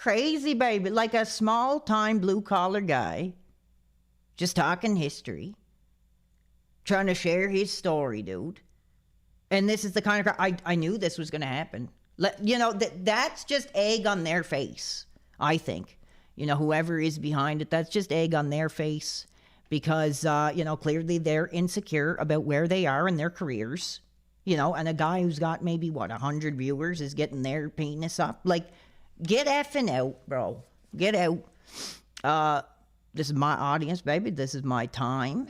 crazy, baby. Like a small-time blue-collar guy, just talking history, trying to share his story, dude. And this is the kind of... I knew this was going to happen. You know, that's just egg on their face, I think. You know, whoever is behind it, that's just egg on their face. Because, you know, clearly they're insecure about where they are in their careers. You know, and a guy who's got maybe, 100 viewers is getting their penis up. Like, get effing out, bro. Get out. This is my audience, baby. This is my time.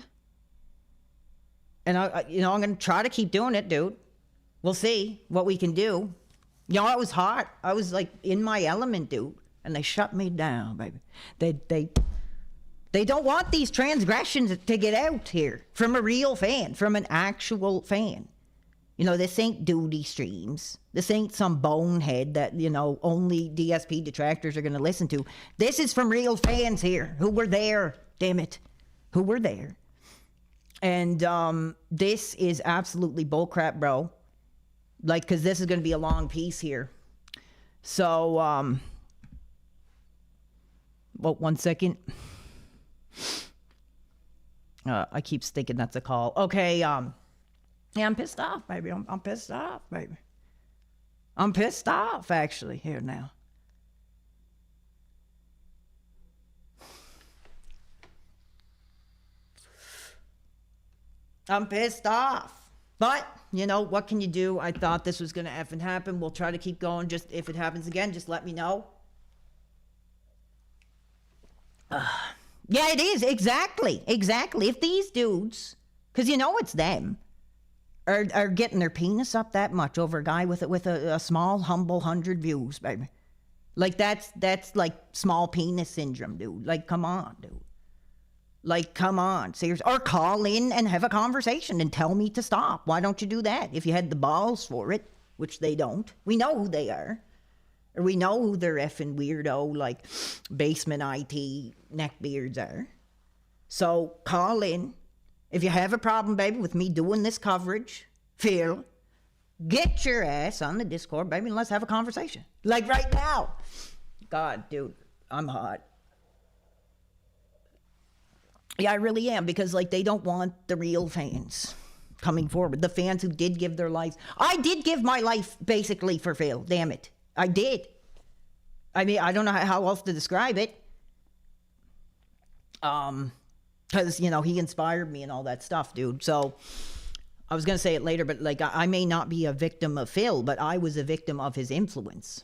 And, you know, I'm going to try to keep doing it, dude. We'll see what we can do. You know, I was hot. I was, like, in my element, dude. And they shut me down, baby. They don't want these transgressions to get out here from a real fan, from an actual fan. You know, this ain't duty streams. This ain't some bonehead that, you know, only DSP detractors are going to listen to. This is from real fans here who were there, damn it, who were there. And this is absolutely bullcrap, bro. Like, because this is going to be a long piece here. So, well, 1 second. I keep thinking that's a call. Okay, yeah, I'm pissed off, baby. I'm pissed off, baby. I'm pissed off, actually, here now. I'm pissed off. But, you know, what can you do? I thought this was going to effing happen. We'll try to keep going. Just if it happens again, just let me know. Yeah, it is. Exactly. If these dudes, because you know it's them, are getting their penis up that much over a guy with a small, humble 100 views, baby. Like, that's like small penis syndrome, dude. Like, come on, dude. Like, come on, seriously. Or call in and have a conversation and tell me to stop. Why don't you do that? If you had the balls for it, which they don't. We know who they are. Or we know who their effing weirdo, like, basement IT neckbeards are. So, call in. If you have a problem, baby, with me doing this coverage, Phil, get your ass on the Discord, baby, and let's have a conversation. Like, right now. God, dude, I'm hot. Yeah, I really am, because, like, they don't want the real fans coming forward. The fans who did give their lives. I did give my life, basically, for Phil. Damn it. I did. I mean, I don't know how else to describe it. Because, you know, he inspired me and all that stuff, dude. So, I was going to say it later, but, like, I may not be a victim of Phil, but I was a victim of his influence.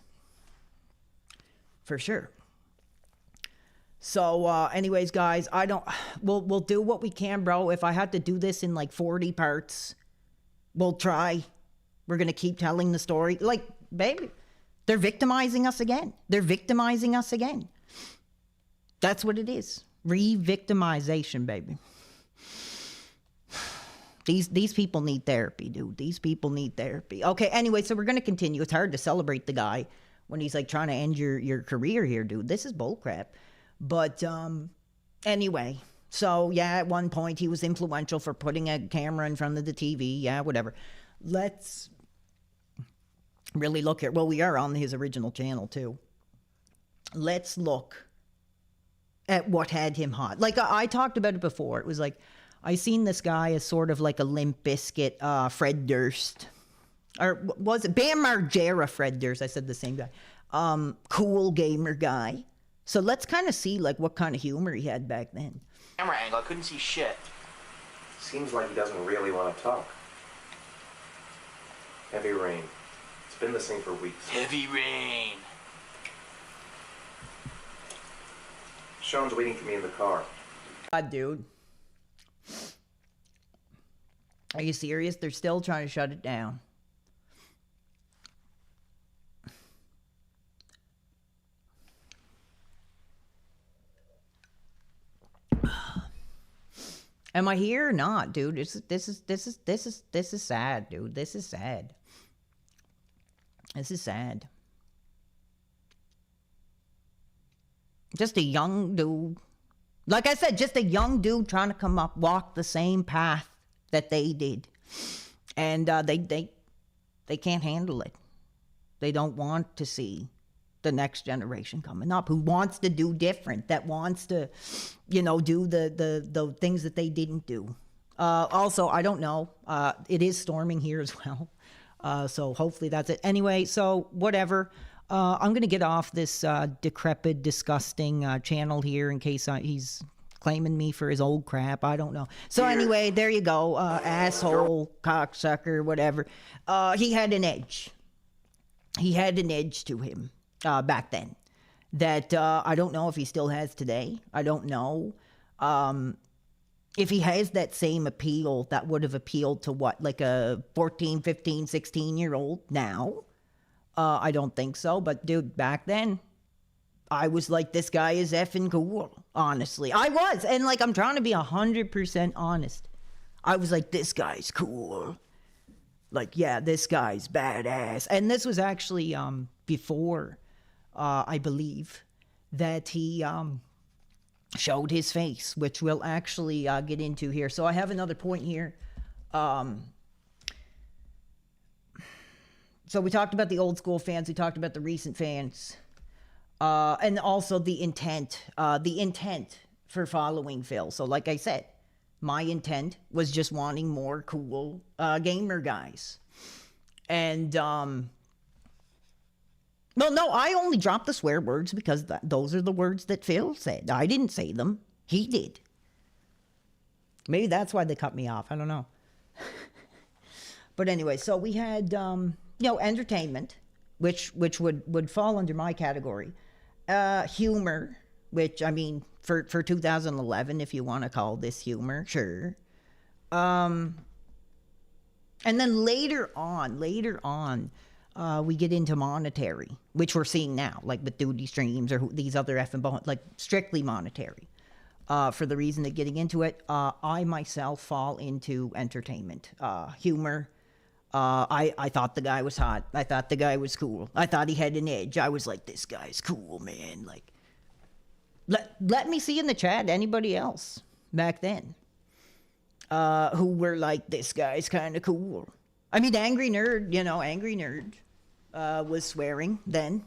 For sure. So, anyways, guys, we'll do what we can, bro. If I had to do this in, like, 40 parts, we'll try. We're going to keep telling the story. Like, baby, they're victimizing us again. They're victimizing us again. That's what it is. Re-victimization, baby. These people need therapy, dude. These people need therapy. Okay, anyway, so we're going to continue. It's hard to celebrate the guy when he's, like, trying to end your career here, dude. This is bullcrap. But anyway, so yeah, at one point he was influential for putting a camera in front of the TV. Yeah, whatever. Let's really look here. Well, we are on his original channel too. Let's look at what had him hot. Like I talked about it before. It was like, I seen this guy as sort of like a Limp Bizkit, Fred Durst. Or was it Bam Margera Fred Durst? I said the same guy. Cool gamer guy. So let's kind of see, like, what kind of humor he had back then. Camera angle, I couldn't see shit. Seems like he doesn't really want to talk. Heavy rain. It's been the same for weeks. Heavy rain. Sean's waiting for me in the car. God, dude. Are you serious? They're still trying to shut it down. Am I here or not, dude? This is sad, dude. This is sad. This is sad. Just a young dude. Like I said, just a young dude trying to come up, walk the same path that they did. And they can't handle it. They don't want to see the next generation coming up who wants to do different, that wants to, do the things that they didn't do. Also, I don't know. It is storming here as well. So hopefully that's it. Anyway, so whatever. I'm going to get off this decrepit, disgusting channel here in case he's claiming me for his old crap. I don't know. So anyway, there you go. Asshole, cocksucker, whatever. He had an edge. He had an edge to him back then that I don't know if he still has today. I don't know. If he has that same appeal that would have appealed to what, like a 14, 15, 16-year-old now? I don't think so. But dude, back then, I was like, this guy is effing cool. Honestly, I was. And like, I'm trying to be 100% honest. I was like, this guy's cool. Like, yeah, this guy's badass. And this was actually before, I believe, that he showed his face, which we'll actually get into here. So I have another point here. So we talked about the old school fans. We talked about the recent fans. And also the intent for following Phil. So like I said, my intent was just wanting more cool gamer guys. And, well, no, I only dropped the swear words because those are the words that Phil said. I didn't say them. He did. Maybe that's why they cut me off. I don't know. But anyway, so we had, entertainment, which would fall under my category. Humor, which, I mean, for 2011, if you want to call this humor, sure. And then later on, we get into monetary, which we're seeing now, like with duty streams or these other effing, like strictly monetary. For the reason that getting into it, I myself fall into entertainment, humor. I thought the guy was hot. I thought the guy was cool. I thought he had an edge. I was like, this guy's cool, man. Like, let me see in the chat anybody else back then who were like, this guy's kind of cool. I mean, Angry Nerd was swearing then.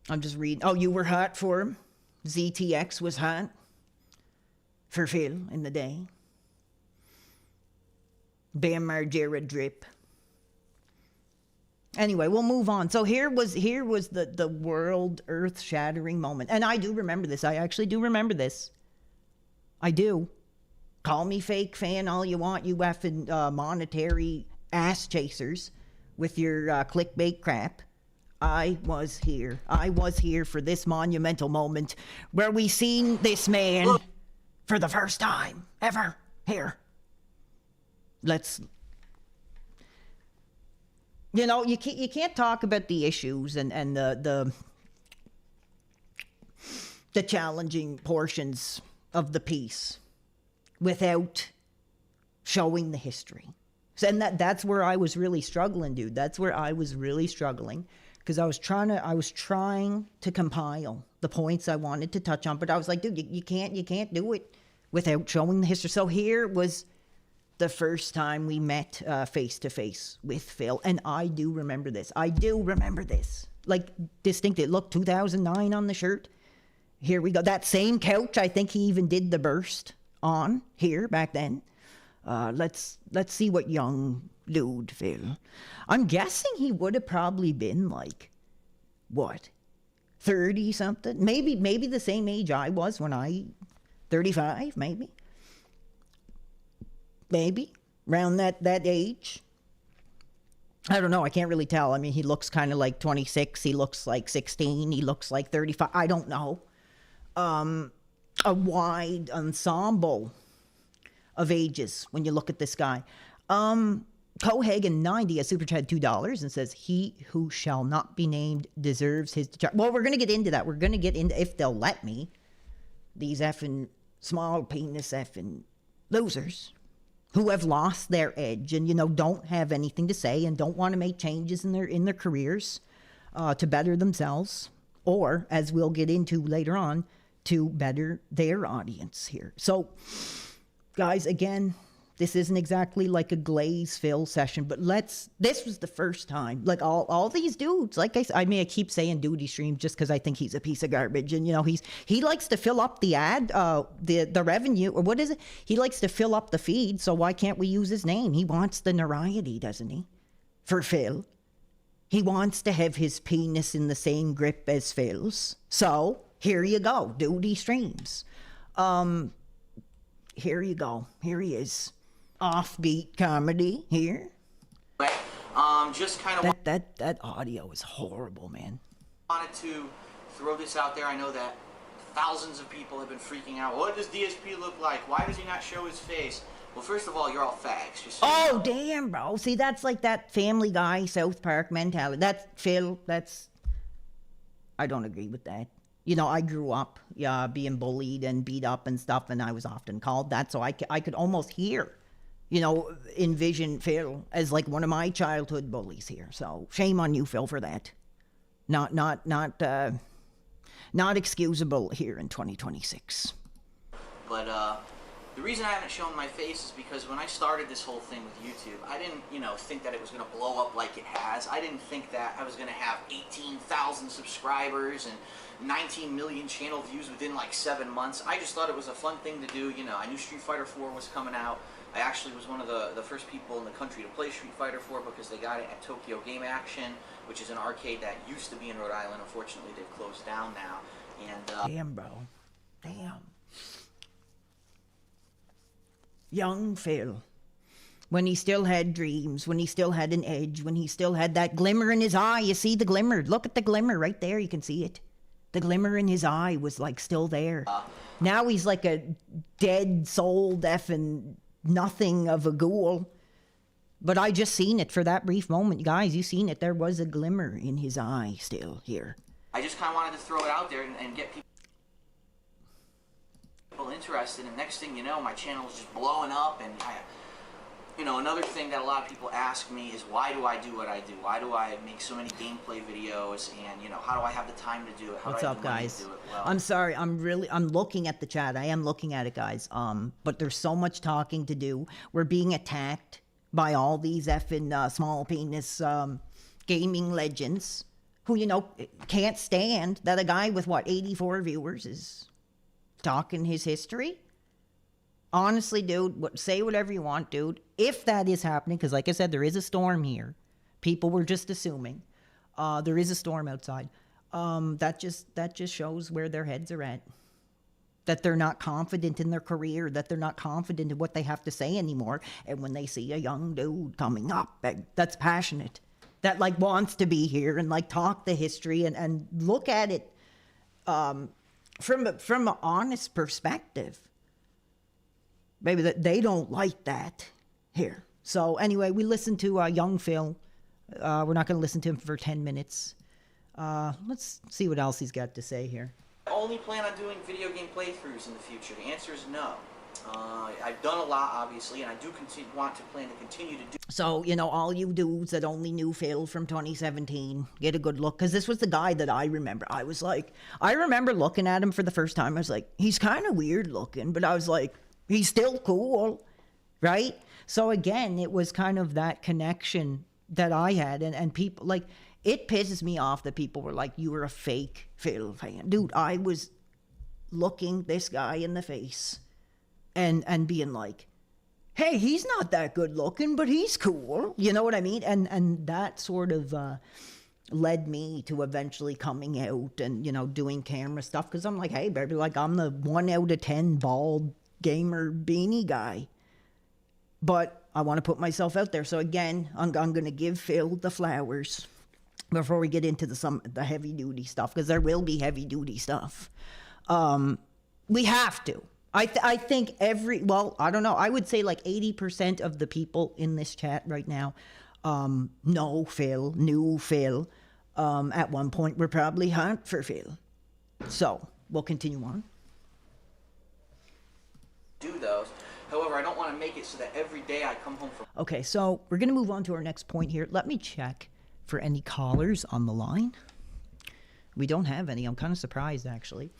I'm just reading. Oh, you were hot for him? ZTX was hot for Phil in the day. Bam Margera drip. Anyway, we'll move on. So here was the world earth-shattering moment. And I do remember this. I actually do remember this. I do. Call me fake fan all you want, you effing monetary ass chasers with your clickbait crap. I was here. I was here for this monumental moment where we seen this man for the first time ever here. You can't talk about the issues and the challenging portions of the piece without showing the history. And that's where I was really struggling, dude. That's where I was really struggling because I was trying to compile the points I wanted to touch on, but I was like, dude, you can't do it without showing the history. So here was the first time we met face to face with Phil, and I do remember this. Like distinctly. Look, 2009 on the shirt. Here we go. That same couch, I think he even did the burst on here back then. Let's see what young dude Phil. I'm guessing he would have probably been like, what, 30 something? Maybe the same age I was when 35, maybe around that age. I don't know. I can't really tell. I mean, he looks kind of like 26. He looks like 16. He looks like 35. I don't know. A wide ensemble of ages when you look at this guy. Cohagen 90 a super chat $2 and says, he who shall not be named deserves his well, we're going to get into that. We're going to get into, if they'll let me, these effing small penis effing losers who have lost their edge and, don't have anything to say and don't want to make changes in their careers to better themselves or, as we'll get into later on, to better their audience here. So, guys, again, This isn't exactly like a Glaze Phil session, but this was the first time. Like all these dudes, like I mean, I keep saying duty stream just because I think he's a piece of garbage. And, you know, he likes to fill up the ad, the revenue, or what is it? He likes to fill up the feed, so why can't we use his name? He wants the notoriety, doesn't he? For Phil. He wants to have his penis in the same grip as Phil's. So, here you go, duty streams. Here you go. Here he is. Offbeat comedy here. Just kind of That audio is horrible, man. wanted to throw this out there. I know that thousands of people have been freaking out. What does DSP look like? Why does he not show his face? Well, first of all, you're all fags. Just so you know. Damn, bro. See, that's like that Family Guy, South Park mentality. That's Phil. I don't agree with that. You know, I grew up being bullied and beat up and stuff, and I was often called that. So I could almost hear, you know, envision Phil as like one of my childhood bullies here. So shame on you, Phil, for that. Not excusable here in 2026. But the reason I haven't shown my face is because when I started this whole thing with YouTube, I didn't, you know, think that it was going to blow up like it has. I didn't think that I was going to have 18,000 subscribers and 19 million channel views within like 7 months. I just thought it was a fun thing to do. You know, I knew Street Fighter 4 was coming out. I actually was one of the first people in the country to play Street Fighter 4 because they got it at Tokyo Game Action, which is an arcade that used to be in Rhode Island. Unfortunately, they've closed down now. And Damn, bro. Damn. Young Phil. When he still had dreams, when he still had an edge, when he still had that glimmer in his eye. You see the glimmer? Look at the glimmer right there. You can see it. The glimmer in his eye was like still there. Now he's like a dead soul, effing nothing of a ghoul. But I just seen it for that brief moment. Guys, you seen it. There was a glimmer in his eye still here. I just kind of wanted to throw it out there and get people interested, and next thing you know, my channel is just blowing up. And you know, another thing that a lot of people ask me is, why do I do what I do? Why do I make so many gameplay videos? And, you know, how do I have the time to do it? What's up, guys? I'm sorry. I'm looking at the chat. I am looking at it, guys. But there's so much talking to do. We're being attacked by all these effing small penis gaming legends who, you know, can't stand that a guy with 84 viewers is talking his history. Honestly, dude, say whatever you want, dude. If that is happening, because like I said, there is a storm here. People were just assuming. There is a storm outside. That just shows where their heads are at. That they're not confident in their career, that they're not confident in what they have to say anymore. And when they see a young dude coming up that's passionate, that like wants to be here and like talk the history and look at it from an honest perspective, maybe that they don't like that here. So anyway, we listened to young Phil. We're not going to listen to him for 10 minutes. Let's see what else he's got to say here. I only plan on doing video game playthroughs in the future. The answer is no. I've done a lot, obviously, and I do plan to continue to do. So, you know, all you dudes that only knew Phil from 2017, get a good look. Because this was the guy that I remember. I remember looking at him for the first time. I was like, he's kind of weird looking, but I was like, he's still cool, right? So again, it was kind of that connection that I had. And people, like, it pisses me off that people were like, you were a fake Phil fan. Dude, I was looking this guy in the face and being like, hey, he's not that good looking, but he's cool. You know what I mean? And that sort of led me to eventually coming out and, you know, doing camera stuff. Because I'm like, hey, baby, like, I'm the 1 out of 10 bald gamer beanie guy. But I want to put myself out there. So again, I'm going to give Phil the flowers before we get into the heavy duty stuff, because there will be heavy duty stuff. We have to. I think I don't know. I would say like 80% of the people in this chat right now know Phil, knew Phil. At one point, we're probably hot for Phil. So we'll continue on. Do those. However, I don't want to make it so that every day I come home from. Okay, so we're going to move on to our next point here. Let me check for any callers on the line. We don't have any. I'm kind of surprised, actually.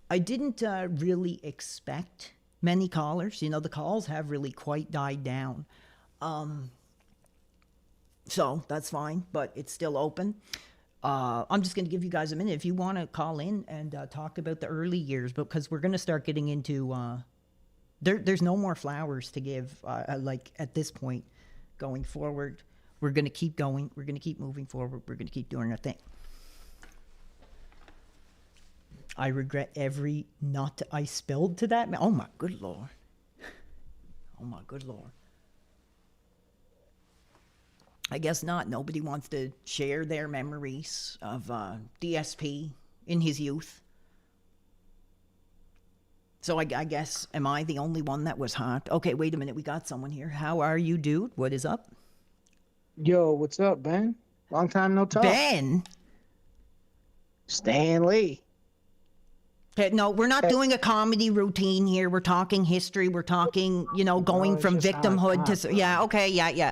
I didn't really expect many callers. You know, the calls have really quite died down. So that's fine, but it's still open. I'm just going to give you guys a minute if you want to call in and talk about the early years, because we're going to start getting into there's no more flowers to give like at this point going forward. We're going to keep going. We're going to keep moving forward. We're going to keep doing our thing. I regret every nut I spilled to that man. Oh my good Lord. Oh my good Lord. I guess not. Nobody wants to share their memories of DSP in his youth. So I guess, am I the only one that was hot? Okay, wait a minute. We got someone here. How are you, dude? What is up? Yo, what's up, Ben? Long time no talk. Ben? Stanley. Okay, no, we're not doing a comedy routine here. We're talking history. We're talking, you know, going it's from just victimhood hot, to... bro. Yeah, okay, yeah.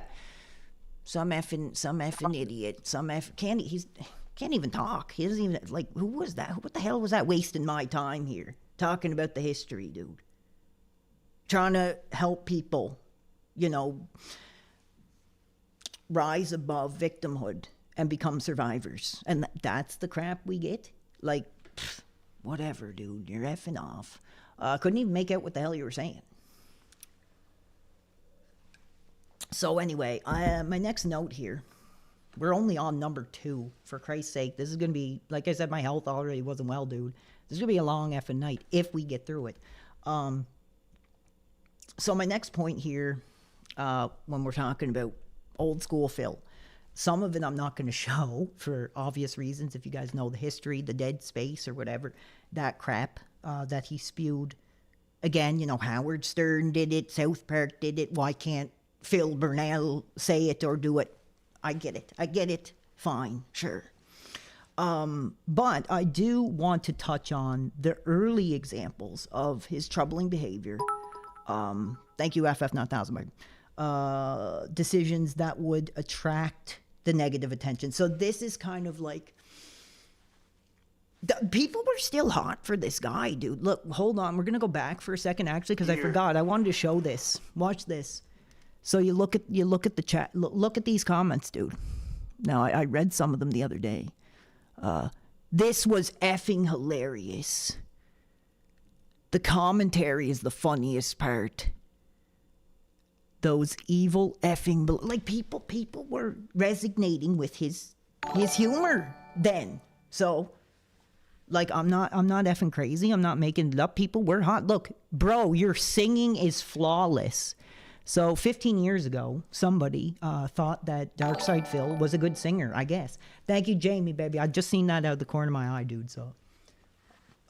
Some effing idiot. Can't even talk. He doesn't even, like, who was that? What the hell was that wasting my time here? Talking about the history, dude. Trying to help people, you know, rise above victimhood and become survivors. And that's the crap we get? Like, whatever, dude. You're effing off. Couldn't even make out what the hell you were saying. So anyway, my next note here. We're only on number 2, for Christ's sake. This is going to be, like I said, my health already wasn't well, dude. This is going to be a long effing night if we get through it. So my next point here, when we're talking about old school Phil, some of it I'm not going to show for obvious reasons. If you guys know the history, the dead space or whatever, that crap that he spewed. Again, you know, Howard Stern did it, South Park did it. Why can't Phil Burnell say it or do it? I get it. Fine, sure. But I do want to touch on the early examples of his troubling behavior. Thank you, FF9000. Decisions that would attract the negative attention. So this is kind of like, people were still hot for this guy, dude. Look, hold on. We're going to go back for a second, actually, because I forgot. I wanted to show this. Watch this. So you look at the chat. Look at these comments, dude. Now, I read some of them the other day. This was effing hilarious. The commentary is the funniest part. Those evil effing... Like, people were resonating with his humor then. So, like, I'm not effing crazy. I'm not making it up. People were hot. Look, bro, your singing is flawless. So 15 years ago, somebody thought that Darkside Phil was a good singer, I guess. Thank you, Jamie, baby. I just seen that out of the corner of my eye, dude. So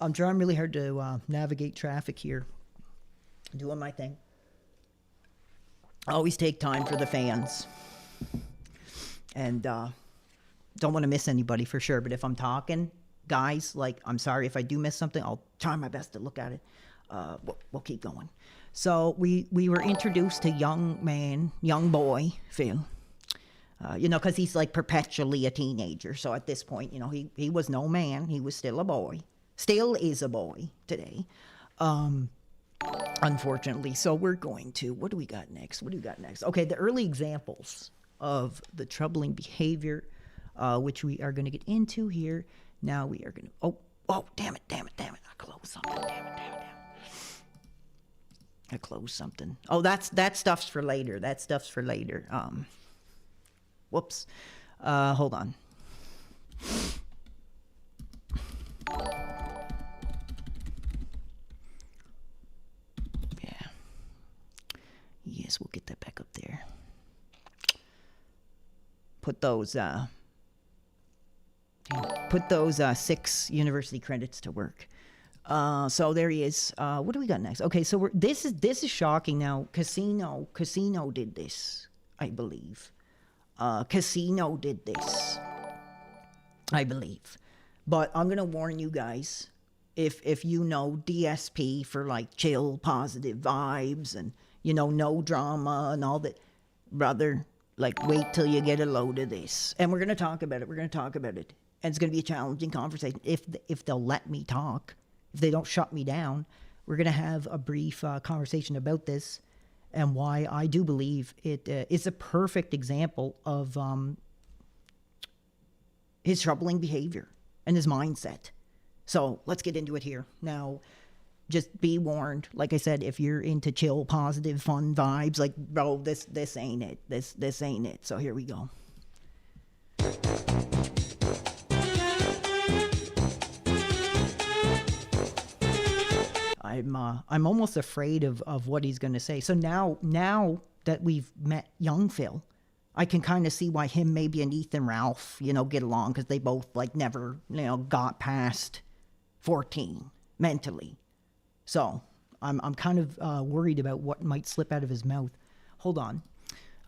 I'm trying really hard to navigate traffic here. Doing my thing. Always take time for the fans. And don't want to miss anybody for sure. But if I'm talking, guys, like, I'm sorry if I do miss something. I'll try my best to look at it. We'll keep going. So we were introduced to young boy, Phil, you know, because he's like perpetually a teenager. So at this point, you know, he was no man. He was still a boy. Still is a boy today, unfortunately. So we're going to, what do we got next? Okay, the early examples of the troubling behavior, which we are going to get into here. Now we are going to, oh, damn it. I closed something, damn it. I closed something. Oh, that stuff's for later. Whoops. Hold on. Yeah. Yes, we'll get that back up there. Put those 6 university credits to work. So there he is. What do we got next? Okay, so this is shocking now. Casino did this, I believe. Casino did this, I believe. But I'm gonna warn you guys, if you know DSP for like chill, positive vibes and, you know, no drama and all that, brother, like, wait till you get a load of this. And we're gonna talk about it. And it's gonna be a challenging conversation if they'll let me talk. If they don't shut me down, we're going to have a brief conversation about this and why I do believe it is a perfect example of his troubling behavior and his mindset. So let's get into it here. Now, just be warned. Like I said, if you're into chill, positive, fun vibes, like, bro, this ain't it. This ain't it. So here we go. I'm almost afraid of what he's going to say. So now that we've met young Phil, I can kind of see why him, maybe, and Ethan Ralph, get along, because they both never, got past 14 mentally. So I'm kind of worried about what might slip out of his mouth. Hold on.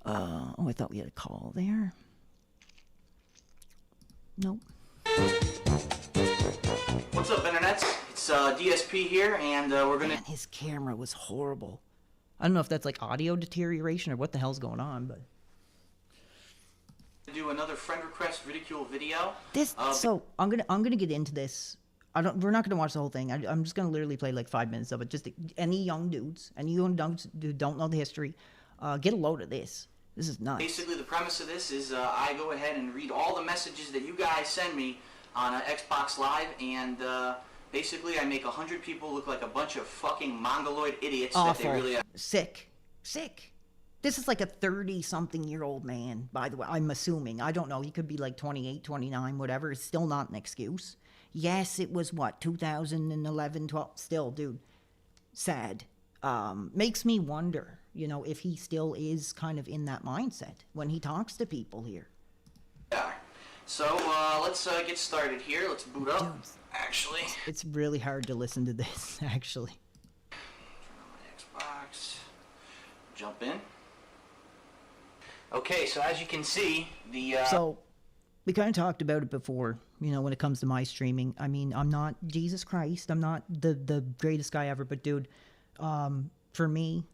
I thought we had a call there. Nope. What's up, internets? It's DSP here, and we're gonna. Man, his camera was horrible. I don't know if that's audio deterioration or what the hell's going on, but do another friend request ridicule video. So I'm gonna get into this. We're not gonna watch the whole thing. I'm just gonna literally play 5 minutes of it. Just any young dudes, any young dudes who don't know the history, get a load of this. This is nuts. Basically, the premise of this is I go ahead and read all the messages that you guys send me on Xbox Live, and basically I make 100 people look like a bunch of fucking mongoloid idiots. Awful. That they really are. Sick. This is a 30-something-year-old man, by the way. I'm assuming. I don't know. He could be 28, 29, whatever. It's still not an excuse. Yes, it was 2011, 12. Still, dude, sad. Makes me wonder, if he still is kind of in that mindset when he talks to people here. Yeah. So let's get started here. Let's boot up. Dude, actually, it's really hard to listen to this. Actually, turn on my Xbox. Jump in. Okay, so as you can see, So, we kind of talked about it before, when it comes to my streaming. I mean, I'm not Jesus Christ. I'm not the greatest guy ever. But, dude, for me,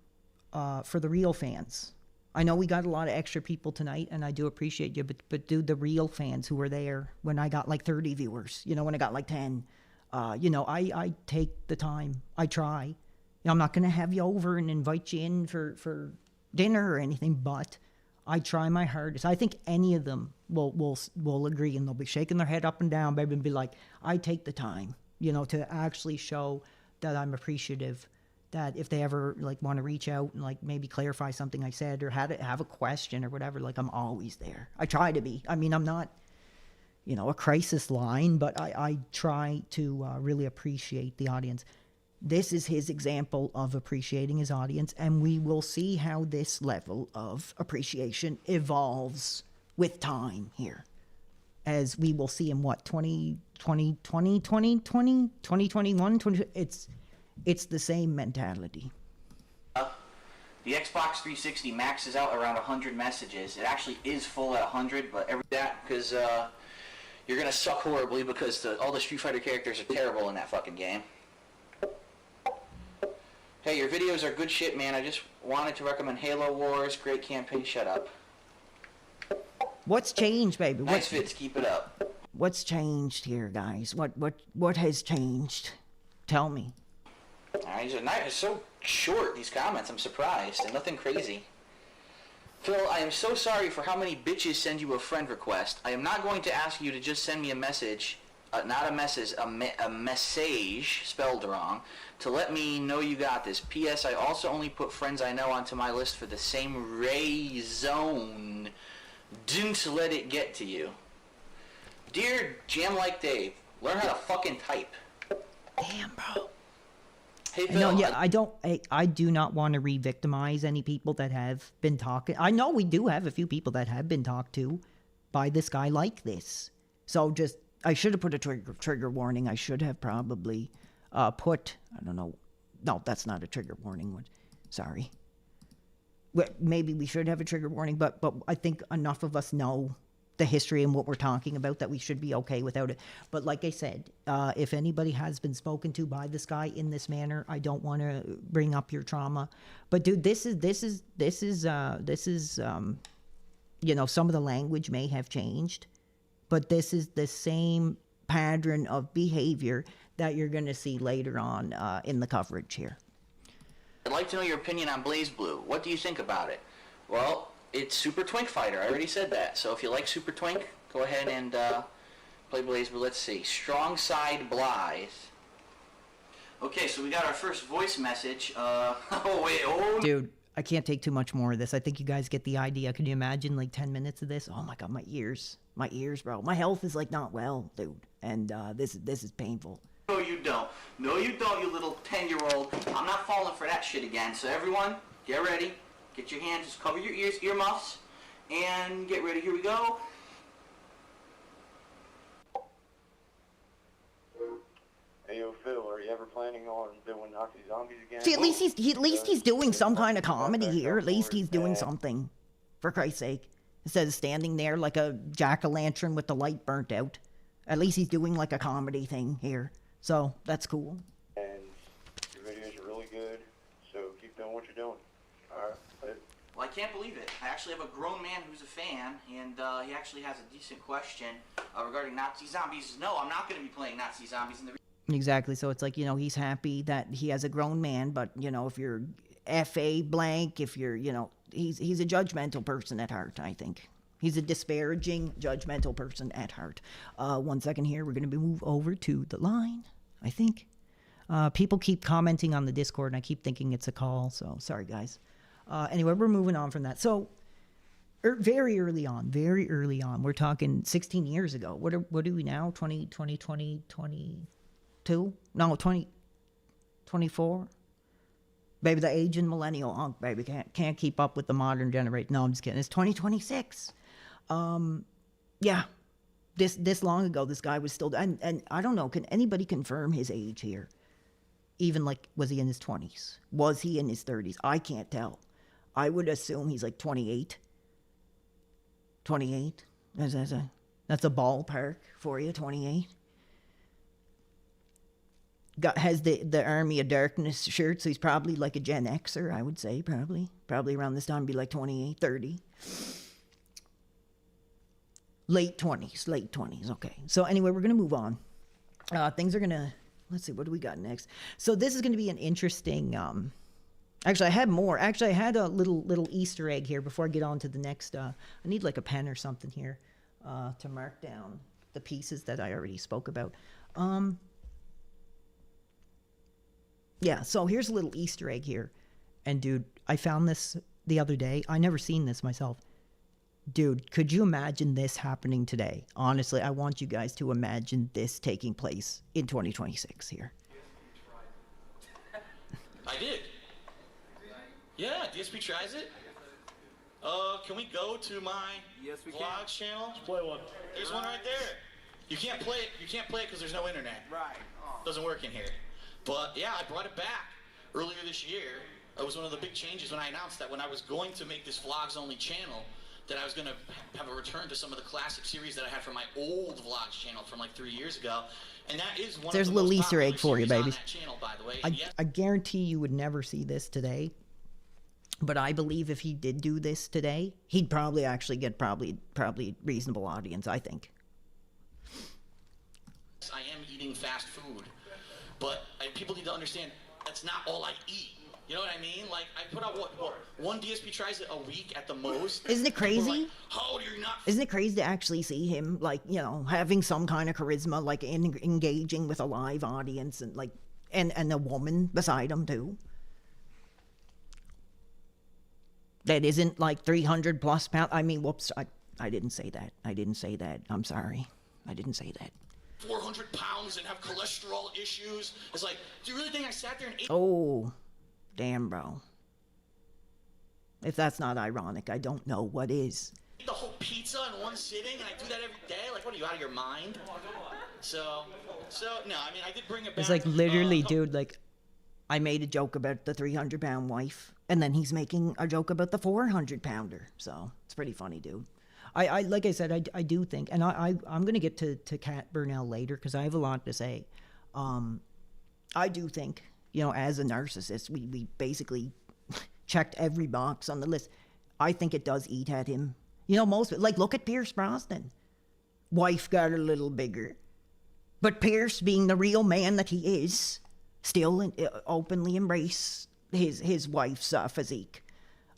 for the real fans, I know we got a lot of extra people tonight, and I do appreciate you. But dude, the real fans who were there when I got 30 viewers, when I got 10, I take the time. I try. I'm not going to have you over and invite you in for dinner or anything, but I try my hardest. I think any of them will agree, and they'll be shaking their head up and down, baby, and be like, I take the time, to actually show that I'm appreciative, that if they ever want to reach out and maybe clarify something I said or have a question or whatever, I'm always there. I try to be. I mean, I'm not, a crisis line, but I try to really appreciate the audience. This is his example of appreciating his audience, and we will see how this level of appreciation evolves with time here. As we will see in 2021, it's the same mentality. the Xbox 360 maxes out around 100 messages. It actually is full at 100, but because you're gonna suck horribly because all the Street Fighter characters are terrible in that fucking game. Hey, your videos are good shit, man. I just wanted to recommend Halo Wars. Great campaign. Shut up. What's changed, baby? Nice vids. Keep it up. What's changed here, guys? What has changed? Tell me. These are so short, these comments. I'm surprised. And nothing crazy. Phil, I am so sorry for how many bitches send you a friend request. I am not going to ask you to just send me a message, not a message, a message spelled wrong, to let me know you got this. P.S. I also only put friends I know onto my list for the same reason. Don't let it get to you. Dear Jam Like Dave, learn how to fucking type. Damn, bro. Hey, Phil. No, yeah, I do not want to re-victimize any people that have been talking. I know we do have a few people that have been talked to by this guy like this. So I should have put a trigger warning. I should have probably put, I don't know. No, that's not a trigger warning one. Sorry. Maybe we should have a trigger warning, but I think enough of us know the history and what we're talking about that we should be okay without it. But like I said, if anybody has been spoken to by this guy in this manner, I don't want to bring up your trauma. But dude, this is some of the language may have changed, but this is the same pattern of behavior that you're going to see later on in the coverage here. I'd like to know your opinion on Blaze Blue. What do you think about it? Well, it's Super Twink Fighter. I already said that. So if you like Super Twink, go ahead and play Blaze Blue. Let's see. Strong Side Blythe. Okay, so we got our first voice message. Dude, I can't take too much more of this. I think you guys get the idea. Can you imagine like 10 minutes of this? Oh my God, my ears, bro. My health is like not well, dude. And this is painful. No, you don't. No, you don't, you little 10-year-old. I'm not falling for that shit again. So everyone, get ready. Get your hands, just cover your ears, earmuffs, and get ready. Here we go. Hey, yo, Phil, are you ever planning on doing Nazi Zombies again? See, at least he's doing some kind of comedy here. At least he's doing something, for Christ's sake. Instead of standing there like a jack-o'-lantern with the light burnt out. At least he's doing like a comedy thing here. So, that's cool. And your videos are really good, so keep doing what you're doing. Alright, later. Well, I can't believe it. I actually have a grown man who's a fan, and he actually has a decent question regarding Nazi Zombies. No, I'm not going to be playing Nazi Zombies in the... Exactly. So it's like, you know, he's happy that he has a grown man, but, you know, if you're F.A. blank, if you're, you know, he's a judgmental person at heart, I think. He's a disparaging, judgmental person at heart. 1 second here. We're going to move over to the line, I think. People keep commenting on the Discord, and I keep thinking it's a call, so sorry, guys. Anyway, we're moving on from that. So very early on, we're talking 16 years ago. What are we now? 22? No, 24? Baby, the aging millennial unk, baby, can't keep up with the modern generation. No, I'm just kidding. It's 2026. Yeah, this long ago, this guy was still, and I don't know, can anybody confirm his age here? Even like, was he in his 20s? Was he in his 30s? I can't tell. I would assume he's like 28. 28? That's a ballpark for you, 28. Has the Army of Darkness shirt, so he's probably like a Gen Xer, I would say, probably around this time, be like 28, 30. Late 20s, okay. So anyway, we're gonna move on. Things are gonna, let's see, what do we got next? So this is gonna be an interesting, actually I had more. Actually, I had a little Easter egg here before I get on to the next, I need like a pen or something here to mark down the pieces that I already spoke about. Yeah, so here's a little Easter egg here. And dude, I found this the other day. I never seen this myself. Dude, could you imagine this happening today? Honestly, I want you guys to imagine this taking place in 2026 here. I did. Yeah, DSP tries it. Can we go to my vlog channel? Play one. There's one right there. You can't play it. You can't play it because there's no internet. Right. Doesn't work in here. But yeah, I brought it back earlier this year. It was one of the big changes when I announced that when I was going to make this vlogs only channel, that I was going to have a return to some of the classic series that I had from my old vlogs channel from like 3 years ago. And that is one There's of a the little most Easter egg for you, popular babies. series on that channel, by the way. I guarantee you would never see this today. But I believe if he did do this today, he'd probably actually get probably reasonable audience, I think. I am eating fast food, but people need to understand that's not all I eat. You know what I mean? Like, I put out what one DSP tries it a week at the most. Isn't it crazy? Like, how do you not? Isn't it crazy to actually see him, like, you know, having some kind of charisma, like engaging with a live audience and like, and a woman beside him too? That isn't like 300 plus pounds. I mean, whoops, I didn't say that. I'm sorry. I didn't say that. 400 pounds and have cholesterol issues. It's like, do you really think I sat there and ate Oh, damn, bro. If that's not ironic, I don't know what is. the whole pizza in one sitting and I do that every day? Like, what are you, out of your mind? So no, I mean, I did bring it back. It's like literally, dude, like, I made a joke about the 300-pound wife, and then he's making a joke about the 400-pounder. So it's pretty funny, dude. I like I said, I do think, and I'm gonna get to Kat Burnell later because I have a lot to say. I do think, you know, as a narcissist, we basically checked every box on the list. I think it does eat at him. You know, most like look at Pierce Brosnan. Wife got a little bigger. But Pierce, being the real man that he is, still openly embrace his wife's physique.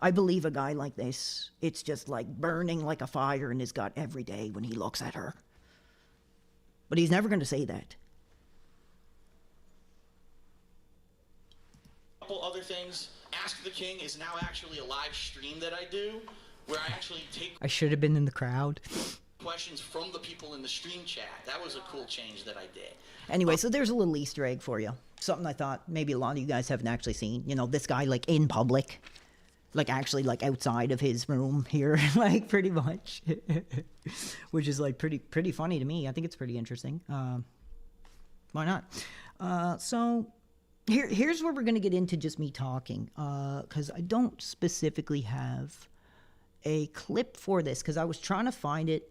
I believe a guy like this, it's just like burning like a fire in his gut every day when he looks at her. But he's never going to say that. A couple other things. Ask the King is now actually a live stream that I do, where I actually take I should have been in the crowd. questions from the people in the stream chat. That was a cool change that I did. Anyway, so there's a little Easter egg for you. Something I thought maybe a lot of you guys haven't actually seen. You know, this guy like in public, like actually like outside of his room here, like pretty much, which is like pretty funny to me. I think it's pretty interesting. Why not? So here's where we're gonna get into just me talking, because I don't specifically have a clip for this, because I was trying to find it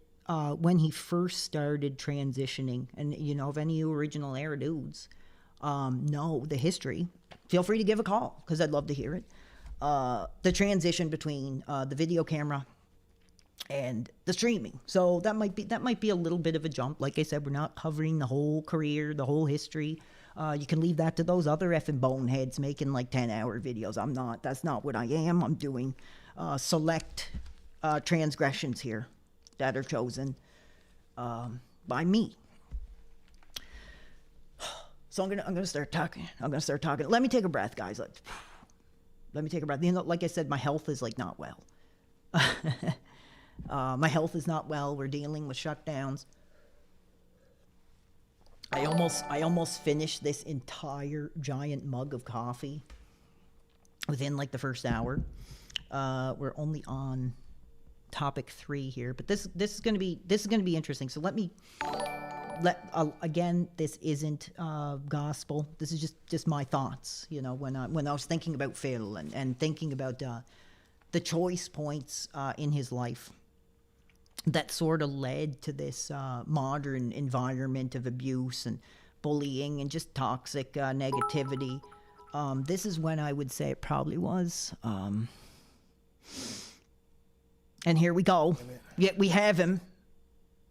when he first started transitioning. And you know, if any of you original era dudes know the history, feel free to give a call, because I'd love to hear it. The transition between the video camera and the streaming. So that might be a little bit of a jump. Like I said, we're not covering the whole career, the whole history. You can leave that to those other effing boneheads making like 10-hour videos. I'm not. That's not what I am. I'm doing select transgressions here that are chosen by me. So I'm gonna start talking. Let me take a breath, guys. Let me take a breath. You know, like I said, my health is like not well. My health is not well. We're dealing with shutdowns. I almost finished this entire giant mug of coffee within like the first hour. We're only on topic 3 here, but this is gonna be interesting. So again, this isn't gospel. This is just my thoughts. You know, when I was thinking about Phil and thinking about the choice points in his life that sort of led to this modern environment of abuse and bullying and just toxic negativity. This is when I would say it probably was. And here we go. Yet we have him.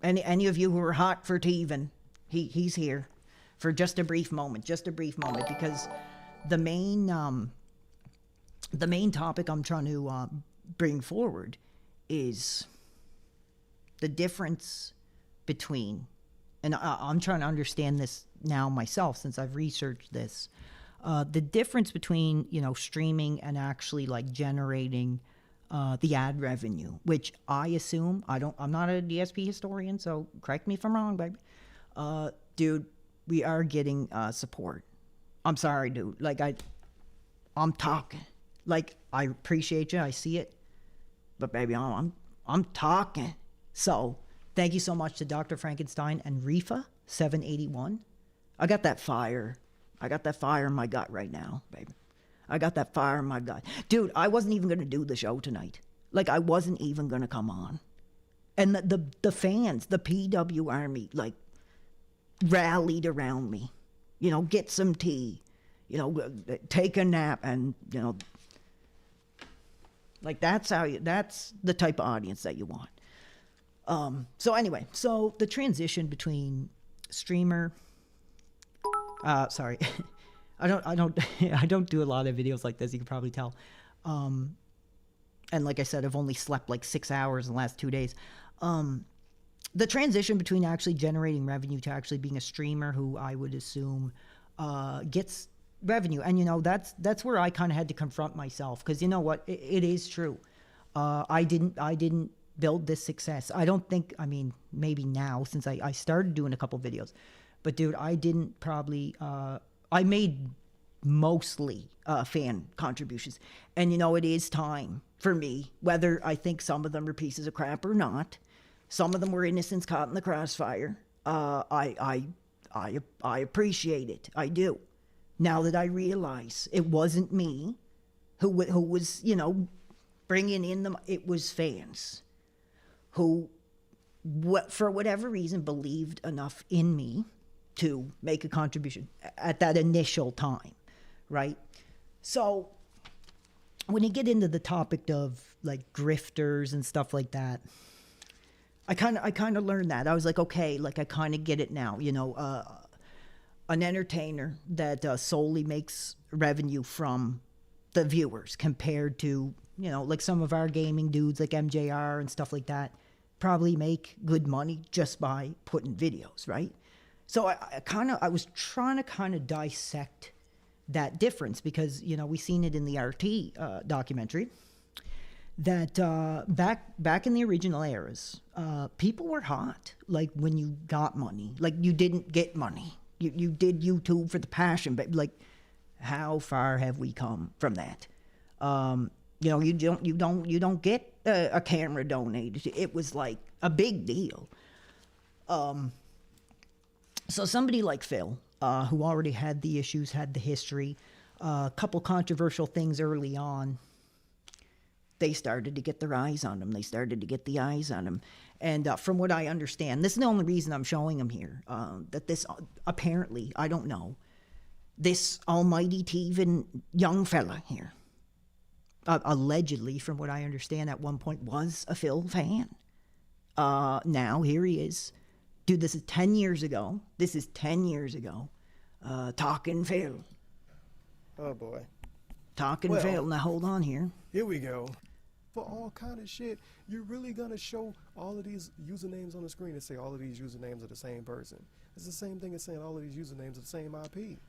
Any of you who are hot for Teven, he's here for just a brief moment, because the main topic I'm trying to bring forward is the difference between, and I'm trying to understand this now myself since I've researched this, the difference between, you know, streaming and actually like generating the ad revenue, which I assume, I'm not a DSP historian, so correct me if I'm wrong, baby. Dude, we are getting support. I'm sorry, dude. Like I'm talking. Like I appreciate you, I see it, but baby, I'm talking. So thank you so much to Dr. Frankenstein and Rifa 781. I got that fire in my gut right now, baby. I got that fire in my gut. Dude, I wasn't even going to do the show tonight. Like, I wasn't even going to come on. And the fans, the PW Army, like, rallied around me. You know, get some tea. You know, take a nap. And, you know, like, that's the type of audience that you want. So anyway, so the transition between streamer... sorry. I don't do a lot of videos like this, you can probably tell. And like I said, I've only slept like 6 hours in the last 2 days. The transition between actually generating revenue to actually being a streamer who I would assume gets revenue. And you know, that's where I kind of had to confront myself, because you know what, it is true. I didn't build this success. I don't think, I mean, maybe now since I started doing a couple videos, but dude, I didn't probably, I made mostly fan contributions. And, you know, it is time for me, whether I think some of them are pieces of crap or not. Some of them were innocents caught in the crossfire. I appreciate it. I do. Now that I realize it wasn't me who was, you know, bringing in them, it was fans who, for whatever reason, believed enough in me to make a contribution at that initial time, right? So when you get into the topic of like grifters and stuff like that, I kind of learned that. I was like, okay, like I kind of get it now. An entertainer that solely makes revenue from the viewers compared to, like some of our gaming dudes like MJR and stuff like that probably make good money just by putting videos, right? So I was trying to kind of dissect that difference because, we seen it in the RT documentary that back in the original eras, people were hot. Like when you got money, like you didn't get money. You did YouTube for the passion, but like, how far have we come from that? You don't get a camera donated. It was like a big deal. So somebody like Phil, who already had the issues, had the history, a couple controversial things early on, they started to get their eyes on him. They started to get the eyes on him. And from what I understand, this is the only reason I'm showing him here, that this apparently, I don't know, this almighty Teven young fella here, allegedly, from what I understand, at one point was a Phil fan. Now, here he is. Dude, this is 10 years ago. Talking Phil. Oh, boy. Talking Phil. Now, hold on here. Here we go. For all kind of shit, you're really gonna show all of these usernames on the screen and say all of these usernames are the same person. It's the same thing as saying all of these usernames are the same IP.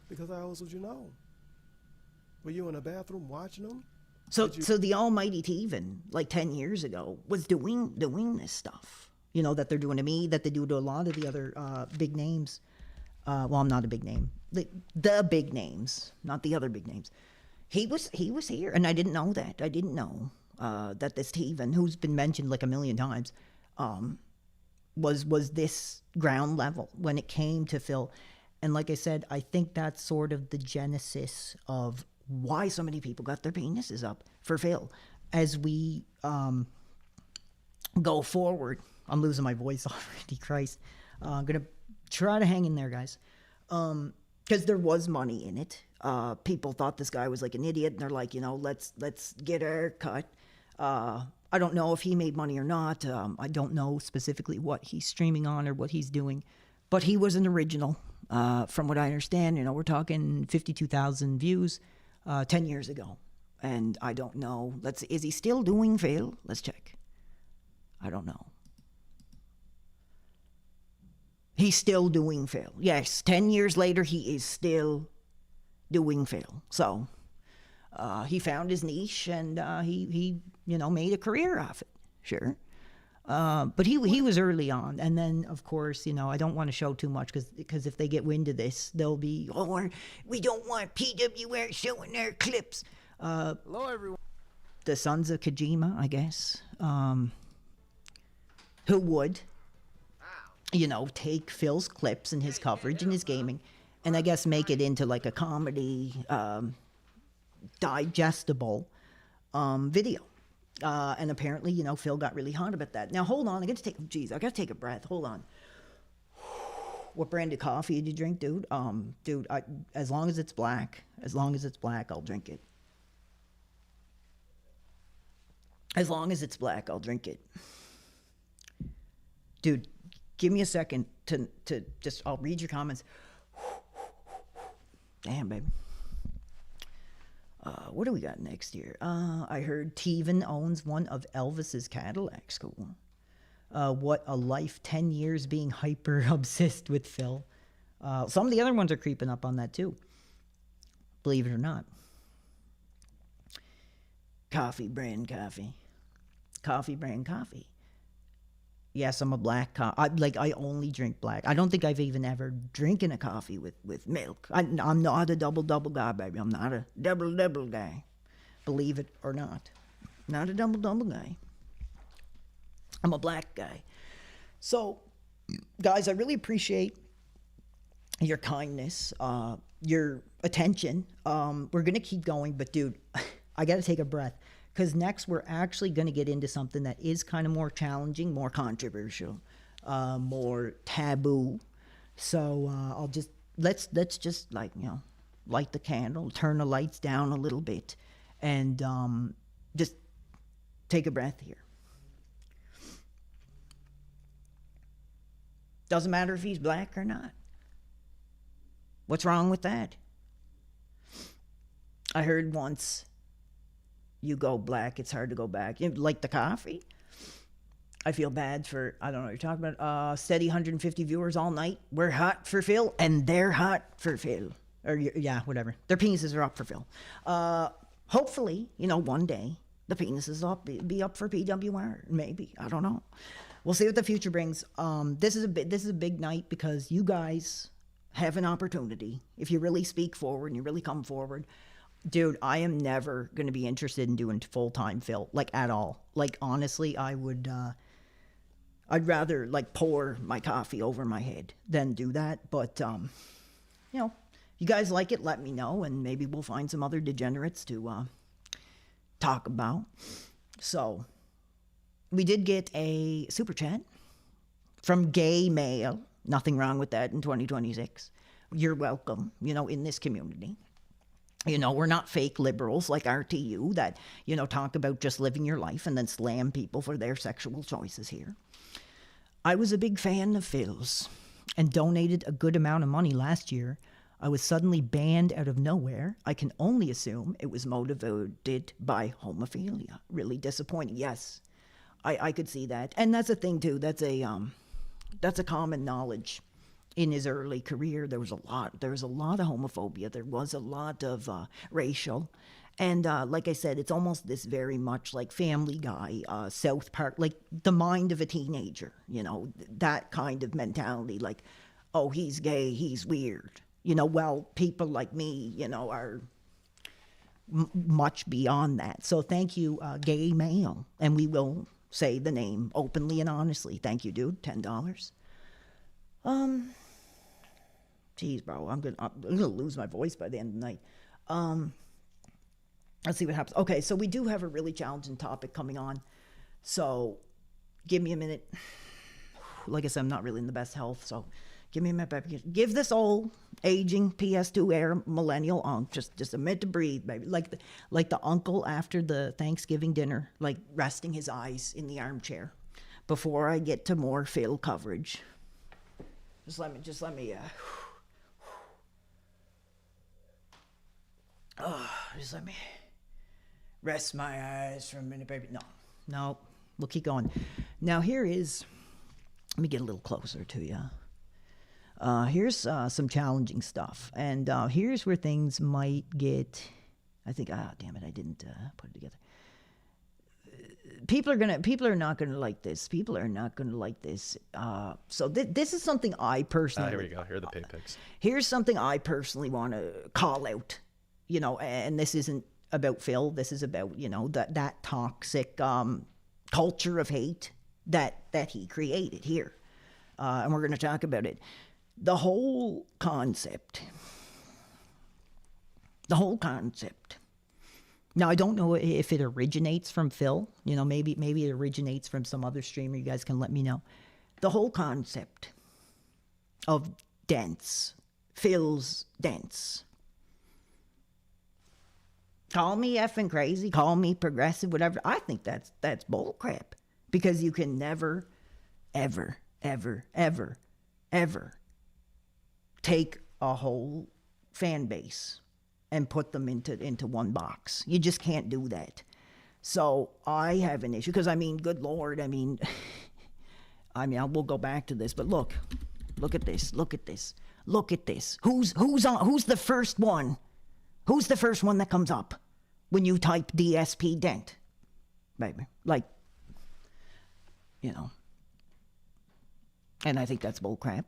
Because how else would you know? Were you in a bathroom watching them? So the almighty Teven, like 10 years ago, was doing this stuff. That they're doing to me, that they do to a lot of the other big names. Well, I'm not a big name. The big names, not the other big names. He was here, and I didn't know that. I didn't know that this Teven, who's been mentioned like a million times, was this ground level when it came to Phil. And like I said, I think that's sort of the genesis of why so many people got their penises up for Phil. As we go forward, I'm losing my voice already, Christ. I'm going to try to hang in there, guys. Because there was money in it. People thought this guy was like an idiot, and they're like, let's get our cut. I don't know if he made money or not. I don't know specifically what he's streaming on or what he's doing, but he was an original. From what I understand, we're talking 52,000 views 10 years ago, and I don't know. Is he still doing Phil? Let's check. I don't know. He's still doing Phil. Yes, 10 years later, he is still doing Phil. So he found his niche, and he made a career off it. Sure. But he was early on. And then, of course, I don't want to show too much because if they get wind of this, they'll be, we don't want PWR showing their clips. Hello, everyone. The sons of Kojima, I guess, who would, take Phil's clips and his coverage and his gaming and I guess make it into like a comedy, digestible video. And apparently, Phil got really hot about that. Now, hold on. I got to take a breath. Hold on. What brand of coffee did you drink, dude? Dude, as long as it's black, I'll drink it. As long as it's black, I'll drink it. Dude, give me a second to just, I'll read your comments. Damn, baby. What do we got next here? I heard Teven owns one of Elvis's Cadillacs. Cool. What a life, 10 years being hyper obsessed with Phil. Some of the other ones are creeping up on that too. Believe it or not. Coffee brand coffee. Coffee brand coffee. Yes, I'm a black coffee. I only drink black. I don't think I've even ever drinking a coffee with milk. I'm not a double guy, baby. I'm not a double guy. Believe it or not. Not a double guy. I'm a black guy. So, guys, I really appreciate your kindness, your attention. We're going to keep going, but dude, I got to take a breath. Because next we're actually going to get into something that is kind of more challenging, more controversial, more taboo. So let's just light the candle, turn the lights down a little bit, and just take a breath here. Doesn't matter if he's black or not. What's wrong with that? I heard once, you go black, it's hard to go back. Like the coffee. I feel bad for, I don't know what you're talking about, steady 150 viewers all night. We're hot for Phil, and they're hot for Phil. Or, yeah, whatever. Their penises are up for Phil. Hopefully, one day, the penises be up for PWR. Maybe. I don't know. We'll see what the future brings. This is a big night because you guys have an opportunity. If you really speak forward and you really come forward, dude, I am never going to be interested in doing full-time Phil, like at all. Like, honestly, I'd rather like pour my coffee over my head than do that. But, you guys like it, let me know, and maybe we'll find some other degenerates to talk about. So, we did get a super chat from Gay Male. Nothing wrong with that in 2026. You're welcome, in this community. We're not fake liberals like RTU that, talk about just living your life and then slam people for their sexual choices here. I was a big fan of Phil's and donated a good amount of money last year. I was suddenly banned out of nowhere. I can only assume it was motivated by homophilia. Really disappointing. Yes, I could see that. And that's a thing too. That's a common knowledge. In his early career, there was a lot of homophobia. There was a lot of racial. And like I said, it's almost this very much like Family Guy, South Park, like the mind of a teenager, that kind of mentality. Like, oh, he's gay, he's weird. Well, people like me, are much beyond that. So thank you, Gay Male. And we will say the name openly and honestly. Thank you, dude. $10. Jeez, bro, I'm gonna lose my voice by the end of the night. Let's see what happens. Okay, so we do have a really challenging topic coming on. So give me a minute. Like I said, I'm not really in the best health, so give me a minute. Give this old aging PS2 era millennial unk just a minute to breathe, baby. Like the uncle after the Thanksgiving dinner, like resting his eyes in the armchair before I get to more Phil coverage. Just let me just let me rest my eyes for a minute, baby. No, we'll keep going. Now let me get a little closer to you. Here's some challenging stuff, and here's where things might get, I think, damn it, I didn't put it together. People are not gonna like this. People are not gonna like this. So this is something I personally. Here we go. Here are the pig pics. Here's something I personally want to call out. And this isn't about Phil. This is about that toxic culture of hate that he created here, and we're going to talk about it. The whole concept. Now, I don't know if it originates from Phil. Maybe it originates from some other streamer. You guys can let me know. The whole concept of dents, Phil's dents. Call me effing crazy, call me progressive, whatever. I think that's bull crap. Because you can never, ever, ever, ever, ever take a whole fan base and put them into one box. You just can't do that. So I have an issue because good Lord, we'll go back to this, but look at this. Who's the first one? Who's the first one that comes up when you type DSP dent? Baby, and I think that's bullcrap.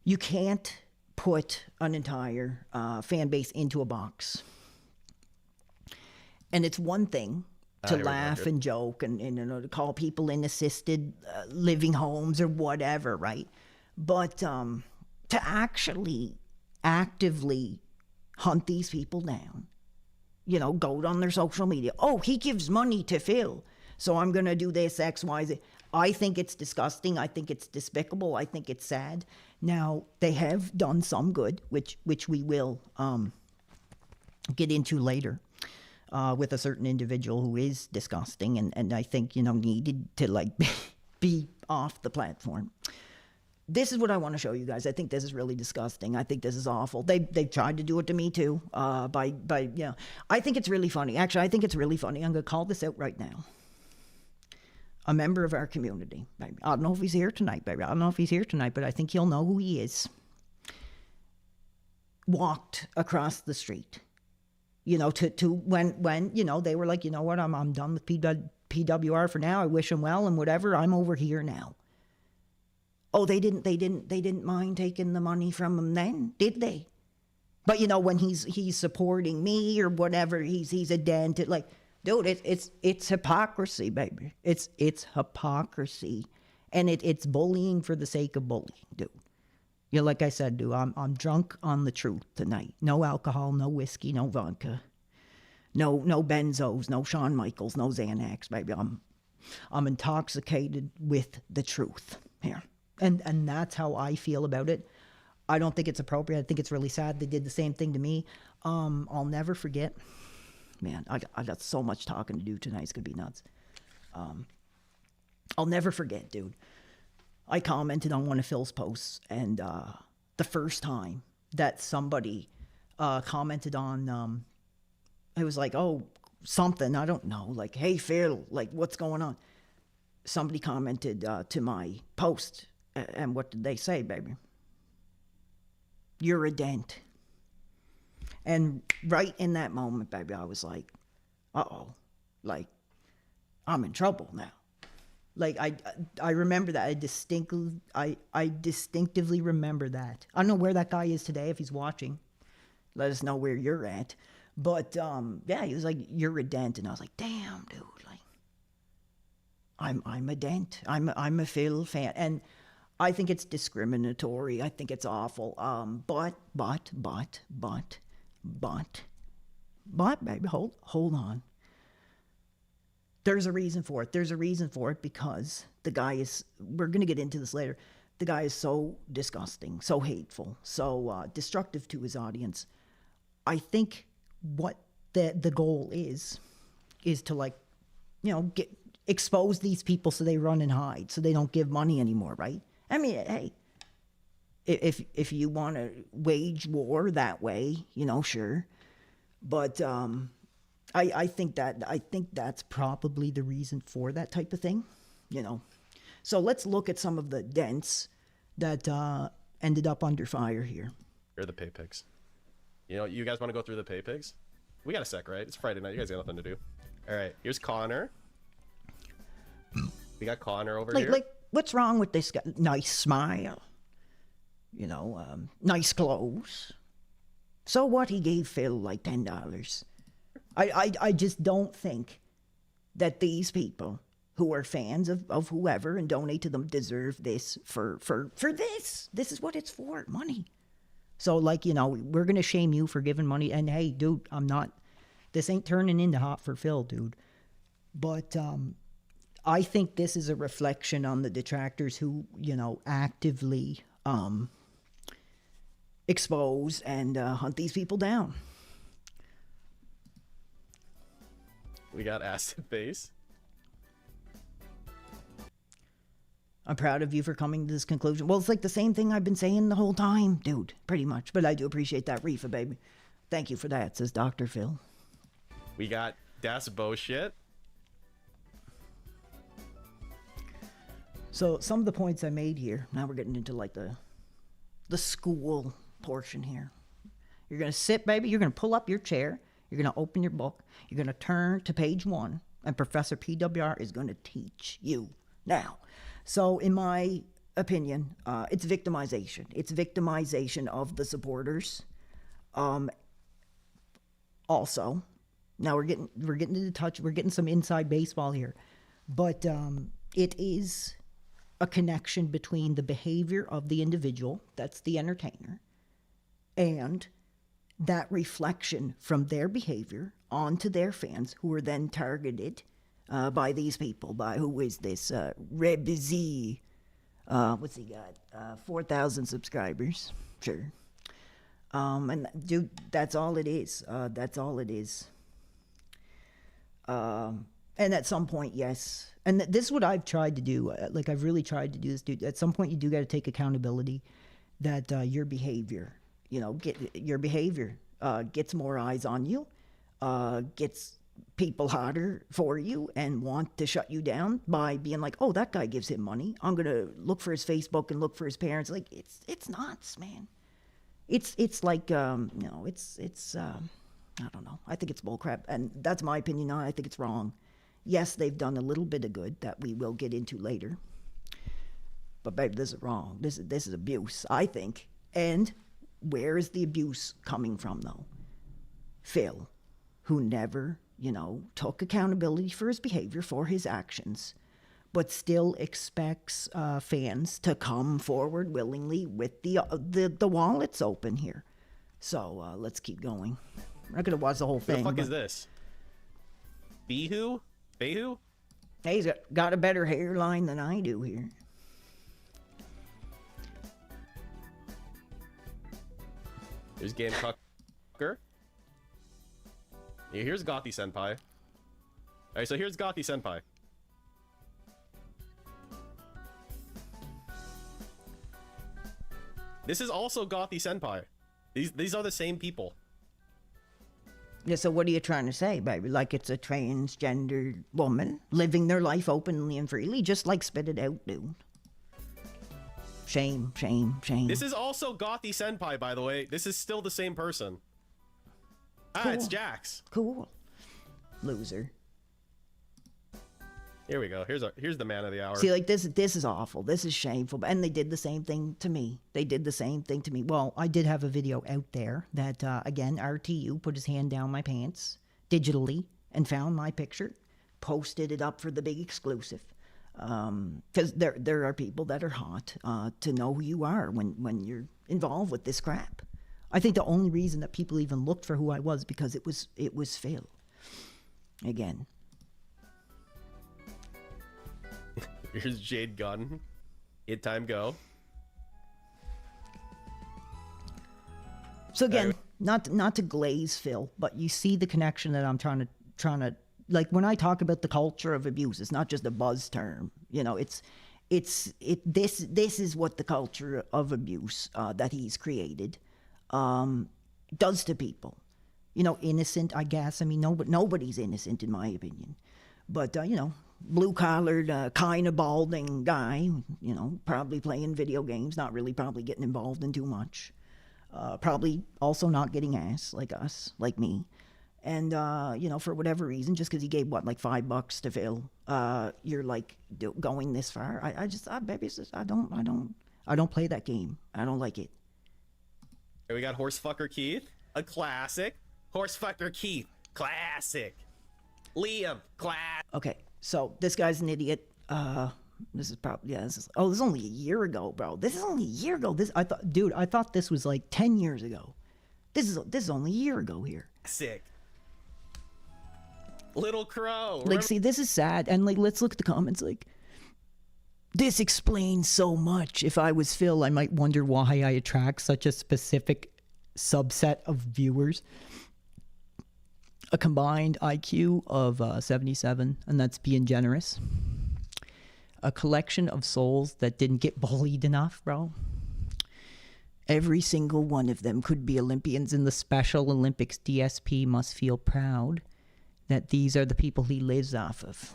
You can't put an entire fan base into a box. And it's one thing to laugh and joke and to call people in assisted living homes or whatever, right? But to actually actively hunt these people down, go on their social media. Oh, he gives money to Phil, so I'm going to do this, X, Y, Z. I think it's disgusting. I think it's despicable. I think it's sad. Now, they have done some good, which we will get into later with a certain individual who is disgusting and I think, needed to, be off the platform. this is what I want to show you guys. I think this is really disgusting. I think this is awful. They tried to do it to me too. By I think it's really funny. Actually, I think it's really funny. I'm gonna call this out right now. A member of our community, baby. I don't know if he's here tonight, baby. I don't know if he's here tonight, but I think he'll know who he is. Walked across the street, to when they were like, you know what, I'm done with PWR for now. I wish him well and whatever. I'm over here now. Oh, they didn't mind taking the money from him then, did they? But when he's supporting me or whatever, he's a dent. Like, dude, it's hypocrisy, baby. It's hypocrisy, and it's bullying for the sake of bullying, dude. Like I said, dude, I'm drunk on the truth tonight. No alcohol, no whiskey, no vodka, no benzos, no Shawn Michaels, no Xanax, baby. I'm intoxicated with the truth here. And that's how I feel about it. I don't think it's appropriate. I think it's really sad. They did the same thing to me. I'll never forget. Man, I got so much talking to do tonight. It's going to be nuts. I'll never forget, dude. I commented on one of Phil's posts, and the first time that somebody commented on, it was like, oh, something, I don't know, like, hey, Phil, like, what's going on? Somebody commented to my post, and what did they say, baby? You're a dent. And right in that moment, baby, I was like, uh-oh, like, I'm in trouble now. Like, I remember that. I distinctively remember that. I don't know where that guy is today. If he's watching, let us know where you're at. But yeah, he was like, "You're a dent," and I was like, "Damn, dude! Like, I'm a dent. I'm a Phil fan, and I think it's discriminatory. I think it's awful. But, baby, hold on. There's a reason for it. There's a reason for it because the guy is, we're going to get into this later, the guy is so disgusting, so hateful, so destructive to his audience. I think what the goal is to, like, expose these people so they run and hide, so they don't give money anymore, right? I mean, hey, if you want to wage war that way, sure. But I think that's probably the reason for that type of thing, So let's look at some of the dents that ended up under fire here. Here are the pay pigs. You guys want to go through the pay pigs? We got a sec, right? It's Friday night. You guys got nothing to do. All right, here's Connor. We got Connor over here. Like, what's wrong with this guy? Nice smile. Nice clothes. So what? He gave Phil like $10. I just don't think that these people who are fans of whoever and donate to them deserve this for this. This is what it's for, money. So, like, we're going to shame you for giving money. And hey, dude, this ain't turning into Hot for Phil, dude. But I think this is a reflection on the detractors who, actively expose and hunt these people down. We got Acid Base. I'm proud of you for coming to this conclusion. Well, it's like the same thing I've been saying the whole time, dude, pretty much. But I do appreciate that, Reefa, baby. Thank you for that, says Dr. Phil. We got Das Bullshit. So some of the points I made here, now we're getting into like the school portion here. You're going to sit, baby. You're going to pull up your chair. You're going to open your book. You're going to turn to page 1, and Professor PWR is going to teach you now. So in my opinion, it's victimization. It's victimization of the supporters. Also, now we're getting some inside baseball here, but it is a connection between the behavior of the individual, that's the entertainer, and that reflection from their behavior onto their fans, who are then targeted by these people. By who is this? Reb Z. What's he got? 4,000 subscribers. Sure. And dude, that's all it is. That's all it is. And at some point, yes, And this is what I've tried to do. Like, I've really tried to do this, dude. At some point, you do got to take accountability that your behavior, gets more eyes on you, gets people hotter for you and want to shut you down by being like, oh, that guy gives him money. I'm going to look for his Facebook and look for his parents. Like, it's nuts, man. It's like, it's I don't know. I think it's bullcrap. And that's my opinion on it. I think it's wrong. Yes, they've done a little bit of good that we will get into later. But, babe, this is wrong. This is abuse, I think. And where is the abuse coming from, though? Phil, who never, took accountability for his behavior, for his actions, but still expects fans to come forward willingly with the wallets open here. So let's keep going. I'm not going to watch the whole thing. What the fuck is this? Behu? Behu? Hey, he's got a better hairline than I do here. Here's Gamecocker. Yeah, here's Gothi Senpai. Alright, so here's Gothi Senpai. This is also Gothi Senpai. These are the same people. Yeah, so what are you trying to say, baby? Like it's a transgender woman living their life openly and freely? Just like spit it out, dude. Shame, shame, shame. This is also Gothi Senpai, by the way. This is still the same person. Cool. It's Jax. Cool. Loser. Here we go. Here's the man of the hour. See, like this is awful. This is shameful. And they did the same thing to me. Well, I did have a video out there that, again, RTU put his hand down my pants digitally and found my picture, posted it up for the big exclusive. Because there are people that are hot to know who you are when you're involved with this crap. I think the only reason that people even looked for who I was because it was Phil. Again. Here's Jade Gunn. Hit time go. So again, not to glaze Phil, but you see the connection that I'm trying to like when I talk about the culture of abuse, it's not just a buzz term. This is what the culture of abuse that he's created does to people. Innocent, I guess. I mean, nobody's innocent in my opinion, but blue-collared, kind of balding guy, probably playing video games, not really probably getting involved in too much. Probably also not getting ass like us, like me. And, for whatever reason, just because he gave, like $5 to Phil, you're, like, going this far. I don't play that game. I don't like it. We got Horsefucker Keith, a classic. Horsefucker Keith, classic. Liam, class. Okay. So this guy's an idiot. This is only a year ago, bro. This is only a year ago. I thought this was like 10 years ago. This is only a year ago here. Sick. Little Crow. Like, see, this is sad. And like, let's look at the comments. Like, this explains so much. If I was Phil, I might wonder why I attract such a specific subset of viewers. A combined IQ of 77, and that's being generous. A collection of souls that didn't get bullied enough, bro. Every single one of them could be Olympians in the Special Olympics. DSP must feel proud that these are the people he lives off of.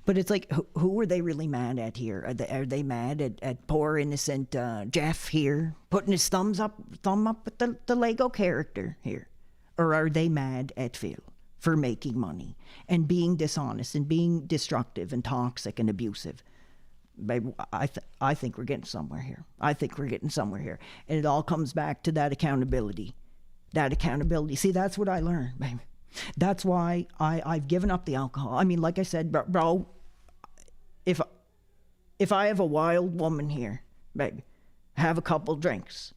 But it's like, who are they really mad at here? Are they mad at poor innocent Jeff here, putting his thumb up with the Lego character here? Or are they mad at Phil for making money and being dishonest and being destructive and toxic and abusive? Babe, I think we're getting somewhere here. And it all comes back to that accountability. See, that's what I learned, baby. That's why I've given up the alcohol. I mean, like I said, bro, if I have a wild woman here, baby, have a couple drinks,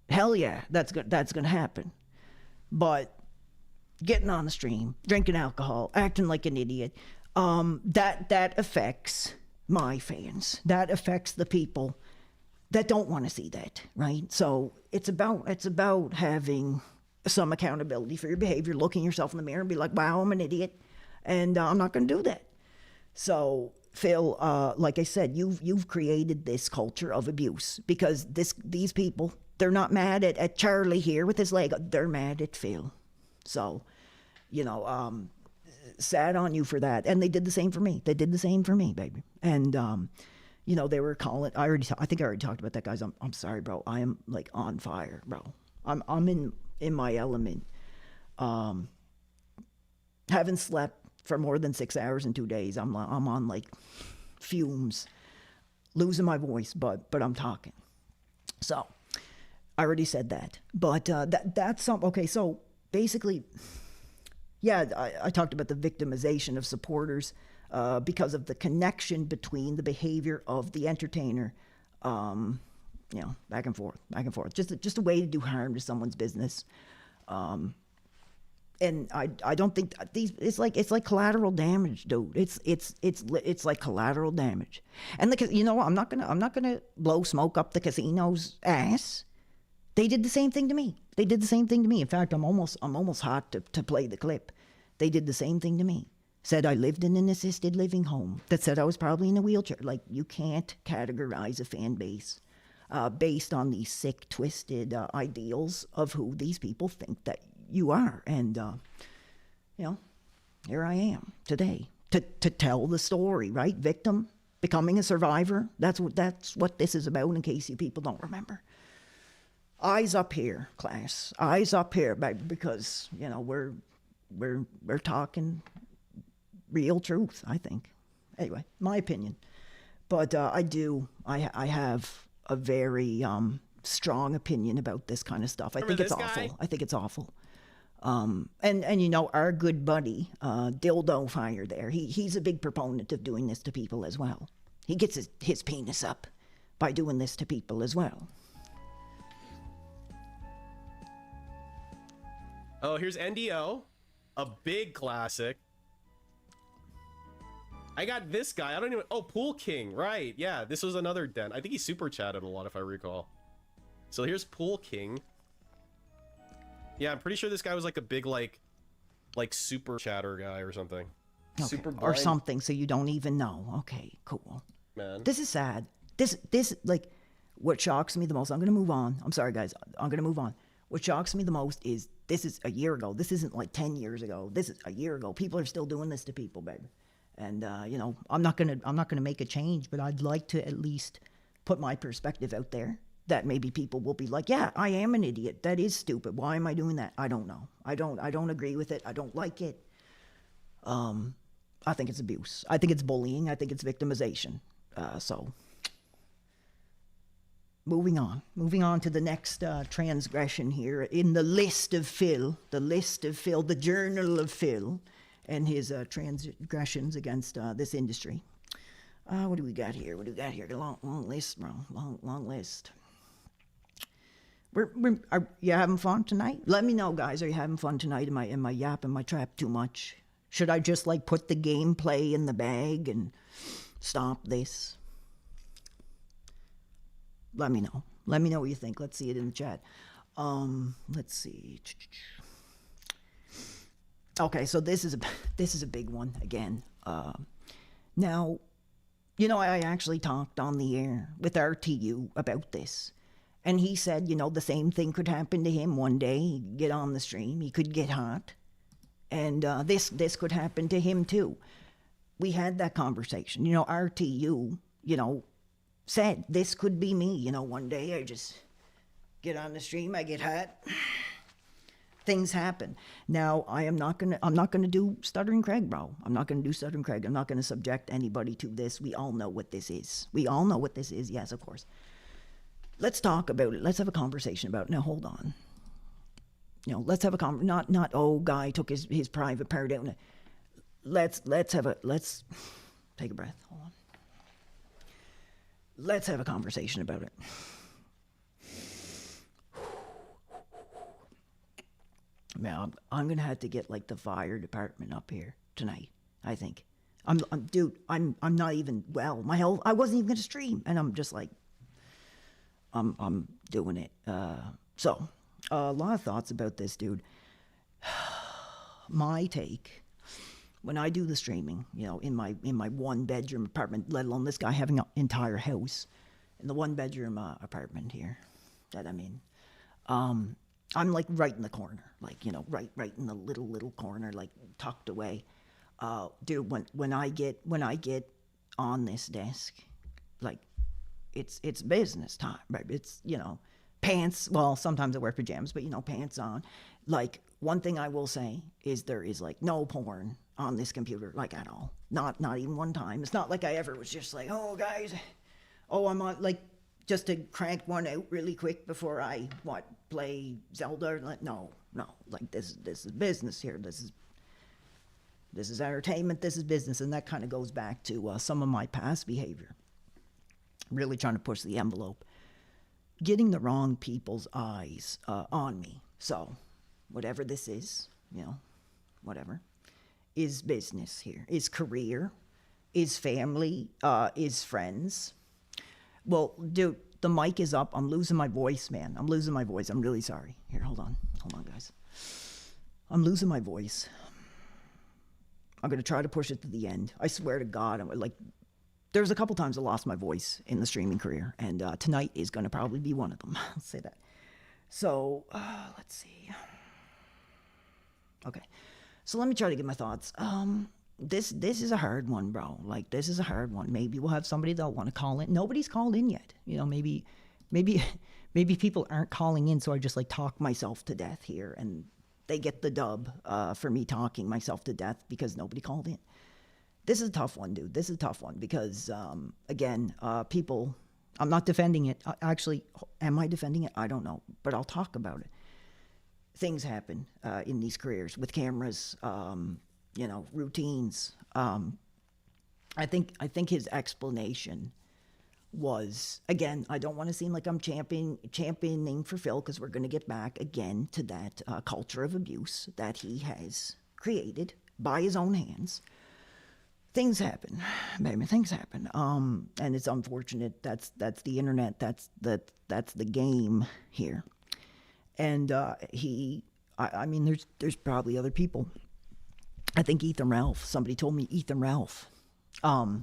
hell yeah, that's gonna happen. But getting on the stream, drinking alcohol, acting like an idiot, that affects my fans. That affects the people that don't want to see that, right? So it's about having some accountability for your behavior, looking yourself in the mirror and be like, wow, I'm an idiot, and I'm not going to do that. So Phil, like I said, you've created this culture of abuse because these people, they're not mad at Charlie here with his leg. They're mad at Phil. So, sad on you for that. And they did the same for me. They did the same for me, baby. And they were calling. I think I already talked about that, guys. I'm sorry, bro. I am like on fire, bro. I'm in my element. Haven't slept for more than 6 hours in 2 days. I'm on like fumes, losing my voice, but I'm talking. So I already said that. But that's some okay. So basically, yeah, I talked about the victimization of supporters because of the connection between the behavior of the entertainer, back and forth. Just a way to do harm to someone's business. And I don't think it's like collateral damage, dude. It's like collateral damage. And I'm not gonna blow smoke up the casino's ass. They did the same thing to me. In fact, I'm almost hot to play the clip. They did the same thing to me. Said I lived in an assisted living home. That said I was probably in a wheelchair. Like, you can't categorize a fan base based on these sick, twisted ideals of who these people think that you are. And here I am today to tell the story, right? Victim becoming a survivor. That's what this is about, in case you people don't remember. Eyes up here, class. Eyes up here, baby, because we're talking real truth, I think. Anyway, my opinion. But I have a very strong opinion about this kind of stuff. I think it's awful. I think it's awful. And our good buddy, Dildo Fire there, he's a big proponent of doing this to people as well. He gets his penis up by doing this to people as well. Oh, here's NDO, a big classic. I got this guy. I don't even... Oh, Pool King. Right. Yeah, this was another den. I think he super chatted a lot, if I recall. So here's Pool King. Yeah, I'm pretty sure this guy was like a big, like super chatter guy or something. Okay. Super blind. Or something, so you don't even know. Okay, cool. Man. This is sad. This like, what shocks me the most... I'm going to move on. I'm sorry, guys. I'm going to move on. What shocks me the most is this is a year ago. This isn't like 10 years ago. This is a year ago. People are still doing this to people, baby. And I'm not gonna make a change, but I'd like to at least put my perspective out there that maybe people will be like, yeah, I am an idiot. That is stupid. Why am I doing that? I don't know. I don't agree with it. I don't like it. I think it's abuse. I think it's bullying. I think it's victimization. So moving on to the next transgression here in the list of Phil, the journal of Phil, and his transgressions against this industry. What do we got here? Long list, bro. Long list. Are you having fun tonight? Let me know, guys. Are you having fun tonight? Am I yapping my trap too much? Should I just like put the gameplay in the bag and stop this? Let me know. Let me know what you think. Let's see it in the chat. Let's see. Okay, so this is a big one again. Now, I actually talked on the air with RTU about this, and he said, the same thing could happen to him one day. He'd get on the stream, he could get hot, and this could happen to him too. We had that conversation. RTU, said this could be me. One day I just get on the stream, I get hot. Things happen. Now, I'm not gonna do Stuttering Craig, bro. I'm not gonna do Stuttering Craig. I'm not gonna subject anybody to this. We all know what this is. Yes, of course. Let's talk about it. Let's have a conversation about it. Now, hold on. Let's have a not guy took his private part out. Let's take a breath. Hold on. Let's have a conversation about it. Man, I'm gonna have to get like the fire department up here tonight. I think. I'm not even well. My health. I wasn't even gonna stream, and I'm just like, I'm doing it. So, a lot of thoughts about this, dude. My take when I do the streaming, you know, in my 1-bedroom apartment, let alone this guy having an entire house, in the 1-bedroom apartment here that I'm in, I'm like right in the corner, like, you know, right in the little corner, like tucked away. Dude, when I get on this desk, like it's business time, right? It's, you know, pants. Well, sometimes I wear pajamas, but you know, pants on. Like, one thing I will say is there is like no porn on this computer, like at all. Not even one time. It's not like I ever was just like, oh guys, oh I'm on, like, just to crank one out really quick before I play Zelda. Like, no, like this is business here. This is entertainment. This is business, and that kind of goes back to some of my past behavior. Really trying to push the envelope, getting the wrong people's eyes on me. So, whatever this is, you know, whatever, is business here, is career, is family, is friends. Well, dude, the mic is up. I'm losing my voice, man. I'm losing my voice. I'm really sorry. Here, hold on, guys. I'm losing my voice. I'm going to try to push it to the end. I swear to God, there's a couple times I lost my voice in the streaming career, and tonight is going to probably be one of them. I'll say that. So, let's see. Okay. So let me try to get my thoughts. This is a hard one, bro. Like, this is a hard one. Maybe we'll have somebody that'll want to call in. Nobody's called in yet. You know, maybe people aren't calling in, so I just like talk myself to death here, and they get the dub for me talking myself to death because nobody called in. This is a tough one, dude. This is a tough one because, again, people, I'm not defending it. Actually, am I defending it? I don't know, but I'll talk about it. Things happen in these careers with cameras, you know, routines. I think his explanation was, again, I don't want to seem like I'm championing for Phil, because we're going to get back again to that culture of abuse that he has created by his own hands. Things happen, baby. Things happen. And it's unfortunate. That's the internet. That's the game here. And I mean, there's probably other people. I think Ethan Ralph. Somebody told me Ethan Ralph. Oh.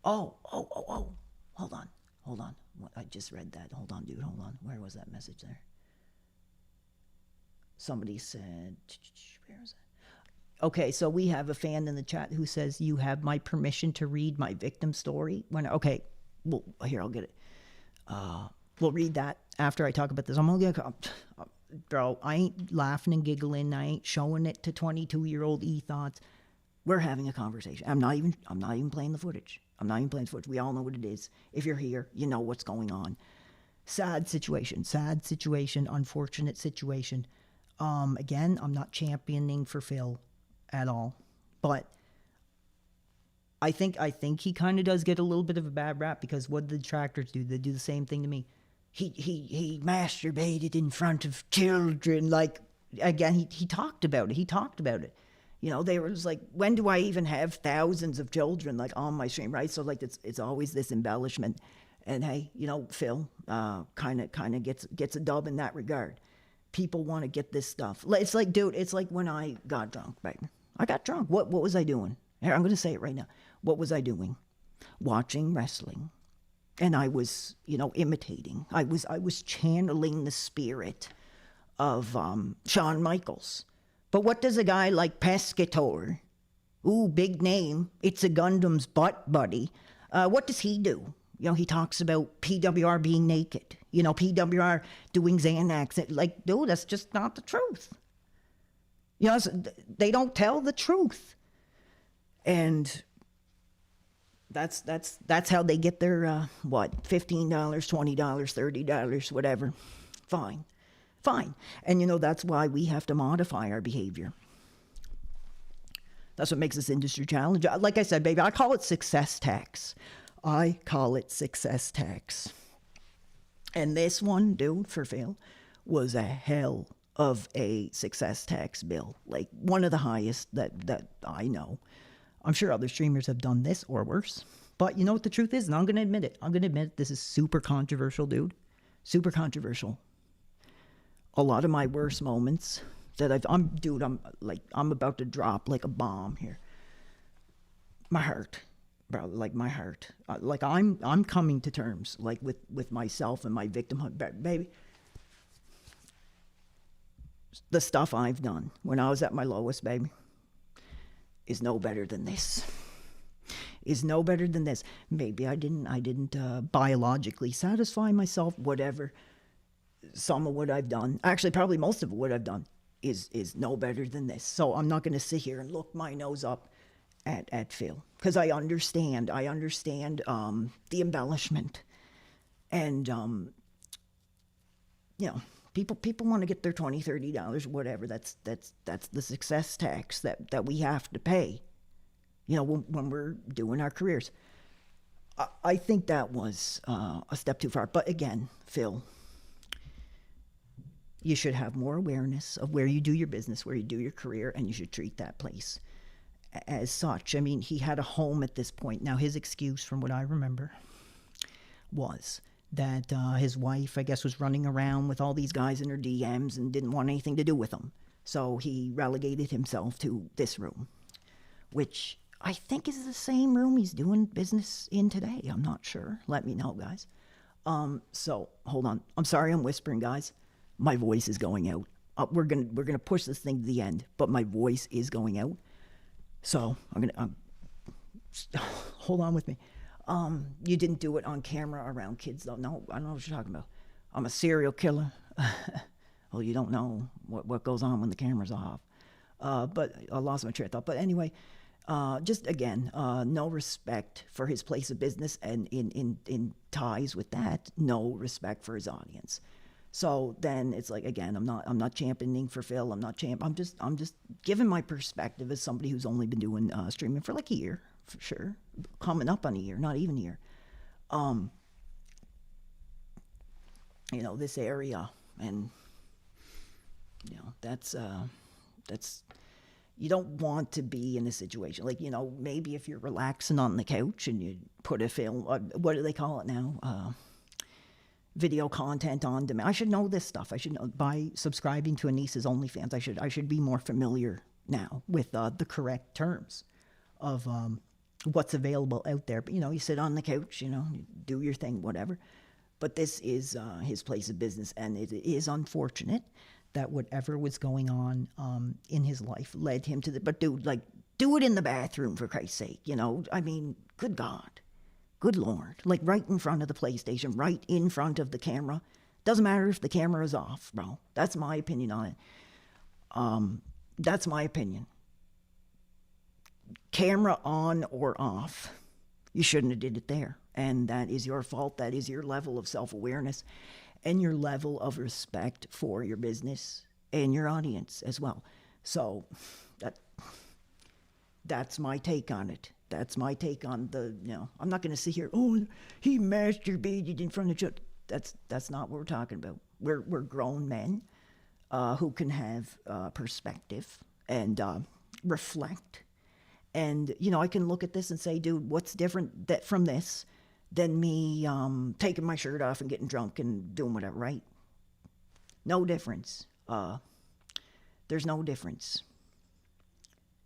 Hold on. I just read that. Hold on, dude. Hold on. Where was that message there? Somebody said, where is it? Okay, so we have a fan in the chat who says, you have my permission to read my victim story. Okay, well, here, I'll get it. We'll read that after I talk about this. I'm only gonna, bro, I ain't laughing and giggling. I ain't showing it to 22-year-old e-thoughts. We're having a conversation. I'm not even playing the footage. We all know what it is. If you're here, you know what's going on. Sad situation, unfortunate situation. Again, I'm not championing for Phil at all, but I think he kind of does get a little bit of a bad rap, because what did the detractors do? They do the same thing to me. He masturbated in front of children. Like, again, he talked about it. You know, they were just like, when do I even have thousands of children like on my stream, right? So like it's always this embellishment. And hey, you know, Phil kind of gets a dub in that regard. People want to get this stuff. It's like, dude, it's like when I got drunk, right? I got drunk. What was I doing? Here, I'm going to say it right now. What was I doing? Watching wrestling. And I was, you know, imitating. I was channeling the spirit of Shawn Michaels. But what does a guy like Pescator, ooh, big name, it's a Gundam's butt buddy, what does he do? You know, he talks about PWR being naked. You know, PWR doing Xanax. Like, dude, that's just not the truth. You know, they don't tell the truth. And that's how they get their, $15, $20, $30, whatever. Fine. And, you know, that's why we have to modify our behavior. That's what makes this industry challenge. Like I said, baby, I call it success tax. And this one, dude, for Phil, was a hell of a success tax bill. Like, one of the highest that I know. I'm sure other streamers have done this or worse. But you know what the truth is? And I'm going to admit it. This is super controversial, dude. Super controversial. A lot of my worst moments I'm about to drop like a bomb here. My heart, bro, like my heart. Like I'm coming to terms like with myself and my victimhood, baby. The stuff I've done when I was at my lowest, baby, is no better than this. Is no better than this. Maybe I didn't biologically satisfy myself, whatever. Some of what I've done, actually probably most of what I've done, is no better than this. So I'm not going to sit here and look my nose up at Phil, because I understand the embellishment, and people want to get their $20-$30, whatever. That's the success tax that we have to pay, when we're doing our careers. I think that was a step too far. But again, Phil, you should have more awareness of where you do your business, where you do your career, and you should treat that place as such. I mean, he had a home at this point. Now, his excuse, from what I remember, was that his wife, I guess, was running around with all these guys in her DMs and didn't want anything to do with them. So he relegated himself to this room, which I think is the same room he's doing business in today. I'm not sure. Let me know, guys. So hold on. I'm sorry I'm whispering, guys. My voice is going out. We're gonna push this thing to the end, but my voice is going out. So I'm gonna hold on with me. You didn't do it on camera around kids, though. No, I don't know what you're talking about. I'm a serial killer. Well, you don't know what goes on when the camera's off. But I lost my train of thought. But anyway, just again, no respect for his place of business, and in ties with that, no respect for his audience. So then it's like, again, I'm not championing for Phil. I'm just giving my perspective as somebody who's only been doing streaming for like a year, for sure, coming up on a year, not even a year. This area, and that's you don't want to be in a situation like, maybe if you're relaxing on the couch and you put a film, what do they call it now? Video content on demand. I should know this stuff. I should know, by subscribing to Anissa's OnlyFans. I should be more familiar now with the correct terms of what's available out there. But you sit on the couch, you do your thing, whatever. But this is his place of business, and it is unfortunate that whatever was going on in his life led him to the. But dude, like, do it in the bathroom, for Christ's sake. I mean, good God. Good Lord, like right in front of the PlayStation, right in front of the camera. Doesn't matter if the camera is off, bro. That's my opinion on it. That's my opinion. Camera on or off, you shouldn't have did it there. And that is your fault. That is your level of self-awareness and your level of respect for your business and your audience as well. So that's my take on it. That's my take on the, I'm not going to sit here, he masturbated in front of you. That's not what we're talking about. We're grown men who can have perspective and reflect. And, I can look at this and say, dude, what's different from this than me taking my shirt off and getting drunk and doing whatever, right? No difference. There's no difference.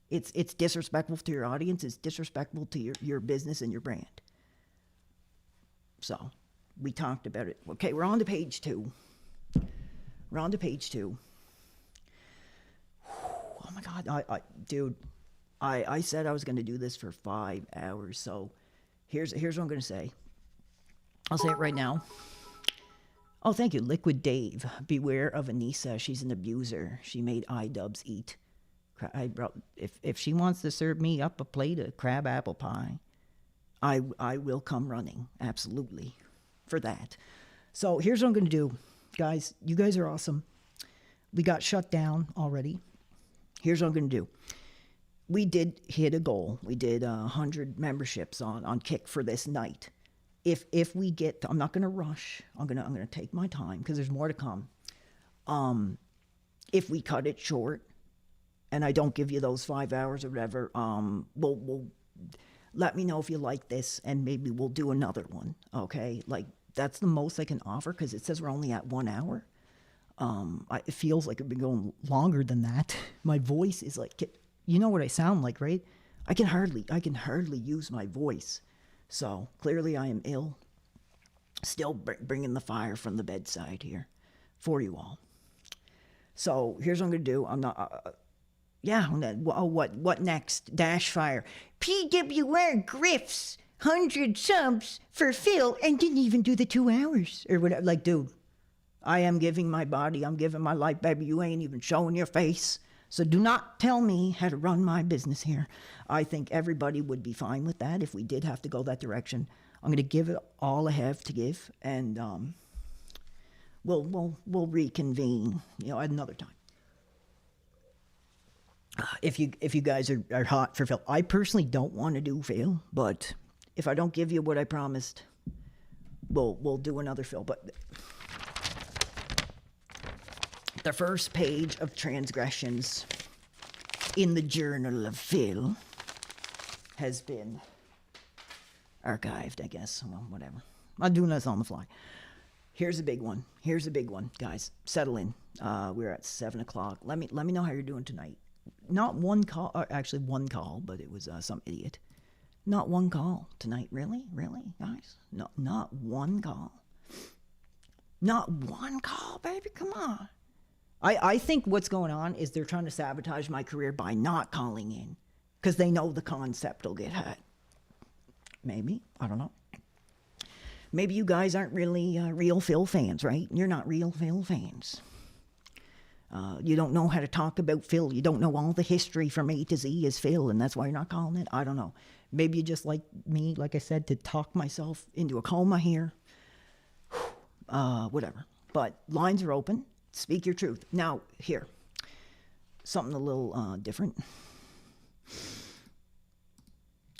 It's disrespectful to your audience. It's disrespectful to your business and your brand. So, we talked about it. Okay, we're on to page 2. Oh my God, dude, I said I was going to do this for 5 hours. So, here's what I'm going to say. I'll say it right now. Oh, thank you, Liquid Dave. Beware of Anissa. She's an abuser. She made iDubbbz eat. If she wants to serve me up a plate of crab apple pie, I will come running, absolutely, for that. So here's what I'm going to do. Guys, you guys are awesome. We got shut down already. Here's what I'm going to do. We did hit a goal. We did 100 memberships on Kick for this night. If we get, I'm not going to rush. I'm gonna take my time because there's more to come. If we cut it short, and I don't give you those 5 hours or whatever, we'll let me know if you like this, and maybe we'll do another one, okay? Like, that's the most I can offer, because it says we're only at 1 hour. It feels like I've been going longer than that. My voice is like, you know what I sound like, right? I can hardly use my voice. So clearly I am ill. Still bringing the fire from the bedside here for you all. So here's what I'm going to do. I'm not, what next? Dash fire. PWR Griffs, 100 subs for Phil and didn't even do the 2 hours or whatever. Like, dude, I am giving my body, I'm giving my life, baby. You ain't even showing your face. So do not tell me how to run my business here. I think everybody would be fine with that if we did have to go that direction. I'm going to give it all I have to give, and we'll reconvene, at another time. If you guys are hot for Phil, I personally don't want to do Phil, but if I don't give you what I promised, we'll do another Phil. But the first page of transgressions in the Journal of Phil has been archived, I guess. Well, whatever. I'm doing this on the fly. Here's a big one. Guys. Settle in. We're at 7 o'clock. Let me know how you're doing tonight. Not one call, actually one call, but it was some idiot. Not one call tonight. Really, guys? No, not one call. Not one call, baby. Come on. I think what's going on is they're trying to sabotage my career by not calling in because they know the concept will get hurt. Maybe. I don't know. Maybe you guys aren't really real Phil fans, right? You're not real Phil fans. You don't know how to talk about Phil. You don't know all the history from A to Z as Phil, and that's why you're not calling it. I don't know. Maybe you just like me, like I said, to talk myself into a coma here. Whatever. But lines are open. Speak your truth. Now, here, something a little different.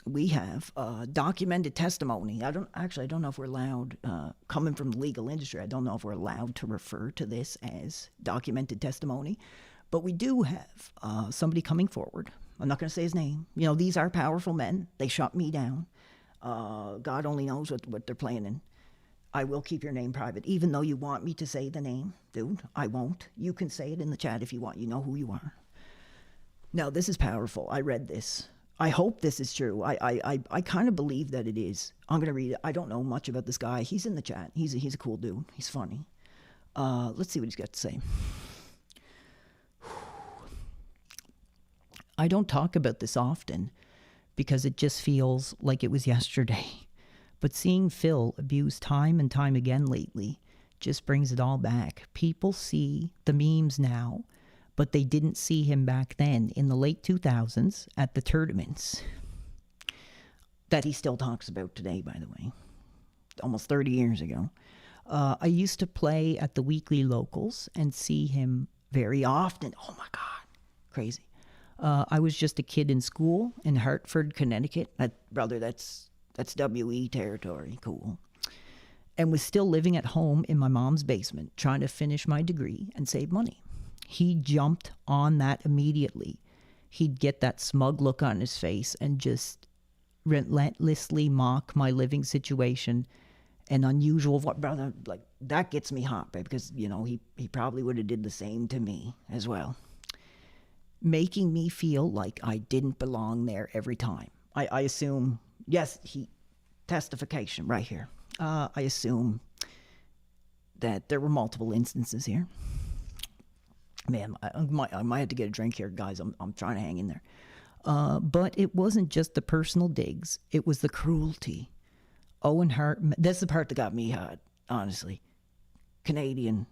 We have documented testimony. I don't know if we're allowed, coming from the legal industry, I don't know if we're allowed to refer to this as documented testimony, but we do have somebody coming forward. I'm not going to say his name. These are powerful men. They shut me down. God only knows what they're planning. I will keep your name private, even though you want me to say the name. Dude, I won't. You can say it in the chat if you want. You know who you are. Now, this is powerful. I read this. I hope this is true. I kind of believe that it is. I'm going to read it. I don't know much about this guy. He's in the chat. He's a cool dude. He's funny. Let's see what he's got to say. I don't talk about this often because it just feels like it was yesterday. But seeing Phil abused time and time again lately just brings it all back. People see the memes now, but they didn't see him back then in the late 2000s at the tournaments that he still talks about today, by the way, almost 30 years ago. I used to play at the weekly locals and see him very often. Oh my God, crazy. I was just a kid in school in Hartford, Connecticut. That's WE territory, cool. And was still living at home in my mom's basement, trying to finish my degree and save money. He jumped on that immediately. He'd get that smug look on his face and just relentlessly mock my living situation and unusual, brother, like that gets me hot, babe, because, he probably would have did the same to me as well. Making me feel like I didn't belong there every time. I assume, yes, testification right here. I assume that there were multiple instances here. Man, I might have to get a drink here, guys. I'm trying to hang in there. But it wasn't just the personal digs. It was the cruelty. Owen Hart, that's the part that got me hot, honestly. Canadian,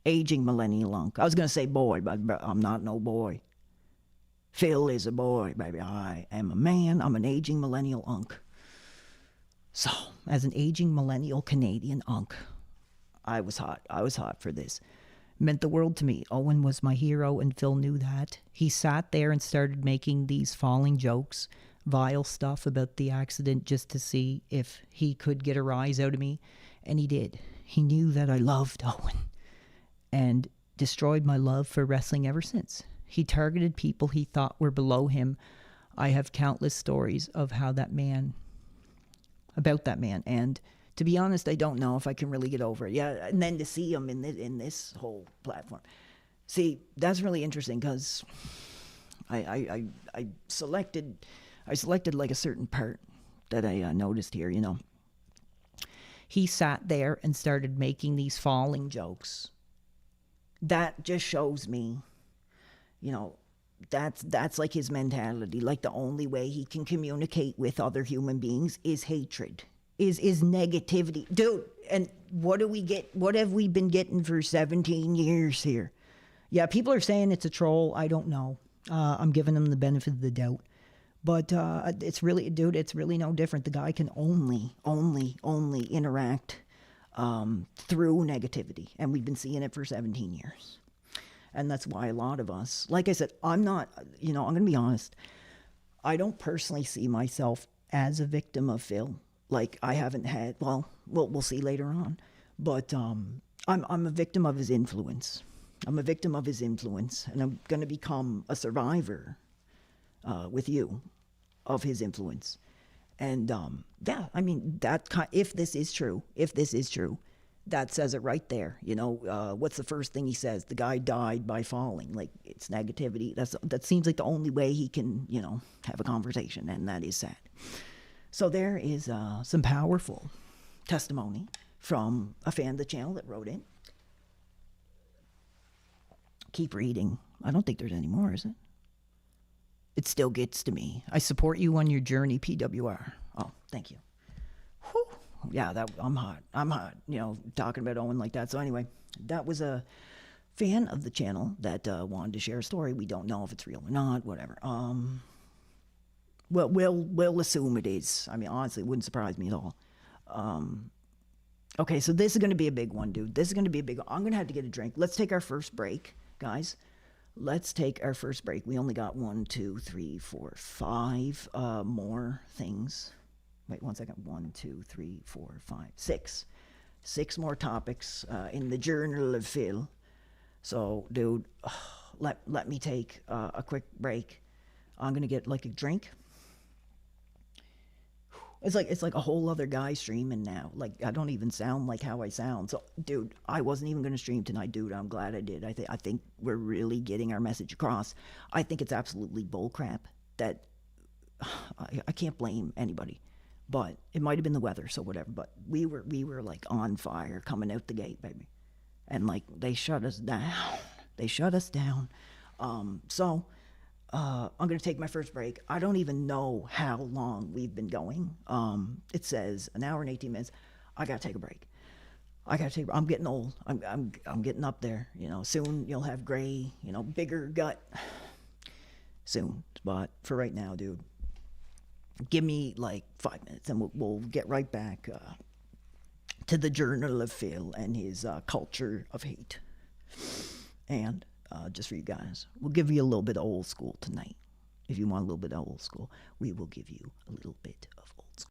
aging millennial unk. I was going to say boy, but I'm not no boy. Phil is a boy, baby. I am a man. I'm an aging millennial unk. So, as an aging millennial Canadian unk, I was hot. I was hot for this. Meant the world to me. Owen was my hero, and Phil knew that. He sat there and started making these falling jokes, vile stuff about the accident just to see if he could get a rise out of me, and he did. He knew that I loved Owen and destroyed my love for wrestling ever since. He targeted people he thought were below him. I have countless stories of about that man, and to To be honest, I don't know if I can really get over it. Yeah, and then to see him in this whole platform. See, that's really interesting because I selected like a certain part that I noticed here, you know. He sat there and started making these falling jokes. That just shows me, you know, that's like his mentality. Like the only way he can communicate with other human beings is hatred, is negativity. Dude, and what do we get? What have we been getting for 17 years here? Yeah, people are saying it's a troll. I don't know. I'm giving them the benefit of the doubt. But it's really, dude, it's really no different. The guy can only interact through negativity. And we've been seeing it for 17 years. And that's why a lot of us, like I said, I'm not, you know, I'm going to be honest. I don't personally see myself as a victim of Phil. Like I haven't had, well, we'll see later on. But I'm a victim of his influence. I'm a victim of his influence. And I'm going to become a survivor with you of his influence. And yeah, I mean, if this is true, that says it right there. You know, what's the first thing he says? The guy died by falling. Like, it's negativity. That seems like the only way he can, you know, have a conversation, and that is sad. So there is some powerful testimony from a fan of the channel that wrote in. Keep reading. I don't think there's any more, is it? It still gets to me. I support you on your journey, PWR. Oh, thank you. Whew. Yeah, I'm hot. You know, talking about Owen like that. So anyway, that was a fan of the channel that wanted to share a story. We don't know if it's real or not. Whatever. Well, we'll assume it is. I mean, honestly, it wouldn't surprise me at all. Okay, so this is going to be a big one, dude. This is going to be a big one. I'm going to have to get a drink. Let's take our first break, guys. Let's take our first break. We only got 1, 2, 3, 4, 5 more things. Wait 1 second. 1, 2, 3, 4, 5, 6. 6 more topics in the Journal of Phil. So, dude, let me take a quick break. I'm gonna get like a drink. It's like a whole other guy streaming now. Like, I don't even sound like how I sound. So, dude, I wasn't even going to stream tonight, dude. I'm glad I did. I think we're really getting our message across. I think it's absolutely bullcrap that I can't blame anybody. But it might have been the weather, so whatever. But we were like on fire coming out the gate, baby. And like they shut us down. They shut us down. So I'm going to take my first break. I don't even know how long we've been going. It says an hour and 18 minutes. I got to take a break. I'm getting old. I'm getting up there. You know, soon you'll have gray, you know, bigger gut. Soon. But for right now, dude, give me like 5 minutes and we'll get right back to the Journal of Phil and his culture of hate. And just for you guys, we'll give you a little bit of old school tonight. If you want a little bit of old school, we will give you a little bit of old school.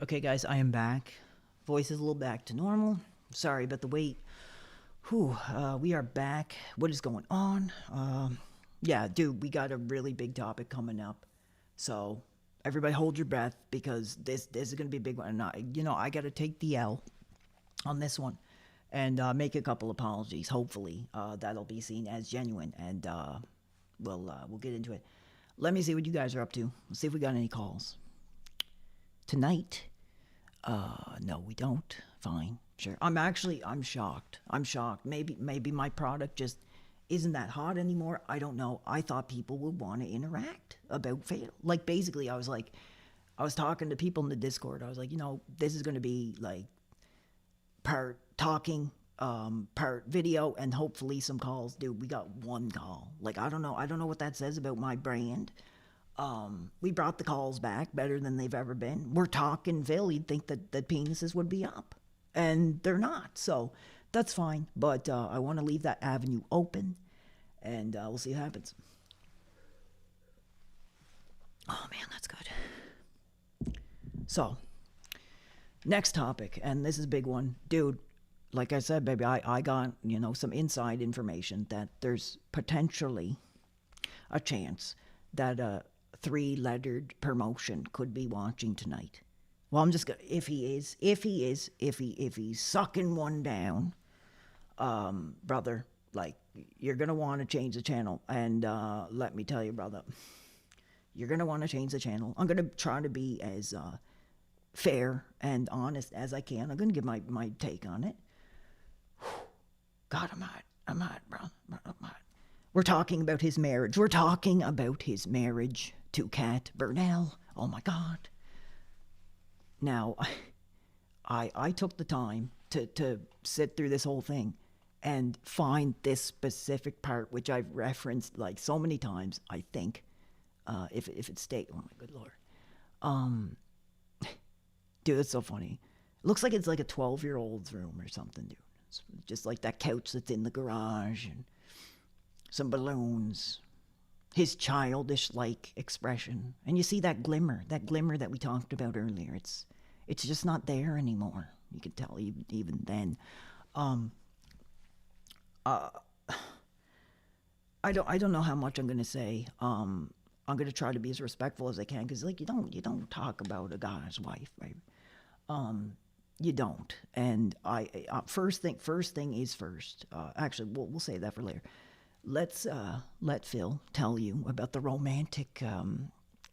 Okay, guys, I am back. Voice is a little back to normal. Sorry about the wait. We are back. What is going on? Yeah, dude, we got a really big topic coming up. So, everybody hold your breath because this is going to be a big one. And I got to take the L on this one and make a couple apologies. Hopefully, that'll be seen as genuine, and we'll get into it. Let me see what you guys are up to. Let's see if we got any calls tonight. No, we don't. Fine, sure. I'm shocked. Maybe my product just isn't that hot anymore. I don't know. I thought people would want to interact about Fatal. Like, basically, I was talking to people in the Discord. I was like, this is going to be like part talking, part video, and hopefully some calls. Dude, we got one call. Like, I don't know what that says about my brand. We brought the calls back better than they've ever been. We're talking Phil. You'd think that penises would be up, and they're not. So that's fine. But I want to leave that avenue open, and we'll see what happens. Oh man, that's good. So next topic, and this is a big one, dude. Like I said, baby, I got some inside information that there's potentially a chance that 3-lettered promotion could be watching tonight. Well, I'm just gonna, if he's sucking one down, brother, like, you're gonna want to change the channel. And let me tell you, brother, you're gonna want to change the channel. I'm gonna try to be as fair and honest as I can. I'm gonna give my take on it. God, I'm hot, bro. I'm hot. We're talking about his marriage. We're talking about his marriage to Kat Burnell. Oh my God. Now, I took the time to sit through this whole thing and find this specific part, which I've referenced like so many times, I think. If it stayed, oh my good Lord. Dude, it's so funny. It looks like it's like a 12-year-old's room or something, dude. It's just like that couch that's in the garage and some balloons, his childish-like expression. And you see that glimmer that we talked about earlier. It's just not there anymore. You can tell even then. I don't know how much I'm going to say. I'm going to try to be as respectful as I can, because like you don't talk about a guy's wife, right? You don't. And first thing is first. Actually, we'll save that for later. Let's let Phil tell you about the romantic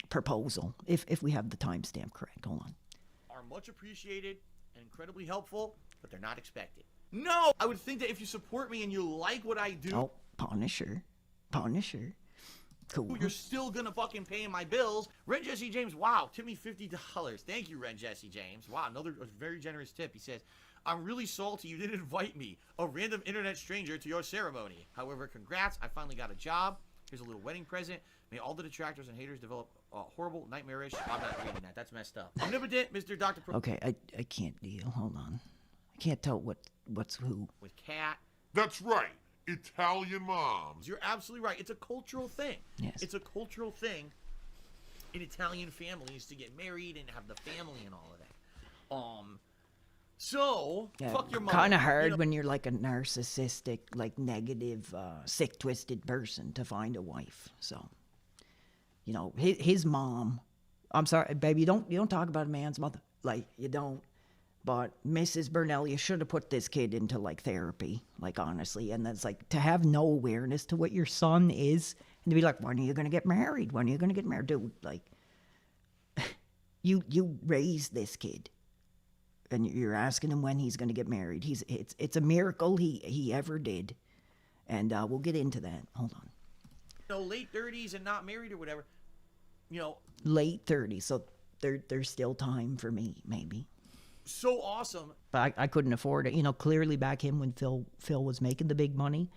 proposal, if we have the timestamp correct. Hold on. Are much appreciated and incredibly helpful, but they're not expected. No! I would think that if you support me and you like what I do... Oh, Punisher. Cool. You're still gonna fucking pay my bills. Ren Jesse James, wow, tip me $50. Thank you, Ren Jesse James. Wow, another very generous tip. He says, I'm really salty you didn't invite me, a random internet stranger, to your ceremony. However, congrats, I finally got a job. Here's a little wedding present. May all the detractors and haters develop horrible, nightmarish... I'm not reading that. That's messed up. Omnipotent, Mr. Dr. Okay, I can't deal. Hold on. I can't tell what's who. With Kat. That's right. Italian moms. You're absolutely right. It's a cultural thing. Yes. It's a cultural thing in Italian families to get married and have the family and all of that. So, yeah, fuck your mom. Kind of hard when you're like a narcissistic, like negative, sick, twisted person to find a wife. So, his mom. I'm sorry, baby. You don't talk about a man's mother. Like, you don't. But Mrs. Burnell, you should have put this kid into like therapy, like honestly. And that's like to have no awareness to what your son is, and to be like, when are you gonna get married? When are you gonna get married, dude? Like, you raised this kid, and you're asking him when he's gonna get married. It's a miracle he ever did, and we'll get into that. Hold on. Late 30s and not married or whatever. Late 30s, so there's still time for me, maybe. So awesome. But I couldn't afford it. Clearly back in when Phil was making the big money,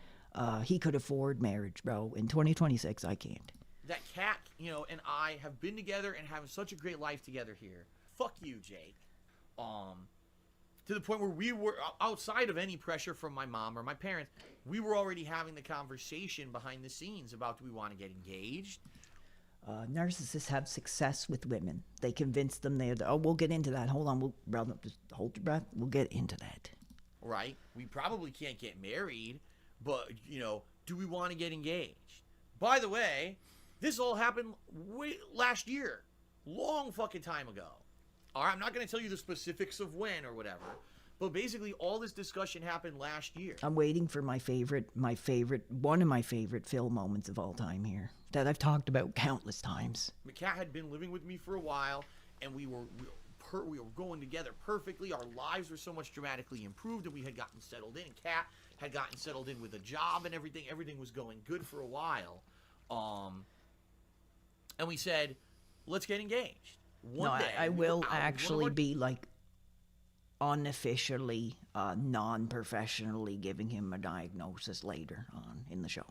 he could afford marriage, bro. In 2026, I can't. That Kat, and I have been together and having such a great life together here. Fuck you, Jake. To the point where we were outside of any pressure from my mom or my parents, we were already having the conversation behind the scenes about, do we want to get engaged? Narcissists have success with women. They convince them they're. Oh, we'll get into that. Hold on, brother, just hold your breath. We'll get into that. Right? We probably can't get married, but, you know, do we want to get engaged? By the way, this all happened last year. Long fucking time ago. All right, I'm not going to tell you the specifics of when or whatever, but basically all this discussion happened last year. I'm waiting for one of my favorite Phil moments of all time here that I've talked about countless times. Kat had been living with me for a while, and we were going together perfectly. Our lives were so much dramatically improved, and we had gotten settled in. And Kat had gotten settled in with a job and everything. Everything was going good for a while. And we said, let's get engaged. One day, I will actually be like unofficially, non-professionally giving him a diagnosis later on in the show.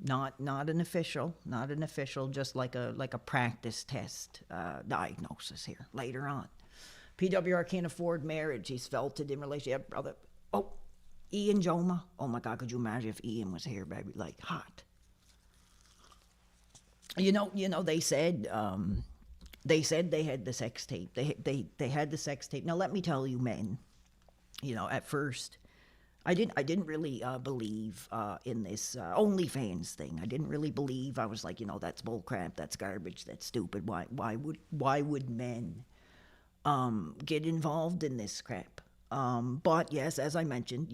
Not an official, just like a practice test diagnosis here later on. PWR can't afford marriage. He's felt it in relationship, brother. Oh, Ian Joma. Oh my God, could you imagine if Ian was here, baby? Like hot. You know. They said they had the sex tape. They had the sex tape. Now let me tell you, men. You know, at first, I didn't really believe in this OnlyFans thing. I didn't really believe. I was like, that's bullcrap. That's garbage. That's stupid. Why would men get involved in this crap? But yes, as I mentioned,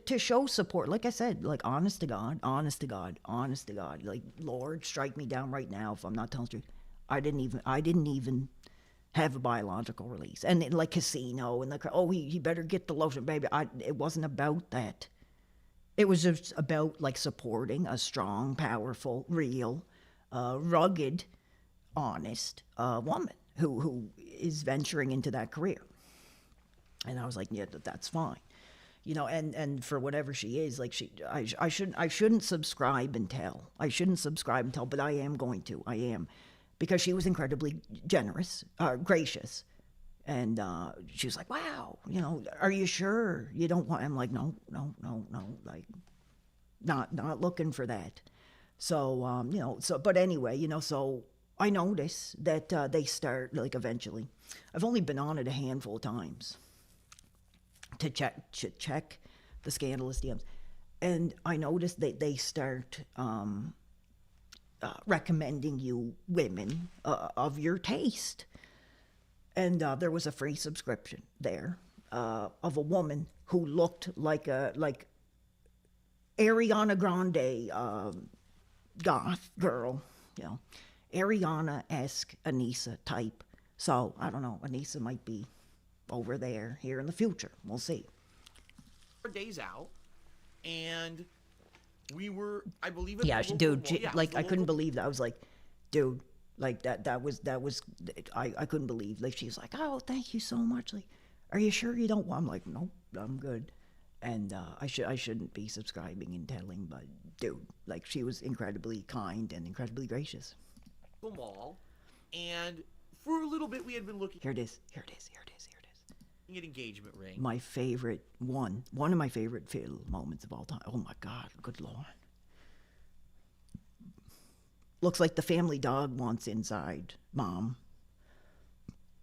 to show support, like I said, like honest to God, like Lord, strike me down right now if I'm not telling the truth. I didn't even have a biological release, and like casino and he better get the lotion, baby. It wasn't about that. It was just about like supporting a strong, powerful, real, rugged, honest woman who is venturing into that career. And I was like, yeah, that's fine. And for whatever she is, like I shouldn't subscribe and tell. But I am going to. I am. Because she was incredibly generous, gracious. And she was like, wow, are you sure you don't want, I'm like, no, like, not looking for that. So, but anyway, so I notice that they start, like, eventually. I've only been on it a handful of times to check the scandalous DMs. And I noticed that they start recommending you women of your taste. And there was a free subscription there of a woman who looked like Ariana Grande goth girl, Ariana-esque Anissa type. So, I don't know, Anissa might be over there here in the future. We'll see. Days out, and we were, I believe, yeah, dude, I couldn't believe that. I was like, dude, like that was I couldn't believe. Like, she's like, oh, thank you so much. Like, are you sure you don't want? I'm like, nope, I'm good. And I shouldn't be subscribing and telling, but dude, like, she was incredibly kind and incredibly gracious. The mall, and for a little bit we had been looking. Here it is. An engagement ring. My favorite one of my favorite Phil moments of all time. Oh my God, good Lord. Looks like the family dog wants inside, Mom.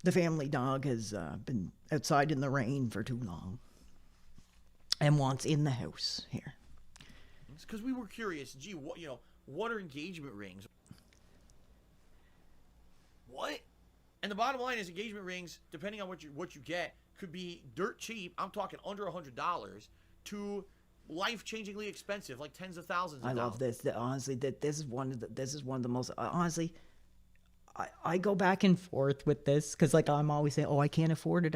The family dog has been outside in the rain for too long and wants in the house here. It's because we were curious. Gee, what are engagement rings? What? And the bottom line is, engagement rings, depending on what you get, could be dirt cheap. I'm talking under $100 to life-changingly expensive, like tens of thousands. I love this. Honestly, this is one of the most. Honestly, I go back and forth with this because, like, I'm always saying, oh, I can't afford it.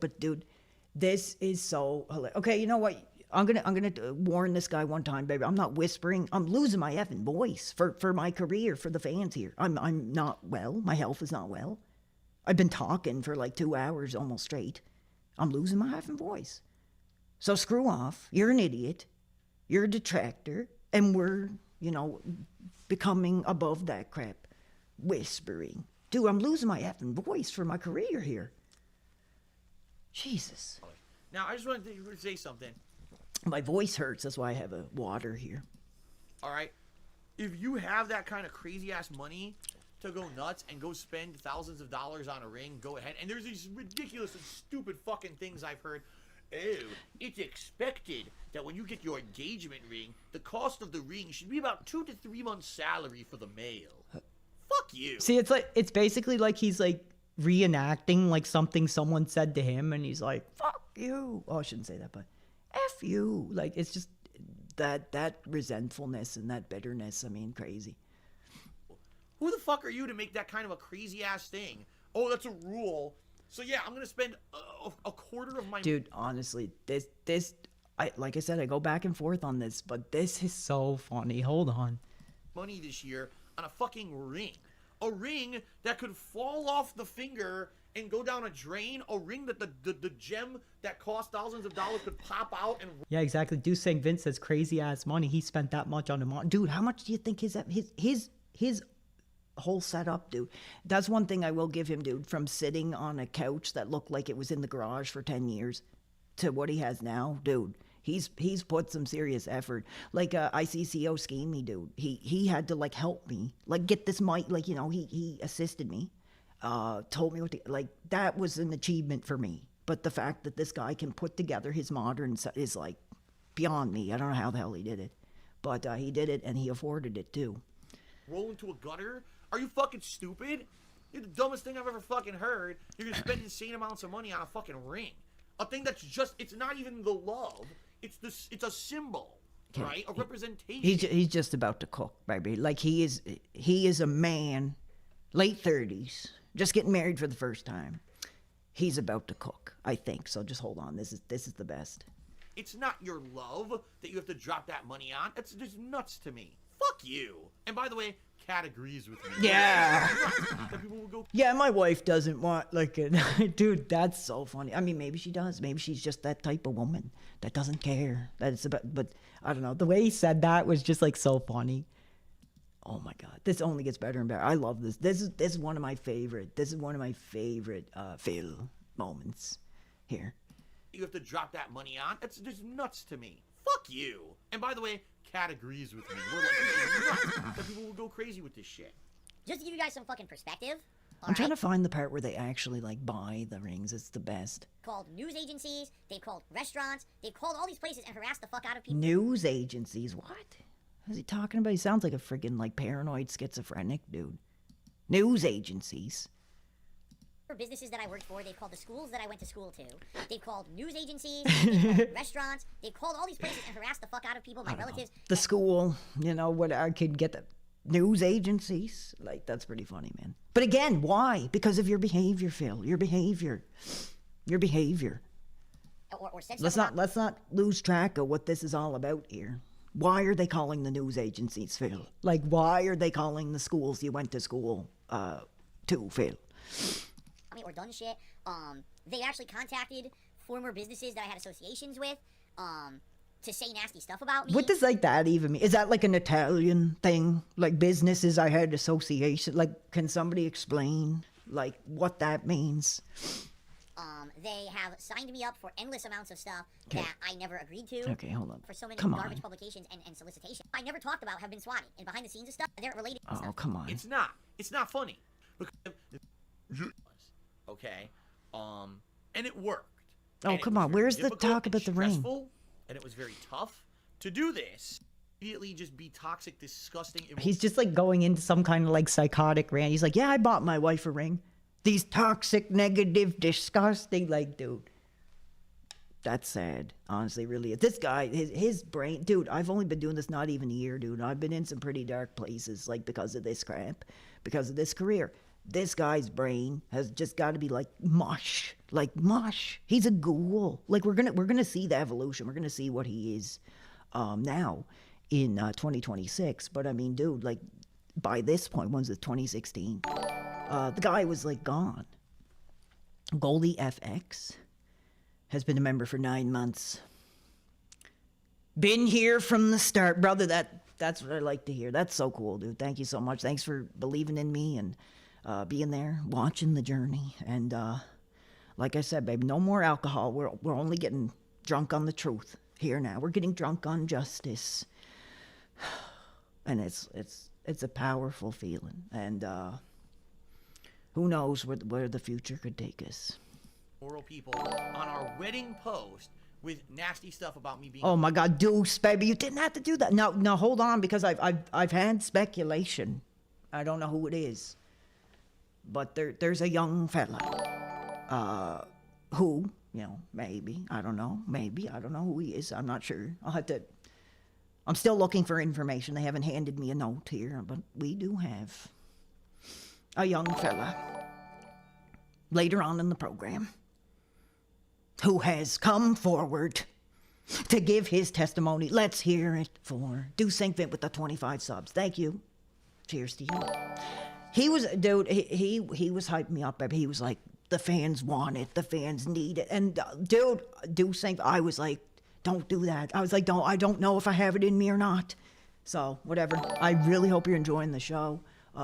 But dude, this is so hilarious. Okay, you know what? I'm gonna warn this guy one time, baby. I'm not whispering. I'm losing my effing voice for my career, for the fans here. I'm not well. My health is not well. I've been talking for like 2 hours almost straight. I'm losing my effing voice. So screw off. You're an idiot. You're a detractor. And we're, becoming above that crap. Whispering. Dude, I'm losing my effing voice for my career here. Jesus. Now, I just wanted to say something. My voice hurts. That's why I have a water here. All right. if you have that kind of crazy ass money to go nuts and go spend thousands of dollars on a ring, go ahead. And there's these ridiculous and stupid fucking things I've heard. Oh, it's expected that when you get your engagement ring, the cost of the ring should be about 2 to 3 months' salary for the male. Fuck you. See, it's basically like he's like reenacting like something someone said to him, and he's like, "Fuck you." Oh, I shouldn't say that, but "F you." Like, it's just that resentfulness and that bitterness. I mean, crazy. Who the fuck are you to make that kind of a crazy ass thing? Oh, that's a rule. So yeah, I'm gonna spend a quarter of my. Dude, honestly, like I said, I go back and forth on this, but this is so funny. Hold on. Money this year on a fucking ring. A ring that could fall off the finger and go down a drain. A ring that the gem that cost thousands of dollars could pop out and. Yeah, exactly. Dude saying Vince says crazy ass money. He spent that much on a dude. How much do you think his whole setup, dude? That's one thing I will give him, dude. From sitting on a couch that looked like it was in the garage for 10 years to what he has now, dude. He's put some serious effort. Like ICCO Schemey, dude. He had to like help me, like get this mic. Like, you know, he assisted me, told me what to, like, that was an achievement for me. But the fact that this guy can put together his modern is like beyond me. I don't know how the hell he did it, but he did it, and he afforded it too. Roll into a gutter? Are you fucking stupid? You're the dumbest thing I've ever fucking heard. You're gonna spend insane amounts of money on a fucking ring. A thing that's just, it's not even the love. It's a symbol, right? A representation. He's just about to cook, baby. Like, he is a man, late 30s, just getting married for the first time. He's about to cook, I think. So just hold on. This is the best. It's not your love that you have to drop that money on. That's just nuts to me. Fuck you. And by the way, Kat agrees with me. Yeah. That people will go. Yeah, my wife doesn't want, like, dude, that's so funny. I mean, maybe she does. Maybe she's just that type of woman that doesn't care. That it's about, but I don't know. The way he said that was just like so funny. Oh my God, this only gets better and better. I love this. This is one of my favorite. This is one of my favorite Phil moments here. You have to drop that money on. That's just nuts to me. Fuck you. And by the way, Kat agrees with me. We're like, that people will go crazy with this shit. Just to give you guys some fucking perspective. I'm trying to find the part where they actually like buy the rings. It's the best. Called news agencies. They've called restaurants. They've called all these places and harassed the fuck out of people. News agencies? What? What is he talking about? He sounds like a friggin' like paranoid schizophrenic dude. News agencies. For businesses that I worked for, they've called the schools that I went to school to. They've called news agencies. They've called restaurants. They've called all these places and harassed the fuck out of people, my relatives. The school, you know, what I could get the news agencies. Like, that's pretty funny, man. But again, why? Because of your behavior, Phil. Your behavior. Your behavior. Or said Let's not lose track of what this is all about here. Why are they calling the news agencies, Phil? Like, why are they calling the schools you went to school to, Phil? Or done shit. They actually contacted former businesses that I had associations with to say nasty stuff about me. What does like that even mean? Is that like an Italian thing? Like businesses I had association? Like, can somebody explain like what that means? They have signed me up for endless amounts of stuff that I never agreed to. Okay, hold on. For so many Come garbage on. publications and solicitation. I never talked about have been swatting and behind the scenes of stuff. They're related to Oh, stuff. come on. It's not funny. Okay. And it worked. Oh, And it come was on. very Where's the difficult talk and about the ring? stressful, and it was very tough to do this. Immediately just be toxic, disgusting. He's just like going into some kind of like psychotic rant. He's like, yeah, I bought my wife a ring. These toxic, negative, disgusting, like, dude. That's sad. Honestly, really. This guy, his brain, dude, I've only been doing this not even a year, dude. I've been in some pretty dark places, like, because of this crap, because of this career. This guy's brain has just got to be like mush. Like mush. He's a ghoul. Like, we're gonna see the evolution. We're gonna see what he is now in 2026. But I mean, dude, like, by this point, when's it, 2016? The guy was like gone. Goldie FX has been a member for 9 months. Been here from the start, brother. That's what I like to hear. That's so cool, dude. Thank you so much. Thanks for believing in me and being there, watching the journey. And like I said, babe, no more alcohol. We're only getting drunk on the truth here now. We're getting drunk on justice. and it's a powerful feeling, and who knows where the future could take us. Moral people on our wedding post with nasty stuff about me being. Oh my God, Deuce, baby, you didn't have to do that. No, hold on, because I've had speculation. I don't know who it is, but there's a young fella, who, you know, maybe I don't know who he is. I'm not sure. I'm still looking for information. They haven't handed me a note here, but we do have a young fella later on in the program who has come forward to give his testimony. Let's hear it for Deuce St. Vint with the 25 subs. Thank you. Cheers to you. He was, dude, he was hyping me up. He was like, the fans want it, the fans need it. And dude, Deuce St. I was like, don't do that. I was like, I don't know if I have it in me or not. So, whatever. I really hope you're enjoying the show.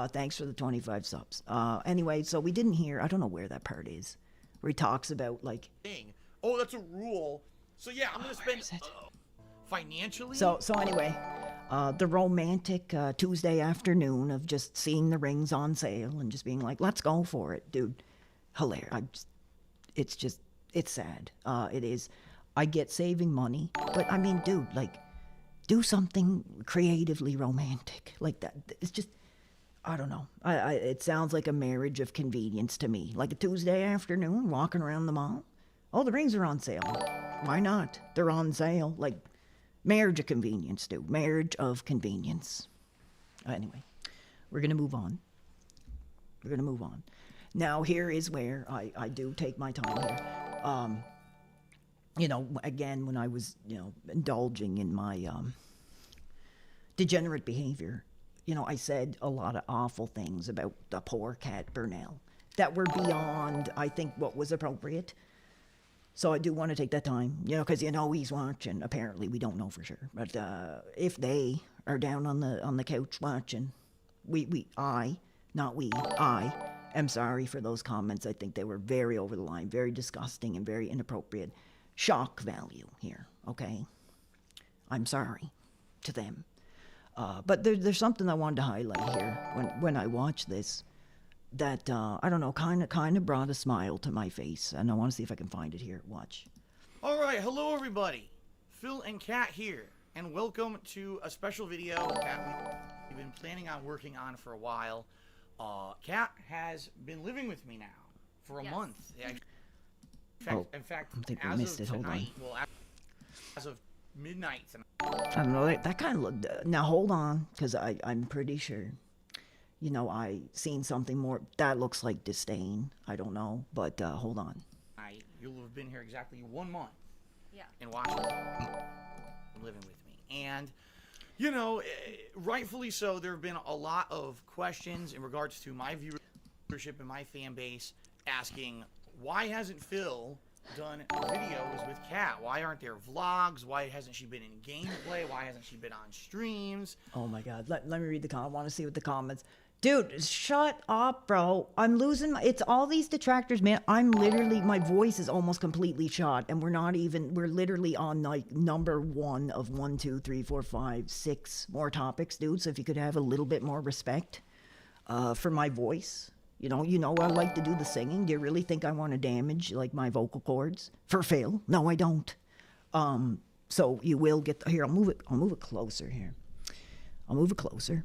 Thanks for the 25 subs. Anyway, so we didn't hear, I don't know where that part is, where he talks about, like... Oh, that's a rule. So, yeah, I'm going to spend... financially? So anyway, the romantic Tuesday afternoon of just seeing the rings on sale and just being like, let's go for it, dude. Hilarious. It's sad. It is. I get saving money, but I mean, dude, like, do something creatively romantic like that. It's just, I don't know. It sounds like a marriage of convenience to me. Like a Tuesday afternoon, walking around the mall. Oh, the rings are on sale. Why not? They're on sale. Like, marriage of convenience, dude. Marriage of convenience. Anyway, we're going to move on. Now, here is where I do take my time here. You know, again, when I was, you know, indulging in my degenerate behavior, you know, I said a lot of awful things about the poor cat Burnell that were beyond, I think, what was appropriate. So I do want to take that time, you know, because, you know, he's watching. Apparently, we don't know for sure. But if they are down on the couch watching, I am sorry for those comments. I think they were very over the line, very disgusting, and very inappropriate. Shock value here, okay? I'm sorry to them. But there's something I wanted to highlight here when I watched this that, I don't know, kind of brought a smile to my face. And I want to see if I can find it here. Watch. All right, hello everybody. Phil and Kat here, and welcome to a special video that we've been planning on working on for a while. Kat has been living with me now for a month. In fact, I think we as missed of it. Hold tonight, on. well, as of midnight tonight. I don't know. That kind of looked. Now hold on, because I'm pretty sure. You know, I seen something more. That looks like disdain. I don't know, but hold on. You'll have been here exactly 1 month. Yeah. In Washington, living with me, and you know, rightfully so. There have been a lot of questions in regards to my viewership and my fan base asking, why hasn't Phil done videos with Kat? Why aren't there vlogs? Why hasn't she been in gameplay? Why hasn't she been on streams? Oh my God. Let me read the comment. I want to see what the comments. Dude, shut up, bro. I'm losing it's all these detractors, man. I'm literally, my voice is almost completely shot, and we're literally on like number 1 of 1, 2, 3, 4, 5, 6 more topics, dude. So if you could have a little bit more respect for my voice. You know, I like to do the singing. Do you really think I want to damage like my vocal cords for Phil? No, I don't. So you will get here. I'll move it closer here. I'll move it closer.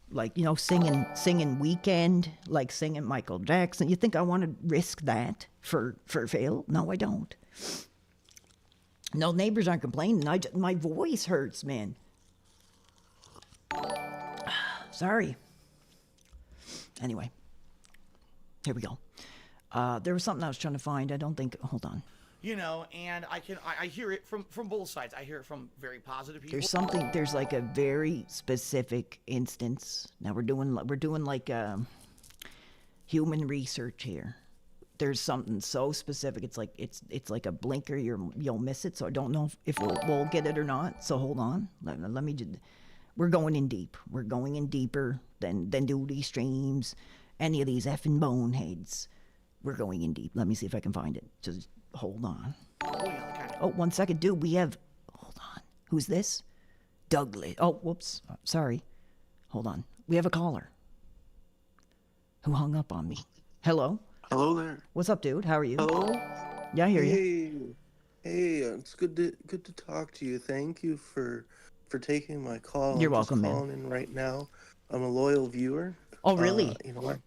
Like, you know, singing Weekend, like singing Michael Jackson. You think I want to risk that for Phil? No, I don't. No, neighbors aren't complaining. My voice hurts, man. Sorry. Anyway, here we go. There was something I was trying to find. I don't think. Hold on. You know, and I hear it from both sides. I hear it from very positive people. There's like a very specific instance. Now we're doing like human research here. There's something so specific. It's like a blinker. You'll miss it. So I don't know if we'll get it or not. So hold on. Let me just. We're going in deep. We're going in deeper than duty streams, any of these effing boneheads. We're going in deep. Let me see if I can find it. Just hold on. Oh, 1 second, dude. Hold on. Who's this? Douglas. Oh, whoops. Sorry. Hold on. We have a caller who hung up on me. Hello? Hello there. What's up, dude? How are you? Hello? Yeah, I hear you. Hey, it's good to talk to you. Thank you for taking my call. You're I'm welcome, just man. calling in right now. I'm a loyal viewer. Oh, really? You know what?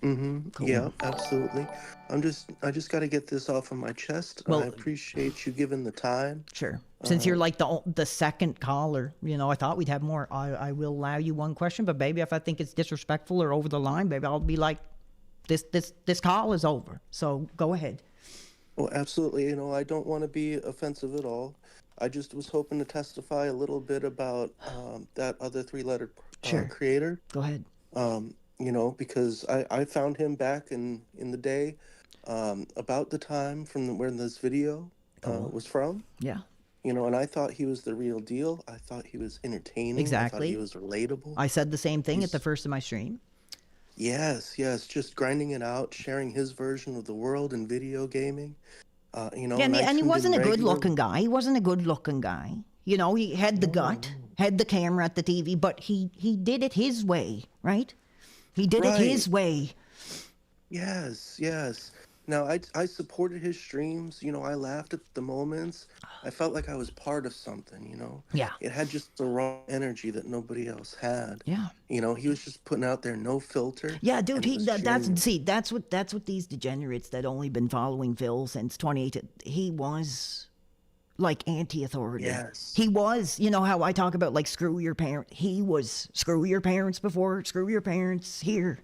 Mm-hmm. Yeah, absolutely. I just got to get this off of my chest. Well, I appreciate you giving the time. Sure. Since you're like the second caller, you know, I thought we'd have more. I will allow you one question, but maybe if I think it's disrespectful or over the line, maybe I'll be like, this call is over. So go ahead. Well, absolutely. You know, I don't want to be offensive at all. I just was hoping to testify a little bit about that other three-letter Sure. creator. Go ahead. You know, because I found him back in the day, about the time from where this video was from. Yeah. You know, and I thought he was the real deal. I thought he was entertaining. Exactly. I thought he was relatable. I said the same thing at the first of my stream. Yes, just grinding it out, sharing his version of the world in video gaming. You know, Yeah, and he tuned wasn't in a good regular- looking guy. He wasn't a good looking guy. You know, he had the gut, had the camera at the TV, but he did it his way, right? He did it his way. Yes. Now, I supported his streams. You know, I laughed at the moments. I felt like I was part of something, you know? Yeah. It had just the raw energy that nobody else had. Yeah. You know, he was just putting out there no filter. Yeah, dude, and it was genuine. that's what these degenerates that only been following Phil since 2018, he was like anti-authority. Yes. He was, you know how I talk about like screw your parents. He was screw your parents before, screw your parents here.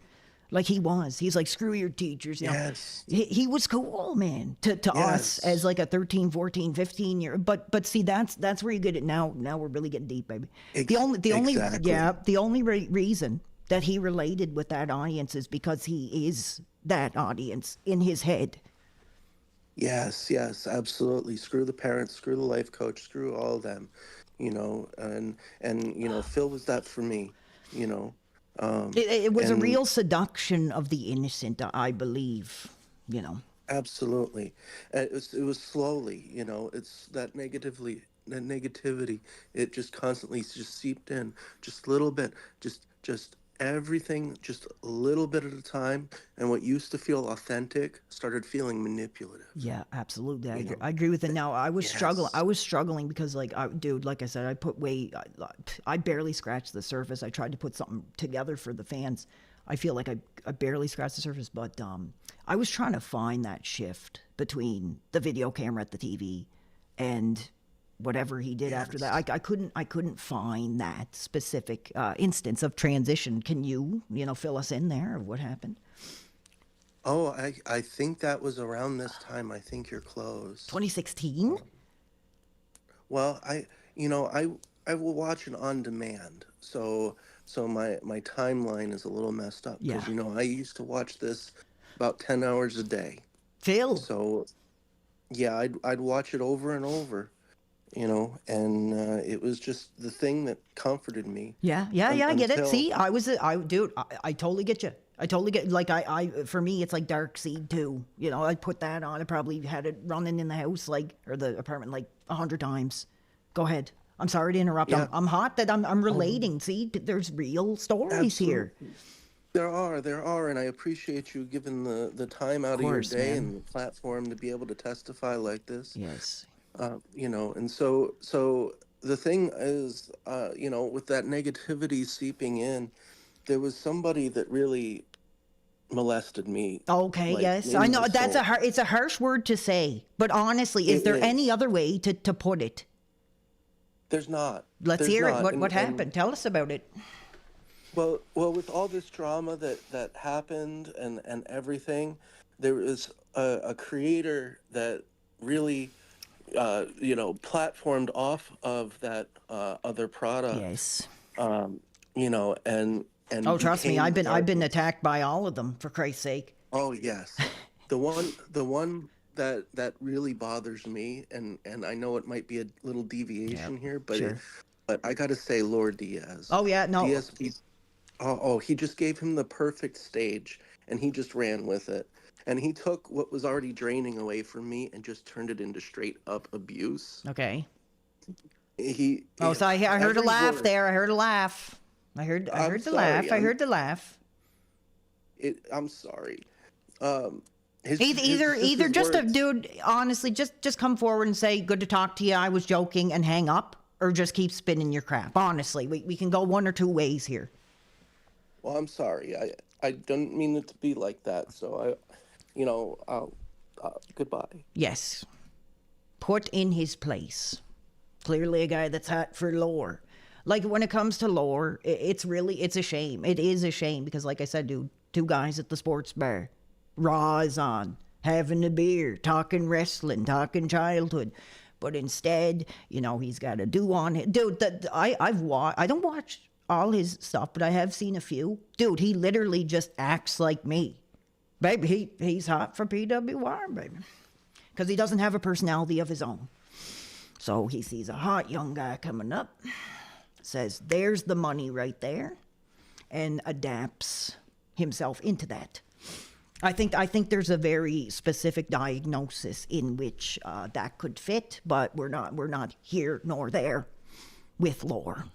Like he's like screw your teachers. You know? Yes. He was cool, man, to us as like a 13, 14, 15 year. But see, that's where you get it now. Now we're really getting deep, baby. The only reason that he related with that audience is because he is that audience in his head. Yes, absolutely. Screw the parents, screw the life coach, screw all of them, you know, and you know, Phil was that for me, you know. It was a real seduction of the innocent, I believe, you know. Absolutely. It was slowly, you know, it's that negativity, it just constantly just seeped in, just a little bit, just everything, just a little bit at a time, and what used to feel authentic started feeling manipulative. Yeah, absolutely. I agree with it. Now, I was struggling because, like, like I said, I barely scratched the surface. I tried to put something together for the fans. I feel like I barely scratched the surface, but I was trying to find that shift between the video camera at the TV and whatever he did after that. I couldn't find that specific instance of transition. Can you fill us in there of what happened? Oh, I think that was around this time. I think you're close. 2016? Well, I will watch it on demand. So my timeline is a little messed up because I used to watch this about 10 hours a day. Phil. So yeah, I'd watch it over and over. You know, and it was just the thing that comforted me. Yeah, I get it. See, I totally get you. I totally get, like, for me, it's like Dark Seed too. You know, I put that on. I probably had it running in the house, or the apartment, 100 times. Go ahead. I'm sorry to interrupt. Yeah. I'm hot that I'm relating. See, there's real stories here. There are, and I appreciate you giving the time out of your day, man. and the platform to be able to testify like this. Yes. You know, and so the thing is, with that negativity seeping in, there was somebody that really molested me. Okay, yes, I know it's a harsh word to say, but honestly, is there any other way to put it? There's not. Let's hear it. What happened? Tell us about it. Well, with all this drama that happened and everything, there was a creator that really platformed off of that other product. Yes. And oh, trust me, I've been attacked by all of them, for Christ's sake. Oh yes, the one that really bothers me, and I know it might be a little deviation here, but sure. But I got to say, Lord Diaz. Oh yeah, no. DSP. Oh, he just gave him the perfect stage, and he just ran with it. And he took what was already draining away from me and just turned it into straight up abuse. Okay. He. Oh, so I heard a every laugh word- there. I heard a laugh. I heard I'm the laugh. sorry, I heard the laugh. I'm sorry. Either just a dude, honestly, just come forward and say, good to talk to you, I was joking, and hang up, or just keep spinning your crap. Honestly, we can go one or two ways here. Well, I'm sorry. I didn't mean it to be like that. So I'll goodbye. Yes. Put in his place. Clearly a guy that's hot for lore. Like, when it comes to lore, it's a shame. It is a shame because, like I said, dude, two guys at the sports bar. Raw is on, having a beer, talking wrestling, talking childhood. But instead, he's got a do on it. Dude, I don't watch all his stuff, but I have seen a few. Dude, he literally just acts like me. Baby, he's hot for PWR, baby. Because he doesn't have a personality of his own. So he sees a hot young guy coming up, says, there's the money right there, and adapts himself into that. I think there's a very specific diagnosis in which that could fit, but we're not here nor there with lore.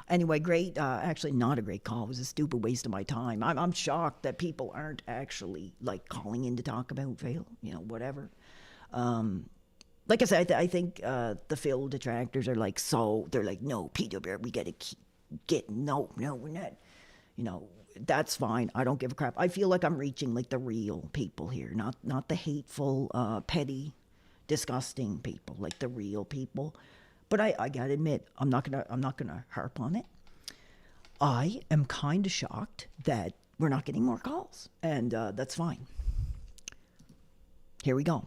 Anyway, great. Actually, not a great call. It was a stupid waste of my time. I'm shocked that people aren't actually like calling in to talk about Phil. Whatever. Like I said, I think the Phil detractors are like, so they're like, no, PWR, we gotta get no, we're not. That's fine. I don't give a crap. I feel like I'm reaching like the real people here, not the hateful, petty, disgusting people, like the real people. But I gotta admit, I'm not gonna harp on it. I am kind of shocked that we're not getting more calls, and that's fine. Here we go.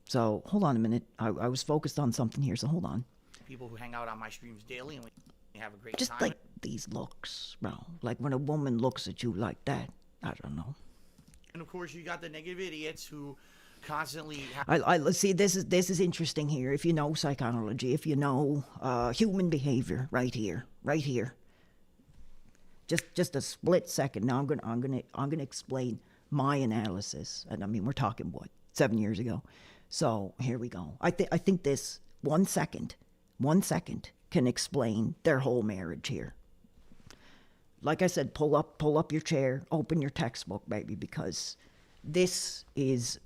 So hold on a minute. I was focused on something here, so hold on. People who hang out on my streams daily and we have a great Just time. like these looks, bro. Like when a woman looks at you like that, I don't know. And of course, you got the negative idiots who constantly. Let's see. This is interesting here. If you know psychology, if you know human behavior, right here. Just a split second. Now I'm gonna explain my analysis. And I mean, we're talking what, 7 years ago. So here we go. I think this 1 second can explain their whole marriage here. Like I said, pull up your chair, open your textbook, baby, because this is,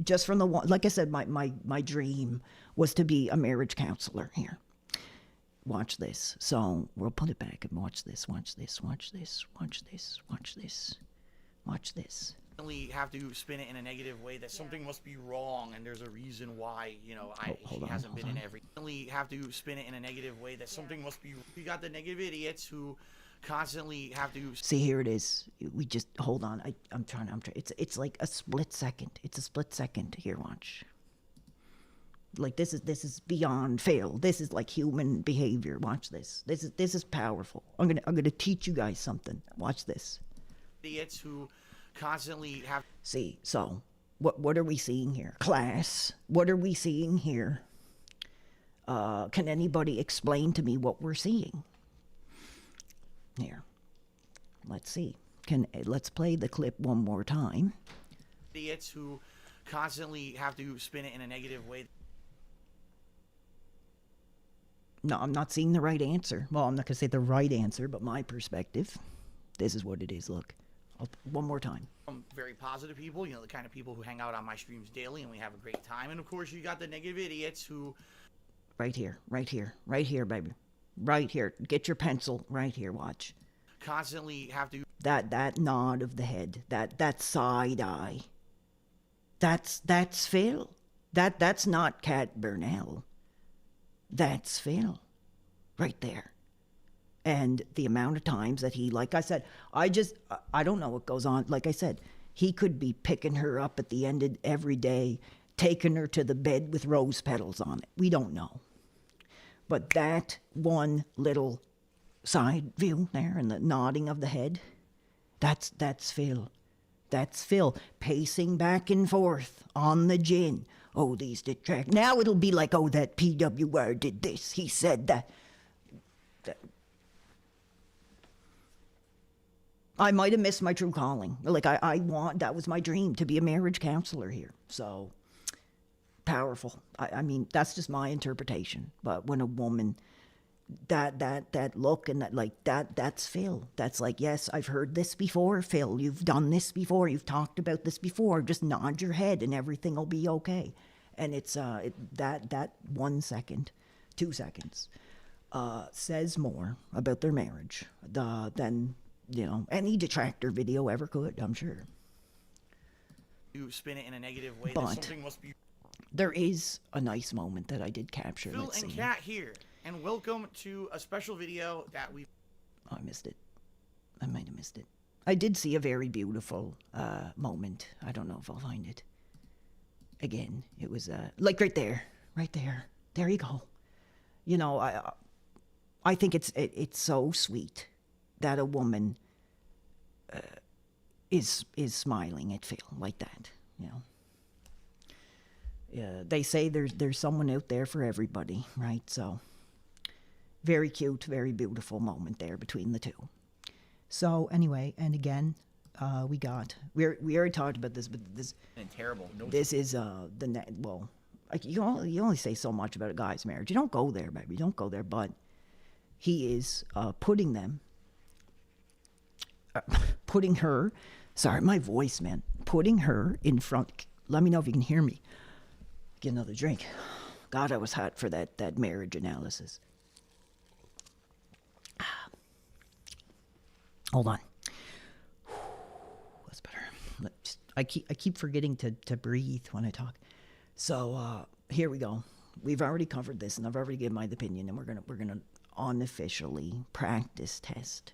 just from the one, like I said, my dream was to be a marriage counselor here. Watch this. So we'll put it back and watch this. Have to spin it in a negative way that something must be wrong and there's a reason why he hasn't been in every. Have to spin it in a negative way that something must be. You got the negative idiots who constantly have to see. Here it is. We just hold on. I'm trying. It's like a split second. It's a split second. Here, watch. Like this is beyond fail. This is like human behavior. Watch this. This is powerful. I'm gonna teach you guys something. Watch this. Idiots who constantly have. See, so what are we seeing here? Class, what are we seeing here? Can anybody explain to me what we're seeing? Here, let's see. Let's play the clip one more time. Idiots who constantly have to spin it in a negative way. No, I'm not seeing the right answer. Well, I'm not gonna say the right answer, but my perspective. This is what it is. Look. One more time. Very positive people, the kind of people who hang out on my streams daily and we have a great time. And of course, you got the negative idiots who. Right here, baby. Right here. Get your pencil right here. Watch. Constantly have to. That nod of the head. That side eye. That's Phil. That's not Kat Burnell. That's Phil. Right there. And the amount of times that he, like I said, I don't know what goes on. Like I said, he could be picking her up at the end of every day, taking her to the bed with rose petals on it. We don't know. But that one little side view there and the nodding of the head, that's Phil. That's Phil pacing back and forth on the gin. Oh, these detract. Now it'll be like, oh, that PWR did this. He said that. I might have missed my true calling. Like, that was my dream, to be a marriage counselor here. So, powerful. I mean, that's just my interpretation. But when a woman, that look and that's Phil. That's like, yes, I've heard this before, Phil. You've done this before. You've talked about this before. Just nod your head and everything will be okay. And it's that 1 second, 2 seconds, says more about their marriage than any detractor video ever could. I'm sure. You spin it in a negative way. But That something must be. there is a nice moment that I did capture. Phil Let's and see. Kat here, and welcome to a special video that we. Oh, I missed it. I might have missed it. I did see a very beautiful moment. I don't know if I'll find it. Again, it was like right there. There you go. I think it's so sweet that a woman is smiling at Phil like that. Yeah, they say there's someone out there for everybody, right? So very cute, very beautiful moment there between the two. So anyway, and again, we already talked about this, but this And terrible. No. this is like you only say so much about a guy's marriage. You don't go there, baby. You don't go there. But he is putting her. Sorry, my voice, man. Putting her in front. Let me know if you can hear me. Get another drink. God, I was hot for that marriage analysis. Hold on. That's better. I keep forgetting to breathe when I talk. So here we go. We've already covered this, and I've already given my opinion, and we're gonna unofficially practice test,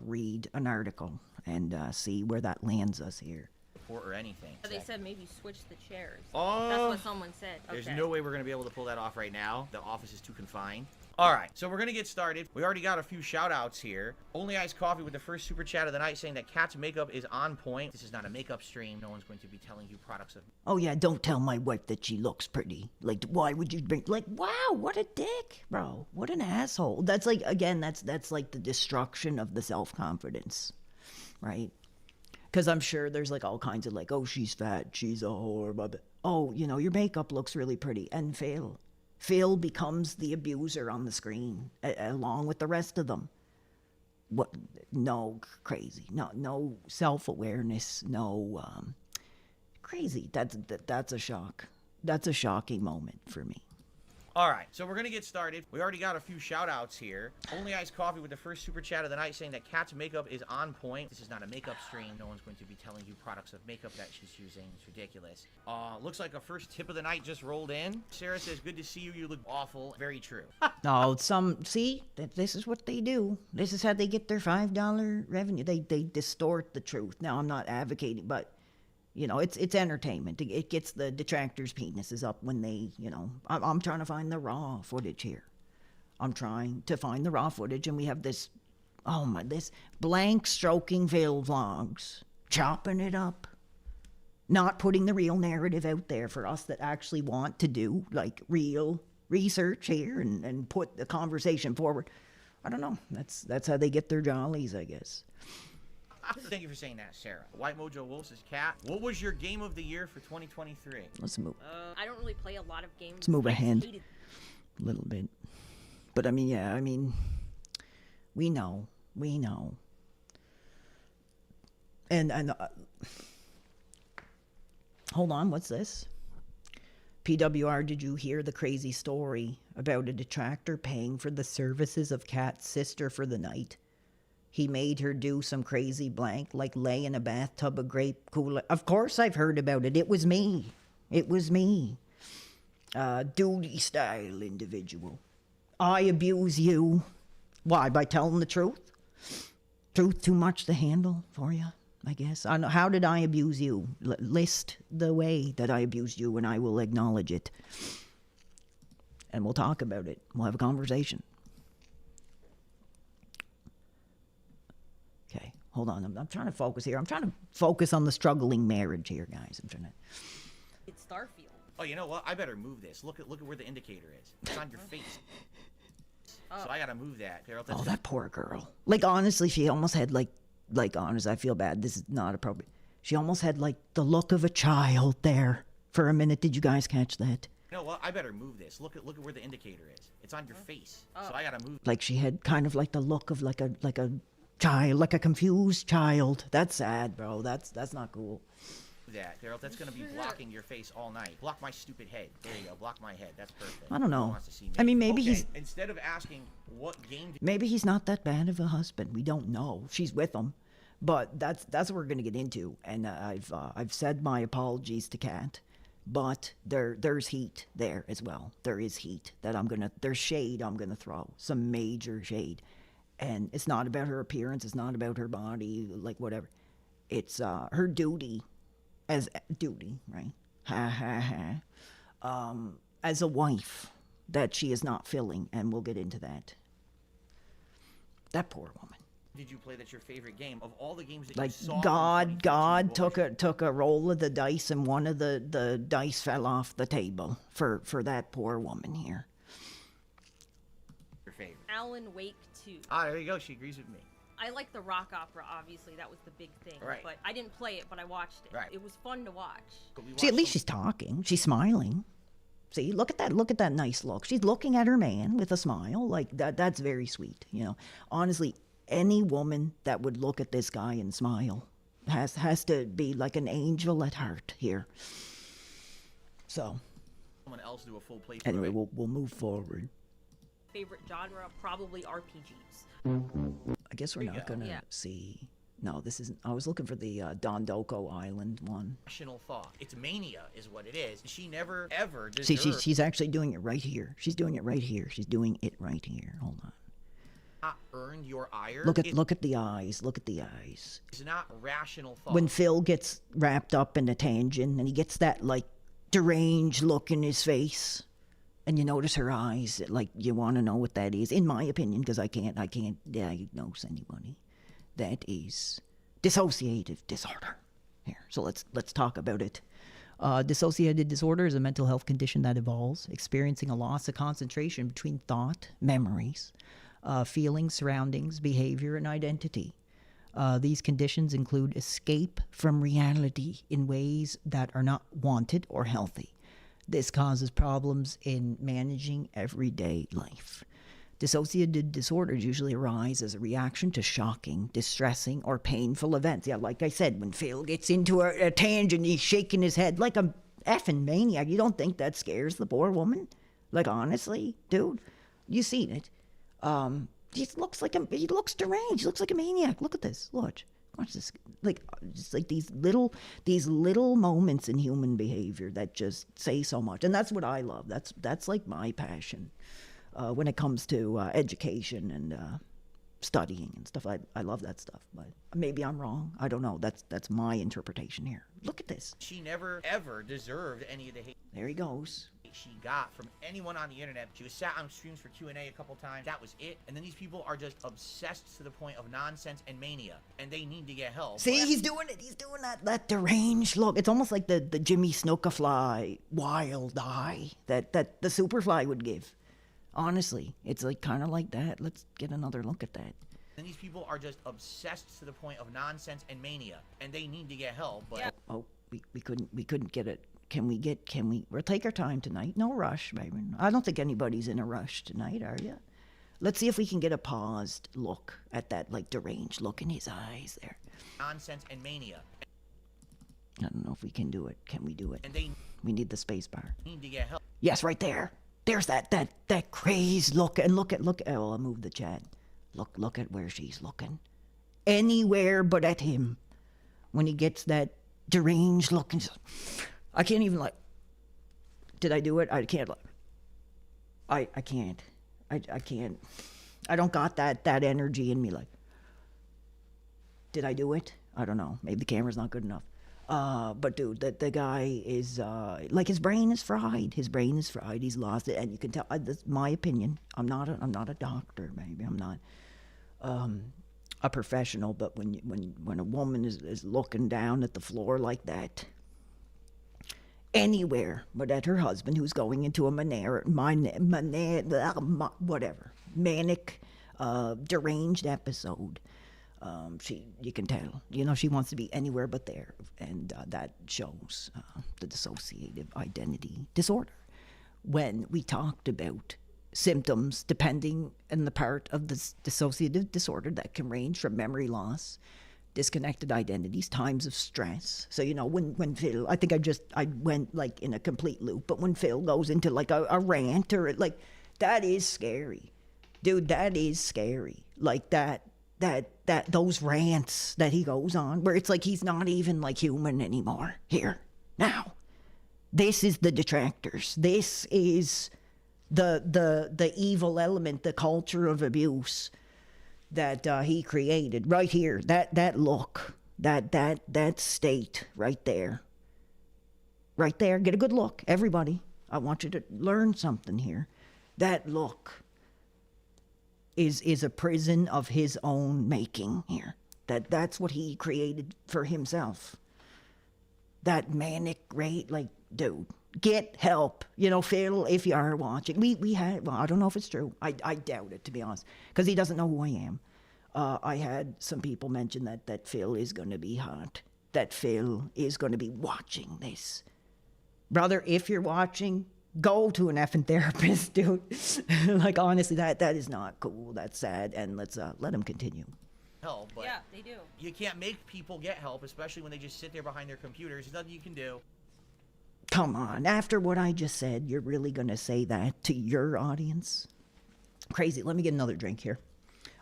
read an article, and see where that lands us here. Or anything. They said maybe switch the chairs. Oh, that's what someone said. There's Okay. no way we're going to be able to pull that off right now. The office is too confined. All right, so we're going to get started. We already got a few shout-outs here. Only Iced Coffee with the first super chat of the night saying that Kat's makeup is on point. This is not a makeup stream. No one's going to be telling you products of... Oh yeah, don't tell my wife that she looks pretty. Like, why would you bring? Like, wow, what a dick, bro. What an asshole. That's like, again, that's like the destruction of the self-confidence, right? Because I'm sure there's like all kinds of like, oh, she's fat, she's a whore, blah, blah. Oh, your makeup looks really pretty. And Phil becomes the abuser on the screen, along with the rest of them. What? No, crazy. No self-awareness. No, crazy. That's a shock. That's a shocking moment for me. All right, so we're going to get started. We already got a few shout-outs here. Only Iced Coffee with the first super chat of the night saying that Kat's makeup is on point. This is not a makeup stream. No one's going to be telling you products of makeup that she's using. It's ridiculous. Looks like a first tip of the night just rolled in. Sarah says, good to see you. You look awful. Very true. No, see, this is what they do. This is how they get their $5 revenue. They distort the truth. Now, I'm not advocating, but... it's entertainment. It gets the detractors' penises up when they, I'm trying to find the raw footage here. I'm trying to find the raw footage, and we have this blank stroking Phil vlogs, chopping it up, not putting the real narrative out there for us that actually want to do, like, real research here and put the conversation forward. I don't know. That's how they get their jollies, I guess. Thank you for saying that, Sarah. White Mojo Wolves is Cat. What was your game of the year for 2023? Let's move. I don't really play a lot of games. Let's move ahead hated- a little bit. But we know. And hold on, what's this? PWR, did you hear the crazy story about a detractor paying for the services of Kat's sister for the night? He made her do some crazy blank, like lay in a bathtub of grape Kool-Aid. Of course I've heard about it. It was me. Duty style individual. I abuse you. Why? By telling the truth? Truth too much to handle for you, I guess. I don't know. How did I abuse you? List the way that I abused you, and I will acknowledge it. And we'll talk about it. We'll have a conversation. Okay, hold on. I'm trying to focus here. I'm trying to focus on the struggling marriage here, guys. I'm trying to... It's Starfield. Oh, you know what? I better move this. Look at where the indicator is. It's on your face. So I gotta move that. Oh, that poor girl. Like, honestly, she almost had, honest, I feel bad. This is not appropriate. She almost had, the look of a child there. for a minute. Did you guys catch that? You know what? I better move this. Look at where the indicator is. It's on your face. So I gotta move. Like she had kind of like the look of like a child, like a confused child. That's sad, bro. That's not cool. That, Daryl, that's gonna be blocking your face all night. Block my stupid head. There you go. Block my head. That's perfect. I don't No know. one wants to see me. I mean, maybe Okay, he's instead of asking what game. maybe he's not that bad of a husband. We don't know. She's with him, but that's what we're gonna get into. And I've said my apologies to Kat, but there's heat there as well. There is heat that there's shade I'm gonna throw, some major shade, and it's not about her appearance. It's not about her body, like whatever. It's her duty. As duty, right? Ha ha ha. As a wife that she is not filling, and we'll get into that. That poor woman. Did you play that's your favorite game of all the games that Like you saw? God took a roll of the dice, and one of the dice fell off the table for that poor woman here. Your favorite. Alan Wake 2. Ah, there you go. She agrees with me. I like the rock opera, obviously. That was the big thing. Right. But I didn't play it, but I watched it. Right. It was fun to watch. See, at least she's talking. She's smiling. See, look at that. Look at that nice look. She's looking at her man with a smile. Like that's very sweet. You know, honestly, any woman that would look at this guy and smile has to be like an angel at heart here. So, Someone else do a full playthrough. anyway, we'll move forward. Favorite genre, probably RPGs. I guess we're not gonna Yeah. see. No, this isn't. I was looking for the Dondoko Island one. Rational thought. It's mania, is what it is. She never ever See, deserved. she's actually doing it right here. She's doing it right here. She's doing it right here. Hold on. Not earned your ire. Look at the eyes. Look at the eyes. It's not rational thought. When Phil gets wrapped up in a tangent and he gets that like deranged look in his face, and you notice her eyes, like you want to know what that is. In my opinion, because I can't diagnose anybody. That is dissociative disorder. Here, so let's talk about it. Dissociative disorder is a mental health condition that involves experiencing a loss of concentration between thought, memories, feelings, surroundings, behavior, and identity. These conditions include escape from reality in ways that are not wanted or healthy. This causes problems in managing everyday life. Dissociative disorders usually arise as a reaction to shocking, distressing, or painful events. Yeah, like I said, when Phil gets into a tangent, he's shaking his head like a effing maniac. You don't think that scares the poor woman? Like, honestly, dude, you seen it. He looks deranged. He looks like a maniac. Look at this. Watch this. Like, just like these little moments in human behavior that just say so much. And that's what I love. That's like my passion. When it comes to education and studying and stuff, I love that stuff. But maybe I'm wrong. I don't know. That's my interpretation here. Look at this. She never ever deserved any of the hate. There he goes. She got from anyone on the internet. She was sat on streams for Q&A a couple times. That was it. And then these people are just obsessed to the point of nonsense and mania, and they need to get help. See, he's doing it. He's doing that deranged look. It's almost like the Jimmy Snookafly wild eye that the Superfly would give. Honestly, it's like kind of like that. Let's get another look at that. And these people are just obsessed to the point of nonsense and mania, and they need to get help. But Yeah. Oh, we couldn't get it. We'll take our time tonight. No rush, baby. I don't think anybody's in a rush tonight, are you? Let's see if we can get a paused look at that like deranged look in his eyes there. nonsense and mania, I don't know if we can do it. Can we do it? and they We need the space bar. need to get help. Yes, right there. There's that crazed look. And look. Oh, I'll move the chat. Look at where she's looking. Anywhere but at him. When he gets that deranged look. And I can't even like. Did I do it? I can't. I can't. I can't. I don't got that energy in me. Like. Did I do it? I don't know. Maybe the camera's not good enough. But dude, the guy is like his brain is fried. His brain is fried. He's lost it, and you can tell. That's my opinion. I'm not a doctor, maybe. I'm not a professional. But when a woman is looking down at the floor like that, anywhere but at her husband, who's going into a manic, deranged episode. You can tell, she wants to be anywhere but there, and that shows the dissociative identity disorder. When we talked about symptoms depending on the part of this dissociative disorder that can range from memory loss, disconnected identities, times of stress. So, when Phil, I think I went like in a complete loop, but when Phil goes into like a rant or like, that is scary. Dude, that is scary. Like that those rants that he goes on where it's like he's not even like human anymore here now. This is the detractors. This is the evil element, the culture of abuse that he created right here. That look, that state right there. Right there. Get a good look, everybody. I want you to learn something here. That look is a prison of his own making here. That's what he created for himself. That manic rate, like, dude, get help. Phil, if you are watching, we had, well, I don't know if it's true. I doubt it, to be honest, because he doesn't know who I am. I had some people mention that Phil is going to be hot, that Phil is going to be watching this. Brother, if you're watching, go to an effing therapist, dude. Like, honestly, that is not cool. That's sad, and let's let him continue. Help, but yeah, they do. You can't make people get help, especially when they just sit there behind their computers. There's nothing you can do. Come on, after what I just said, you're really going to say that to your audience? Crazy. Let me get another drink here.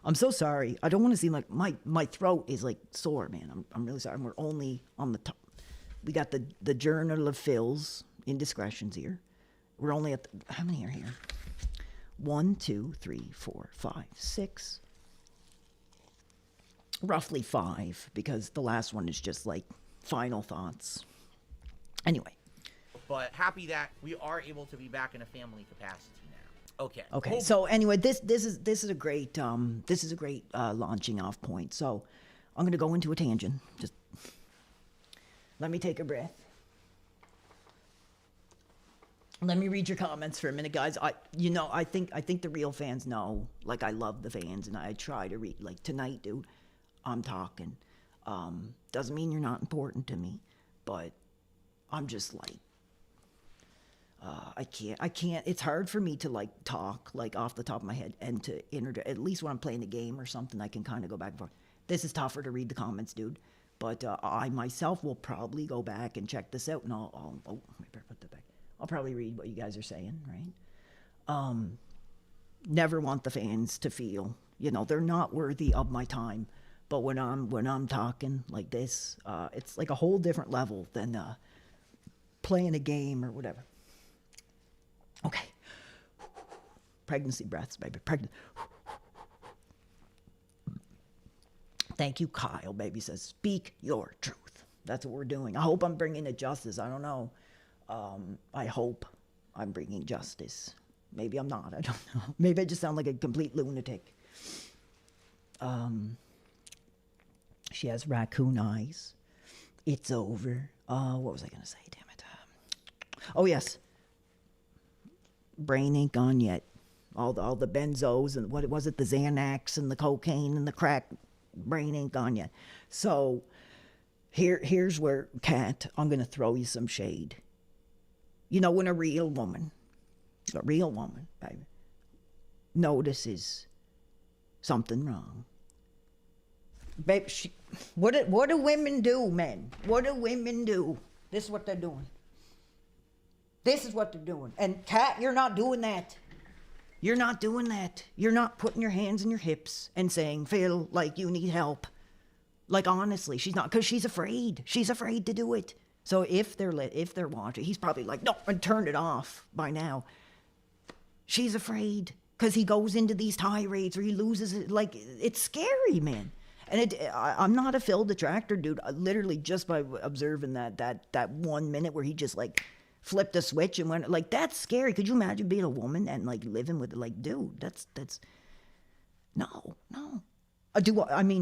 I'm so sorry. I don't want to seem like my throat is like sore, man. I'm really sorry. We're only on the top. We got the Journal of Phil's indiscretions here. We're only at how many are here? 1, 2, 3, 4, 5, 6. Roughly 5, because the last one is just like final thoughts. Anyway. But happy that we are able to be back in a family capacity now. Okay. Okay. So anyway, this is a great launching off point. So I'm gonna go into a tangent. Just let me take a breath. Let me read your comments for a minute, guys. I think the real fans know. Like, I love the fans, and I try to read. Like tonight, dude, I'm talking. Doesn't mean you're not important to me, but I'm just like. I can't, it's hard for me to like talk like off the top of my head and to at least when I'm playing a game or something, I can kind of go back and forth. This is tougher to read the comments, dude. But I myself will probably go back and check this out, and I'll better put that back. I'll probably read what you guys are saying, right? Never want the fans to feel, they're not worthy of my time. But when I'm talking like this, it's like a whole different level than playing a game or whatever. Okay. Pregnancy breaths, baby. Thank you, Kyle, baby says, speak your truth. That's what we're doing. I hope I'm bringing it justice. I don't know. I hope I'm bringing justice. Maybe I'm not. I don't know. Maybe I just sound like a complete lunatic. She has raccoon eyes. It's over. What was I going to say? Damn it. Oh, yes. Brain ain't gone yet. All the benzos and what was it? The Xanax and the cocaine and the crack. Brain ain't gone yet. So here's where, Kat, I'm going to throw you some shade. When a real woman, baby, notices something wrong. Babe, what do women do, men? What do women do? This is what they're doing. This is what they're doing. And Kat, you're not doing that. You're not doing that. You're not putting your hands in your hips and saying, Phil, like, you need help. Like, honestly, she's not, because she's afraid. She's afraid to do it. So if they're watching, he's probably like, no, and turned it off by now. She's afraid because he goes into these tirades or he loses it. Like, it's scary, man. And I'm not a Phil detractor, dude. Literally, just by observing that 1 minute where he just like flipped a switch and went, like, that's scary. Could you imagine being a woman and like living with, like, dude, that's no.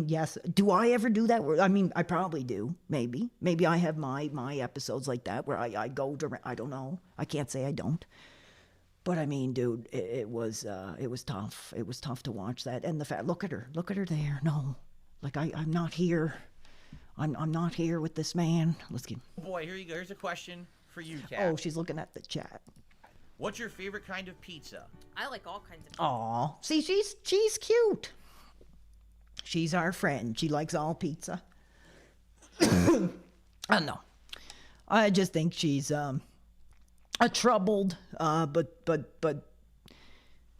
Yes. Do I ever do that? I mean, I probably do. Maybe I have my episodes like that where I go direct. I don't know. I can't say I don't. But I mean, dude, it was tough. It was tough to watch that. And the fact, look at her there. No, Like I'm not here. I'm not here with this man. Let's get. Boy, here you go. Here's a question for you, Kat. Oh, she's looking at the chat. What's your favorite kind of pizza? I like all kinds of. Aw, see, she's cute. She's our friend. She likes all pizza. I don't know. I just think she's a troubled, but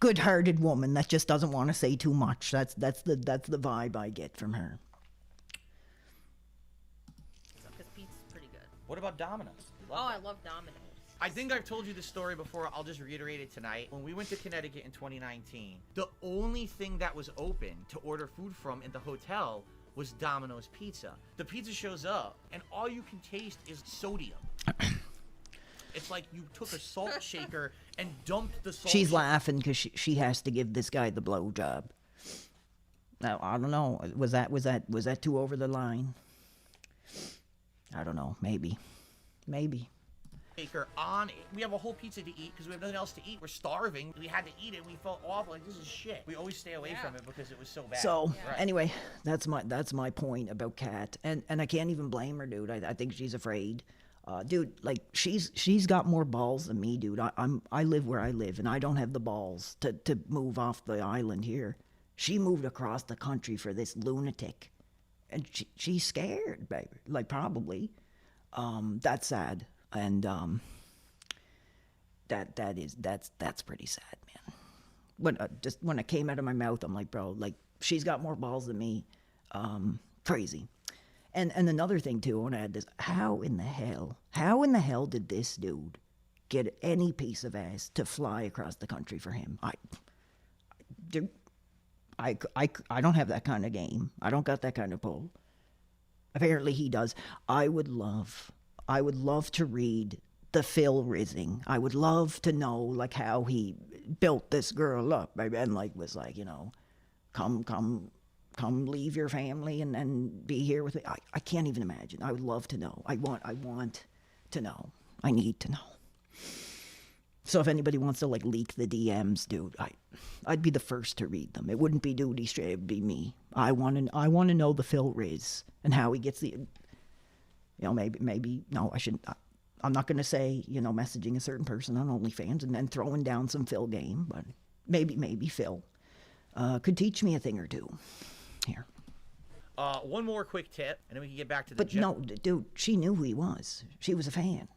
good-hearted woman that just doesn't want to say too much. That's the vibe I get from her. Because pizza's pretty good. What about Domino's? I love Domino's. I think I've told you this story before. I'll just reiterate it tonight. When we went to Connecticut in 2019, the only thing that was open to order food from in the hotel was Domino's Pizza. The pizza shows up, and all you can taste is sodium. It's like you took a salt shaker and dumped the salt. She's laughing because she has to give this guy the blowjob. Now I don't know. Was that too over the line? I don't know. Maybe. Shaker on it. We have a whole pizza to eat because we have nothing else to eat. We're starving. We had to eat it. We felt awful. Like, this is shit. We always stay away from it because it was so bad. So Right. anyway, that's my point about Kat, and I can't even blame her, dude. I think she's afraid. Dude, like she's got more balls than me, dude. I live where I live, and I don't have the balls to move off the island here. She moved across the country for this lunatic, and she's scared, baby. Like probably. That's sad, and that's pretty sad, man. Just when it came out of my mouth, I'm like, bro, like she's got more balls than me. Crazy. And another thing too, I want to add this: how in the hell did this dude get any piece of ass to fly across the country for him? I don't have that kind of game. I don't got that kind of pull. Apparently he does. I would love to read the Phil Rising. I would love to know like how he built this girl up, and like was like, you know, come leave your family and be here with me. I can't even imagine. I would love to know. I want to know. I need to know. So if anybody wants to like leak the DMs, dude, I'd be the first to read them. It wouldn't be Duty Stray, it'd be me. I want to know the Phil Riz and how he gets the, you know, maybe no, I shouldn't. I'm not gonna say, you know, messaging a certain person on OnlyFans and then throwing down some Phil game, but maybe Phil could teach me a thing or two. Here. One more quick tip, and then we can get back to the. But no, dude, she knew who he was. She was a fan.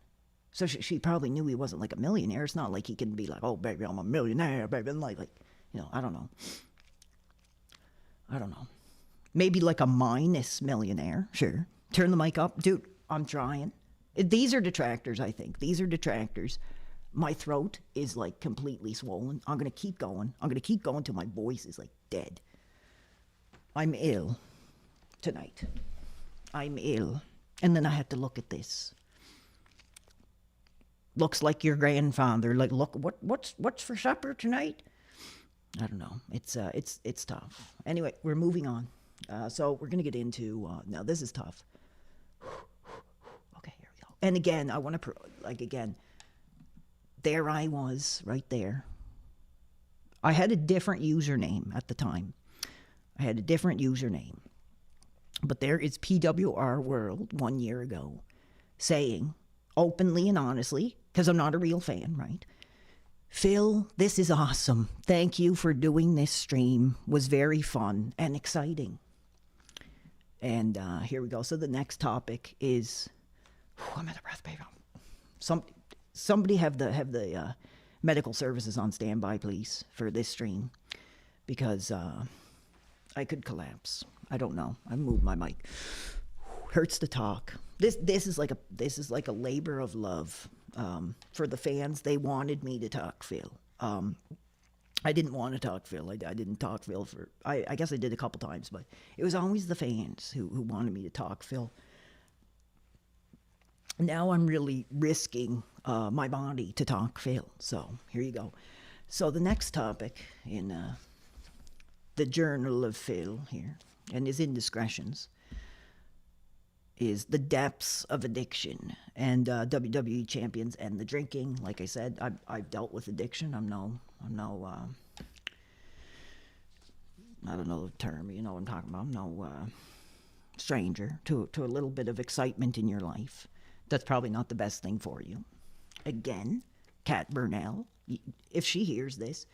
So she probably knew he wasn't like a millionaire. It's not like he can be like, oh, baby, I'm a millionaire, baby. And like, you know, I don't know. Maybe like a minus millionaire. Sure. Turn the mic up. Dude, I'm trying. These are detractors, I think. These are detractors. My throat is like completely swollen. I'm going to keep going. Till my voice is like dead. I'm ill tonight. I'm ill. And then I had to look at this. Looks like your grandfather. Like, look, what's for supper tonight? I don't know. It's tough. Anyway, we're moving on. So we're gonna get into now. This is tough. Okay, here we go. And again, I want to again. There I was, right there. I had a different username at the time. But there is PWR World 1 year ago saying openly and honestly, because I'm not a real fan, right? Phil, this is awesome. Thank you for doing this stream. Was very fun and exciting. And here we go. So the next topic is, I'm out of breath, baby. Somebody have the medical services on standby, please, for this stream, because I could collapse. I don't know. I moved my mic. Hurts to talk. This is like a labor of love for the fans. They wanted me to talk Phil. I didn't want to talk Phil. I didn't talk Phil for. I guess I did a couple times, but it was always the fans who wanted me to talk Phil. Now I'm really risking my body to talk Phil. So here you go. So the next topic in the Journal of Phil here and his indiscretions is the depths of addiction and WWE champions and the drinking. Like I said, I've dealt with addiction. I'm no I don't know the term, you know what I'm talking about. I'm no stranger to a little bit of excitement in your life. That's probably not the best thing for you. Again, Kat Burnell, if she hears this,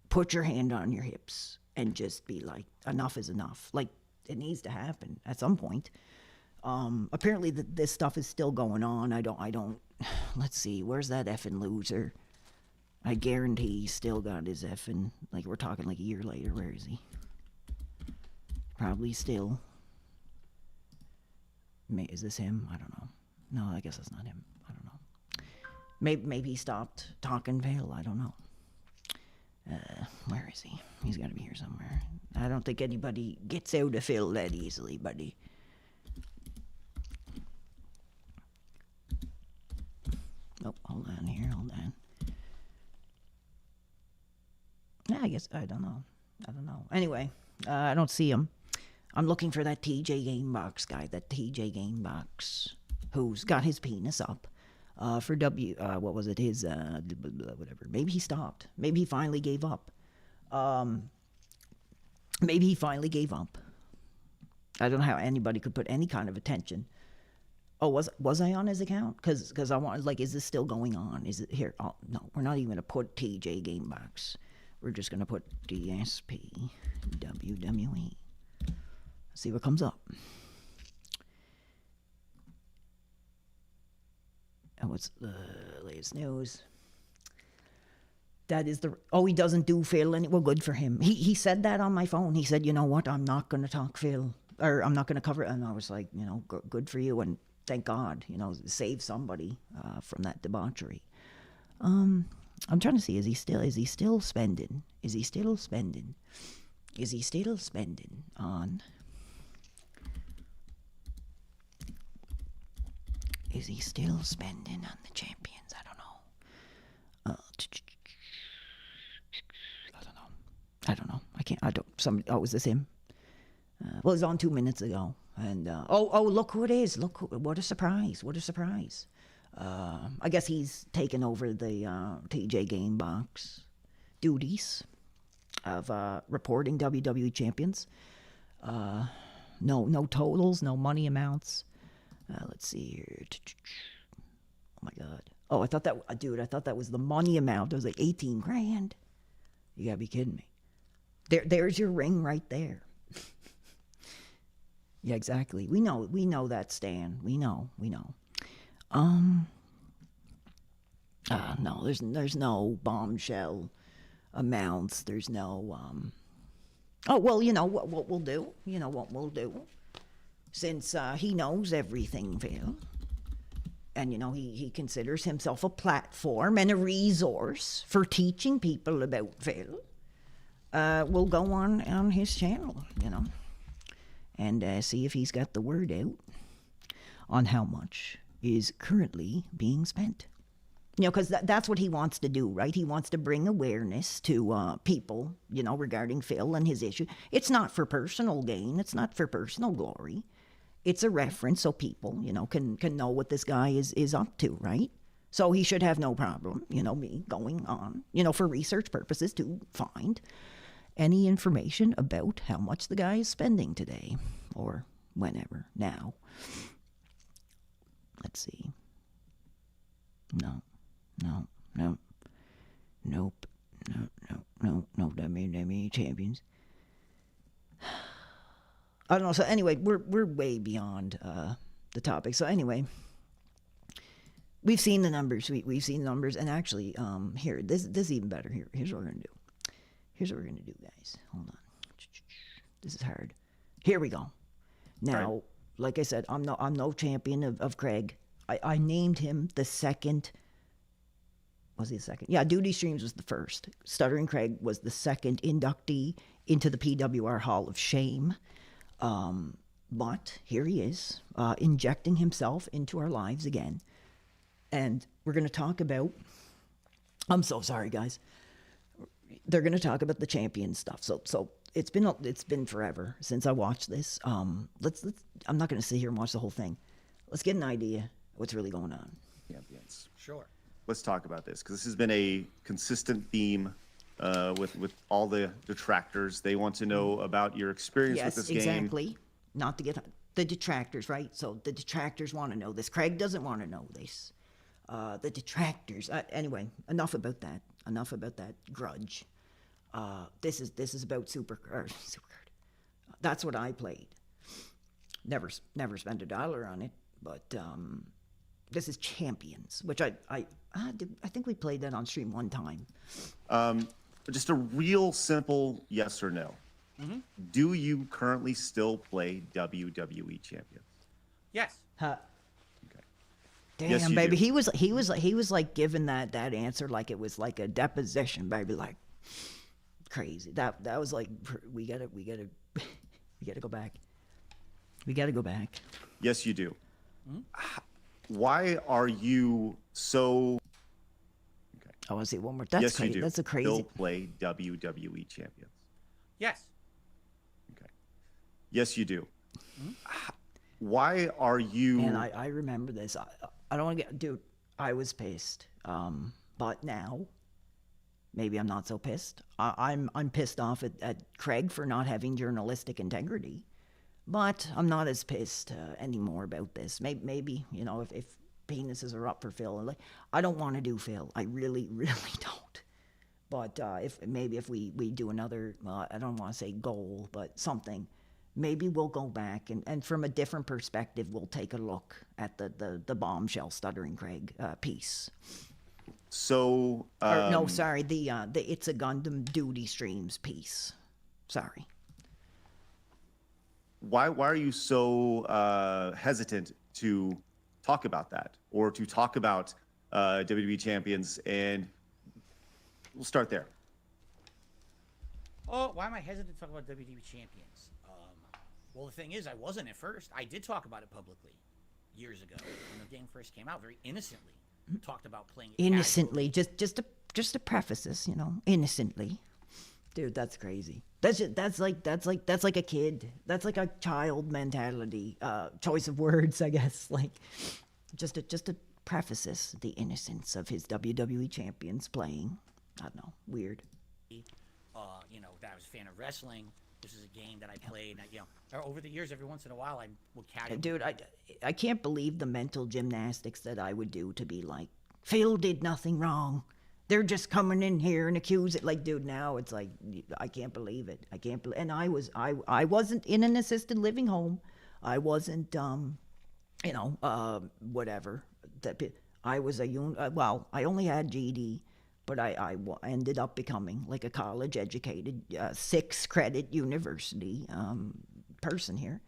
put your hand on your hips and just be like, enough is enough. Like, it needs to happen at some point. Apparently this stuff is still going on. I don't, let's see, where's that effing loser? I guarantee he's still got his effing, like, we're talking like a year later. Where is he? Probably still. Is this him? I don't know. No, I guess that's not him. I don't know. Maybe he stopped talking Vale. I don't know. Where is he? He's got to be here somewhere. I don't think anybody gets out of Phil that easily, buddy. Oh, hold on here. Hold on. Yeah, I guess, I don't know. Anyway, I don't see him. I'm looking for that TJ Gamebox guy, that TJ Gamebox, who's got his penis up for what was it, his, whatever. Maybe he stopped. Maybe he finally gave up. I don't know how anybody could put any kind of attention. Oh, was I on his account? Because I want, like, is this still going on? Is it here? Oh, no, we're not even going to put TJ Gamebox. We're just going to put DSP WWE. See what comes up. And what's the latest news? That is he doesn't do Phil, and well, good for him. He said that on my phone. He said, you know what, I'm not going to talk Phil, or I'm not going to cover it. And I was like, you know, good for you, and thank God, you know, save somebody from that debauchery. I'm trying to see, is he still spending on... Is he still spending on the champions? I don't know. Is this him? Well, it was on 2 minutes ago. And, look who it is. What a surprise. I guess he's taken over the TJ Gamebox duties of reporting WWE champions. No totals, no money amounts. Let's see here. Oh my God. Oh, I thought that was the money amount. It was like 18 grand. You gotta be kidding me. There's your ring right there. Yeah, exactly. We know that, Stan. We know. No, there's no bombshell amounts. There's no oh, well, you know what we'll do. Since he knows everything, Phil, and, you know, he considers himself a platform and a resource for teaching people about Phil, we'll go on his channel, you know, and see if he's got the word out on how much is currently being spent. You know, because that's what he wants to do, right? He wants to bring awareness to people, you know, regarding Phil and his issue. It's not for personal gain. It's not for personal glory. It's a reference so people, you know, can know what this guy is up to, right? So he should have no problem, you know, me going on, you know, for research purposes to find any information about how much the guy is spending today or whenever. Now, let's see. Nope. WWE champions. I don't know. So anyway, we're way beyond the topic. So anyway, we've seen the numbers. We've seen the numbers, and actually, here, this is even better. Here's what we're gonna do. Guys. Hold on. This is hard. Here we go. Now, like I said, I'm no champion of Craig. I named him the second. Was he the second? Yeah, Duty Streams was the first. Stuttering Craig was the second inductee into the PWR Hall of Shame. But here he is, injecting himself into our lives again. And we're going to talk about... I'm so sorry, guys. They're going to talk about the champion stuff. So it's been forever since I watched this. Let's I'm not going to sit here and watch the whole thing. Let's get an idea of what's really going on. Champions. Sure. Let's talk about this, because this has been a consistent theme with all the detractors. They want to know about your experience with this game. Yes, exactly. Not to get the detractors, right? So the detractors want to know this. Craig doesn't want to know this. The detractors. Anyway, enough about that. Enough about that grudge. This is about Supercard. That's what I played. Never spent $1 on it, but this is Champions, which I think we played that on stream one time. Just a real simple yes or no. Mm-hmm. Do you currently still play WWE Champions? Yes. Damn, Yes, you baby, do. he was like giving that answer like it was like a deposition, baby, like crazy. That was like we gotta go back. We gotta go back. Yes, you do. Why are you so? I want to see one more. That's yes, crazy. you do. That's a crazy. Still play WWE Champions? Yes. Yes, you do. Why are you? And I remember this. I don't want to get, dude. I was pissed. But now, maybe I'm not so pissed. I'm pissed off at Craig for not having journalistic integrity. But I'm not as pissed anymore about this. Maybe you know, if penises are up for Phil, like, I don't want to do Phil. I really, really don't. But if we do another, I don't want to say goal, but something. Maybe we'll go back and from a different perspective, we'll take a look at the bombshell Stuttering Craig piece. So Or, no, sorry, the It's a Gundam Duty Streams piece. Sorry. Why are you so hesitant to talk about that or to talk about WWE Champions? And we'll start there. Oh, why am I hesitant to talk about WWE Champions? Well, the thing is, I wasn't at first. I did talk about it publicly years ago when the game first came out, very innocently. Talked about playing it Innocently, just to preface this, you know, innocently. Dude, that's crazy. That's like a kid. That's like a child mentality. Choice of words, I guess. Like, just to preface this, the innocence of his WWE champions playing. I don't know, weird. You know, that I was a fan of wrestling. This is a game that I played. You know, over the years, every once in a while, I would catch. Dude, I can't believe the mental gymnastics that I would do to be like, Phil did nothing wrong. They're just coming in here and accuse it. Like, dude, now it's like, I can't believe it. I can't believe. And I wasn't in an assisted living home. I wasn't, whatever. I was well, I only had GD, but I ended up becoming like a college-educated, 6-credit university person here.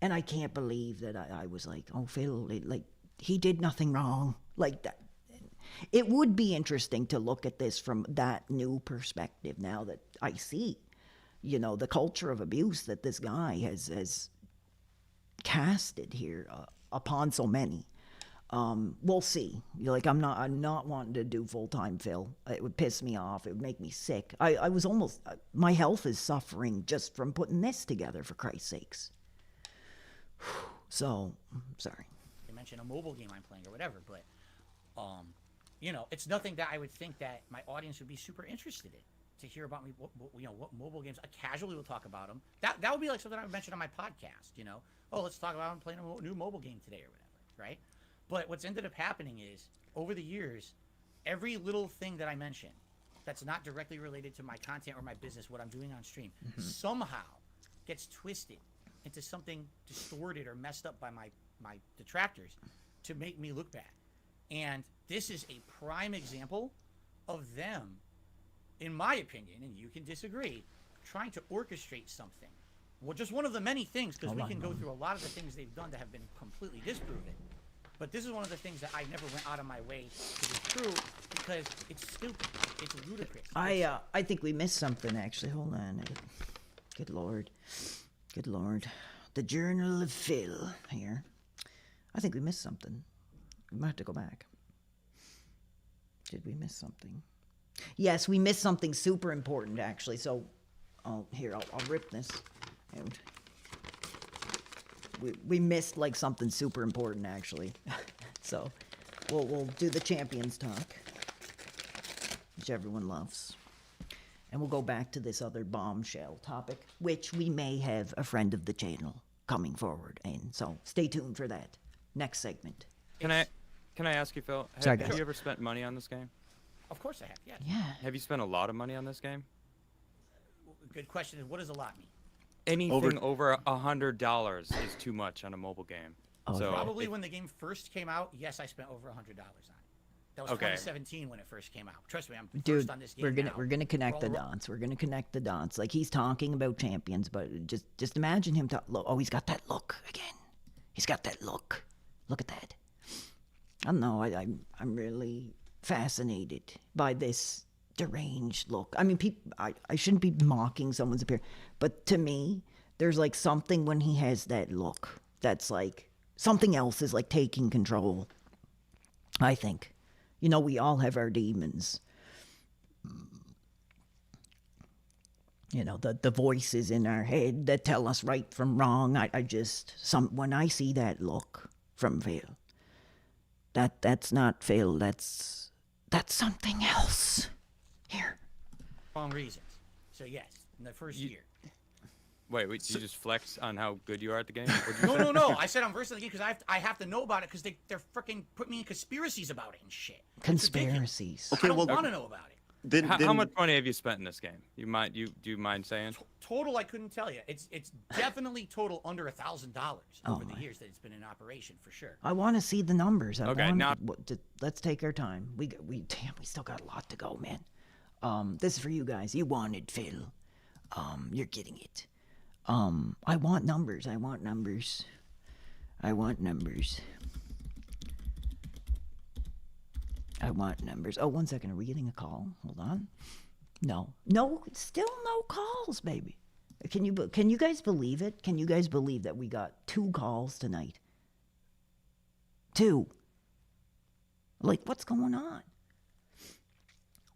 And I can't believe that I was like, oh, Phil, like, he did nothing wrong. Like that. It would be interesting to look at this from that new perspective now that I see, you know, the culture of abuse that this guy has casted here upon so many. We'll see. Like, I'm not wanting to do full-time Phil. It would piss me off. It would make me sick. I was almost, my health is suffering just from putting this together, for Christ's sakes. So, sorry. You mentioned a mobile game I'm playing or whatever, but, you know, it's nothing that I would think that my audience would be super interested in to hear about me. What mobile games? Casually, we'll talk about them. That would be like something I would mention on my podcast. You know, oh, let's talk about I'm playing a new mobile game today or whatever, right? But what's ended up happening is over the years, every little thing that I mention that's not directly related to my content or my business, what I'm doing on stream, somehow gets twisted into something distorted or messed up by my detractors to make me look bad. And this is a prime example of them, in my opinion, and you can disagree, trying to orchestrate something. Well, just one of the many things, because we can go through a lot of the things they've done that have been completely disproven. But this is one of the things that I never went out of my way to disprove because it's stupid. It's ludicrous. I think we missed something, actually. Hold on. Good Lord. Good Lord. The Journal of Phil here. I think we missed something. We might have to go back. Did we miss something? Yes, we missed something super important, actually. So, here, I'll rip this out. We missed, like, something super important, actually. So, we'll do the champions talk, which everyone loves. And we'll go back to this other bombshell topic, which we may have a friend of the channel coming forward. And so stay tuned for that. Next segment. Can I ask you, Phil? Sorry, Have guys. you ever spent money on this game? Of course I have, yes. Yeah. Have you spent a lot of money on this game? Good question. What does a lot mean? Anything over $100 is too much on a mobile game. So Probably when the game first came out, yes, I spent over $100 on it. That was 2017 when it first came out. Trust me, I'm Dude, first on this game we're gonna connect the dots. We're gonna connect the dots. Like he's talking about champions, but just imagine him. Oh, he's got that look again. He's got that look. Look at that. I don't know. I'm really fascinated by this deranged look. I mean, I shouldn't be mocking someone's appearance, but to me, there's like something when he has that look that's like something else is like taking control. I think. You know, we all have our demons. You know, the voices in our head that tell us right from wrong. When I see that look from Phil, that's not Phil, that's something else. Here. Wrong reasons. So yes, in the first year. Wait, did you just flex on how good you are at the game? No. I said I'm versed in the game because I have to know about it because they're freaking put me in conspiracies about it and shit. Conspiracies. I don't want to know about it. How much money have you spent in this game? Do you mind saying? Total, I couldn't tell you. It's definitely total under $1,000 over the years that it's been in operation for sure. I want to see the numbers. Now let's take our time. We still got a lot to go, man. This is for you guys. You wanted Phil. You're getting it. I want numbers. I want numbers. I want numbers. Oh, 1 second. Are we getting a call? Hold on. No, still no calls, baby. Can you guys believe it? Can you guys believe that we got 2 calls tonight? 2. Like, what's going on?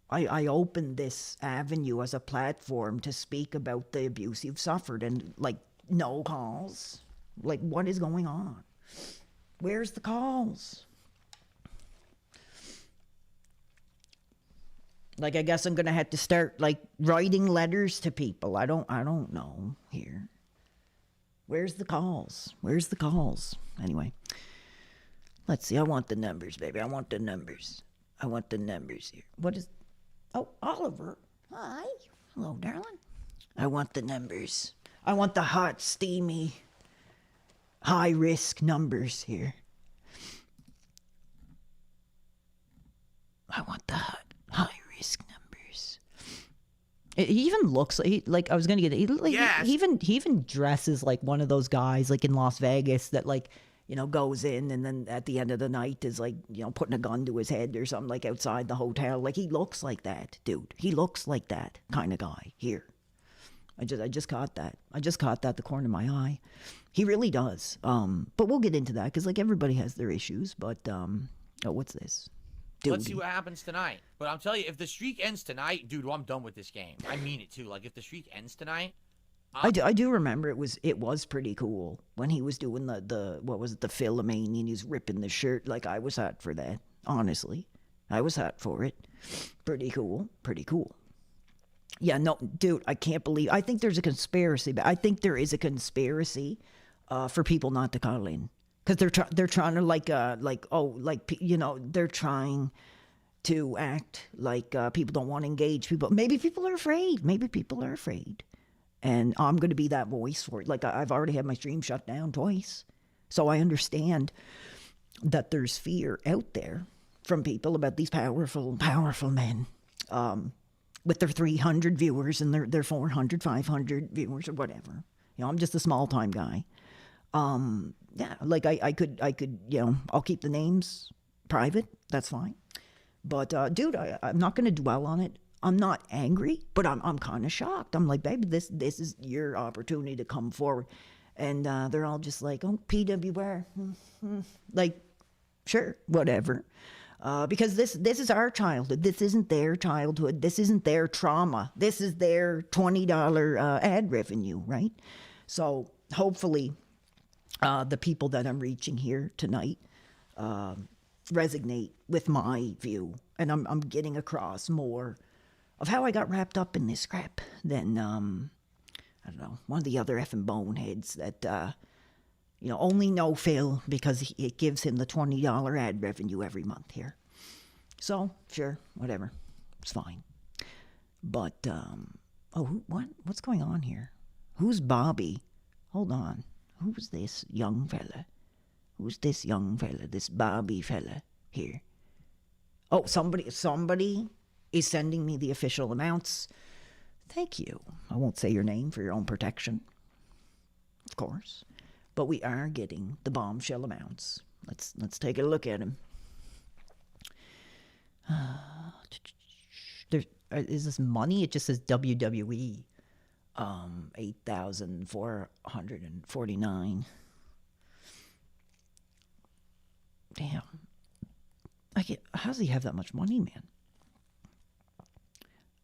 I opened this avenue as a platform to speak about the abuse you've suffered, and like no calls. Like, what is going on? Where's the calls? Like, I guess I'm gonna have to start like writing letters to people. I don't know here. Where's the calls? Where's the calls? Anyway, let's see. I want the numbers, baby. I want the numbers. I want the numbers here. What is? Oh, Oliver. Hi. Hello, darling. I want the numbers. I want the hot, steamy, high-risk numbers here. I want the high-risk numbers. He even looks like I was gonna get. He even dresses like one of those guys like in Las Vegas that like, you know, goes in and then at the end of the night is like, you know, putting a gun to his head or something like outside the hotel. Like, he looks like that, dude. He looks like that kind of guy here. I just caught that. I just caught that the corner of my eye. He really does. But we'll get into that because like everybody has their issues. But what's this? Let's see what happens tonight. But I'm telling you, if the streak ends tonight, dude, I'm done with this game. I mean it too. Like, if the streak ends tonight. I do remember it was pretty cool when he was doing the what was it, the Philomania, and he's ripping the shirt. Like, I was hot for that, honestly. I was hot for it. Pretty cool. Yeah, no, dude, I can't believe. I think there's a conspiracy. But I think there is a conspiracy for people not to call in because they're trying to you know, they're trying to act like people don't want to engage people. Maybe people are afraid. And I'm going to be that voice for it. Like, I've already had my stream shut down twice. So I understand that there's fear out there from people about these powerful men with their 300 viewers and their 400, 500 viewers or whatever. You know, I'm just a small-time guy. Yeah, like I could, you know, I'll keep the names private. That's fine. But, dude, I'm not going to dwell on it. I'm not angry, but I'm kind of shocked. I'm like, baby, this is your opportunity to come forward. And they're all just like, oh, PWR. Like, sure, whatever. Because this is our childhood. This isn't their childhood. This isn't their trauma. This is their $20 ad revenue, right? So hopefully the people that I'm reaching here tonight resonate with my view. And I'm getting across more of how I got wrapped up in this crap than I don't know, one of the other effing boneheads that only know Phil because it gives him the $20 ad revenue every month here. So sure, whatever, it's fine. But what's going on here? Who's Bobby? Hold on, who's this young fella? Who's this young fella? This Bobby fella here? Oh, somebody is sending me the official amounts. Thank you. I won't say your name for your own protection, of course, but we are getting the bombshell amounts. Let's take a look at them. Is this money? It just says WWE. 8,449. Damn. How does he have that much money, man?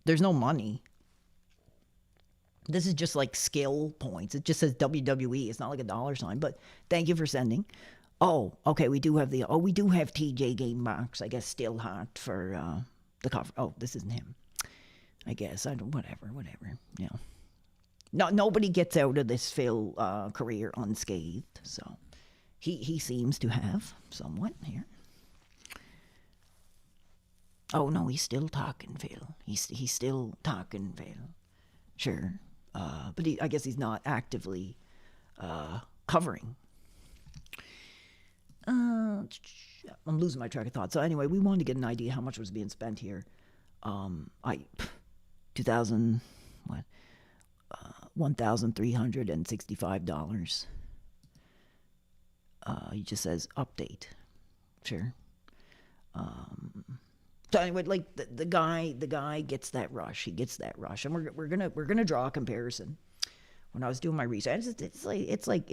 There's no money. This is just like skill points. It just says WWE. It's not like a dollar sign, but thank you for sending. Oh, okay, we do have TJ Gamebox, I guess, still hot for the cover. Oh, this isn't him. I guess. Whatever. Yeah. No, nobody gets out of this Phil career unscathed, so he seems to have somewhat here. Oh no, he's still talking, Phil. He's still talking, Phil. Sure, but I guess he's not actively covering. I'm losing my track of thought. So anyway, we wanted to get an idea how much was being spent here. $1,365. He just says update. Sure. So anyway, like the guy gets that rush. He gets that rush, and we're gonna draw a comparison. When I was doing my research, it's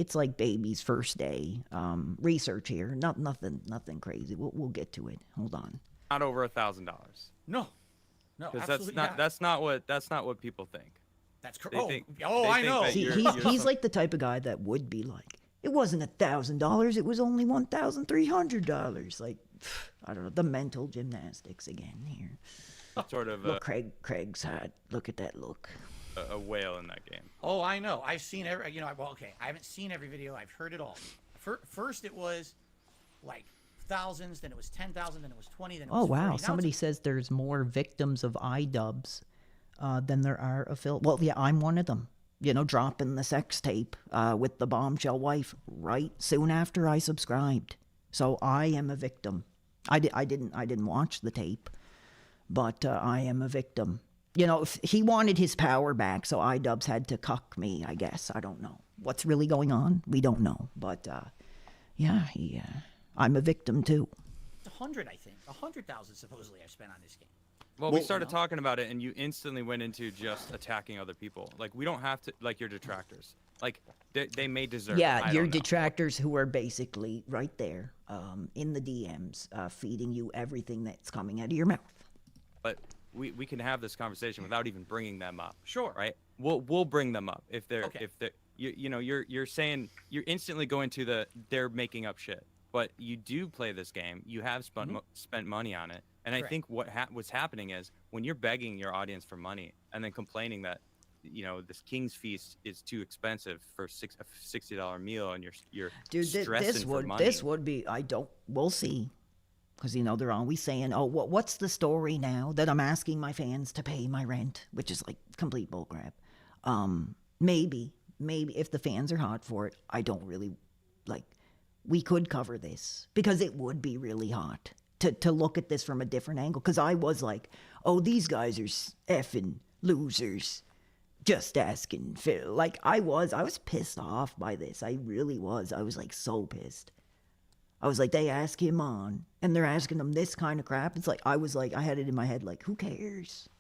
like baby's first day research here. Nothing crazy. We'll get to it. Hold on. Not over $1,000. No, because absolutely that's not what people think. That's correct. I know. See, he's like the type of guy that would be like, it wasn't $1,000. It was only $1,300. Like, I don't know, the mental gymnastics again here. Sort of. Look, Craig's hot. Look at that look. A whale in that game. Oh, I know. I've seen every. I haven't seen every video. I've heard it all. First, it was like thousands. Then it was 10,000. Then it was 20. Then it was 40. Wow! Now Somebody says there's more victims of iDubbbz than there are of Phil. Well, yeah, I'm one of them. Dropping the sex tape with the bombshell wife right soon after I subscribed. So I am a victim. I didn't watch the tape, but I am a victim. If he wanted his power back, so iDubbbz had to cuck me, I guess. I don't know. What's really going on? We don't know. But, I'm a victim, too. 100, I think. 100,000 supposedly I've spent on this game. Well, we started talking about it, and you instantly went into just attacking other people. Like, we don't have to, like, your detractors. Like, they may deserve Yeah, your detractors who are basically right there in the DMs feeding you everything that's coming out of your mouth. But we can have this conversation without even bringing them up. Sure. Right? We'll bring them up if they're you're saying you're instantly going to they're making up shit. But you do play this game. You have spent money on it. And Correct. I think what's happening is when you're begging your audience for money and then complaining that this King's Feast is too expensive for a $60 meal, and you're stressing for money. This would be. We'll see. Because, they're always saying, oh, what's the story now that I'm asking my fans to pay my rent, which is like complete bullcrap. Maybe if the fans are hot for it, I don't really, we could cover this because it would be really hot to look at this from a different angle. Because I was like, oh, these guys are effing losers. Just asking Phil. Like, I was pissed off by this. I really was. I was so pissed. I was like, they ask him on, and they're asking him this kind of crap. It's I had it in my head, who cares?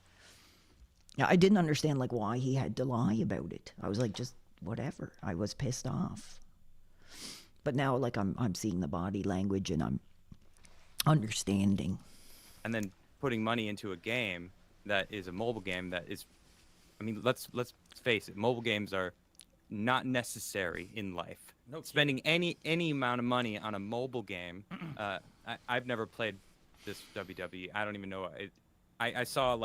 Yeah, I didn't understand, why he had to lie about it. I was just whatever. I was pissed off. But now, I'm seeing the body language, and I'm understanding. And then putting money into a game that is a mobile game that is, let's face it, mobile games are not necessary in life. No Spending any amount of money on a mobile game, I've never played this WWE. I don't even know. I saw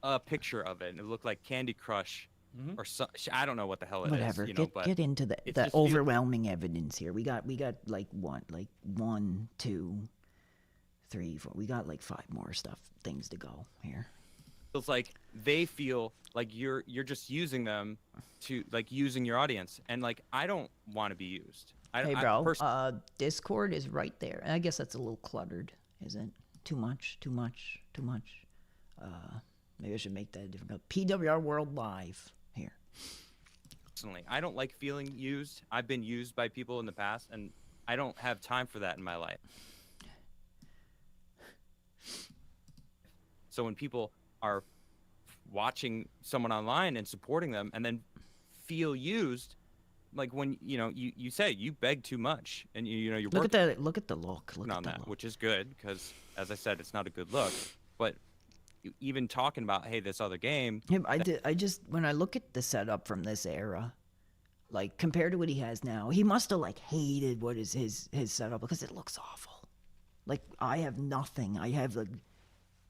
a picture of it, and it looked like Candy Crush, or I don't know what the hell it Whatever. is. You know, Get but get into the it just overwhelming evidence here. We got like what, like 1, 2, 3, 4. We got like 5 more things to go here. feels like they feel like you're just using them to like using your audience, and like I don't want to be used. Hey, bro. Discord is right there. I guess that's a little cluttered, isn't it? Too much. Maybe I should make that a different. PWR World Live here. Personally, I don't like feeling used. I've been used by people in the past, and I don't have time for that in my life. So when people are watching someone online and supporting them, and then feel used, like when you say you beg too much, and you're look at that. Look at the look. Look on at the that, look. which is good because, as I said, it's not a good look. But even talking about, hey, this other game. Yeah, I just when I look at the setup from this era, like compared to what he has now, he must have like hated what is his setup because it looks awful. Like I have nothing. I have a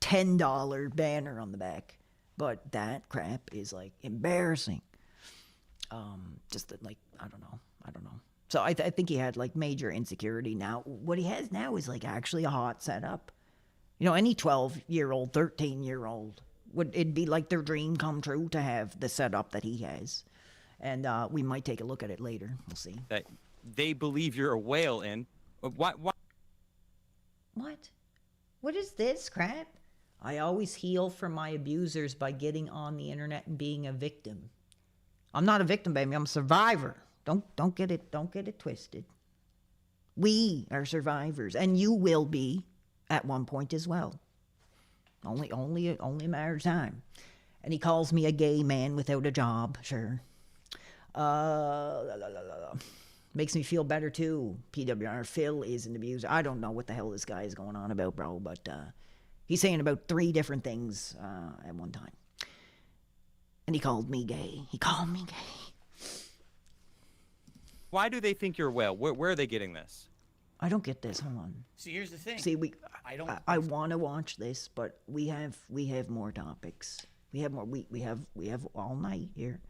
$10 banner on the back, but that crap is like embarrassing. Just that, like I don't know. So I think he had like major insecurity. Now what he has now is like actually a hot setup. Any 12-year-old, 13-year-old it'd be like their dream come true to have the setup that he has. And we might take a look at it later. We'll see. That they believe you're a whale in. What? What is this crap? I always heal from my abusers by getting on the internet and being a victim. I'm not a victim, baby. I'm a survivor. Don't get it twisted. We are survivors, and you will be at one point as well. Only a matter of time. And he calls me a gay man without a job. Sure. Makes me feel better too. PWR. Phil is an abuser. I don't know what the hell this guy is going on about, bro. But he's saying about 3 different things at one time. And he called me gay. Why do they think you're a whale? Where are they getting this? I don't get this. Hold on. See, here's the thing. See, I want to watch this, but we have more topics. We have more. We have all night here.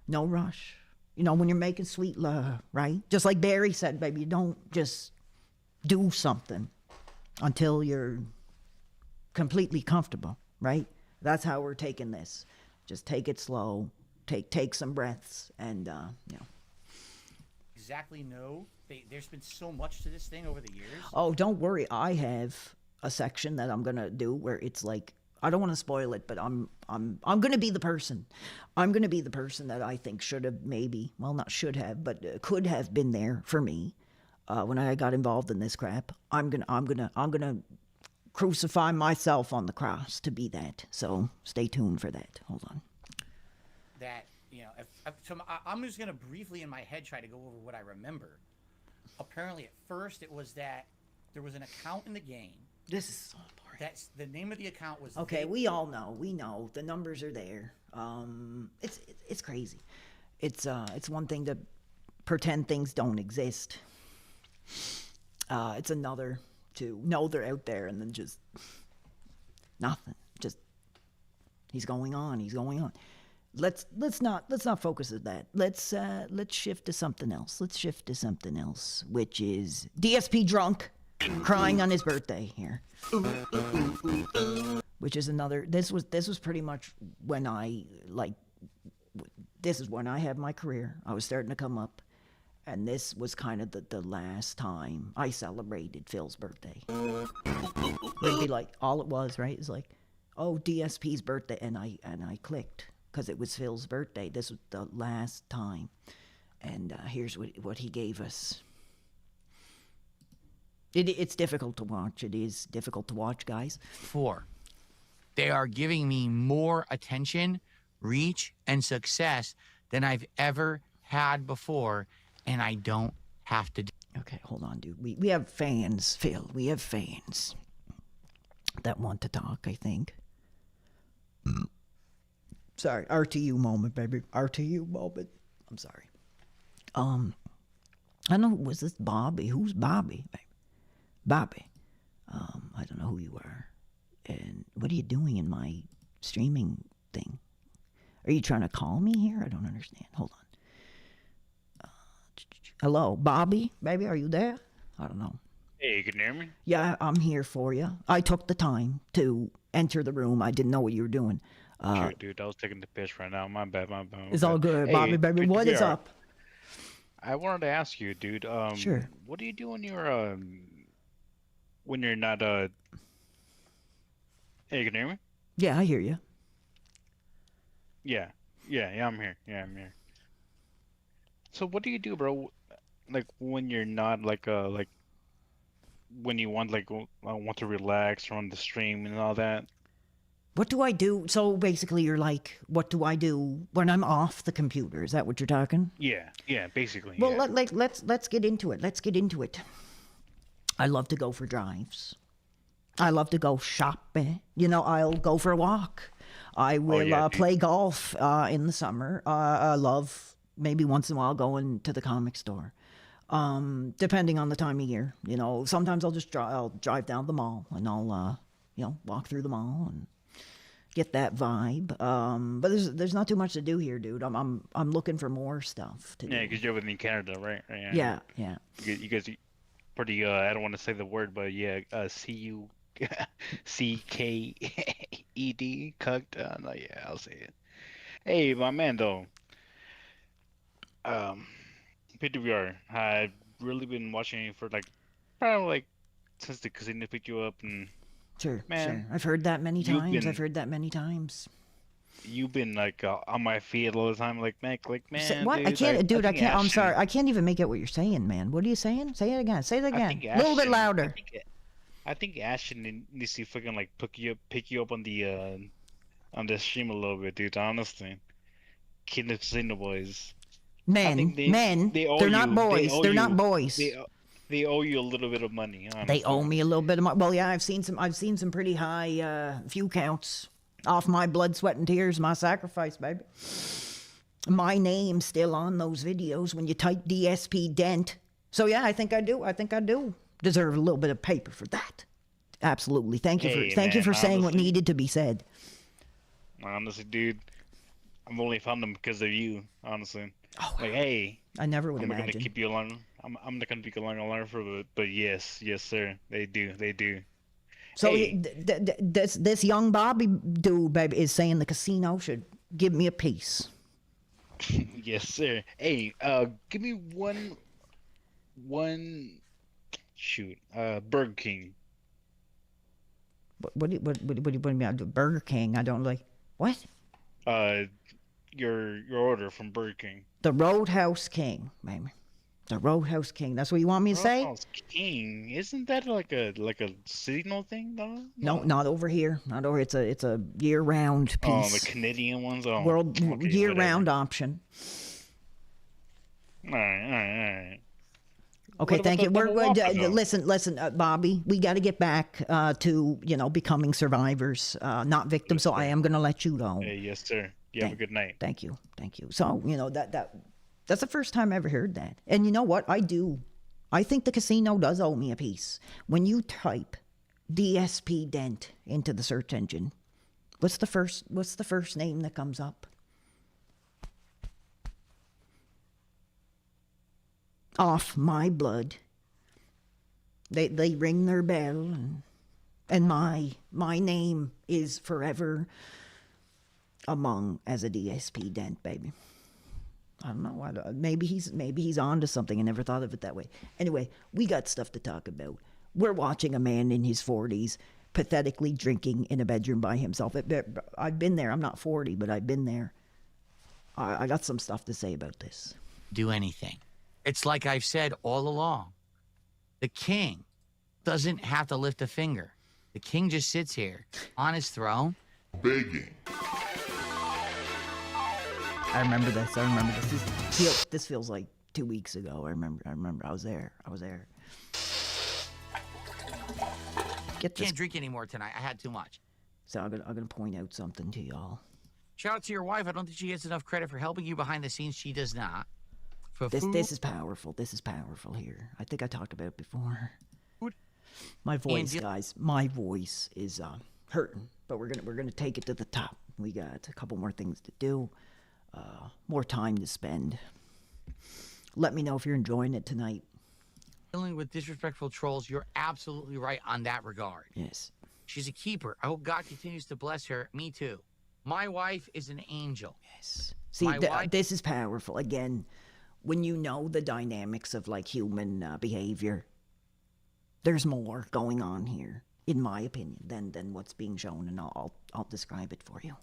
No rush. When you're making sweet love, right? Just like Barry said, baby, you don't just do something until you're completely comfortable, right? That's how we're taking this. Just take it slow. Take some breaths, and Exactly. No. There's been so much to this thing over the years. Oh, don't worry. I have a section that I'm gonna do where it's like I don't want to spoil it, but I'm gonna be the person. I'm gonna be the person that I think should have not should have, but could have been there for me when I got involved in this crap. I'm gonna crucify myself on the cross to be that. So stay tuned for that. Hold on. That I'm just gonna briefly in my head try to go over what I remember. Apparently, at first, it was that there was an account in the game. This is so boring. That's the name of the account was. Okay, we all know. We know the numbers are there. It's crazy. It's one thing to pretend things don't exist. It's another to know they're out there and then just nothing. Just he's going on. Let's not focus on that. Let's shift to something else. Which is DSP drunk, crying on his birthday here. Which is another. This was pretty much when this is when I had my career. I was starting to come up, and this was kind of the last time I celebrated Phil's birthday. It'd be like all it was, right? It's like, oh, DSP's birthday, and I clicked. Because it was Phil's birthday. This was the last time. And here's what he gave us. It's difficult to watch. It is difficult to watch, guys. 4. They are giving me more attention, reach, and success than I've ever had before, and I don't have to. Okay, hold on, dude. We have fans, Phil. We have fans that want to talk, I think. Sorry, RTU moment, baby. RTU moment. I'm sorry. I don't know. Was this Bobby? Who's Bobby? Bobby. I don't know who you are. And what are you doing in my streaming thing. Are you trying to call me here? I don't understand. Hold on. Hello, Bobby? Baby, are you there? I don't know. Hey, can you hear me? Yeah, I'm here for you. I took the time to enter the room. I didn't know what you were doing. Sure, dude. I was taking the piss right now. My bad, my bad. It's all good, Hey, Bobby, baby. What is up? I wanted to ask you, dude. Sure. What do you do when you're not Hey, can you hear me? Yeah, I hear you. Yeah, I'm here. Yeah, I'm here. So what do you do, bro? Like when you're not like when you want want to relax or on the stream and all that. What do I do? So basically, you're like, what do I do when I'm off the computer? Is that what you're talking? Yeah, basically. Well, yeah. let's get into it. Let's get into it. I love to go for drives. I love to go shopping. You know, I'll go for a walk. I will play golf in the summer. I love maybe once in a while going to the comic store. Depending on the time of year, you know, sometimes I'll drive down the mall and I'll walk through the mall and get that vibe. But there's not too much to do here, dude. I'm looking for more stuff to do. Yeah, because you're within Canada, right? Yeah. You guys pretty I don't want to say the word, but yeah, CUCKED, cucked. No, yeah, I'll say it. Hey, my man, though. PWR, I've really been watching you for probably since the casino picked you up, and sure, man, sure. I've heard that many times. You've been on my feed all the time, man. What? Dude, I can't, dude. I can't. I'm Ashton- sorry. I can't even make out what you're saying, man. What are you saying? Say it again. Say it again. A little bit louder. I think Ashton needs to fucking pick you up on the stream a little bit, dude. Honestly, Kid the Casino Boys. Men, they're not boys. They're not boys. They owe you a little bit of money. Honestly. They owe me a little bit of money. Well, yeah, I've seen some pretty high view counts off my blood, sweat, and tears, my sacrifice, baby. My name's still on those videos when you type DSP Dent. So yeah, I think I do deserve a little bit of paper for that. Absolutely. Thank you for saying what needed to be said. Honestly, dude, I've only found them because of you. Honestly. Oh, hey, I never would I'm not imagine. gonna keep you along. I'm not gonna be along for a bit, but yes, sir, they do. So hey. this young Bobby dude, baby, is saying the casino should give me a piece. Yes, sir. Hey, give me one. Shoot, Burger King. What do you mean? Burger King? I don't like what? Your order from Burger King. The Roadhouse King, baby. The Roadhouse King. That's what you want me to say? Roadhouse King, isn't that like a seasonal thing, though? No, not over here. Not over. It's a year-round piece. Oh, the Canadian ones. Oh, year-round option. All right. Okay, thank you. Listen, Bobby. We got to get back to becoming survivors, not victims. So I am going to let you go. Hey, yes, sir. You have a good night. Thank you. So that's the first time I ever heard that. And you know what? I do. I think the casino does owe me a piece. When you type DSP Dent into the search engine, what's the first name that comes up? Off my blood. They ring their bell, and my name is forever among as a DSP Dent, baby. I don't know. Maybe he's on to something. I never thought of it that way. Anyway, we got stuff to talk about. We're watching a man in his 40s pathetically drinking in a bedroom by himself. I've been there. I'm not 40, but I've been there. I got some stuff to say about this. Do anything. It's like I've said all along. The king doesn't have to lift a finger. The king just sits here on his throne. Begging. I remember this. This feels like 2 weeks ago. I remember. I was there. Can't drink anymore tonight. I had too much. So I'm gonna point out something to y'all. Shout out to your wife. I don't think she gets enough credit for helping you behind the scenes. She does not. This is powerful. This is powerful here. I think I talked about it before. My voice, guys. My voice is hurting, but we're gonna take it to the top. We got a couple more things to do, more time to spend. Let me know if you're enjoying it tonight. Dealing with disrespectful trolls, you're absolutely right on that regard. Yes. She's a keeper. I hope God continues to bless her. Me too. My wife is an angel. Yes. See, this is powerful. Again, when you know the dynamics of like human behavior, there's more going on here, in my opinion, than what's being shown, and I'll describe it for you.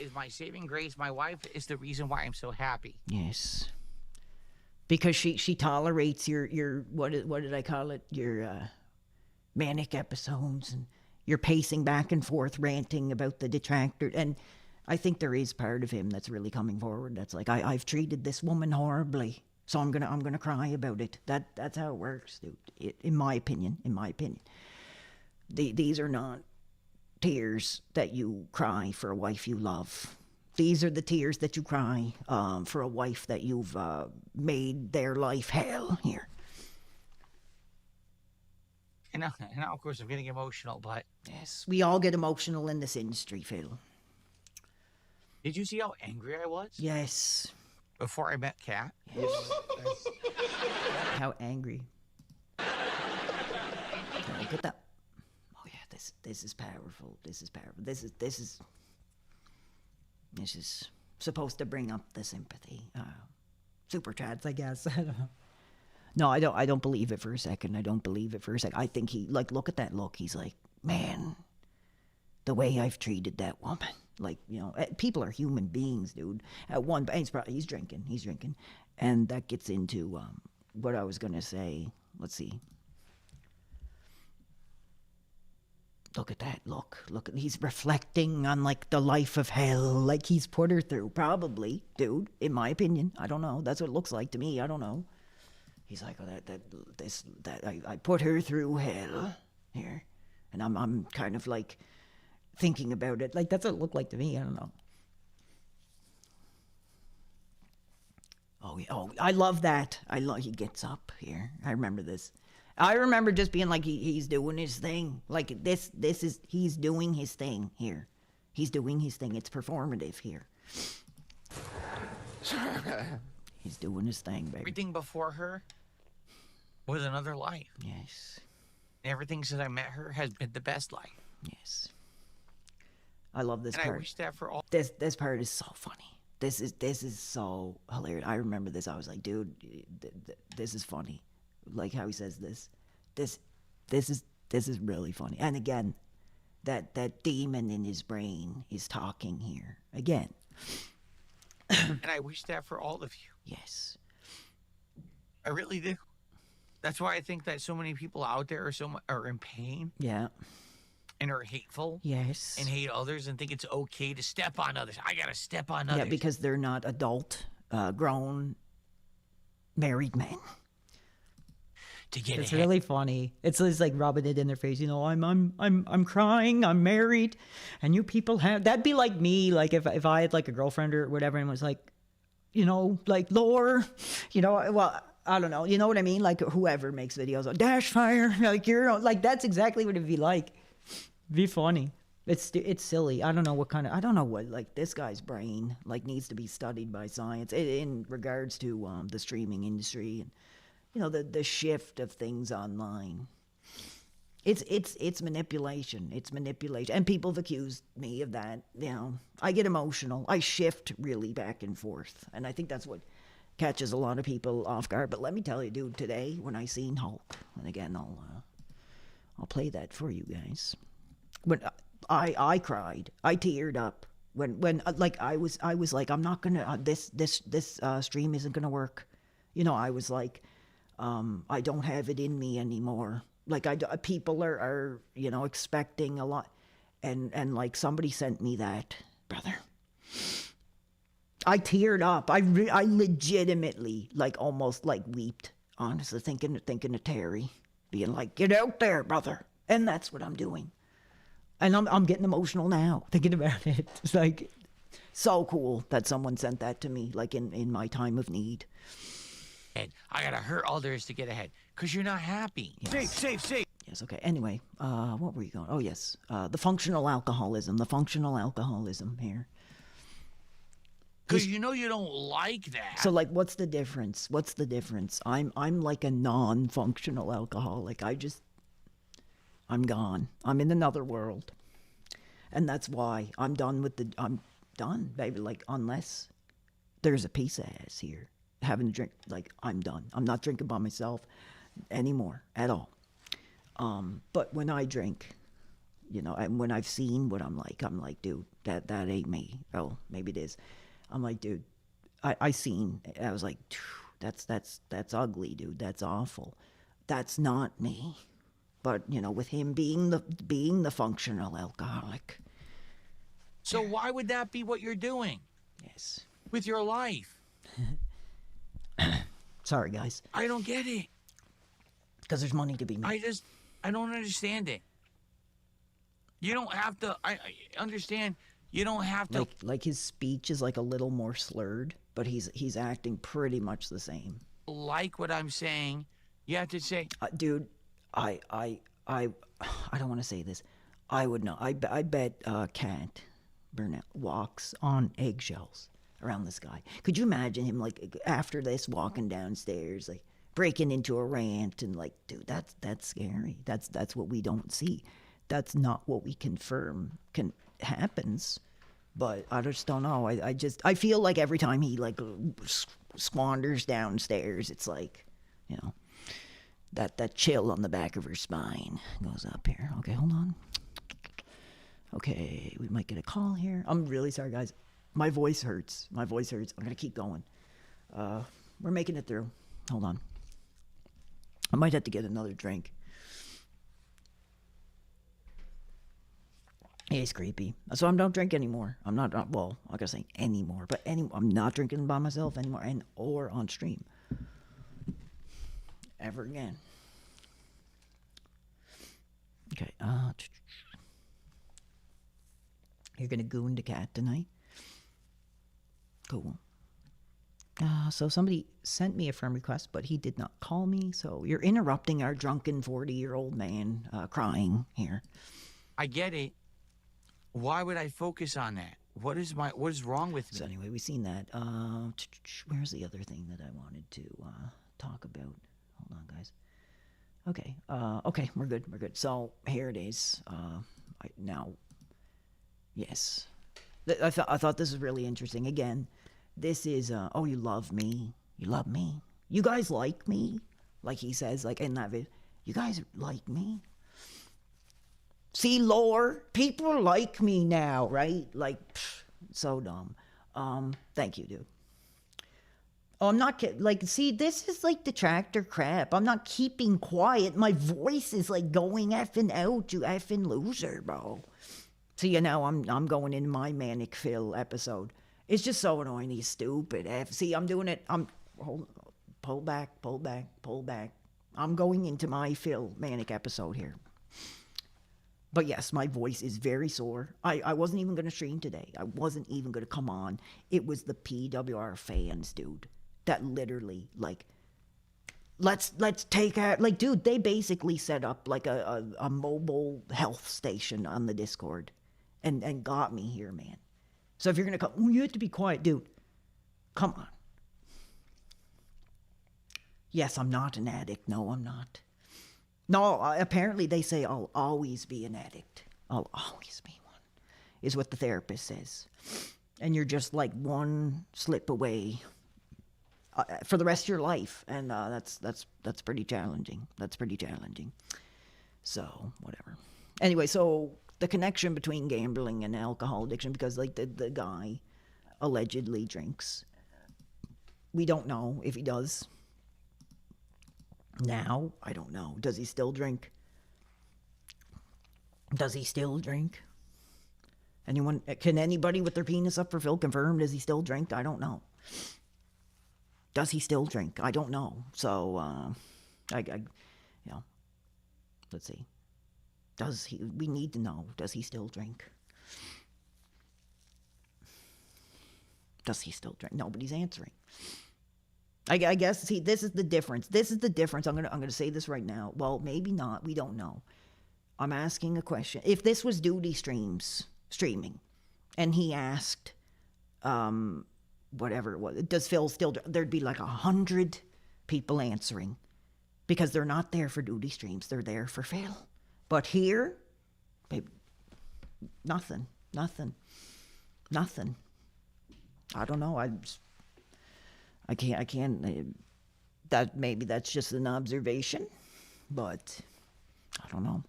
Is my saving grace. My wife is the reason why I'm so happy. Yes. Because she tolerates your what did I call it? Your manic episodes, and you're pacing back and forth, ranting about the detractor. And I think there is part of him that's really coming forward. That's like, I've treated this woman horribly, so I'm gonna cry about it. That's how it works, dude. In my opinion. These are not tears that you cry for a wife you love. These are the tears that you cry for a wife that you've made their life hell here. And now, of course, I'm getting emotional, but... Yes, we all get emotional in this industry, Phil. Did you see how angry I was? Yes. Before I met Kat? Yes. How angry. Look at that. Oh yeah, this is powerful. This is powerful. This is supposed to bring up the sympathy. Super chats, I guess. I don't know. No, I don't believe it for a second. I think he, like, look at that look. He's like, man, the way I've treated that woman. Like, you know, people are human beings, dude. He's drinking. And that gets into what I was going to say. Let's see. Look at that. Look, he's reflecting on, like, the life of hell, like he's put her through, probably, dude, in my opinion. I don't know. That's what it looks like to me. I don't know. He's like, oh, I put her through hell here. And I'm kind of like thinking about it. Like, that's what it looked like to me. I don't know. Oh, I love that. He gets up here. I remember this. I remember just being like, he's doing his thing. Like, he's doing his thing here. He's doing his thing. It's performative here. He's doing his thing, baby. Everything before her was another life. Yes. Everything since I met her has been the best life. Yes. I love this and part. I wish that for all. This part is so funny. This is so hilarious. I remember this. I was like, dude, this is funny. Like how he says this. This is really funny. And again, that demon in his brain is talking here again. And I wish that for all of you. Yes. I really do. That's why I think that so many people out there are in pain. Yeah. And are hateful. Yes. And hate others and think it's okay to step on others. I gotta step on others. Yeah, because they're not adult, grown, married men. It's really funny. It's like rubbing it in their face. You know, I'm crying. I'm married, and you people have. That'd be like me. Like if I had like a girlfriend or whatever, and was like, you know, like lore, you know, well, I don't know. You know what I mean? Like whoever makes videos on Dash Fire, like like that's exactly what it'd be like. Be funny. It's silly. I don't know what like this guy's brain like needs to be studied by science in regards to the streaming industry and, you know, the shift of things online. It's manipulation. It's manipulation. And people have accused me of that. You know, I get emotional. I shift really back and forth. And I think that's what catches a lot of people off guard. But let me tell you, dude, today when I seen Hulk, and again, I'll play that for you guys. When I cried, I teared up. When like I was like, I'm not gonna this stream isn't gonna work. You know, I was like, I don't have it in me anymore. Like people are you know, expecting a lot, and like somebody sent me that, brother. I teared up. I legitimately like almost like weeped. Honestly, thinking of Terry, being like, get out there, brother. And that's what I'm doing. And I'm getting emotional now thinking about it. It's like so cool that someone sent that to me, like in my time of need. And I gotta hurt others to get ahead, cause you're not happy. Yes. Safe. yes. Okay. Anyway, what were you going? Oh, yes. The functional alcoholism. The functional alcoholism here. Because you know you don't like that. So, like, what's the difference? What's the difference? I'm like a non-functional alcoholic. I'm gone. I'm in another world, and that's why I'm done with the. I'm done, baby. Like, unless there's a piece of ass here having a drink, like, I'm done. I'm not drinking by myself anymore at all. But when I drink, you know, and when I've seen what I'm like, dude, that ain't me. Oh, maybe it is. I'm like, dude, I was like, that's ugly, dude. That's awful. That's not me. But, you know, with him being the functional alcoholic. So why would that be what you're doing? Yes. With your life? Sorry, guys. I don't get it. Because there's money to be made. I don't understand it. You don't have to, I understand, you don't have to. Like his speech is like a little more slurred, but he's acting pretty much the same. Like what I'm saying, you have to say. Dude, I don't want to say this. I would know. I bet Cat Burnett walks on eggshells around this guy. Could you imagine him, like, after this, walking downstairs, like, breaking into a rant and, like, dude, that's scary. That's what we don't see. That's not what we confirm happens. But I just don't know. I feel like every time he, like, squanders downstairs, it's like, you know, that chill on the back of her spine goes up here. Okay, hold on. Okay, we might get a call here. I'm really sorry, guys. My voice hurts. I'm gonna keep going. We're making it through. Hold on. I might have to get another drink. It's creepy. So I don't drink anymore. I'm not gonna say anymore, but I'm not drinking by myself anymore or on stream. Ever again. Okay, you're gonna goon the cat tonight? Cool. So somebody sent me a friend request, but he did not call me, so you're interrupting our drunken 40-year-old man crying here. I get it. Why would I focus on that? What is wrong with me? So anyway, we've seen that. Where's the other thing that I wanted to talk about? Hold on, guys. Okay. Okay, we're good. So here it is. Now, yes. I thought this was really interesting. Again, this is, you love me. You love me. You guys like me. Like he says, like in that video. You guys like me. See, lore, people like me now, right? Like, so dumb. Thank you, dude. Oh, I'm not like, see, this is like detractor crap. I'm not keeping quiet. My voice is like going effing out, you effing loser, bro. See, you know, I'm going in my manic Phil episode. It's just so annoying. He's stupid. See, I'm doing it. Pull back. I'm going into my Phil manic episode here. But yes, my voice is very sore. I wasn't even going to stream today. I wasn't even going to come on. It was the PWR fans, dude, that literally, like, let's take out, like, dude, they basically set up like a mobile health station on the Discord and got me here, man. So if you're going to come, you have to be quiet, dude. Come on. Yes, I'm not an addict. No, I'm not. No, apparently they say I'll always be an addict. I'll always be one, is what the therapist says. And you're just like one slip away for the rest of your life. And that's pretty challenging. That's pretty challenging. So, whatever. Anyway, so the connection between gambling and alcohol addiction, because like the guy allegedly drinks. We don't know if he does. Now, I don't know. Does he still drink? Anyone? Can anybody with their penis up for Phil confirm? Does he still drink? I don't know. Does he still drink? I don't know. So, let's see. Does he? We need to know. Does he still drink? Does he still drink? Nobody's answering. I guess, see, this is the difference. This is the difference. I'm gonna say this right now. Well, maybe not. We don't know. I'm asking a question. If this was Duty streaming, and he asked, whatever it was, does Phil still? There'd be like 100 people answering, because they're not there for Duty streams. They're there for Phil. But here, babe, nothing. I don't know. I can't. That maybe that's just an observation, but I don't know.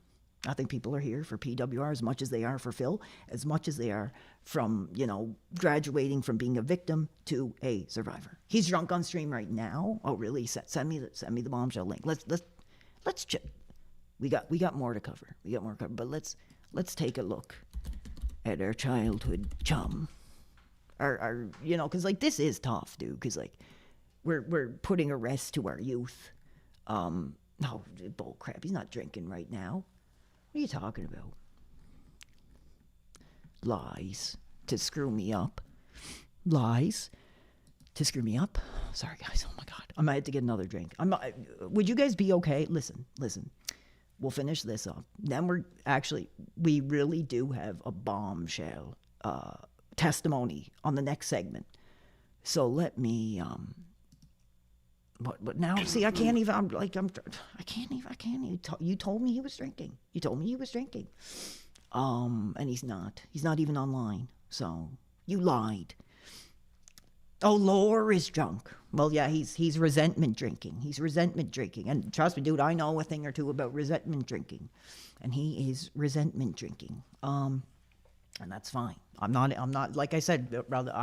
I think people are here for PWR as much as they are for Phil, as much as they are from, graduating from being a victim to a survivor. He's drunk on stream right now. Oh, really? Send me the bombshell link. Let's check. We got more to cover. But let's take a look at our childhood chum. Our because like this is tough, dude. Because like we're putting a rest to our youth. No, bull crap. He's not drinking right now. What are you talking about? Lies to screw me up. Lies to screw me up. Sorry, guys. Oh my God. I might have to get another drink. Would you guys be okay? Listen. We'll finish this up. Then we really do have a bombshell testimony on the next segment. So let me but now see, I can't even. I can't even. You told me he was drinking. And he's not. He's not even online. So you lied. Oh, Lore is drunk. Well, yeah, he's resentment drinking. And trust me, dude, I know a thing or two about resentment drinking, and he is resentment drinking. And that's fine. I'm not. Like I said, brother,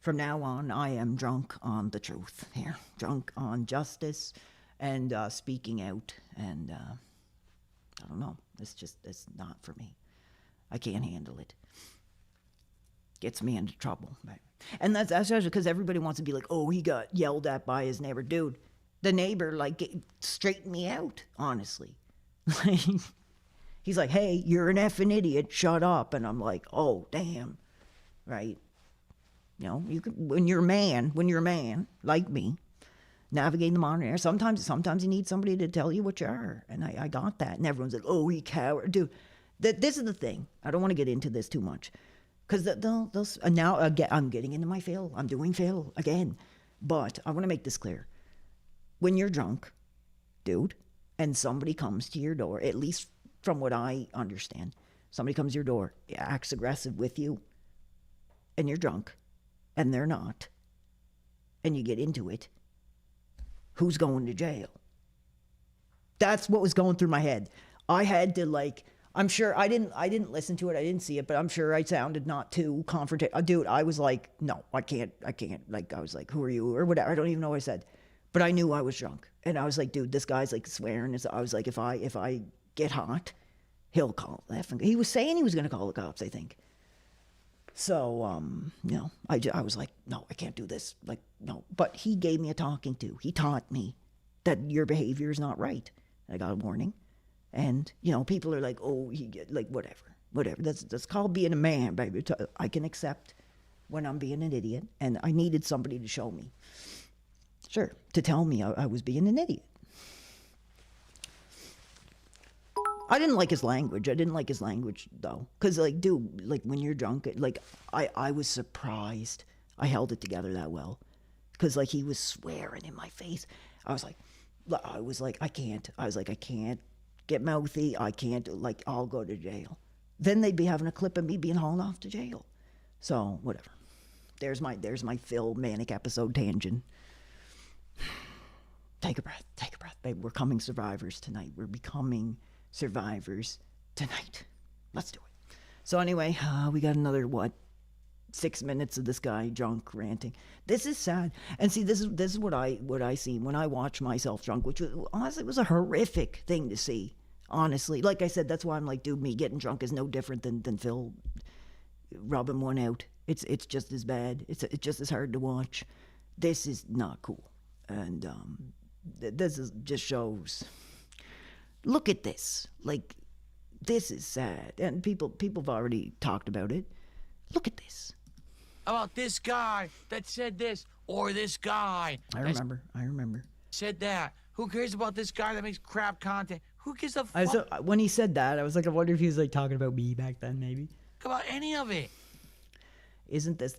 from now on, I am drunk on the truth here. Drunk on justice and speaking out. And I don't know. It's not for me. I can't handle it. Gets me into trouble. And that's especially because everybody wants to be like, oh, he got yelled at by his neighbor. Dude, the neighbor, straightened me out, honestly. He's like, hey, you're an effing idiot. Shut up. And I'm like, oh, damn. Right? You can, when you're a man like me, navigating the modern era, sometimes you need somebody to tell you what you are. And I got that. And everyone's like, oh, he coward. Dude, this is the thing. I don't want to get into this too much. Because now again, I'm getting into my fail. I'm doing fail again. But I want to make this clear. When you're drunk, dude, and somebody comes to your door, at least from what I understand, somebody comes to your door, acts aggressive with you, and you're drunk, and they're not, and you get into it, who's going to jail? That's what was going through my head. I had to I'm sure I didn't listen to it. I didn't see it, but I'm sure I sounded not too confrontational. Dude, I was like, no, I can't. I was like, who are you? Or whatever. I don't even know what I said, but I knew I was drunk. And I was like, dude, this guy's swearing. I was like, if I get hot, he'll call. He was saying he was going to call the cops, I think. So, I was like, no, I can't do this. No, but he gave me a talking to. He taught me that your behavior is not right. I got a warning. And, people are like, oh, whatever. That's called being a man, baby. I can accept when I'm being an idiot. And I needed somebody to show me. Sure, to tell me I was being an idiot. I didn't like his language. Though. Because, dude, when you're drunk, I was surprised I held it together that well. Because, he was swearing in my face. I was like, I can't. I can't get mouthy. I can't, I'll go to jail. Then they'd be having a clip of me being hauled off to jail. So, whatever. There's my Phil Manic episode tangent. Take a breath, babe. We're coming survivors tonight. We're becoming survivors tonight. Let's do it. So anyway, we got another 6 minutes of this guy drunk ranting. This is sad. And see, this is what I see when I watch myself drunk, which honestly was a horrific thing to see. Honestly, like I said, that's why I'm like, dude, me getting drunk is no different than Phil rubbing one out. It's just as bad. It's just as hard to watch. This is not cool. And this just shows. Look at this. This is sad. And people have already talked about it. Look at this. About this guy that said this. Or this guy. I remember. Said that. Who cares about this guy that makes crap content? Who gives a fuck When he said that, I was like, I wonder if he was like talking about me back then, maybe. about any of it? Isn't this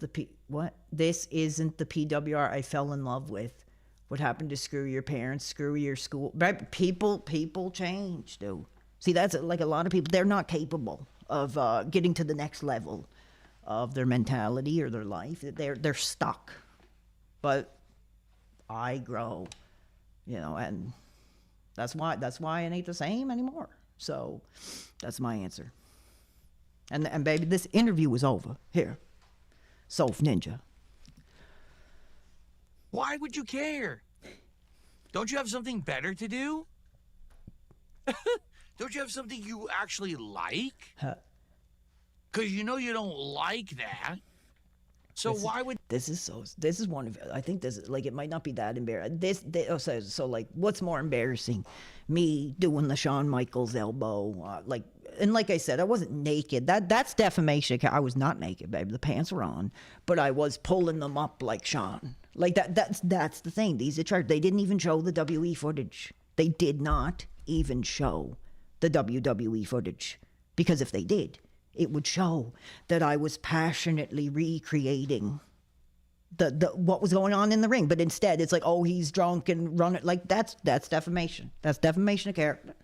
what? This isn't the PWR I fell in love with. What happened to screw your parents, screw your school? Right? People change, dude. See, that's like a lot of people. They're not capable of getting to the next level of their mentality or their life. They're stuck. But I grow, and that's why it ain't the same anymore. So that's my answer. And baby, this interview is over. Here, Soph Ninja. Why would you care? Don't you have something better to do? Don't you have something you actually like? Because you know you don't like that. So why would... This is one of... I think this is... Like, it might not be that embarrassing. So like, what's more embarrassing? Me doing the Shawn Michaels elbow, and like I said, I wasn't naked. That's defamation. I was not naked, babe. The pants were on, but I was pulling them up like Shawn. Like that's the thing. These are charged. They didn't even show the WE footage. They did not even show the WWE footage, because if they did, it would show that I was passionately recreating the what was going on in the ring. But instead, it's like, oh, he's drunk and running. Like that's defamation. That's defamation of character.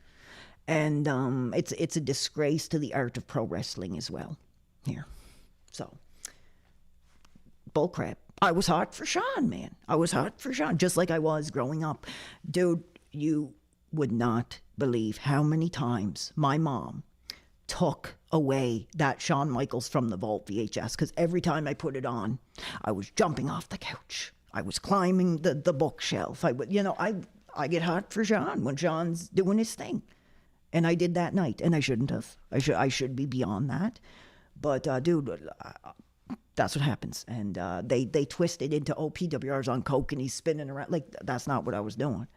And it's a disgrace to the art of pro wrestling as well. Here, so bullcrap. I was hot for Shawn, man. I was hot for Shawn, just like I was growing up, dude. You would not believe how many times my mom took away that Shawn Michaels from the Vault VHS, because every time I put it on, I was jumping off the couch. I was climbing the bookshelf. I would, I get hot for Shawn when Shawn's doing his thing. And I did that night, and I shouldn't have. I should be beyond that. But, dude, that's what happens. And they twist it into, PWR's on coke and he's spinning around. Like, that's not what I was doing.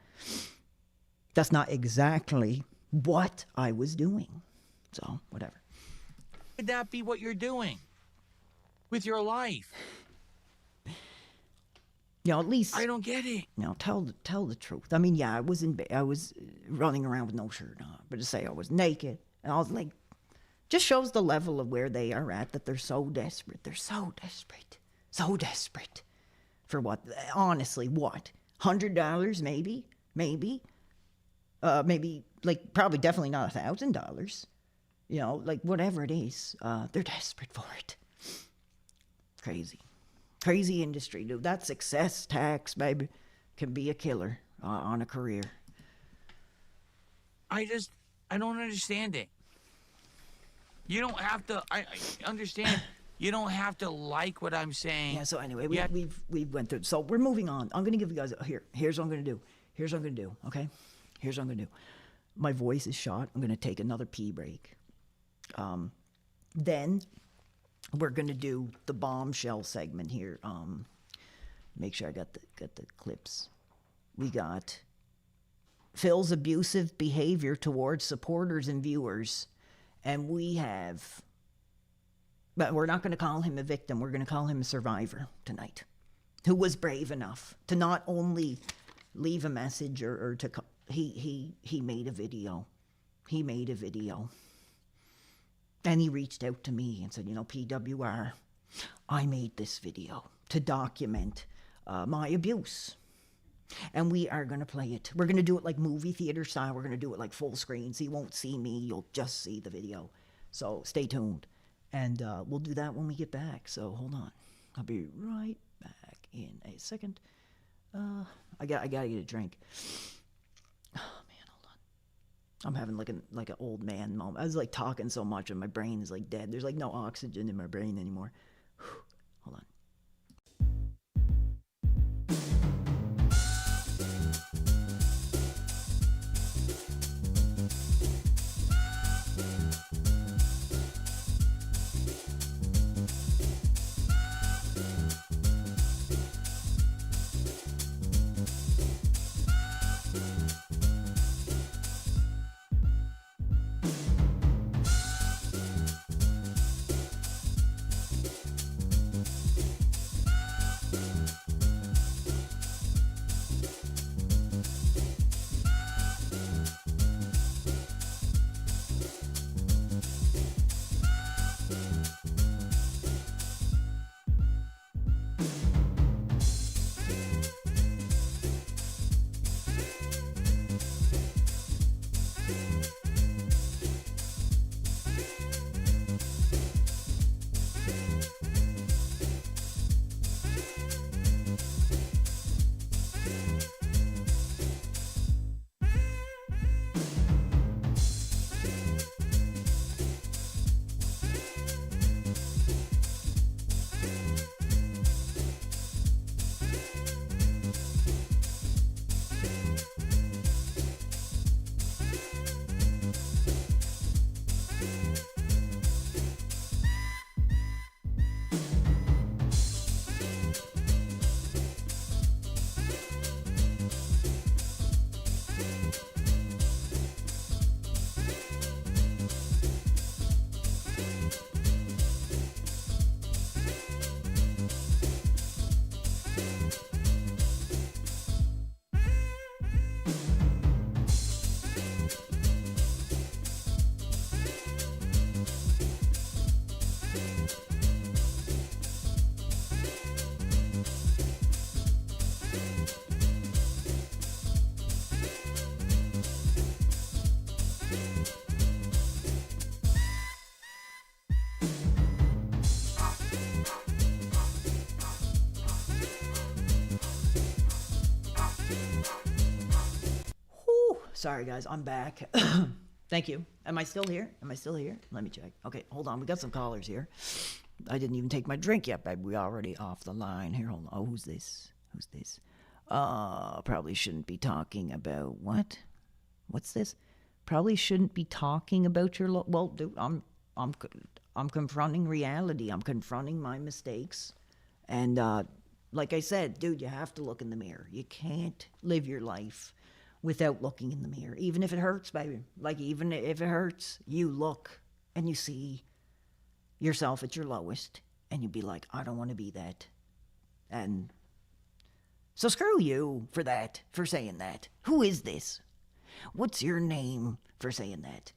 That's not exactly what I was doing. So, whatever. Would that be what you're doing with your life? At least I don't get it. Tell the truth. I mean, yeah, I was running around with no shirt on, but to say I was naked, and I was like, just shows the level of where they are at, that they're so desperate. They're so desperate. So desperate. For what? Honestly, what? $100 maybe? Maybe, like, probably definitely not $1,000. Like, whatever it is, they're desperate for it. Crazy industry, dude. That success tax, baby, can be a killer on a career. I don't understand it. You don't have to, I understand, you don't have to like what I'm saying. Yeah, so anyway, we went through, so we're moving on. I'm going to give you guys, here's what I'm going to do. Okay? Here's what I'm going to do. My voice is shot. I'm going to take another pee break. Then we're going to do the bombshell segment here. Make sure I got the clips. We got Phil's abusive behavior towards supporters and viewers. And we have, but we're not going to call him a victim. We're going to call him a survivor tonight, who was brave enough to not only leave a message or to, he made a video. He made a video. And he reached out to me and said, PWR, I made this video to document my abuse. And we are going to play it. We're going to do it like movie theater style. We're going to do it like full screen. So you won't see me. You'll just see the video. So stay tuned. And we'll do that when we get back. So hold on. I'll be right back in a second. I got to get a drink. I'm having like an old man moment. I was like talking so much and my brain is like dead. There's like no oxygen in my brain anymore. Hold on. Sorry, guys. I'm back. Thank you. Am I still here? Am I still here? Let me check. Okay, hold on. We got some callers here. I didn't even take my drink yet, babe. We already off the line. Here, hold on. Oh, who's this? Who's this? Probably shouldn't be talking about what? What's this? Probably shouldn't be talking about your well, dude. I'm confronting reality. I'm confronting my mistakes, and like I said, dude, you have to look in the mirror. You can't live your life without looking in the mirror, even if it hurts, baby. Like, even if it hurts, you look and you see yourself at your lowest, and you be like, I don't want to be that. And so screw you for that, for saying that. Who is this? What's your name for saying that?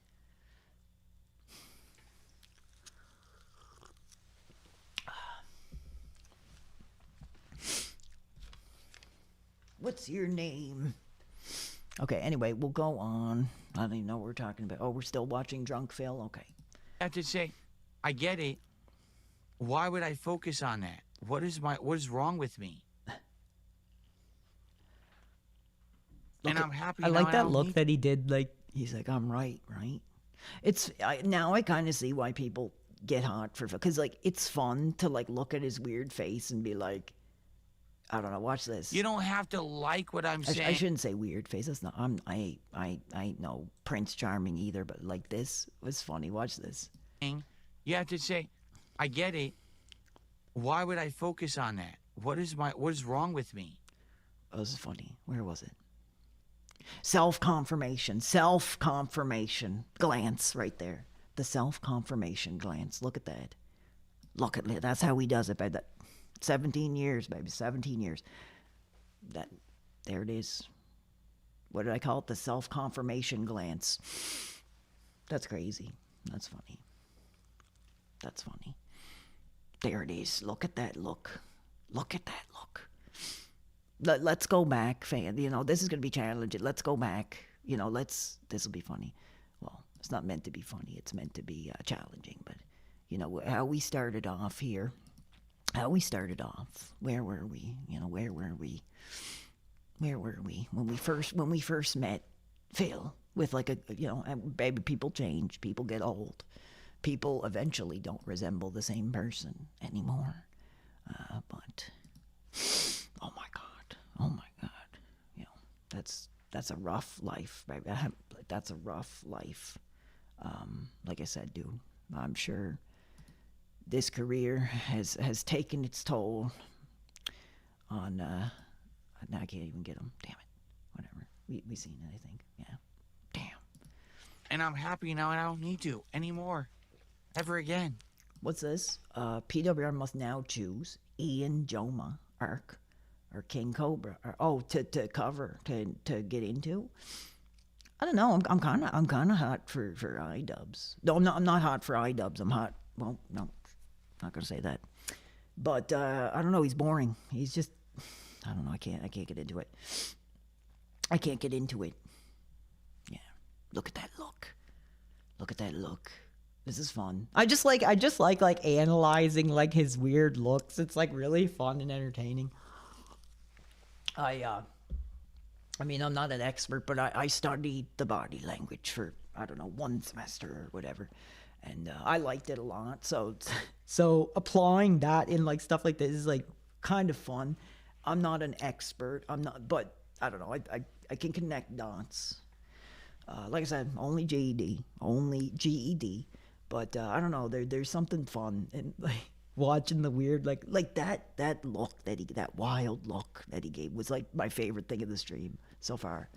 What's your name? Okay, anyway, we'll go on. I don't even know what we're talking about. Oh, we're still watching Drunk Phil? Okay. I have to say, I get it. Why would I focus on that? What is wrong with me? And I'm happy. I now like I that don't look need- that he did. Like, he's like, I'm right? Now I kind of see why people get hot for, because like, it's fun to like look at his weird face and be like, I don't know, watch this. You don't have to like what I'm saying. I shouldn't say weird face. That's not. I ain't no Prince Charming either. But like, this was funny. Watch this. You have to say, I get it. Why would I focus on that? What is wrong with me? Oh, this is funny. Where was it? Self-confirmation glance right there. The self-confirmation glance. Look at that. Look at that. That's how he does it, baby. That 17 years, baby. 17 years. There it is. What did I call it? The self-confirmation glance. That's crazy. That's funny. That's funny. There it is. Look at that look. Look at that look. Let's go back, fan. You know, this is going to be challenging. Let's go back. You know, this will be funny. Well, it's not meant to be funny. It's meant to be challenging. But, you know, how we started off here. How we started off. Where were we? You know, where were we? Where were we? When we first met Phil with like baby, people change. People get old. People eventually don't resemble the same person anymore. But, oh my God. You know, that's a rough life, baby. That's a rough life. Like I said, dude, I'm sure this career has taken its toll on, now I can't even get them. Damn it. Whatever. We seen it, I think. Yeah. Damn. And I'm happy now and I don't need to anymore. Ever again. What's this? PWR must now choose Ian Joma Arc or King Cobra. To cover, to get into. I don't know. I'm kind of hot for iDubbbz. No, I'm not hot for iDubbbz. I'm hot. Well, no, not gonna say that. But I don't know. He's boring. He's just. I don't know. I can't get into it. I can't get into it. Yeah. Look at that look. Look at that look. This is fun. I just like analyzing like his weird looks. It's like really fun and entertaining. I mean, I'm not an expert, but I studied the body language for, I don't know, 1 semester or whatever. And I liked it a lot. So applying that in like stuff like this is like kind of fun. I'm not an expert. But I don't know. I can connect dots. Like I said, only GED. But I don't know. There's something fun in like watching the weird that look that wild look that he gave was like my favorite thing of the stream so far.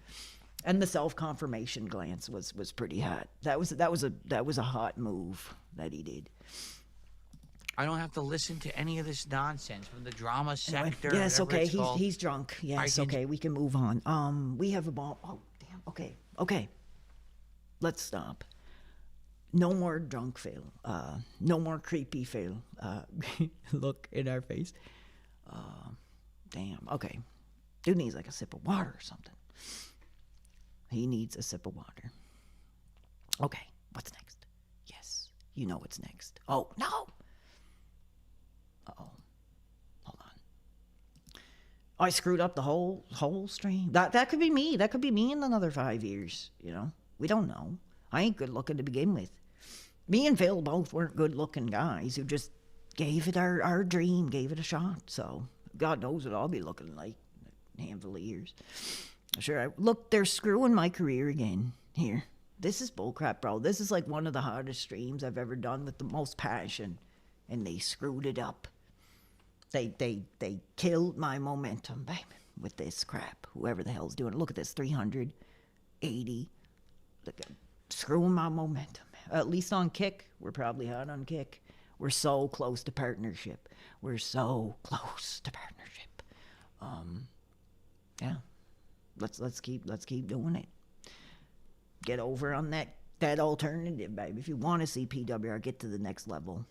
And the self-confirmation glance was pretty hot. That was a hot move that he did. I don't have to listen to any of this nonsense from the drama sector. Anyway, yes, whatever okay. it's called. He's drunk. Yes, okay. We can move on. We have a bomb. Oh, damn. Okay. Let's stop. No more drunk Phil. No more creepy Phil. Look in our face. Damn. Okay. Dude needs like a sip of water or something. He needs a sip of water. Okay. What's next? Yes. You know what's next. Oh, no. Uh-oh. Hold on. I screwed up the whole stream. That could be me. That could be me in another 5 years. You know, we don't know. I ain't good looking to begin with. Me and Phil both weren't good looking guys who just gave it our dream, gave it a shot. So God knows what I'll be looking like in a handful of years. Sure. Look, they're screwing my career again here. This is bullcrap, bro. This is like one of the hardest streams I've ever done with the most passion, and they screwed it up. They killed my momentum, baby, with this crap. Whoever the hell's doing it. Look at this, 380. Look, screwing my momentum. At least on Kick, we're probably hot on Kick. We're so close to partnership. We're so close to partnership. Yeah. Let's keep doing it. Get over on that alternative, baby. If you want to see PWR get to the next level.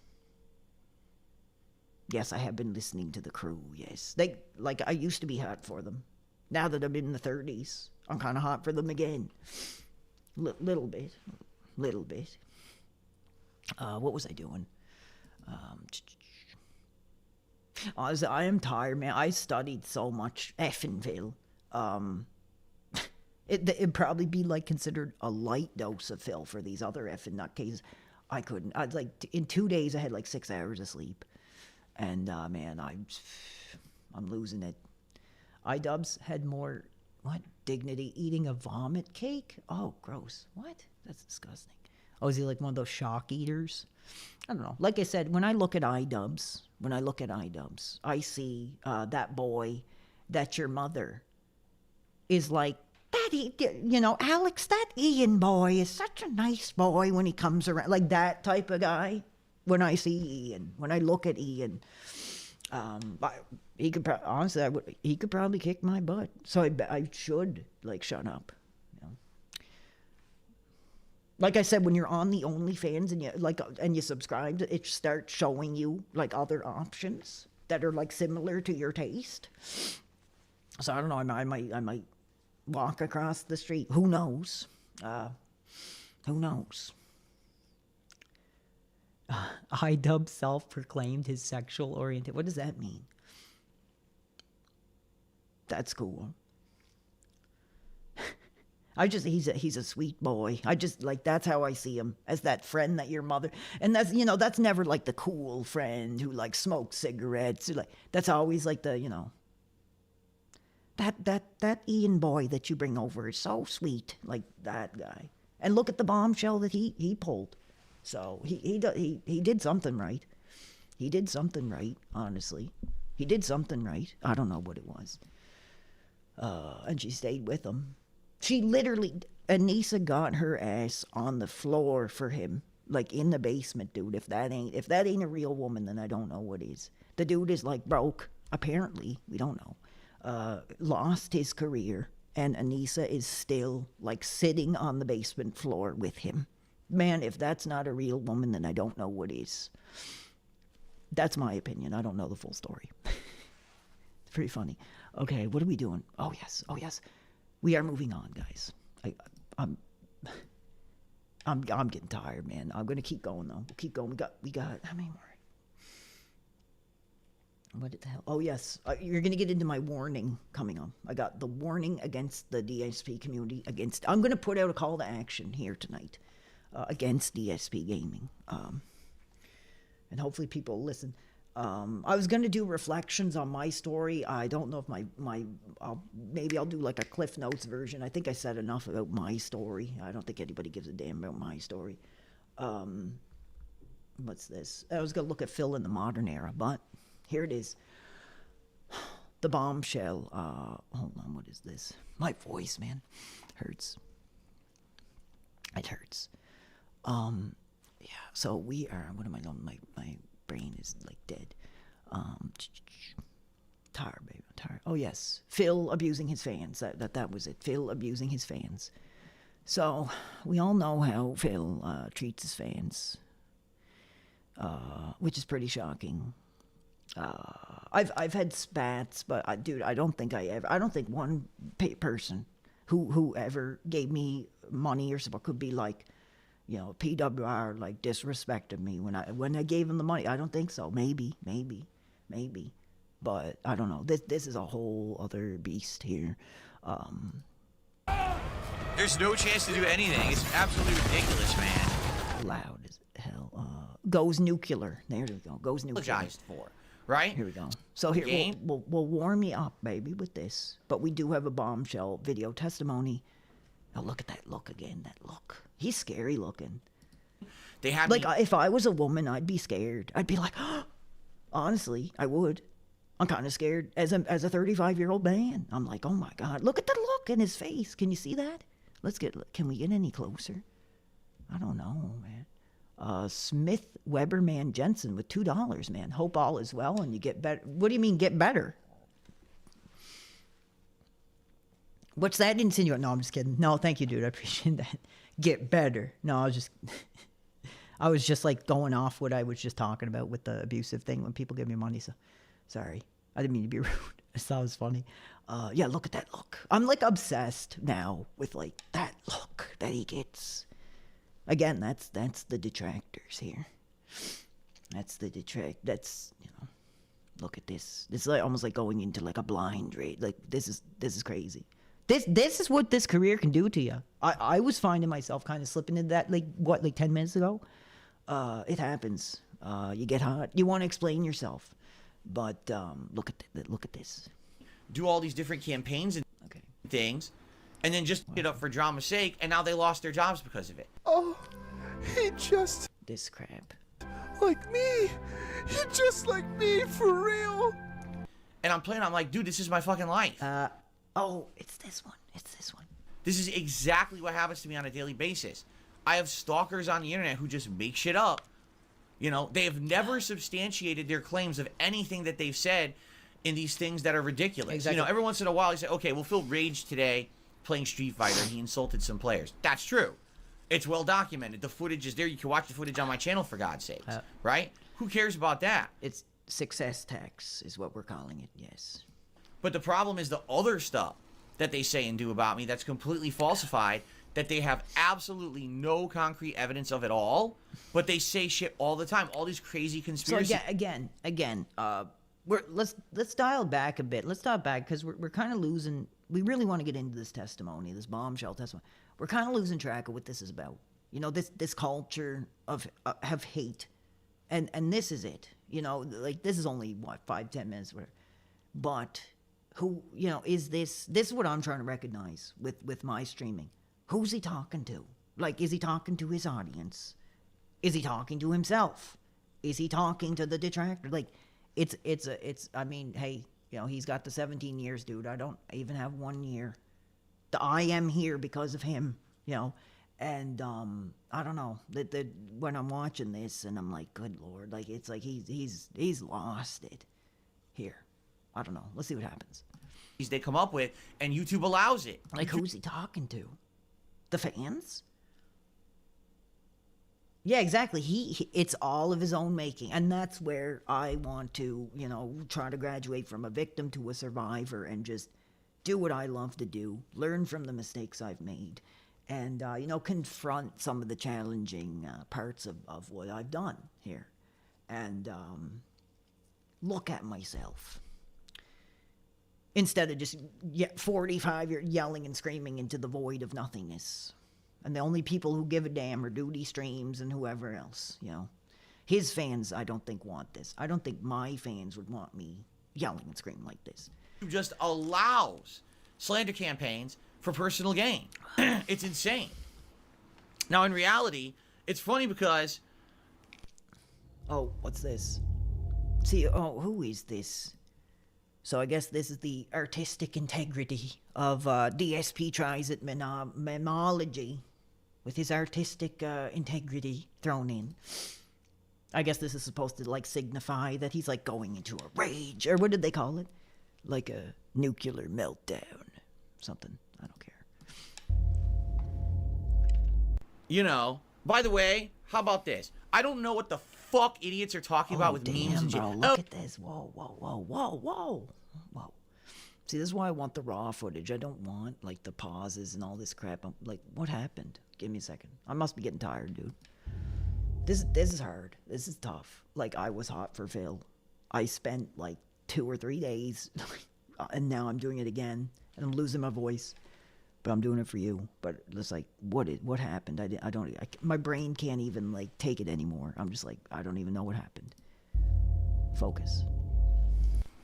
Yes, I have been listening to the crew, yes. I used to be hot for them. Now that I'm in the 30s, I'm kind of hot for them again. Little bit. What was I doing? I am tired, man. I studied so much Effingville. It'd probably be like considered a light dose of Phil for these other effing nutcases. I couldn't. In 2 days I had like 6 hours of sleep, and man, I'm losing it. iDubbbz had more dignity eating a vomit cake. Oh, gross! What? That's disgusting. Oh, is he like one of those shock eaters? I don't know. Like I said, when I look at iDubbbz, I see that boy, that your mother is like. Alex, that Ian boy is such a nice boy when he comes around. Like that type of guy. When I see Ian, when I look at Ian, he could honestly, he could probably kick my butt. So I should shut up. You know? Like I said, when you're on the OnlyFans and you subscribe, it starts showing you other options that are similar to your taste. So I don't know. I might walk across the street. Who knows? Who knows? iDubbbz self-proclaimed his sexual orientation. What does that mean? That's cool. He's a sweet boy. That's how I see him, as that friend that your mother, and that's never the cool friend who smokes cigarettes. That's always the that Ian boy that you bring over is so sweet, like that guy. And look at the bombshell that he pulled. So he did something right. He did something right, honestly. He did something right. I don't know what it was. And she stayed with him. She literally, Anissa got her ass on the floor for him, in the basement, dude. If that ain't a real woman, then I don't know what is. The dude is broke, apparently. We don't know. Lost his career, and Anissa is still sitting on the basement floor with him. Man, if that's not a real woman, then I don't know what is. That's my opinion. I don't know the full story. It's pretty funny. Okay, what are we doing? Oh yes. We are moving on, guys. I'm getting tired, man. I'm gonna keep going though. We'll keep going. We got how many more? What the hell? Oh, yes. You're going to get into my warning coming on. I got the warning against the DSP community. I'm going to put out a call to action here tonight against DSP gaming. And hopefully people will listen. I was going to do reflections on my story. I don't know if maybe I'll do a Cliff Notes version. I think I said enough about my story. I don't think anybody gives a damn about my story. What's this? I was going to look at Phil in the modern era, but here it is. The bombshell. Hold on, what is this? My voice, man. Hurts. It hurts. Yeah, so we are, what am I doing? My brain is dead. Tired, baby, I'm tired. Oh, yes. Phil abusing his fans. That was it. Phil abusing his fans. So, we all know how Phil treats his fans. Which is pretty shocking. I've had spats, but dude, I don't think one person who ever gave me money or support could be PWR disrespected me when I gave him the money. I don't think so. Maybe. But I don't know. This is a whole other beast here. There's no chance to do anything. It's absolutely ridiculous, man. Loud as hell. Goes nuclear. There we go. Goes nuclear. Apologized for, right? Here we go. So here, we'll warm you up, baby, with this. But we do have a bombshell video testimony. Now look at that look again. That look. He's scary looking. They had like if I was a woman, I'd be scared. I'd be like, honestly, I would. I'm kind of scared as a 35-year-old man. I'm like, oh my God, look at the look in his face. Can you see that? Can we get any closer? I don't know, man. Smith Weberman Jensen with $2, man. Hope all is well and you get better. What do you mean get better? What's that insinuate? No, I'm just kidding. No, thank you, dude. I appreciate that. Get better. No, I was just like going off what I was just talking about with the abusive thing when people give me money. So sorry. I didn't mean to be rude. I thought it was funny. Yeah, look at that look. I'm like obsessed now with like that look that he gets. Again, that's the detractors here. That's the that's, you know, look at this. It's like almost like going into like a blind rate. Like this is crazy. This is what this career can do to you. I was finding myself kind of slipping into that like 10 minutes ago. It happens. You get hot. You want to explain yourself. But look at this. Do all these different campaigns and things, and then just get up for drama's sake, and now they lost their jobs because of it. Oh, he just this crap. Like me. He just like me for real. And I'm like, dude, this is my fucking life. Oh, it's this one. It's this one. This is exactly what happens to me on a daily basis. I have stalkers on the internet who just make shit up. You know, they have never substantiated their claims of anything that they've said in these things that are ridiculous. Exactly. You know, every once in a while, you say, okay, well, Phil raged today playing Street Fighter. He insulted some players. That's true. It's well documented. The footage is there. You can watch the footage on my channel, for God's sakes. Right? Who cares about that? It's success tax is what we're calling it, yes. But the problem is the other stuff that they say and do about me that's completely falsified, that they have absolutely no concrete evidence of at all, but they say shit all the time. All these crazy conspiracies. So again, let's dial back a bit. Let's dial back because we're kind of losing. We really want to get into this testimony, this bombshell testimony. We're kind of losing track of what this is about. You know, this culture of hate, and this is it. You know, like this is only what 5-10 minutes, whatever. But who, you know, is this? This is what I'm trying to recognize with my streaming. Who's he talking to? Like, is he talking to his audience? Is he talking to himself? Is he talking to the detractor? Like, it's. I mean, hey, you know, he's got the 17 years, dude. I don't even have 1 year. I am here because of him, you know. And I don't know. When I'm watching this, and I'm like, good Lord, like it's like he's lost it here. I don't know. Let's see what happens. They come up with, and YouTube allows it. Like, who's he talking to? The fans? Yeah, exactly. It's all of his own making, and that's where I want to, you know, try to graduate from a victim to a survivor and just do what I love to do, learn from the mistakes I've made, and you know, confront some of the challenging parts of what I've done here, and look at myself instead of just 45 years yelling and screaming into the void of nothingness. And the only people who give a damn are Duty Streams and whoever else, you know. His fans, I don't think, want this. I don't think my fans would want me yelling and screaming like this. Just allows slander campaigns for personal gain. It's insane. Now, in reality, it's funny because... Oh, what's this? See, oh, who is this? So I guess this is the artistic integrity of DSP tries at memology with his artistic integrity thrown in. I guess this is supposed to like signify that he's like going into a rage, or what did they call it? Like a nuclear meltdown. Something. I don't care. You know, by the way, how about this? I don't know what the fuck idiots are talking about with memes and shit. Bro, look at this. Whoa, whoa, whoa, whoa, whoa. Whoa. See, this is why I want the raw footage. I don't want, like, the pauses and all this crap. I'm like, what happened? Give me a second. I must be getting tired, dude. This is hard. This is tough. Like, I was hot for Phil. I spent, like, 2 or 3 days, and now I'm doing it again, and I'm losing my voice, but I'm doing it for you. But it's like, what happened? My brain can't even like take it anymore. I'm just like, I don't even know what happened. Focus.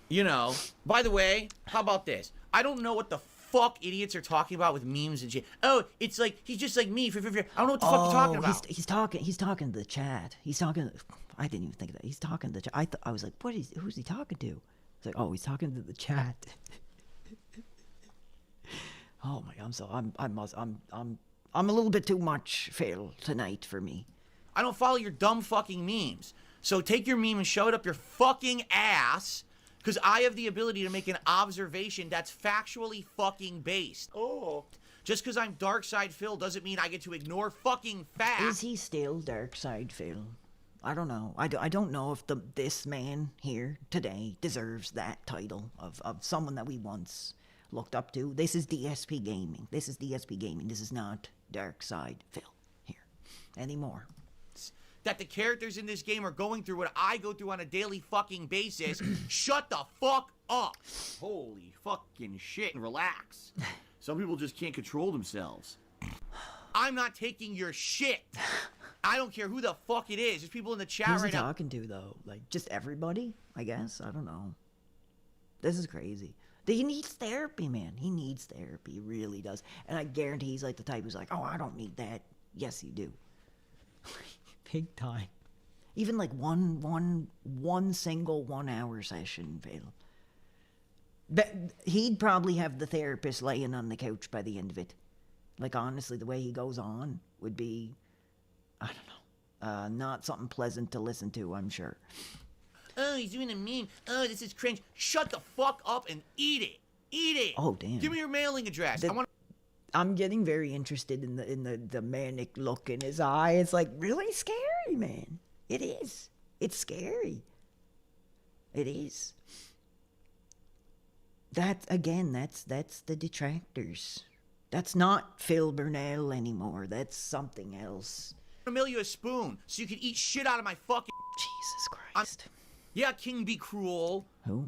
You know, by the way, how about this? I don't know what the fuck idiots are talking about with memes and shit. Oh, it's like, he's just like me. I don't know what the fuck you're talking about. He's talking to the chat. I didn't even think of that. He's talking to the chat. I was like, who's he talking to? It's like, oh, he's talking to the chat. Oh my God, I'm a little bit too much, Phil, tonight for me. I don't follow your dumb fucking memes. So take your meme and shove it up your fucking ass, because I have the ability to make an observation that's factually fucking based. Oh. Just because I'm Dark Side Phil doesn't mean I get to ignore fucking facts. Is he still Dark Side Phil? I don't know. I don't know if this man here today deserves that title of someone that we once looked up to. This is DSP Gaming. This is DSP Gaming. This is not Dark Side Phil here anymore. That the characters in this game are going through what I go through on a daily fucking basis. Shut the fuck up. Holy fucking shit, and relax. Some people just can't control themselves. I'm not taking your shit. I don't care who the fuck it is. There's people in the chat Who's right he now. talking to though? Like just everybody? I guess. I don't know. This is crazy. He needs therapy, man. He needs therapy. He really does. And I guarantee he's like the type who's like, oh, I don't need that. Yes, you do. Big time. Even like one single 1 hour session, Phil. But he'd probably have the therapist laying on the couch by the end of it. Like honestly, the way he goes on would be, I don't know, not something pleasant to listen to, I'm sure. Oh, he's doing a meme. Oh, this is cringe. Shut the fuck up and eat it. Eat it. Oh, damn. Give me your mailing address. I'm getting very interested in the manic look in his eye. It's like really scary, man. It is. It's scary. It is. That's the detractors. That's not Phil Burnell anymore. That's something else. I'm gonna mail you a spoon so you can eat shit out of my fucking. Jesus Christ. Yeah, King be cruel. Who?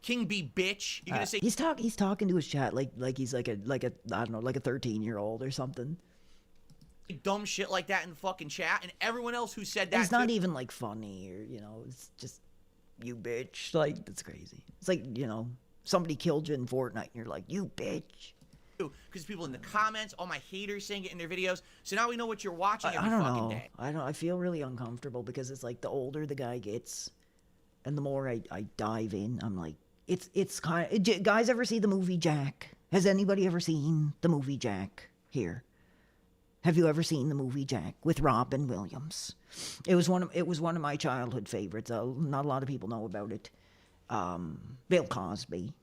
King be bitch. You're gonna say he's talking to his chat like he's like a I don't know, like a 13-year-old or something. Dumb shit like that in fucking chat, and everyone else who said that. It's not even like funny or it's just you bitch. Like that's crazy. It's like somebody killed you in Fortnite and you're like you bitch. Because people in the comments, all my haters saying it in their videos. So now we know what you're watching every I don't fucking know. day. I feel really uncomfortable because it's like the older the guy gets, and the more I dive in, I'm like, it's kind of. Guys, ever see the movie Jack? Has anybody ever seen the movie Jack here? Have you ever seen the movie Jack with Robin Williams? It was one of my childhood favorites. Not a lot of people know about it. Bill Cosby,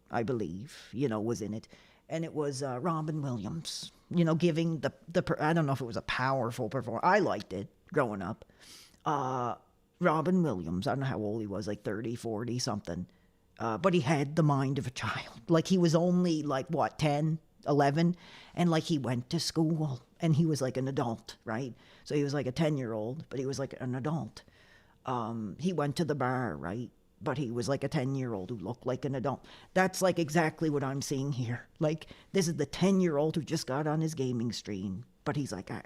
I believe, was in it. And it was Robin Williams, giving the I don't know if it was a powerful performance. I liked it growing up. Robin Williams, I don't know how old he was, like 30, 40, something. But he had the mind of a child. Like he was only like, 10, 11? And like he went to school and he was like an adult, right? So he was like a 10-year-old, but he was like an adult. He went to the bar, right? But he was like a 10-year-old who looked like an adult. That's like exactly what I'm seeing here. Like this is the 10-year-old who just got on his gaming stream, but he's like, I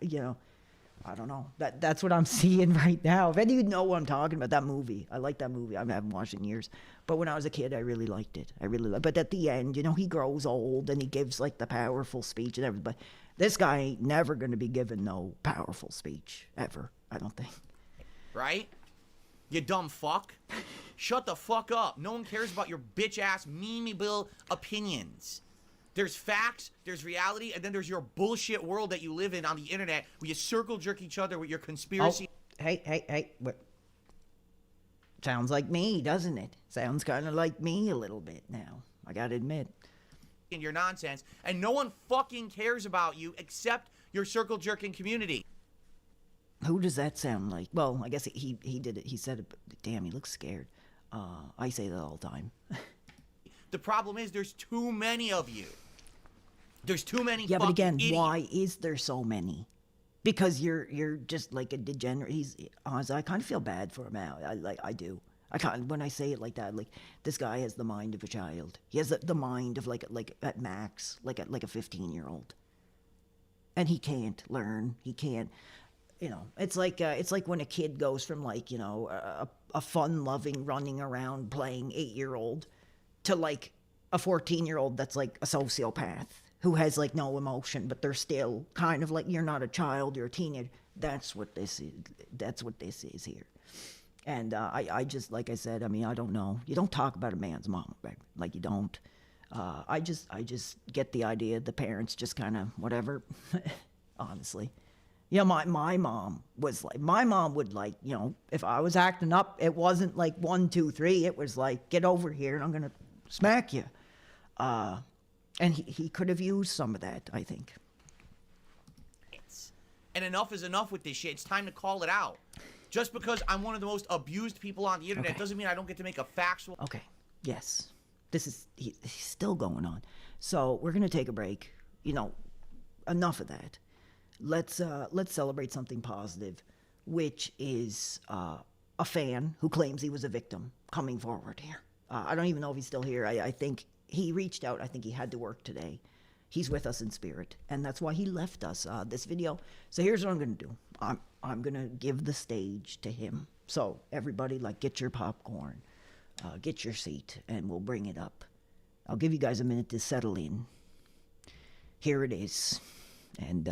don't know. That's what I'm seeing right now. If any of you know what I'm talking about, that movie. I like that movie. I haven't watched it in years. But when I was a kid, I really liked it. But at the end, he grows old and he gives like the powerful speech and everything. But this guy ain't never going to be given no powerful speech ever, I don't think. Right? You dumb fuck. Shut the fuck up. No one cares about your bitch-ass, meme-able opinions. There's facts, there's reality, and then there's your bullshit world that you live in on the internet where you circle jerk each other with your conspiracy. Oh, hey. Sounds like me, doesn't it? Sounds kind of like me a little bit now. I gotta admit. In your nonsense, and no one fucking cares about you except your circle jerking community. Who does that sound like? Well, I guess he did it. He said it. Damn, he looks scared. I say that all the time. The problem is there's too many of you. There's too many. Yeah, but again, idiots. why is there so many? Because you're just like a degenerate. I kind of feel bad for him now. I do. When I say it like that, like this guy has the mind of a child. He has the mind of like at max, like a 15-year-old. And he can't learn. He can't, it's like when a kid goes from like, a fun-loving, running around, playing 8-year-old to like a 14-year-old that's like a sociopath who has like no emotion, but they're still kind of like, you're not a child, you're a teenager. That's what this is. That's what this is here. And I just, like I said, I mean, I don't know. You don't talk about a man's mom, right? Like you don't. I just get the idea the parents just kind of whatever. Honestly, my mom was like, my mom would like, if I was acting up, it wasn't like 1, 2, 3. It was like, get over here and I'm gonna smack you. And he could have used some of that, I think. And enough is enough with this shit. It's time to call it out. Just because I'm one of the most abused people on the internet doesn't mean I don't get to make a factual... Okay, yes. He's still going on. So we're going to take a break. Enough of that. Let's celebrate something positive, which is a fan who claims he was a victim coming forward here. I don't even know if he's still here. I think he reached out. I think he had to work today. He's with us in spirit, and that's why he left us this video. So here's what I'm going to do. I'm going to give the stage to him. So everybody, like, get your popcorn, get your seat, and we'll bring it up. I'll give you guys a minute to settle in. Here it is. And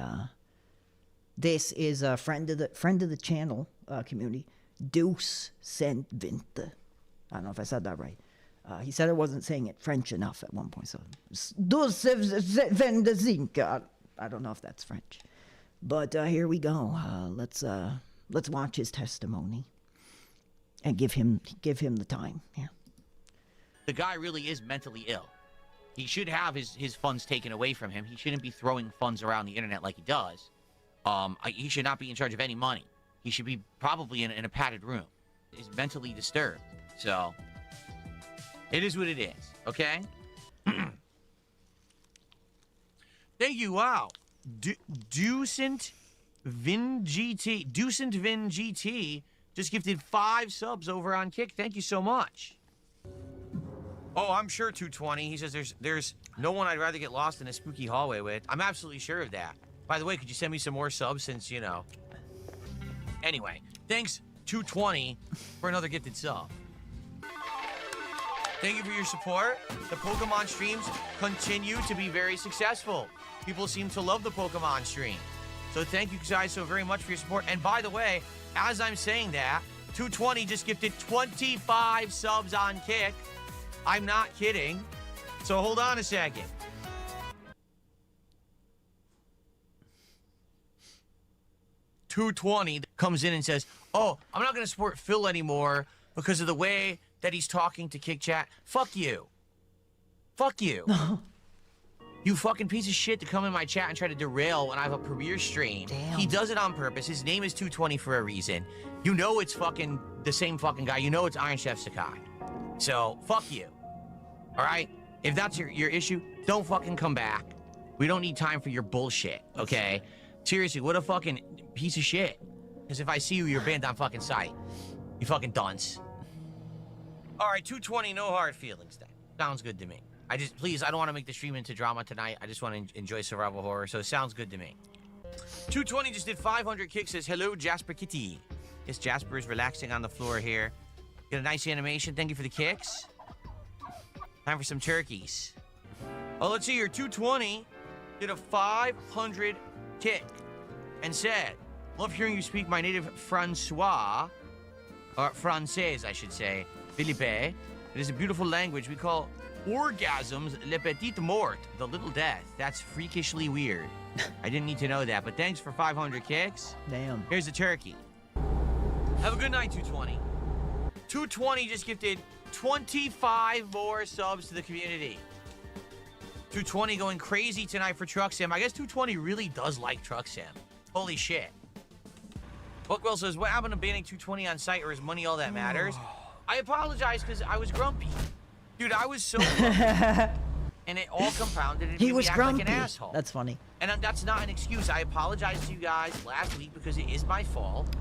this is a friend of the channel community, Deuce Saint Vinte. I don't know if I said that right. He said I wasn't saying it French enough at one point, so Deuce Vinte. I don't know if that's French, but here we go. Let's watch his testimony and give him the time here. The guy really is mentally ill. He should have his funds taken away from him. He shouldn't be throwing funds around the internet like he does. He should not be in charge of any money. He should be probably in a padded room. He's mentally disturbed. So, it is what it is, okay? Thank you, wow. Ducent Vin GT just gifted 5 subs over on Kick. Thank you so much. Oh, I'm sure 220. He says there's no one I'd rather get lost in a spooky hallway with. I'm absolutely sure of that. By the way, could you send me some more subs since, Anyway, thanks 220 for another gifted sub. Thank you for your support. The Pokemon streams continue to be very successful. People seem to love the Pokemon stream. So thank you guys so very much for your support. And by the way, as I'm saying that, 220 just gifted 25 subs on Kick. I'm not kidding. So hold on a second. $220 comes in and says, oh, I'm not going to support Phil anymore because of the way that he's talking to Kick Chat. Fuck you. Fuck you. You fucking piece of shit to come in my chat and try to derail when I have a premiere stream. Damn. He does it on purpose. His name is 220 for a reason. You know it's fucking the same fucking guy. You know it's Iron Chef Sakai. So, fuck you. Alright? If that's your issue, don't fucking come back. We don't need time for your bullshit, okay? Seriously, what a fucking piece of shit. Because if I see you, you're banned on fucking sight. You fucking dunce. Alright, 220, no hard feelings then. Sounds good to me. I don't want to make the stream into drama tonight. I just want to enjoy survival horror, so it sounds good to me. 220 just did 500 kicks, says, hello, Jasper Kitty. Yes, Jasper is relaxing on the floor here. Get a nice animation. Thank you for the kicks. Time for some turkeys. Oh, let's see here. 220 did a 500 kick and said, love hearing you speak my native Francois, or Français, I should say, Philippe. It is a beautiful language. We call orgasms le petit mort, the little death. That's freakishly weird. I didn't need to know that, but thanks for 500 kicks. Damn. Here's the turkey. Have a good night, 220. 220 just gifted 25 more subs to the community. 220 going crazy tonight for Truck Sim. I guess 220 really does like Truck Sim. Holy shit. Bookwell says, what happened to banning 220 on site, or is money all that matters? I apologize because I was grumpy. Dude, I was so grumpy. And it all compounded and He made was me act grumpy. like an asshole. That's funny. And that's not an excuse. I apologize to you guys last week because it is my fault.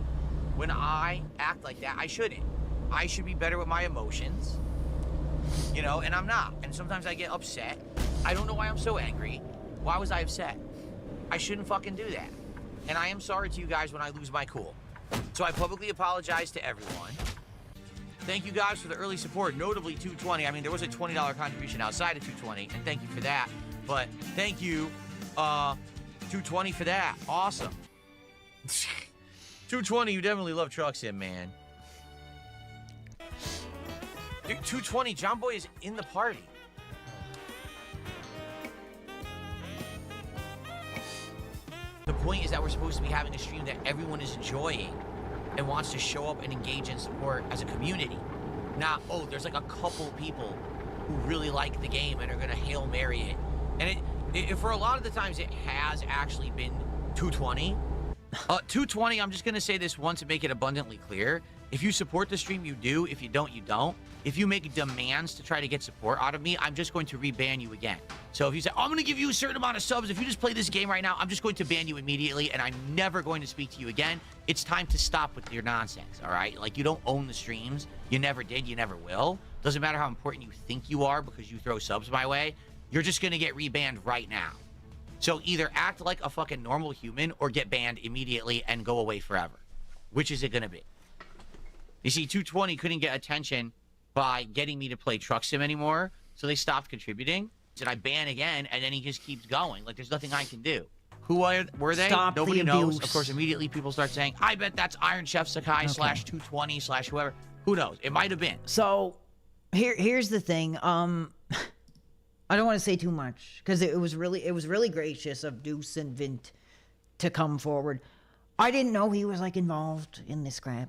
When I act like that, I shouldn't. I should be better with my emotions, you know, and I'm not. And sometimes I get upset. I don't know why I'm so angry. Why was I upset? I shouldn't fucking do that. And I am sorry to you guys when I lose my cool. So I publicly apologize to everyone. Thank you guys for the early support, notably 220. I mean, there was a $20 contribution outside of 220, and thank you for that. But thank you, 220 for that. Awesome. 220, you definitely love Truck Sim, man. Dude, 220, John Boy is in the party. The point is that we're supposed to be having a stream that everyone is enjoying and wants to show up and engage and support as a community. Not, oh, there's like a couple people who really like the game and are gonna Hail Mary it. And it for a lot of the times, it has actually been 220. 220, I'm just gonna say this once and make it abundantly clear. If you support the stream, you do. If you don't, you don't. If you make demands to try to get support out of me, I'm just going to reban you again. So if you say, oh, I'm going to give you a certain amount of subs, if you just play this game right now, I'm just going to ban you immediately, and I'm never going to speak to you again. It's time to stop with your nonsense, all right? Like, you don't own the streams. You never did. You never will. Doesn't matter how important you think you are because you throw subs my way. You're just going to get rebanned right now. So either act like a fucking normal human or get banned immediately and go away forever. Which is it going to be? You see, 220 couldn't get attention by getting me to play Truck Sim anymore, so they stopped contributing. Said I ban again, and then he just keeps going. Like, there's nothing I can do. Who were they? Stop Nobody the knows. abuse. Of course, immediately people start saying, I bet that's Iron Chef Sakai slash 220 slash whoever. Who knows? It might have been. So, here's the thing. I don't want to say too much because it was really gracious of Deuce and Vint to come forward. I didn't know he was like involved in this crap.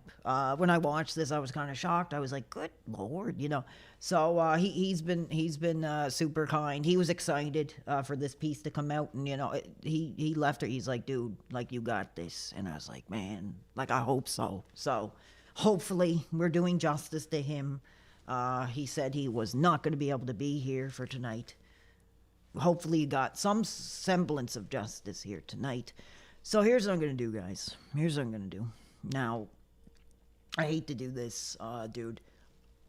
When I watched this, I was kind of shocked. I was like, "Good Lord," you know. So he's been super kind. He was excited for this piece to come out, and you know, he left her. He's like, "Dude, like you got this," and I was like, "Man, like I hope so." So hopefully we're doing justice to him. He said he was not going to be able to be here for tonight. Hopefully, he got some semblance of justice here tonight. So here's what I'm going to do, guys. Here's what I'm going to do. Now, I hate to do this, dude.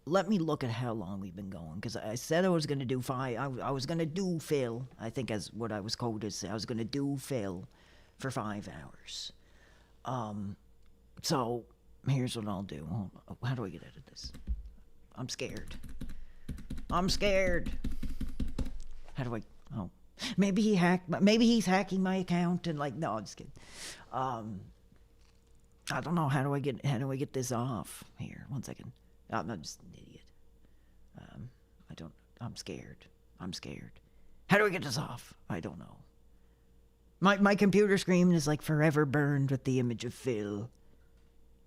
Let me look at how long we've been going, because I said I was going to do 5. I was going to do Phil, I think as what I was quoted to say. I was going to do Phil for 5 hours. So here's what I'll do. How do I get out of this? I'm scared. I'm scared. How do I... Oh. Maybe he's hacking my account and like, no, I'm just kidding. I don't know. How do I get this off here? 1 second. I'm just an idiot. I'm scared. How do I get this off? I don't know. My computer screen is like forever burned with the image of Phil.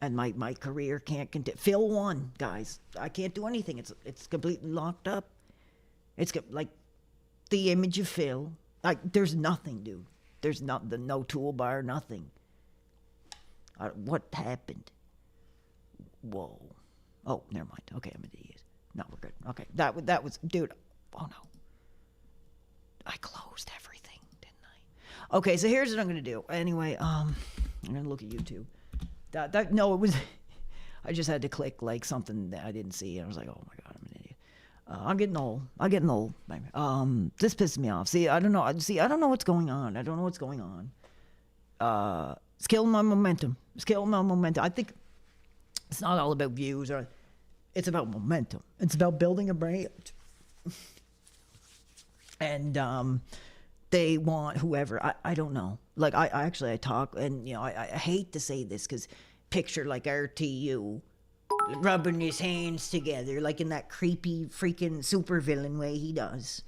And my career can't continue. Phil won, guys. I can't do anything. It's completely locked up. It's like the image of Phil. Like, there's nothing, dude. There's no toolbar, nothing. What happened? Whoa. Oh, never mind. Okay, I'm an idiot. No, we're good. Okay, that was, dude. Oh no. I closed everything, didn't I? Okay, so here's what I'm gonna do. Anyway, I'm gonna look at YouTube. No, it was. I just had to click like something that I didn't see, and I was like, oh my god, I'm an idiot. I'm getting old. This pisses me off. See, I don't know. I don't know what's going on. It's killing my momentum. I think it's not all about views. It's about momentum. It's about building a brand. And they want whoever. I don't know. Like, I talk, and, you know, I hate to say this because picture, like, RTU rubbing his hands together like in that creepy freaking supervillain way he does,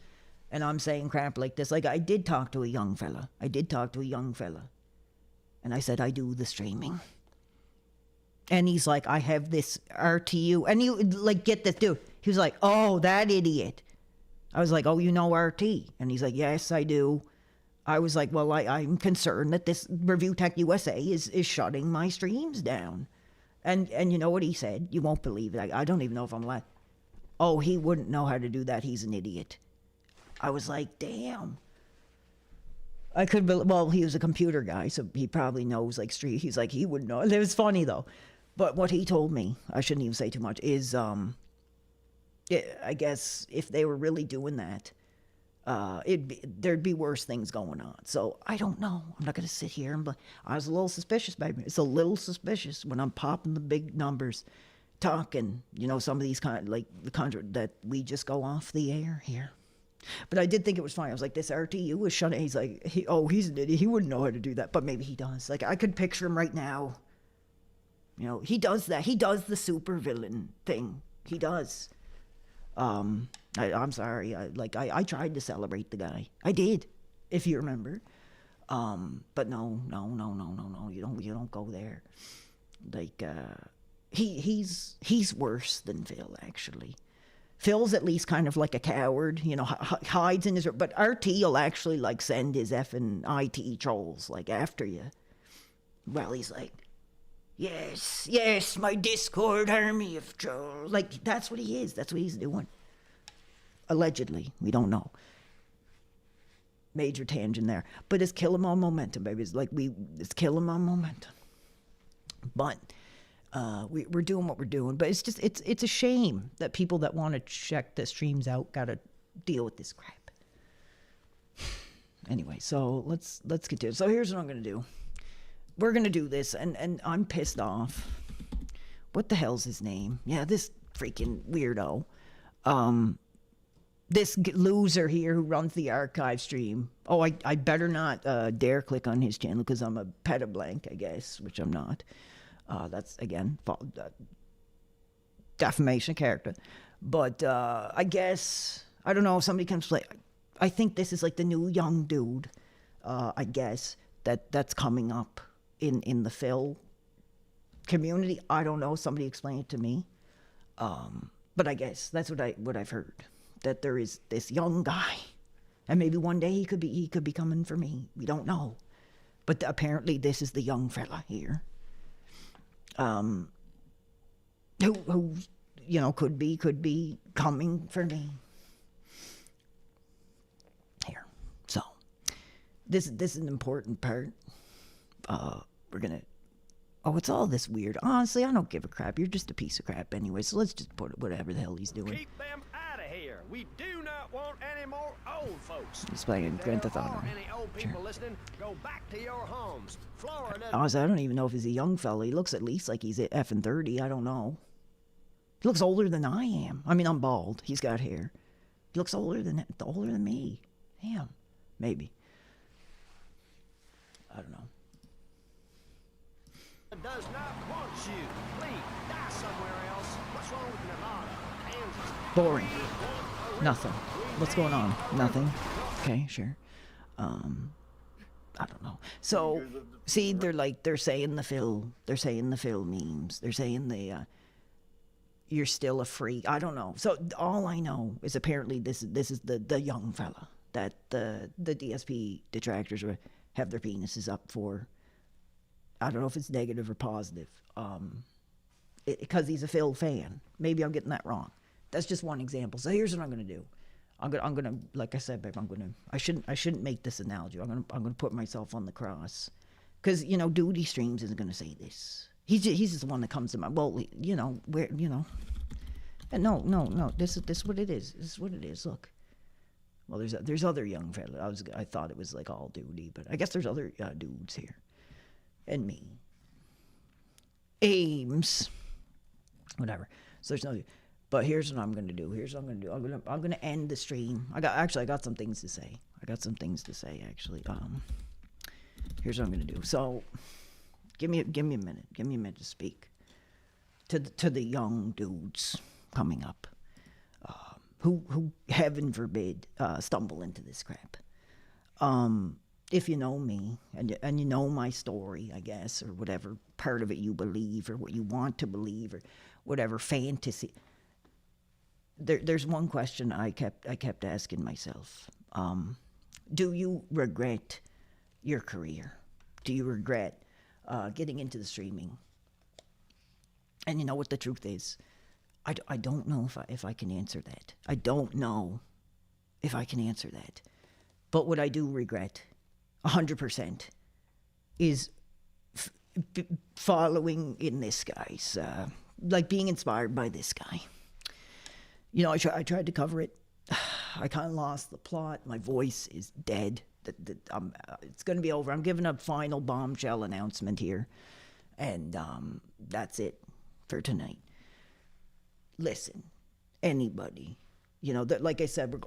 and I'm saying crap like this. Like, I did talk to a young fella, and I said I do the streaming, and he's like, I have this RTU, and you like, get this, dude, he was like, oh, that idiot. I was like, oh, you know RT? And he's like, yes, I do. I was like, well, I'm concerned that this Review Tech USA is shutting my streams down. And you know what he said? You won't believe it. I don't even know if I'm lying. Oh, he wouldn't know how to do that. He's an idiot. I was like, damn. I could well, he was a computer guy, so he probably knows like street. He's like, he wouldn't know. It was funny though. But what he told me, I shouldn't even say too much, is I guess if they were really doing that, there'd be worse things going on. So I don't know. I'm not going to sit here and I was a little suspicious, baby. It's a little suspicious when I'm popping the big numbers, talking, some of these like the conjure that we just go off the air here. But I did think it was funny. I was like, this RTU was shutting. He's like, he's an idiot. He wouldn't know how to do that, but maybe he does. Like, I could picture him right now. He does that. He does the super villain thing. He does. I'm sorry. I tried to celebrate the guy. I did, if you remember. But no. You don't go there. Like, he's worse than Phil, actually. Phil's at least kind of like a coward, hides in his... But RT will actually, send his effing IT trolls, after you. Well, he's like, yes, my Discord army of trolls. That's what he is. That's what he's doing. Allegedly. We don't know. Major tangent there. But it's kill him on momentum, baby. It's kill him on momentum. But... we're doing what we're doing, but it's a shame that people that want to check the streams out got to deal with this crap. Anyway, so let's get to it. So here's what I'm gonna do. We're gonna do this, and I'm pissed off. What the hell's his name? Yeah, this freaking weirdo. This loser here who runs the archive stream. Oh, I better not dare click on his channel because I'm a pedoblank, I guess, which I'm not. That's, again, defamation of character. But I guess, I don't know if somebody can play. I think this is like the new young dude, I guess, that's coming up in the Phil community. I don't know. Somebody explain it to me. But I guess that's what I've heard, that there is this young guy, and maybe one day he could be coming for me. We don't know. But apparently this is the young fella here. Who could be coming for me here. So this is an important part. We're gonna. Oh, it's all this weird. Honestly, I don't give a crap. You're just a piece of crap anyway. So let's just put whatever the hell he's doing. Keep them out of here. We do not want any more old folks. He's playing Grand Theft Auto. Any old people listening, go back to your homes. Florida. Honestly, I don't even know if he's a young fella. He looks at least like he's effing 30. I don't know. He looks older than I am. I mean, I'm bald. He's got hair. He looks older than me. Damn. Maybe. I don't know. Does not want you. Please die somewhere else. What's wrong with Nevada? Kansas? Boring. Nothing. What's going on? Nothing. Okay, sure. I don't know. So, see, they're saying the Phil memes. They're saying you're still a freak. I don't know. So all I know is apparently this is the young fella that the DSP detractors have their penises up for. I don't know if it's negative or positive. Because he's a Phil fan. Maybe I'm getting that wrong. That's just one example. So here's what I'm gonna do. I'm gonna, like I said, babe. I shouldn't make this analogy. I'm gonna put myself on the cross, because Duty Streams isn't gonna say this. He's just the one that comes to mind. Well, where. No. This is what it is. This is what it is. Look. Well, there's other young fellas. I thought it was like all Duty, but I guess there's other dudes here. And me. Ames. Whatever. So there's no... But here's what I'm going to do. I'm going to end the stream. I got some things to say. Actually. Here's what I'm going to do. So, give me a minute. Give me a minute to speak to the young dudes coming up, who heaven forbid stumble into this crap. If you know me and you know my story, I guess, or whatever part of it you believe or what you want to believe or whatever fantasy. There's one question I kept asking myself. Do you regret your career? Do you regret getting into the streaming? And you know what the truth is? I don't know if I can answer that. I don't know if I can answer that. But what I do regret 100% is following in this guy's, like being inspired by this guy. You know, I tried to cover it. I kind of lost the plot. My voice is dead. It's going to be over. I'm giving a final bombshell announcement here. And that's it for tonight. Listen, anybody, you know, like I said,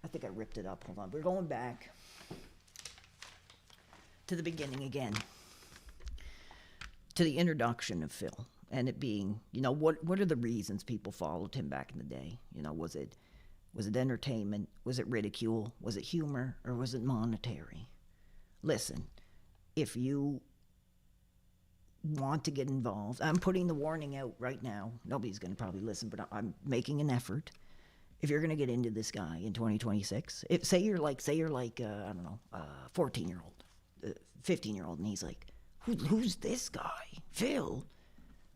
I think I ripped it up. Hold on. We're going back to the beginning again, to the introduction of Phil, and it being, you know, what are the reasons people followed him back in the day? You know, was it entertainment? Was it ridicule? Was it humor? Or was it monetary? Listen, if you want to get involved, I'm putting the warning out right now. Nobody's going to probably listen, but I'm making an effort. If you're going to get into this guy in 2026, say you're like I don't know, 14-year-old, 15-year-old, and he's like, who's this guy? Phil?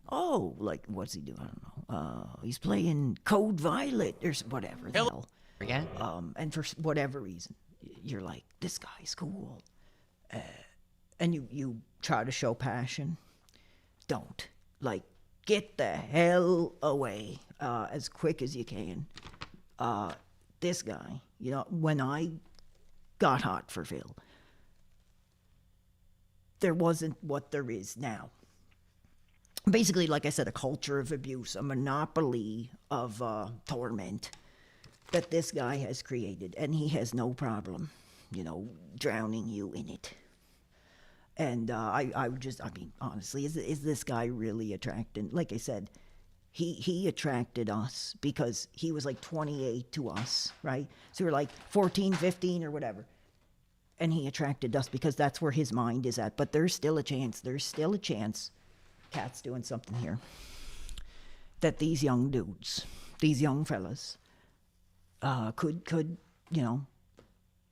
Oh, like, what's he doing? I don't know. He's playing Code Violet or whatever. The hell. Again? And for whatever reason, you're like, this guy's cool. And you try to show passion. Don't. Like, get the hell away as quick as you can. This guy, you know, when I got hot for Phil, there wasn't what there is now. Basically, like I said, a culture of abuse, a monopoly of torment that this guy has created, and he has no problem, you know, drowning you in it. And I mean, honestly, is this guy really attracting? Like I said, he attracted us because he was like 28 to us, right? So we're like 14, 15 or whatever. And he attracted us because that's where his mind is at. But there's still a chance, Cat's doing something here, that these young dudes, these young fellas, could, you know,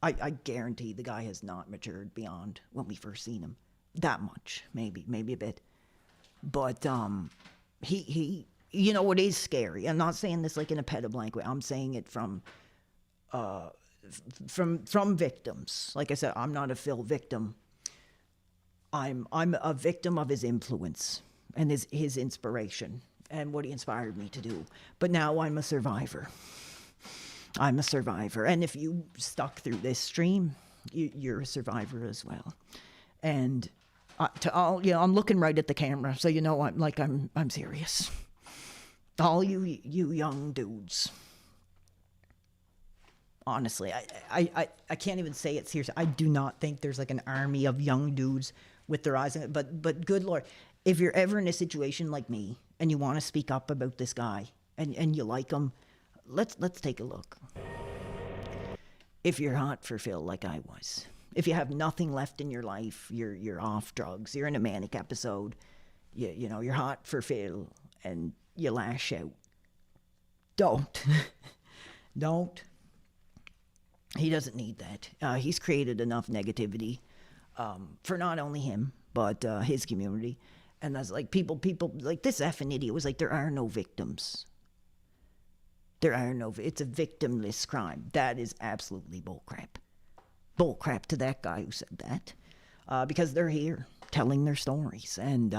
I guarantee the guy has not matured beyond when we first seen him. That much, maybe a bit. But he you know, it is scary. I'm not saying this like in a pedo-blank way. I'm saying it from victims. Like I said, I'm not a Phil victim. I'm a victim of his influence and his inspiration and what he inspired me to do. But now I'm a survivor. I'm a survivor. And if you stuck through this stream, you're a survivor as well. And to all, you know, I'm looking right at the camera, so you know I'm serious. All you young dudes. Honestly, I can't even say it seriously. I do not think there's like an army of young dudes with their eyes on it. But good Lord, if you're ever in a situation like me and you want to speak up about this guy and you like him, let's take a look. If you're hot for Phil like I was, if you have nothing left in your life, you're off drugs, you're in a manic episode, you know, you're hot for Phil and you lash out. Don't. Don't. He doesn't need that. He's created enough negativity for not only him, but his community. And that's like people like this effing idiot was like, there are no victims. It's a victimless crime. That is absolutely bullcrap. Bullcrap to that guy who said that. Because they're here telling their stories. And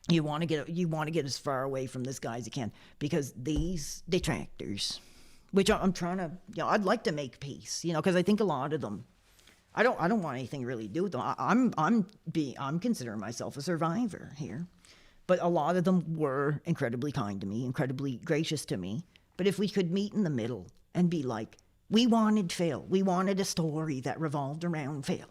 you want to get as far away from this guy as you can. Because these detractors, which I'm trying to, you know, I'd like to make peace, you know, because I think a lot of them, I don't want anything really to do with them. I'm considering myself a survivor here, but a lot of them were incredibly kind to me, incredibly gracious to me. But if we could meet in the middle and be like, we wanted Phil, we wanted a story that revolved around Phil,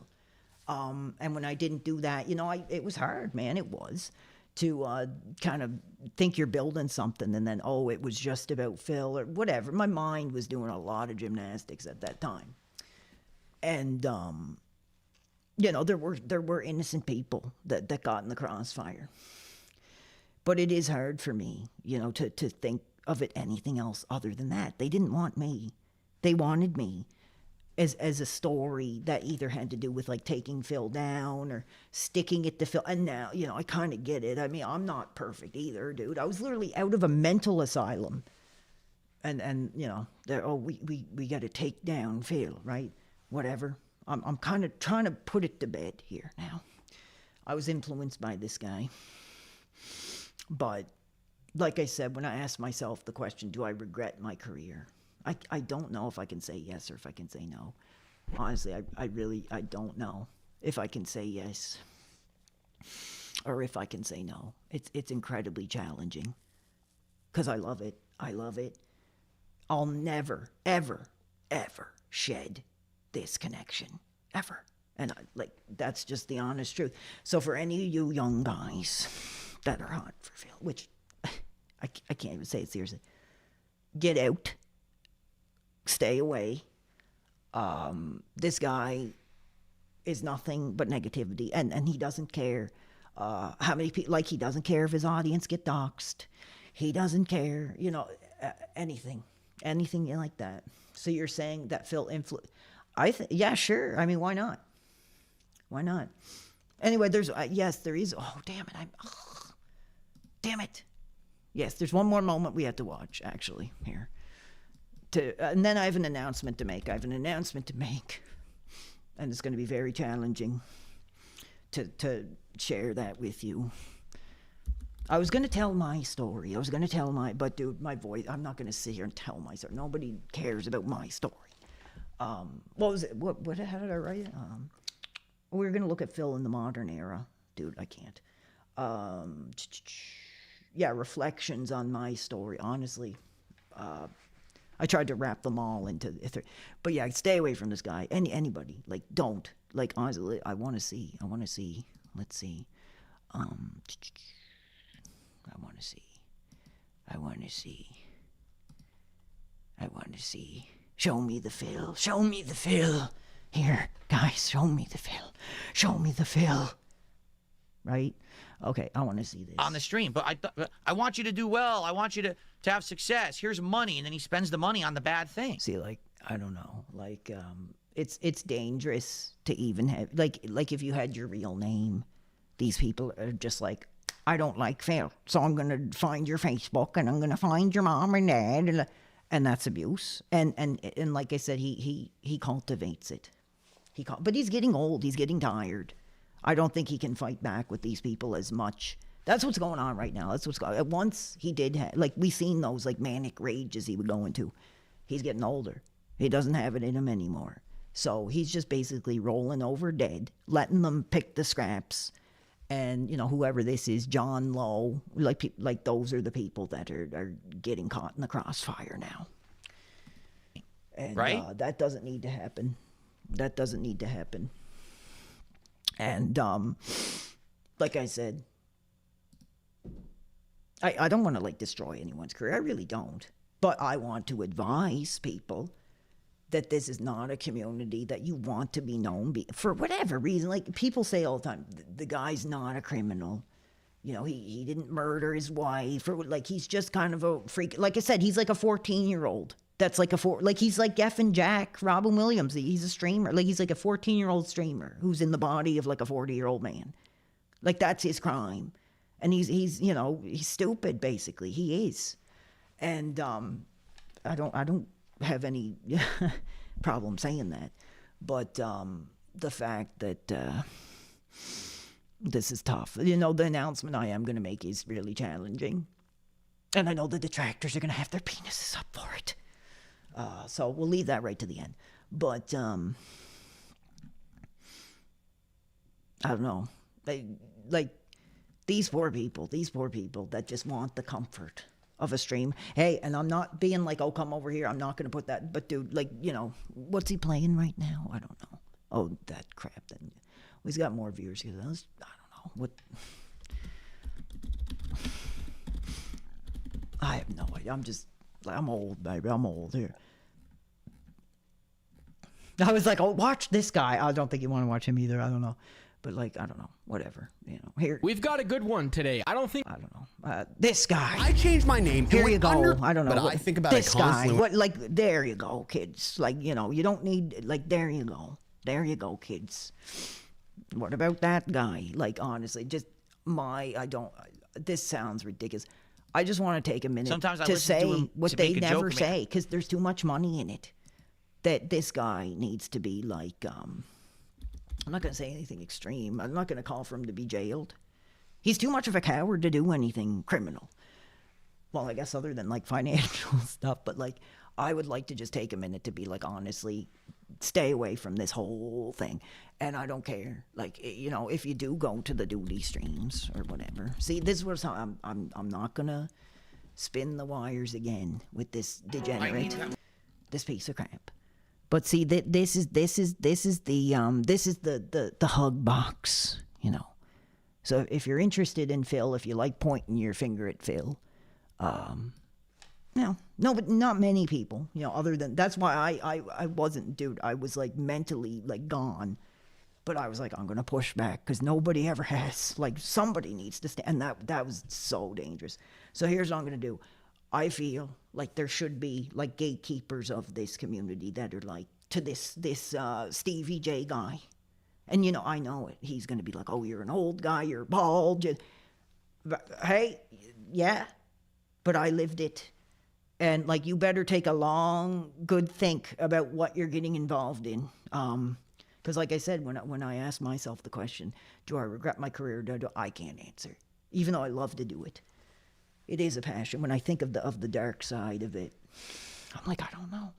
and when I didn't do that, you know, it was hard, man. It was. To kind of think you're building something and then, oh, it was just about Phil or whatever. My mind was doing a lot of gymnastics at that time. And, you know, there were innocent people that got in the crossfire. But it is hard for me, you know, to think of it anything else other than that. They didn't want me. They wanted me as a story that either had to do with like taking Phil down or sticking it to Phil. And now, you know, I kind of get it. I mean, I'm not perfect either, dude. I was literally out of a mental asylum. And you know, we got to take down Phil, right? Whatever. I'm kind of trying to put it to bed here now. I was influenced by this guy. But like I said, when I asked myself the question, do I regret my career? I don't know if I can say yes or if I can say no. Honestly, I don't know if I can say yes or if I can say no. It's incredibly challenging because I love it. I love it. I'll never, ever, ever shed this connection, ever. And that's just the honest truth. So for any of you young guys that are hot for Phil, which I can't even say it seriously, get out, stay away. This guy is nothing but negativity, and he doesn't care how many people, like he doesn't care if his audience get doxxed. He doesn't care, anything like that. So you're saying that Phil yeah, sure. I mean, why not? Why not? Anyway, there's, yes, there is, oh, damn it, damn it. Yes, there's one more moment we have to watch, actually, here. And then I have an announcement to make. And it's going to be very challenging to share that with you. I was going to tell my story. But dude, my voice, I'm not going to sit here and tell my story. Nobody cares about my story. What was it? How did I write it? We're going to look at Phil in the modern era. Dude, I can't. Yeah, reflections on my story. Honestly, I tried to wrap them all into but yeah, stay away from this guy. Anybody, don't. Honestly, I want to see. Let's see. I want to see. Show me the Phil. Here, guys, show me the Phil. Right? Okay, I want to see this. On the stream, but I want you to do well. I want you to have success. Here's money, and then he spends the money on the bad thing. See, I don't know. It's dangerous to even have, if you had your real name, these people are just like, I don't like Phil, so I'm going to find your Facebook, and I'm going to find your mom and dad, and that's abuse. And like I said, he cultivates it. But he's getting old. He's getting tired. I don't think he can fight back with these people as much. That's what's going on right now. Once he did have, we seen those manic rages he would go into. He's getting older. He doesn't have it in him anymore. So he's just basically rolling over dead, letting them pick the scraps. And, whoever this is, John Lowe, those are the people that are getting caught in the crossfire now. And, right? That doesn't need to happen. And, like I said, I don't want to, destroy anyone's career. I really don't. But I want to advise people that this is not a community that you want to be known for whatever reason. People say all the time, the guy's not a criminal. He didn't murder his wife. Or, he's just kind of a freak. Like I said, he's like a 14-year-old. That's he's like Geffen Jack, Robin Williams. He's a streamer. He's like a 14-year-old streamer who's in the body of a 40-year-old man. That's his crime. And he's stupid, basically. He is. And I don't have any problem saying that. But the fact that this is tough. The announcement I am going to make is really challenging. And I know the detractors are going to have their penises up for it. So we'll leave that right to the end. But I don't know. These poor people that just want the comfort of a stream. Hey, and I'm not being oh, come over here. I'm not going to put that. But dude, what's he playing right now? I don't know. Oh, that crap. Then he's got more viewers. I don't know. What? I have no idea. I'm old, baby. I'm old here. I was like, oh, watch this guy. I don't think you want to watch him either. I don't know. But I don't know. Whatever. Here. We've got a good one today. I don't know. This guy. I changed my name. Here you go. I don't know. But I think about this it constantly. guy. There you go, kids. You don't need, there you go. There you go, kids. What about that guy? Honestly, just this sounds ridiculous. I just want to take a minute Sometimes I to listen to say him what to they make a never joke, say because there's too much money in it. That this guy needs to be I'm not going to say anything extreme. I'm not going to call for him to be jailed. He's too much of a coward to do anything criminal. Well, I guess other than like financial stuff, but like I would like to just take a minute to be like, honestly, stay away from this whole thing. And I don't care. Like, you know, if you do go to the duty streams or whatever. See, this is what I'm not going to spin the wires again with this degenerate, this piece of crap. But see, this is the hug box, you know. So if you're interested in Phil, if you like pointing your finger at Phil, no, but not many people, you know, other than, that's why I wasn't, dude, I was like mentally like gone, but I was like, I'm going to push back because nobody ever has, like somebody needs to stand, and that was so dangerous. So here's what I'm going to do. I feel like there should be like gatekeepers of this community that are like to this Stevie J guy. And, you know, I know it. He's going to be like, oh, you're an old guy, you're bald. But, hey, yeah, but I lived it. And, like, you better take a long, good think about what you're getting involved in. Because, like I said, when I asked myself the question, do I regret my career? I can't answer, even though I love to do it. It is a passion. When I think of the dark side of it, I'm like, I don't know.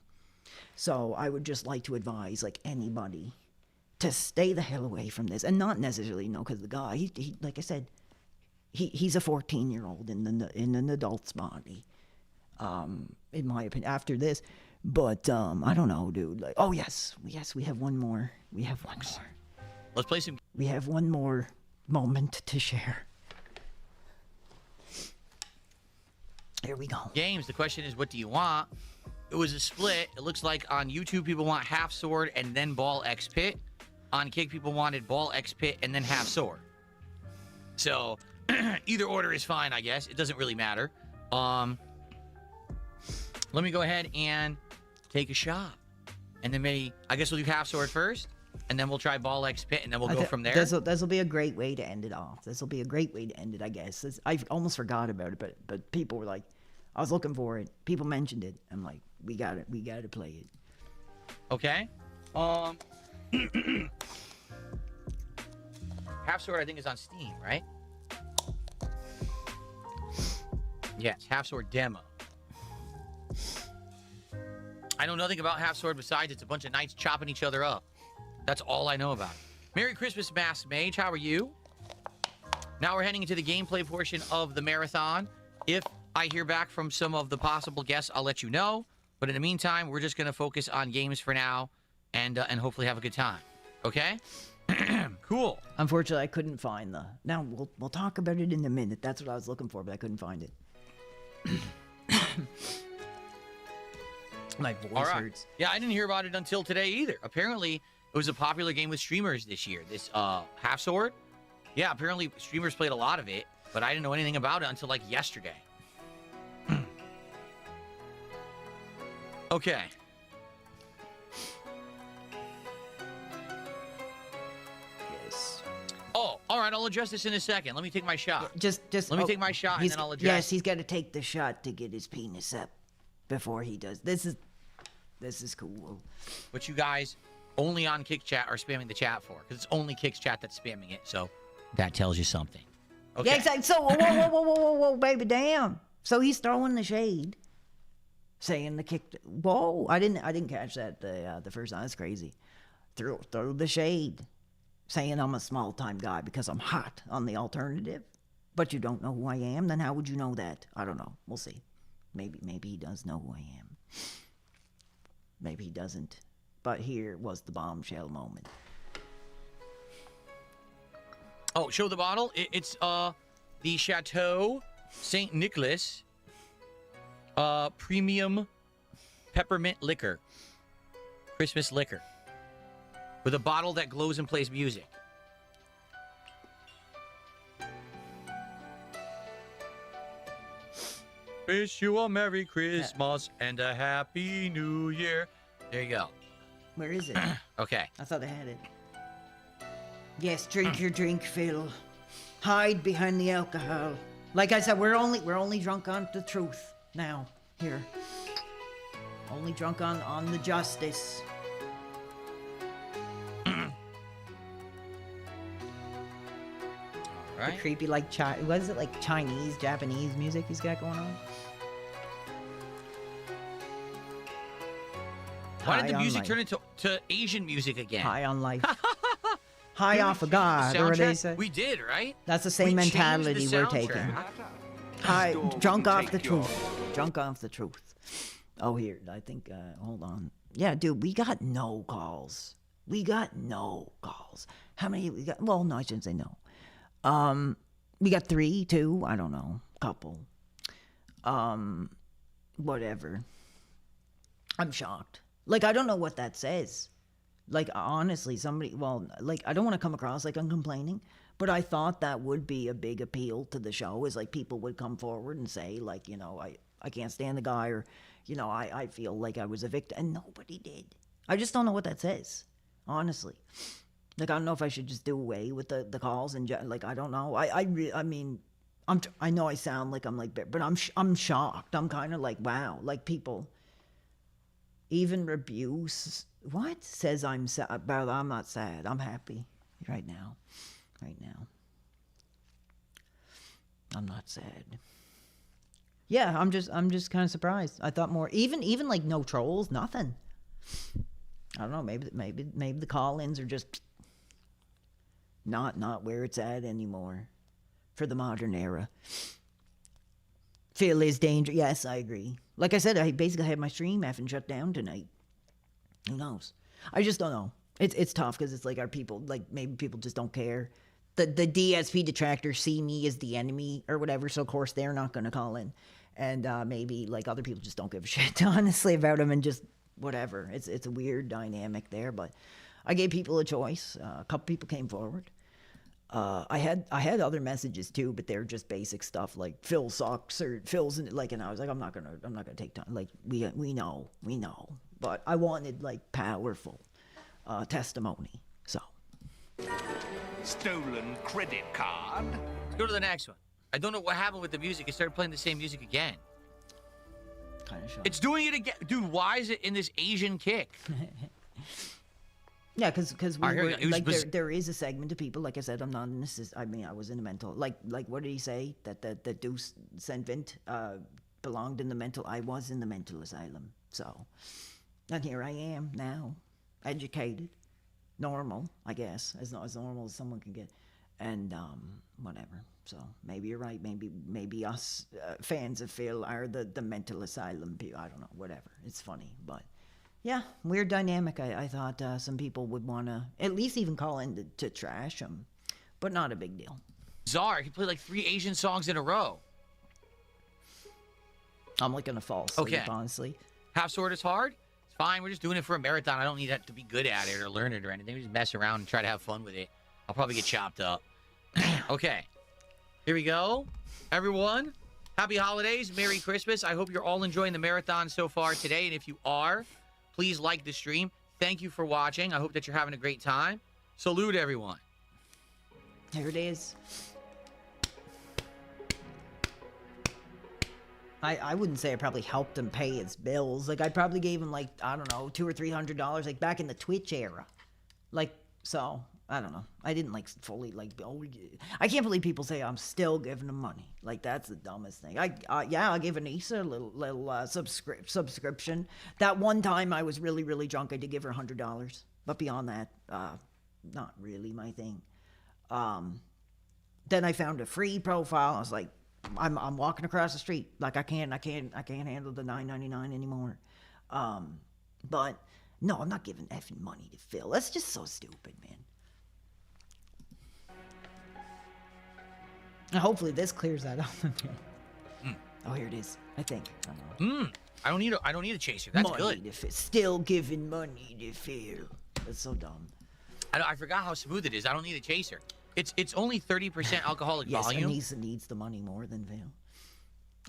So I would just like to advise, like, anybody to stay the hell away from this, and not necessarily, you know, because the guy, he like I said, he's a 14-year-old in an adult's body, in my opinion. After this, but I don't know, dude. Like, oh yes, we have one more. We have one more. Let's play some. We have one more moment to share. Here we go. Games. The question is, what do you want? It was a split. It looks like on YouTube people want half sword and then ball X pit. On Kick, people wanted ball X pit and then half sword. So either order is fine, I guess. It doesn't really matter. Let me go ahead and take a shot, and then maybe I guess we'll do half sword first, and then we'll try ball X pit, and then we'll go from there. This will be a great way to end it off. This will be a great way to end it, I guess. I almost forgot about it, but people were like, I was looking for it. People mentioned it. I'm like, we got it. We got to play it. Okay. Half sword, I think, is on Steam, right? Yes, half sword demo. I know nothing about half sword besides it's a bunch of knights chopping each other up. That's all I know about it. Merry Christmas, Masked Mage. How are you? Now we're heading into the gameplay portion of the marathon. If I hear back from some of the possible guests, I'll let you know. But in the meantime, we're just going to focus on games for now and hopefully have a good time. Okay? Cool. Unfortunately, I couldn't find the... Now, we'll talk about it in a minute. That's what I was looking for, but I couldn't find it. My voice hurts. Yeah, I didn't hear about it until today either. Apparently, it was a popular game with streamers this year. This half sword. Yeah, apparently streamers played a lot of it, but I didn't know anything about it until like yesterday. Okay. Yes. Oh, all right. I'll address this in a second. Let me take my shot. Just let me take my shot, and then I'll address. Yes, he's got to take the shot to get his penis up before he does. This is cool. What you guys only on Kick Chat are spamming the chat for, because it's only Kick's chat that's spamming it. So that tells you something. Okay. Yeah, exactly. So whoa, baby, damn. So he's throwing the shade, saying the kick. Whoa, I didn't catch that the first time. That's crazy. Throw the shade, saying I'm a small time guy because I'm hot on the alternative. But you don't know who I am. Then how would you know that? I don't know. We'll see. Maybe he does know who I am. Maybe he doesn't. But here was the bombshell moment. Oh, show the bottle. It's the Chateau St. Nicholas premium peppermint liquor. Christmas liquor. With a bottle that glows and plays music. Wish you a Merry Christmas and a Happy New Year. There you go. Where is it? Okay. I thought I had it. Yes, drink your drink, Phil. Hide behind the alcohol. Like I said, we're only drunk on the truth now. Here. Only drunk on the justice. right? The creepy, like, what is it, like Chinese, Japanese music he's got going on? Why did the High on music life. turn into Asian music again? High on life. High Didn't we off of change the God, or what they soundtrack? say. We did, right? That's the We same changed the mentality we're taking. soundtrack. High, drunk off the truth. Drunk off the truth. Oh, here, I think, hold on. Yeah, dude, we got no calls. We got no calls. How many we got? Well, no, I shouldn't say no. We got 3, 2, I don't know, couple. Whatever. I'm shocked. Like, I don't know what that says. Like, honestly, somebody, well, like, I don't want to come across like I'm complaining, but I thought that would be a big appeal to the show, is like people would come forward and say, like, you know, I can't stand the guy, or, you know, I feel like I was a victim, and nobody did. I just don't know what that says, honestly. Like, I don't know if I should just do away with the calls and, like, I don't know. I mean, I know I sound like I'm like, but I'm shocked. I'm kind of like, wow, like people even rebukes. What says I'm sad? But I'm not sad. I'm happy right now. Right now. I'm not sad. Yeah, I'm just kind of surprised. I thought more. Even like no trolls, nothing. I don't know. Maybe the call-ins are just not where it's at anymore for the modern era. Phil is dangerous. Yes, I agree. Like I said, I basically had my stream effing shut down tonight. Who knows? I just don't know. It's tough because it's like, our people, like, maybe people just don't care. The DSP detractors see me as the enemy or whatever, so of course they're not going to call in. And maybe like other people just don't give a shit, honestly, about them, and just whatever. It's a weird dynamic there, but I gave people a choice. A couple people came forward. I had other messages too, but they're just basic stuff like Phil sucks or Phil's like, and I was like, I'm not gonna take time. Like, we know, but I wanted like powerful testimony. So Stolen credit card. Let's go to the next one. I don't know what happened with the music. It started playing the same music again. Kind of shocking. It's doing it again. Dude, why is it in this Asian kick? Yeah, because I hear were, you. It was like there is a segment of people. Like I said, I'm not in this. I mean, I was in a mental. Like what did he say? That Deuce Senvint belonged in the mental. I was in the mental asylum. So, and here I am now, educated, normal, I guess, as normal as someone can get, and whatever. So maybe you're right. Maybe us fans of Phil are the mental asylum people. I don't know. Whatever. It's funny, but. Yeah, weird dynamic. I thought some people would want to at least even call in to trash him, but not a big deal. Czar, he played like 3 Asian songs in a row. I'm like going to fall asleep, Okay. honestly. Half Sword is hard? It's fine. We're just doing it for a marathon. I don't need that to be good at it or learn it or anything. We just mess around and try to have fun with it. I'll probably get chopped up. Okay. Here we go. Everyone, happy holidays. Merry Christmas. I hope you're all enjoying the marathon so far today. And if you are, please like the stream. Thank you for watching. I hope that you're having a great time. Salute, everyone. Here it is. I wouldn't say I probably helped him pay his bills. Like, I probably gave him, like, I don't know, $200 or $300, like, back in the Twitch era. Like, so, I don't know. I didn't, like, fully, like, I can't believe people say I'm still giving them money. Like, that's the dumbest thing. Yeah, I gave Anissa a little subscription. That one time I was really, really drunk, I did give her $100. But beyond that, not really my thing. Then I found a free profile. I was like, I'm walking across the street. Like, I can't handle the $9.99 anymore. But no, I'm not giving effing money to Phil. That's just so stupid, man. And hopefully this clears that up. Oh, here it is. I think. I don't need a chaser. That's money good. To Phil. Still giving money to Phil. That's so dumb. I forgot how smooth it is. I don't need a chaser. It's only 30% alcoholic Yes, volume. Anissa needs the money more than Phil.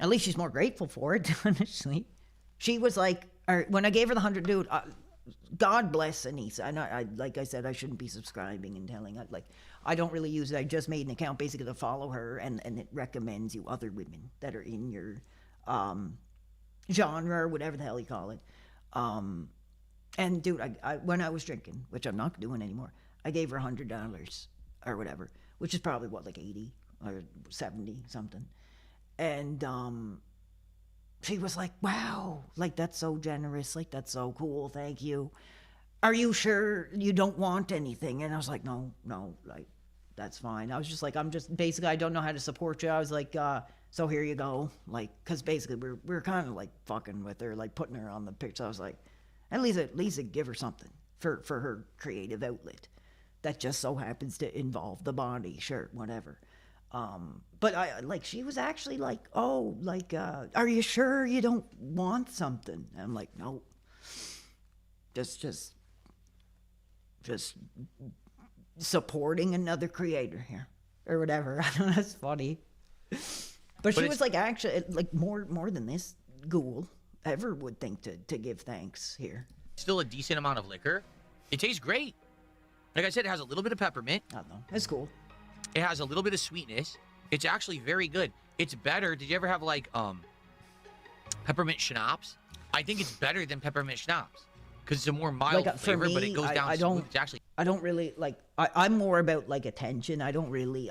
At least she's more grateful for it, honestly. She was like, when I gave her the 100, dude, God bless Anissa. I like I said, I shouldn't be subscribing and telling her. Like, I don't really use it. I just made an account basically to follow her, and it recommends you other women that are in your genre or whatever the hell you call it. And dude, I when I was drinking, which I'm not doing anymore, I gave her $100 or whatever, which is probably what, like 80 or 70 something. And she was like, wow, like, that's so generous. Like, that's so cool. Thank you. Are you sure you don't want anything? And I was like, no, like, that's fine. I was just like, basically, I don't know how to support you. I was like, so here you go. Like, because basically we're kind of like fucking with her, like putting her on the picture. I was like, at least give her something for her creative outlet that just so happens to involve the body. Sure, whatever. But I like, she was actually like, oh, like, are you sure you don't want something? And I'm like, no, just supporting another creator here or whatever. I don't know, that's funny. But she was like, actually, like, more than this ghoul ever would think to give thanks here. Still a decent amount of liquor. It tastes great. Like I said, it has a little bit of peppermint. I don't know. It's cool. It has a little bit of sweetness. It's actually very good. It's better. Did you ever have like peppermint schnapps? I think it's better than peppermint schnapps because it's a more mild Like, flavor, me, but it goes down smooth. It's actually I don't really like. I'm more about like attention. I don't really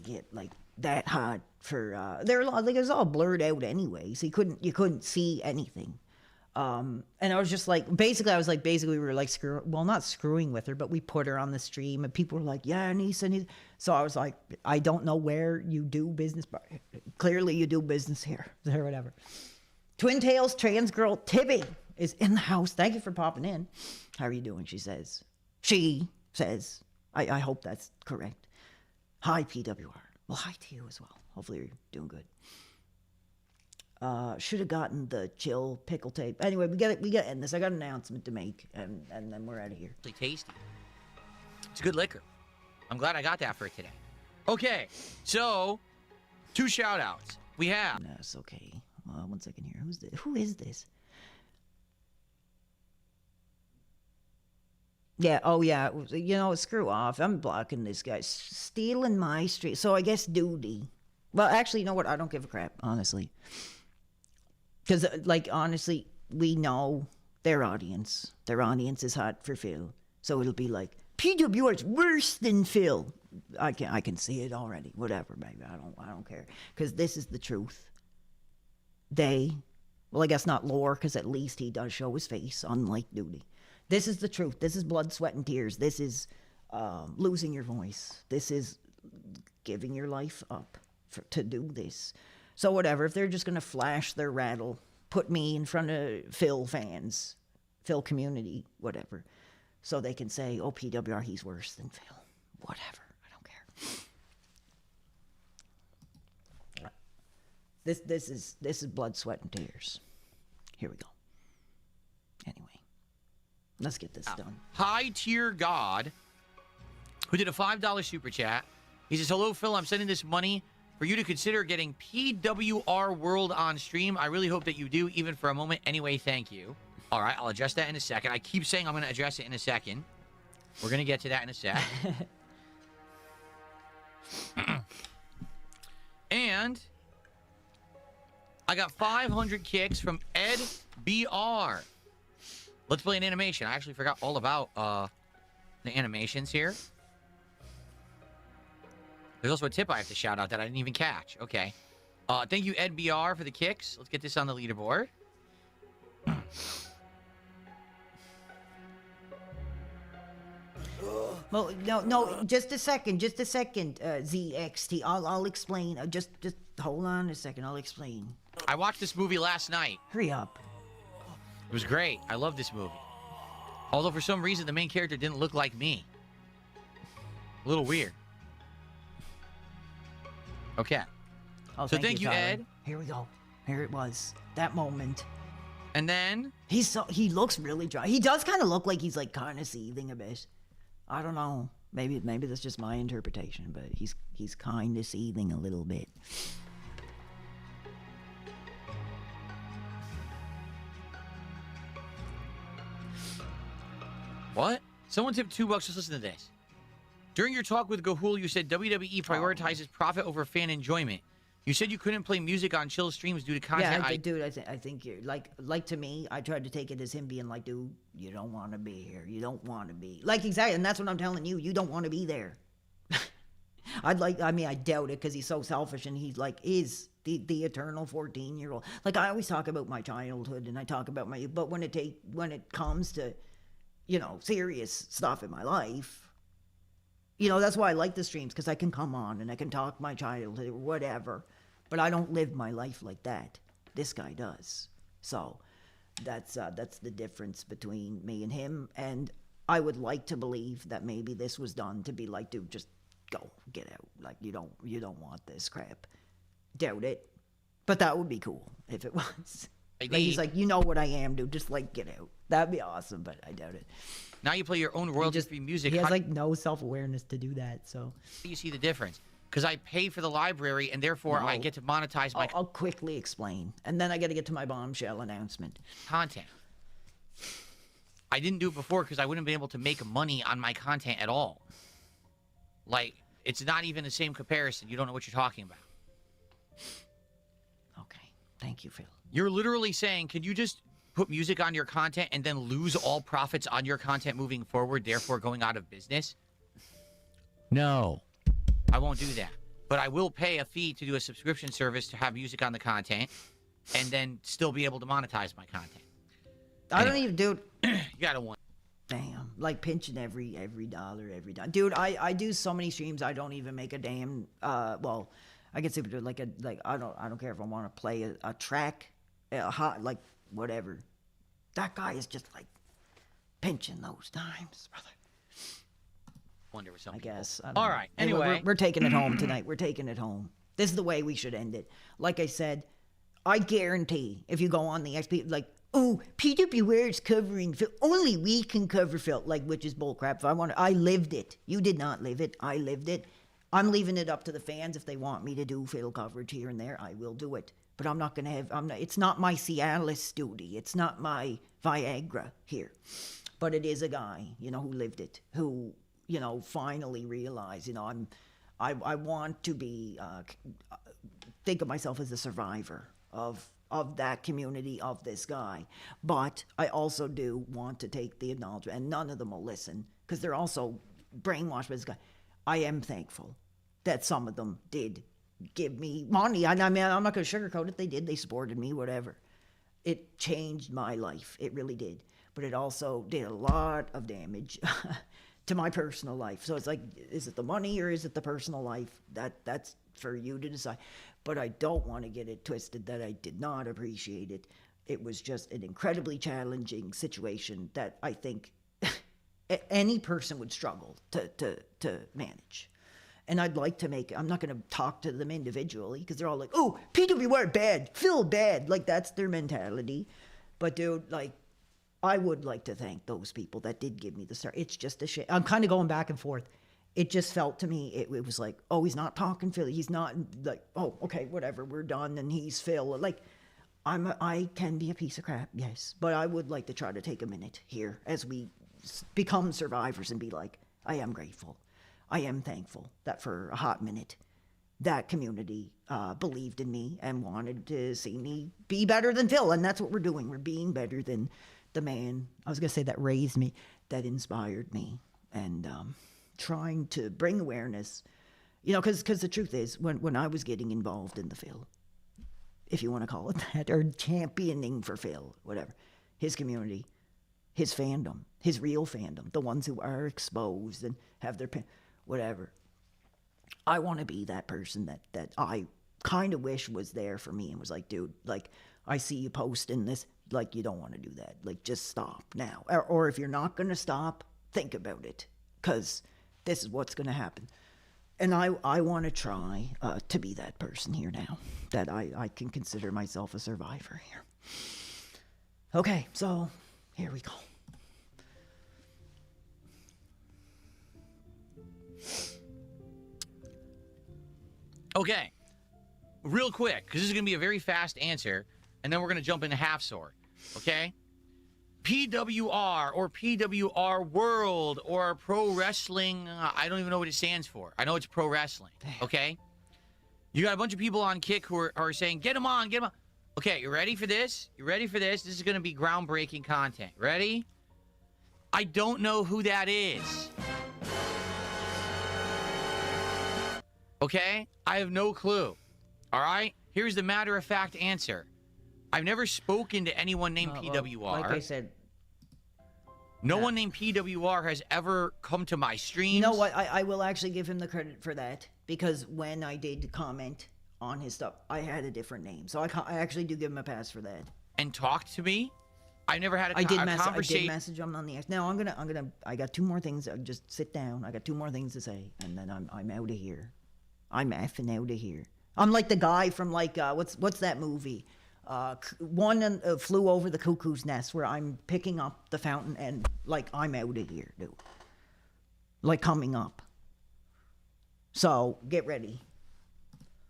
get like that hot for. They're a lot, like, it's all blurred out anyways. You couldn't see anything. And I was just like, basically we were like not screwing with her, but we put her on the stream and people were like, yeah, Nisa. So I was like, I don't know where you do business, but clearly you do business here or whatever. Twin Tails trans girl Tibby is in the house. Thank you for popping in. How are you doing? She says, I hope that's correct. Hi, PWR. Well, hi to you as well. Hopefully you're doing good. Should have gotten the chill pickle tape. Anyway, we got to end this. I got an announcement to make, and then we're out of here. really tasty. It's good liquor. I'm glad I got that for today. Okay, so 2 shout outs. We have. That's okay. 1 second here. Who is this? Yeah, oh yeah, screw off. I'm blocking this guy. Stealing my street. So I guess Duty. Well, actually, you know what? I don't give a crap, honestly. Because, like, honestly, we know their audience. Their audience is hot for Phil. So it'll be like, PWR's worse than Phil. I can see it already. Whatever, baby. I don't care. Because this is the truth. Well, I guess not Lore, because at least he does show his face, unlike Duty. This is the truth. This is blood, sweat, and tears. This is losing your voice. This is giving your life up to do this. So whatever, if they're just going to flash their rattle, put me in front of Phil fans, Phil community, whatever, so they can say, oh, PWR, he's worse than Phil. Whatever. I don't care. This is blood, sweat, and tears. Here we go. Anyway. Let's get this done. High Tier God, who did a $5 super chat. He says, hello, Phil. I'm sending this money for you to consider getting PWR World on stream. I really hope that you do, even for a moment. Anyway, thank you. All right, I'll address that in a second. I keep saying I'm going to address it in a second. We're going to get to that in a sec. And I got 500 kicks from Ed BR. Let's play an animation. I actually forgot all about the animations here. There's also a tip I have to shout out that I didn't even catch. Okay. Thank you, Ed BR, for the kicks. Let's get this on the leaderboard. Well, no, just a second, ZXT. I'll explain. Just hold on a second. I'll explain. I watched this movie last night. Hurry up. It was great. I love this movie. Although for some reason the main character didn't look like me. A little weird. Okay. Oh, so thank you, Tyler. Ed. Here we go. Here it was. That moment. And then he looks really dry. He does kind of look like he's like kind of seething a bit. I don't know. Maybe that's just my interpretation, but he's kind of seething a little bit. What? Someone tipped $2. Just listen to this. During your talk with Gahul, you said WWE prioritizes profit over fan enjoyment. You said you couldn't play music on chill streams due to content. Yeah, dude, I think you're like to me, I tried to take it as him being like, dude, you don't want to be here. You don't want to be. Like, exactly, and that's what I'm telling you. You don't want to be there. I mean, I doubt it because he's so selfish and he's like, is the eternal 14-year-old. Like, I always talk about my childhood and I talk about but when it comes to, you know, serious stuff in my life, you know, that's why I like the streams, because I can come on and I can talk my childhood or whatever, but I don't live my life like that. This guy does. So that's the difference between me and him. And I would like to believe that maybe this was done to be like, dude, just go, get out. Like, you don't want this crap. Doubt it. But that would be cool if it was. Like, he's like, you know what I am, dude. Just like get out. That'd be awesome, but I doubt it. Now you play your own royalty-free music. He has like no self-awareness to do that. So you see the difference? Because I pay for the library and therefore I get to monetize my. I'll quickly explain, and then I got to get to my bombshell announcement. Content. I didn't do it before because I wouldn't be able to make money on my content at all. Like, it's not even the same comparison. You don't know what you're talking about. Okay. Thank you, Phil. You're literally saying, can you just put music on your content and then lose all profits on your content moving forward, therefore going out of business? No. I won't do that. But I will pay a fee to do a subscription service to have music on the content and then still be able to monetize my content. I don't even do it. You gotta want. Damn, like pinching every dollar every time, dude. I do so many streams. I don't even make a damn. Well, I guess if like I don't care if I want to play a track, like whatever. That guy is just like pinching those times, brother. Wonder with some I guess. All right. Anyway, we're taking it home tonight. We're taking it home. This is the way we should end it. Like I said, I guarantee if you go on the XP, like, oh, PWR is covering Phil. Only we can cover Phil, like, which is bullcrap. If I lived it. You did not live it. I lived it. I'm leaving it up to the fans. If they want me to do Phil coverage here and there, I will do it. But I'm not gonna have. It's not my Cialis duty. It's not my Viagra here. But it is a guy, you know, who lived it, who, you know, finally realized, you know, I want to be think of myself as a survivor of that community, of this guy. But I also do want to take the acknowledgement, and none of them will listen because they're also brainwashed by this guy. I am thankful that some of them did give me money. I mean, I'm not going to sugarcoat it. They did. They supported me, whatever. It changed my life. It really did. But it also did a lot of damage to my personal life. So it's like, is it the money or is it the personal life? That's for you to decide. But I don't want to get it twisted that I did not appreciate it. It was just an incredibly challenging situation that I think any person would struggle to manage. And I'd like to make, I'm not going to talk to them individually because they're all like, oh, PWR bad, Phil bad. Like, that's their mentality. But dude, like, I would like to thank those people that did give me the start. It's just a shit. I'm kind of going back and forth. It just felt to me, it was like, oh, he's not talking Phil. He's not like, oh, okay, whatever, we're done. And he's Phil. Like, I can be a piece of crap, yes. But I would like to try to take a minute here as we become survivors and be like, I am grateful. I am thankful that for a hot minute, that community believed in me and wanted to see me be better than Phil. And that's what we're doing. We're being better than the man, I was going to say that raised me, that inspired me. And trying to bring awareness, you know, because the truth is, when I was getting involved in the Phil, if you want to call it that, or championing for Phil, whatever, his community, his fandom, his real fandom, the ones who are exposed and have their whatever. I want to be that person that I kind of wish was there for me and was like, dude, like, I see you posting this, like, you don't want to do that. Like, just stop now. Or if you're not going to stop, think about it, because this is what's going to happen. And I want to try to be that person here now, that I can consider myself a survivor here. Okay, so here we go. Okay, real quick, because this is going to be a very fast answer, and then we're going to jump into half sword, okay? PWR or PWR World or Pro Wrestling, I don't even know what it stands for. I know it's Pro Wrestling, okay? You got a bunch of people on Kick who are saying, get them on, get them on. Okay, you ready for this? You ready for this? This is going to be groundbreaking content. Ready? I don't know who that is. Okay? I have no clue. All right? Here's the matter-of-fact answer. I've never spoken to anyone named PWR. Like I said, no one named PWR has ever come to my streams. you know what? I will actually give him the credit for that, because when I did comment on his stuff, I had a different name. So I actually do give him a pass for that. And talked to me. I never had a I conversation. did message him on the X. Now I got 2 more things. Just sit down. I got 2 more things to say, and then I'm out of here. I'm effing out of here. I'm like the guy from like what's that movie? One Flew Over the Cuckoo's Nest, where I'm picking up the fountain and like I'm out of here, dude. Like coming up. So get ready.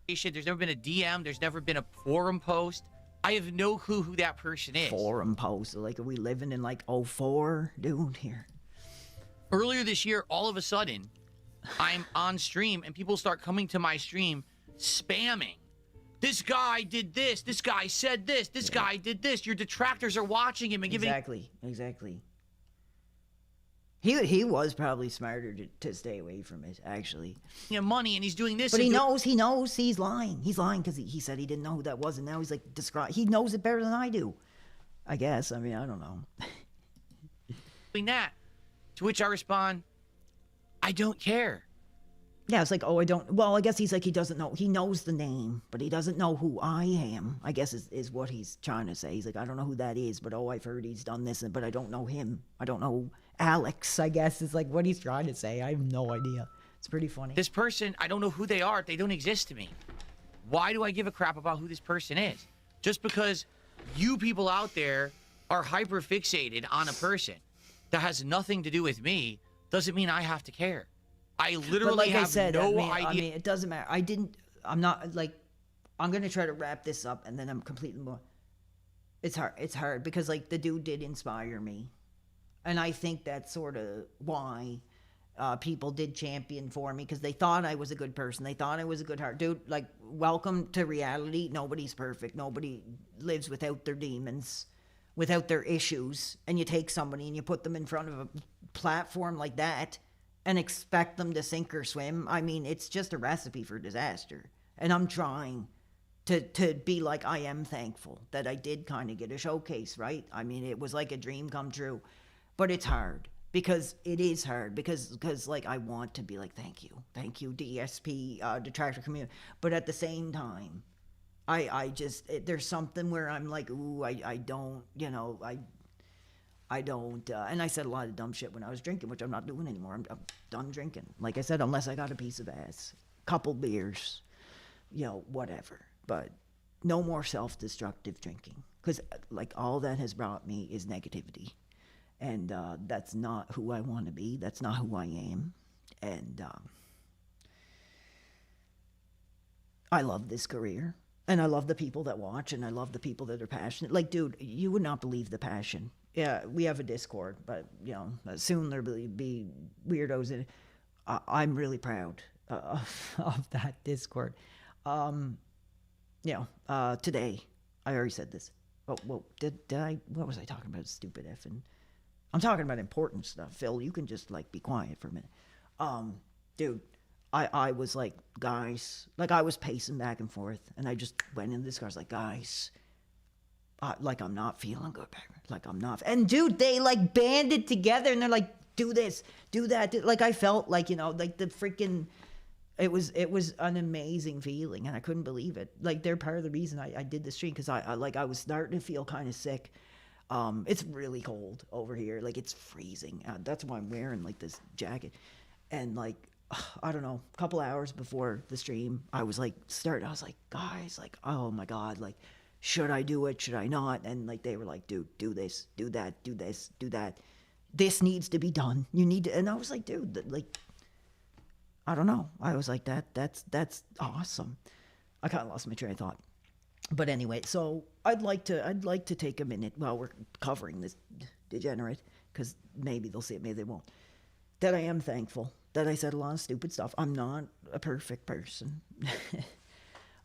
There's never been a DM. There's never been a forum post. I have no clue who that person is. Forum post. Like, are we living in like 04, dude? Here. Earlier this year, all of a sudden, I'm on stream and people start coming to my stream spamming. This guy did this. This guy said this. This guy did this. Your detractors are watching him and giving. Exactly. He was probably smarter to stay away from it, actually. Yeah, money, and he's doing this. But he knows he's lying. He's lying because he said he didn't know who that was, and now he's like he knows it better than I do. I guess. I mean, I don't know. Doing that, to which I respond, I don't care. Yeah, it's like, oh, I don't. Well, I guess he's like, he doesn't know. He knows the name, but he doesn't know who I am, I guess is what he's trying to say. He's like, I don't know who that is, but oh, I've heard he's done this, but I don't know him. I don't know Alex, I guess, is like what he's trying to say. I have no idea. It's pretty funny. This person, I don't know who they are. They don't exist to me. Why do I give a crap about who this person is? Just because you people out there are hyper fixated on a person that has nothing to do with me doesn't mean I have to care. I literally have no idea. I mean, it doesn't matter. I'm not like, I'm going to try to wrap this up and then I'm completely more. It's hard because like the dude did inspire me. And I think that's sort of why people did champion for me, because they thought I was a good person. They thought I was a good heart. Dude, like, welcome to reality. Nobody's perfect. Nobody lives without their demons, without their issues. And you take somebody and you put them in front of a platform like that and expect them to sink or swim. I mean, it's just a recipe for disaster. And I'm trying to be like, I am thankful that I did kind of get a showcase, right? I mean, it was like a dream come true. But it's hard, because it is hard, because like, I want to be like, thank you, DSP, detractor community. But at the same time, I just, there's something where I'm like, ooh, I don't, you know, I don't, and I said a lot of dumb shit when I was drinking, which I'm not doing anymore. I'm done drinking. Like I said, unless I got a piece of ass, couple beers, you know, whatever. But no more self-destructive drinking, because like all that has brought me is negativity. And that's not who I want to be. That's not who I am. And I love this career. And I love the people that watch. And I love the people that are passionate. Like, dude, you would not believe the passion. Yeah, we have a Discord. But, you know, soon there'll be weirdos in it. I'm really proud of that Discord. You know, today, I already said this. Oh, well, did I? What was I talking about? Stupid effing. I'm talking about important stuff. Phil, you can just like be quiet for a minute. Dude, I was like, guys, like I was pacing back and forth, and I just went in this car. I was like, guys, like I'm not feeling good, like I'm not. And dude, they like banded together, and they're like, do this, do that. Like I felt like, you know, like the freaking. It was an amazing feeling, and I couldn't believe it. Like they're part of the reason I did the stream, because I was starting to feel kind of sick. It's really cold over here. Like it's freezing. That's why I'm wearing like this jacket. And like, I don't know, a couple hours before the stream, I was like, guys, like, oh my God, like, should I do it? Should I not? And like, they were like, dude, do this, do that, do this, do that. This needs to be done. You need to. And I was like, dude, like, I don't know. I was like, that's awesome. I kind of lost my train of thought. But anyway, so I'd like to take a minute while we're covering this degenerate, because maybe they'll see it, maybe they won't, that I am thankful that I said a lot of stupid stuff. I'm not a perfect person.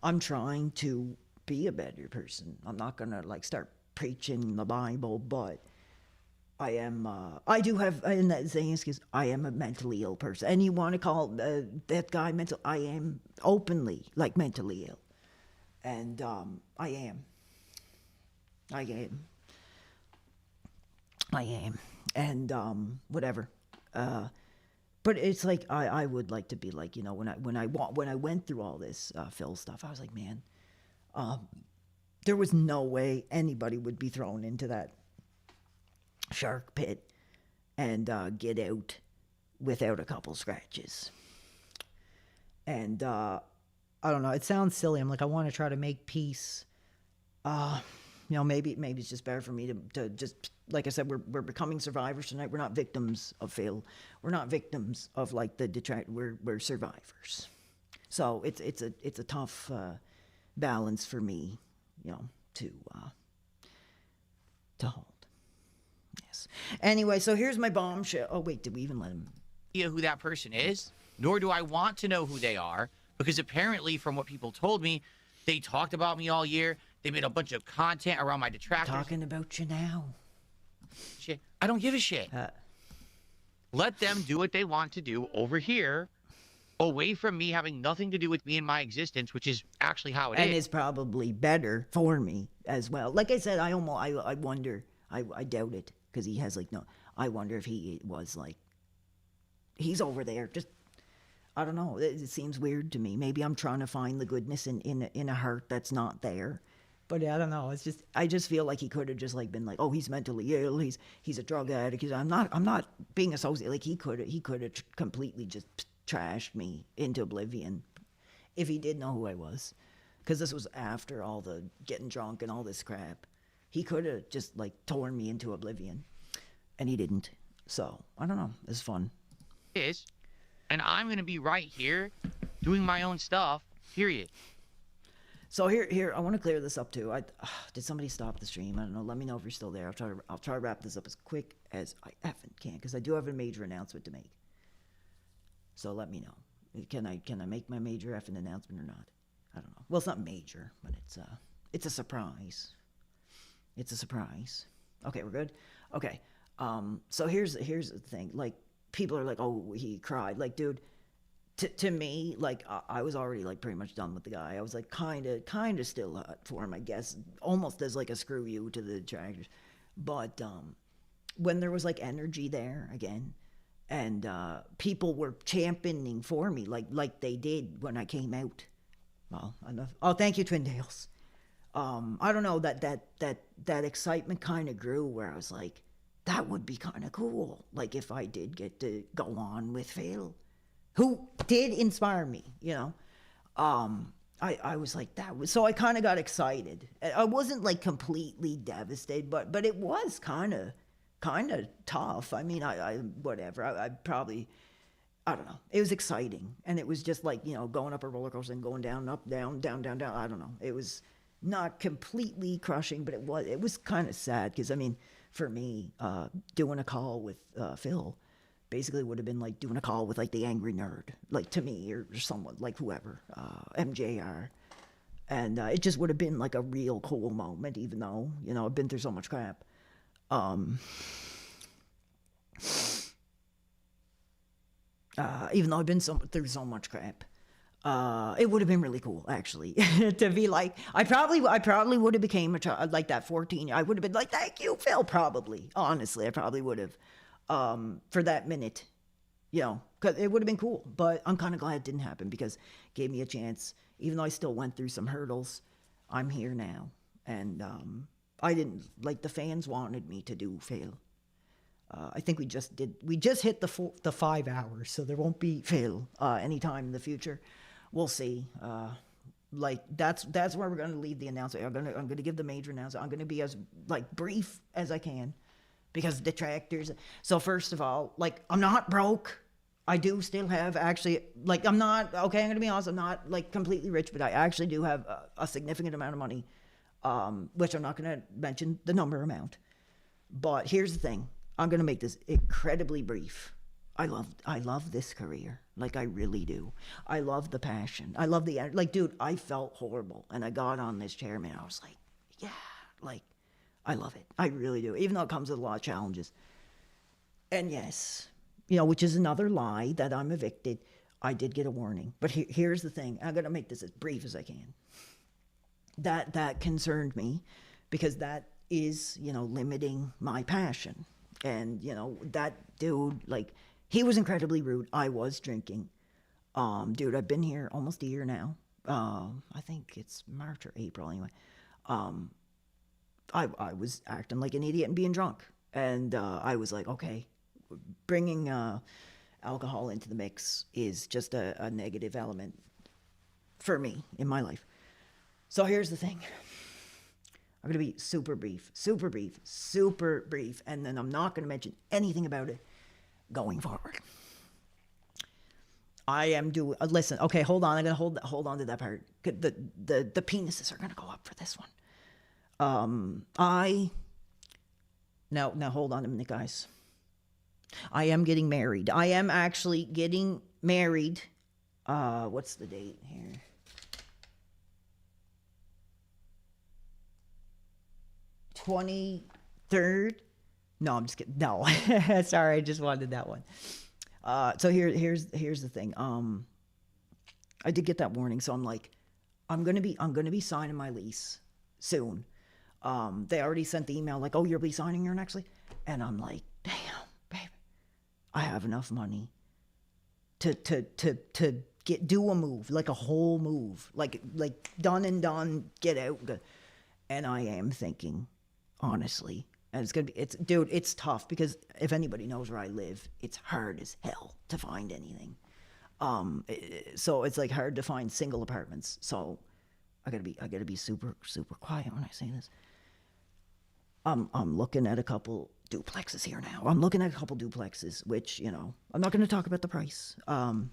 I'm trying to be a better person. I'm not gonna like start preaching the Bible, but I do have, and that saying is because I am a mentally ill person. And you want to call that guy mental, I am openly, like, mentally ill. And I am. And whatever. But it's like, I would like to be like, you know, when I went through all this Phil stuff, I was like, man, there was no way anybody would be thrown into that shark pit and get out without a couple scratches. And I don't know, it sounds silly. I'm like, I want to try to make peace. You know, maybe it's just better for me to just, like I said, we're becoming survivors tonight. We're not victims of Phil. We're not victims of like the detract. We're survivors. So it's a tough balance for me, you know, to hold. Yes. Anyway, so here's my bombshell. Oh wait, did we even let him? Who that person is, nor do I want to know who they are, because apparently, from what people told me, they talked about me all year. They made a bunch of content around my detractors. Talking about you now. Shit, I don't give a shit. Let them do what they want to do over here, away from me having nothing to do with me and my existence, which is actually how it is. And is probably better for me as well. Like I said, I wonder, I doubt it, because he has like no, I wonder if he was like, he's over there, just, I don't know, it seems weird to me. Maybe I'm trying to find the goodness in a heart that's not there. But I don't know. It's just, I just feel like he could have just like been like, oh, he's mentally ill. He's a drug addict. I'm not being associated. Like he could have completely just trashed me into oblivion if he did know who I was. Because this was after all the getting drunk and all this crap. He could have just like torn me into oblivion, and he didn't. So I don't know. It's fun. And I'm gonna be right here, doing my own stuff. Period. So here, I want to clear this up too. Did somebody stop the stream? I don't know. Let me know if you're still there. I'll try to wrap this up as quick as I effing can, because I do have a major announcement to make. So let me know. Can I make my major effing announcement or not? I don't know. Well, it's not major, but it's a surprise. It's a surprise. Okay, we're good. Okay. So here's the thing. Like, people are like, oh, he cried. Like, dude. To me, like, I was already, like, pretty much done with the guy. I was, like, kind of still hot for him, I guess. Almost as, like, a screw you to the detractors. But when there was, like, energy there again, and people were championing for me, like they did when I came out. Well, enough. Oh, thank you, Twin Dales. I don't know, that excitement kind of grew where I was like, that would be kind of cool. Like, if I did get to go on with Phil, who did inspire me, you know. I was like, that was, so I kind of got excited. I wasn't like completely devastated, but it was kind of tough. I mean, I whatever. I probably, I don't know. It was exciting, and it was just like, you know, going up a roller coaster and going down, up, down, down, down, down. I don't know. It was not completely crushing, but it was kind of sad, because I mean, for me, doing a call with Phil basically would have been like doing a call with like the angry nerd, like to me, or someone like whoever, MJR. And it just would have been like a real cool moment, even though, you know, I've been through so much crap. Even though I've been through so much crap, it would have been really cool, actually, to be like, I probably would have became a child, like that 14. I would have been like, thank you, Phil, probably. Honestly, I probably would have. For that minute, you know, because it would have been cool. But I'm kind of glad it didn't happen, because it gave me a chance. Even though I still went through some hurdles, I'm here now. And I didn't, like, the fans wanted me to do Fail. I think we just hit the 5 hours, so there won't be Fail anytime in the future. We'll see. Like, that's where we're going to leave the announcement. I'm gonna give the major announcement. I'm going to be as, like, brief as I can, because detractors. So first of all, like, I'm not broke. I do still have, actually, like, I'm not, okay, I'm going to be honest, I'm not, like, completely rich, but I actually do have a significant amount of money, which I'm not going to mention the number amount. But here's the thing. I'm going to make this incredibly brief. I love this career. Like, I really do. I love the passion. I love the, like, dude, I felt horrible, and I got on this chair, man. I was like, yeah, like, I love it. I really do. Even though it comes with a lot of challenges. And yes, you know, which is another lie that I'm evicted. I did get a warning. But here's the thing. I'm going to make this as brief as I can. That concerned me because that is, you know, limiting my passion. And, you know, that dude, like, he was incredibly rude. I was drinking. Dude, I've been here almost a year now. I think it's March or April anyway. I was acting like an idiot and being drunk. And I was like, okay, bringing alcohol into the mix is just a negative element for me in my life. So here's the thing. I'm going to be super brief, and then I'm not going to mention anything about it going forward. I am doing, listen, okay, hold on. I'm going to hold on to that part. The penises are going to go up for this one. Now hold on a minute, guys. I am getting married. I am actually getting married. What's the date here? 23rd? No, I'm just kidding. No, sorry, I just wanted that one. So here's the thing. I did get that warning, so I'm like, I'm gonna be signing my lease soon. They already sent the email like, oh, you'll be signing your next lease, and I'm like, damn, baby, I have enough money to do a move, like a whole move, like done and done, get out, and I am thinking. Honestly, and it's tough because if anybody knows where I live, it's hard as hell to find anything. So it's like hard to find single apartments. So I gotta be super quiet when I say this. I'm looking at a couple duplexes here now. I'm looking at a couple duplexes, which, you know, I'm not gonna talk about the price. I'm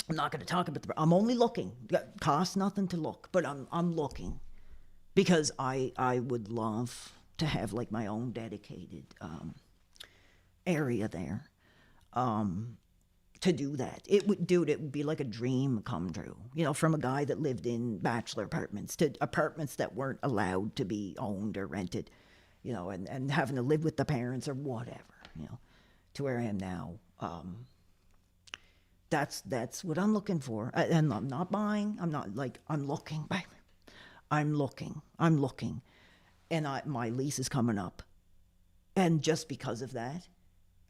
not gonna talk about I'm only looking. Costs nothing to look, but I'm looking. Because I would love to have like my own dedicated area there to do that. It would be like a dream come true. You know, from a guy that lived in bachelor apartments to apartments that weren't allowed to be owned or rented, you know, and having to live with the parents or whatever, you know, to where I am now. That's what I'm looking for. And I'm not buying. I'm not like, I'm looking, baby. I'm looking, and my lease is coming up, and just because of that,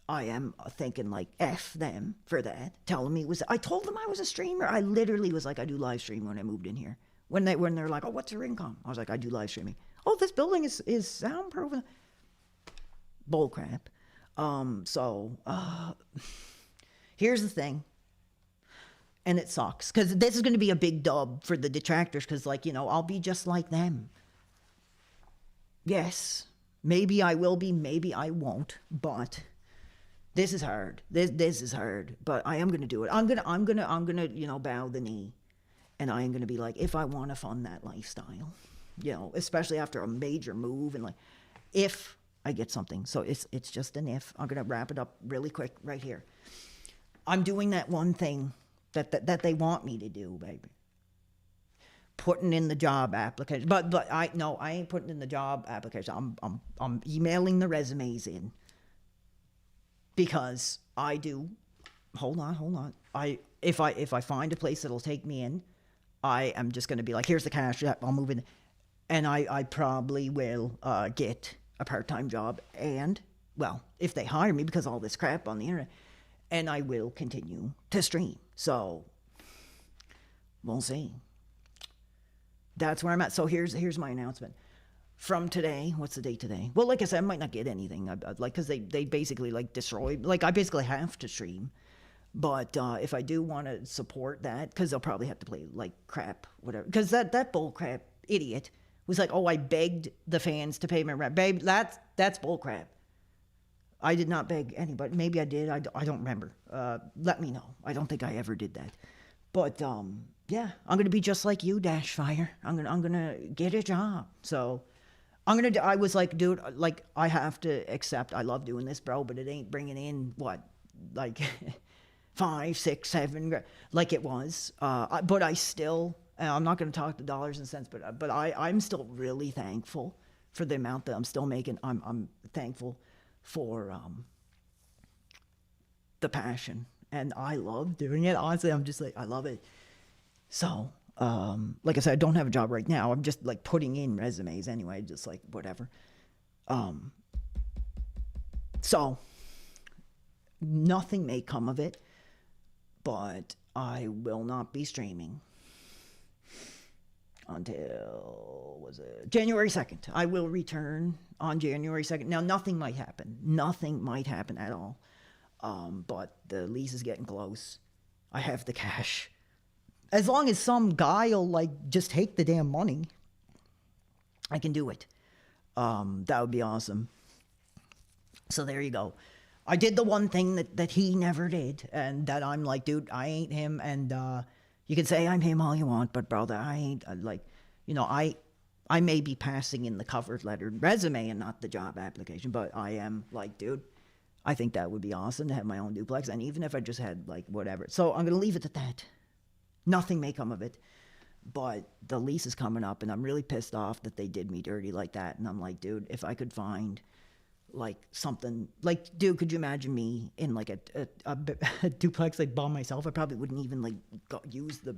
I am thinking like F them for that. Telling me I told them I was a streamer. I literally was like, I do live stream when I moved in here. When they're like, oh, what's your income? I was like, I do live streaming. Oh, this building is soundproof. Bull crap. Here's the thing. And it sucks because this is going to be a big dub for the detractors because, like, you know, I'll be just like them. Yes, maybe I will be, maybe I won't, but this is hard. This is hard, but I am going to do it. I'm gonna, you know, bow the knee, and I am going to be like, if I want to fund that lifestyle, you know, especially after a major move and like, if I get something. So it's just an if. I'm going to wrap it up really quick right here. I'm doing that one thing that they want me to do, baby. Putting in the job application, but I ain't putting in the job application. I'm emailing the resumes in because I do. Hold on. If I find a place that'll take me in, I am just going to be like, here's the cash. I'll move in, and I probably will get a part-time job, and well, if they hire me because all this crap on the internet. And I will continue to stream. So, we'll see. That's where I'm at. So here's my announcement. From today, what's the date today? Well, like I said, I might not get anything. Like, because they basically, like, destroyed. Like, I basically have to stream. But if I do want to support that, because they'll probably have to play, like, crap, whatever. Because that bull crap idiot was like, oh, I begged the fans to pay my rent. Babe, that's bull crap. I did not beg anybody. Maybe I did. I don't remember. Let me know. I don't think I ever did that. But yeah, I'm gonna be just like you, Dashfire. I'm gonna get a job. So I was like, dude, like I have to accept. I love doing this, bro, but it ain't bringing in what, like 5, 6, 7, like it was. But I still. I'm not gonna talk the dollars and cents, but I'm still really thankful for the amount that I'm still making. I'm thankful for the passion. And I love doing it. Honestly, I'm just like, I love it. So, like I said, I don't have a job right now. I'm just like putting in resumes anyway, just like whatever. So, nothing may come of it, but I will not be streaming until, was it January 2nd? I will return on January 2nd. Now, nothing might happen. Nothing might happen at all. But the lease is getting close. I have the cash. As long as some guy will, like, just take the damn money, I can do it. That would be awesome. So there you go. I did the one thing that he never did, and that I'm like, dude, I ain't him, and you can say I'm him all you want, but brother, I ain't, like, you know, I may be passing in the cover letter resume and not the job application, but I am like, dude, I think that would be awesome to have my own duplex, and even if I just had, like, whatever. So I'm going to leave it at that. Nothing may come of it, but the lease is coming up, and I'm really pissed off that they did me dirty like that, and I'm like, dude, if I could find, like, something, like, dude, could you imagine me in, like, a duplex, like, by myself? I probably wouldn't even, like, use the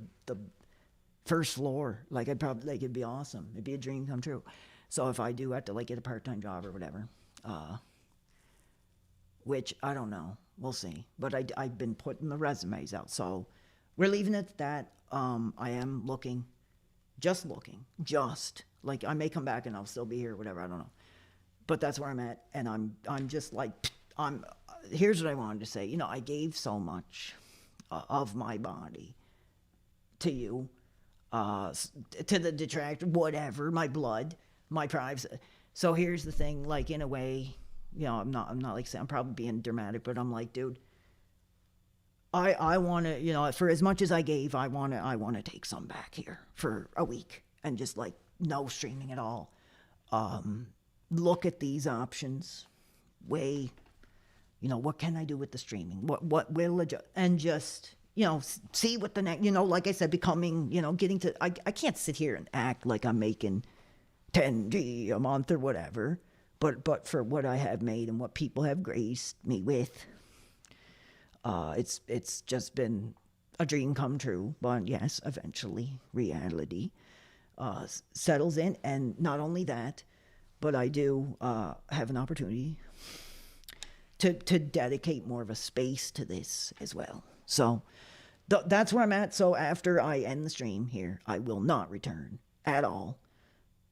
first floor. Like, I'd probably, like, it'd be awesome. It'd be a dream come true. So if I do have to, like, get a part-time job or whatever, which I don't know. We'll see. But I've been putting the resumes out. So we're leaving it at that. I am looking. Just looking. Just. Like, I may come back and I'll still be here, whatever. I don't know. But that's where I'm at. And I'm just like, here's what I wanted to say. You know, I gave so much of my body to you, to the detractor, whatever, my blood, my privacy. So here's the thing, like, in a way, you know, I'm not like saying, I'm probably being dramatic, but I'm like, dude, I want to, you know, for as much as I gave, I want to take some back here for a week and just, like, no streaming at all. Look at these options, weigh, you know, what can I do with the streaming? What will adjust, and just, you know, see what the next, you know, like I said, becoming, you know, getting to, I can't sit here and act like I'm making $10G a month or whatever. But for what I have made and what people have graced me with, it's just been a dream come true. But yes, eventually reality settles in, and not only that, but I do have an opportunity to dedicate more of a space to this as well. So that's where I'm at. So after I end the stream here, I will not return at all.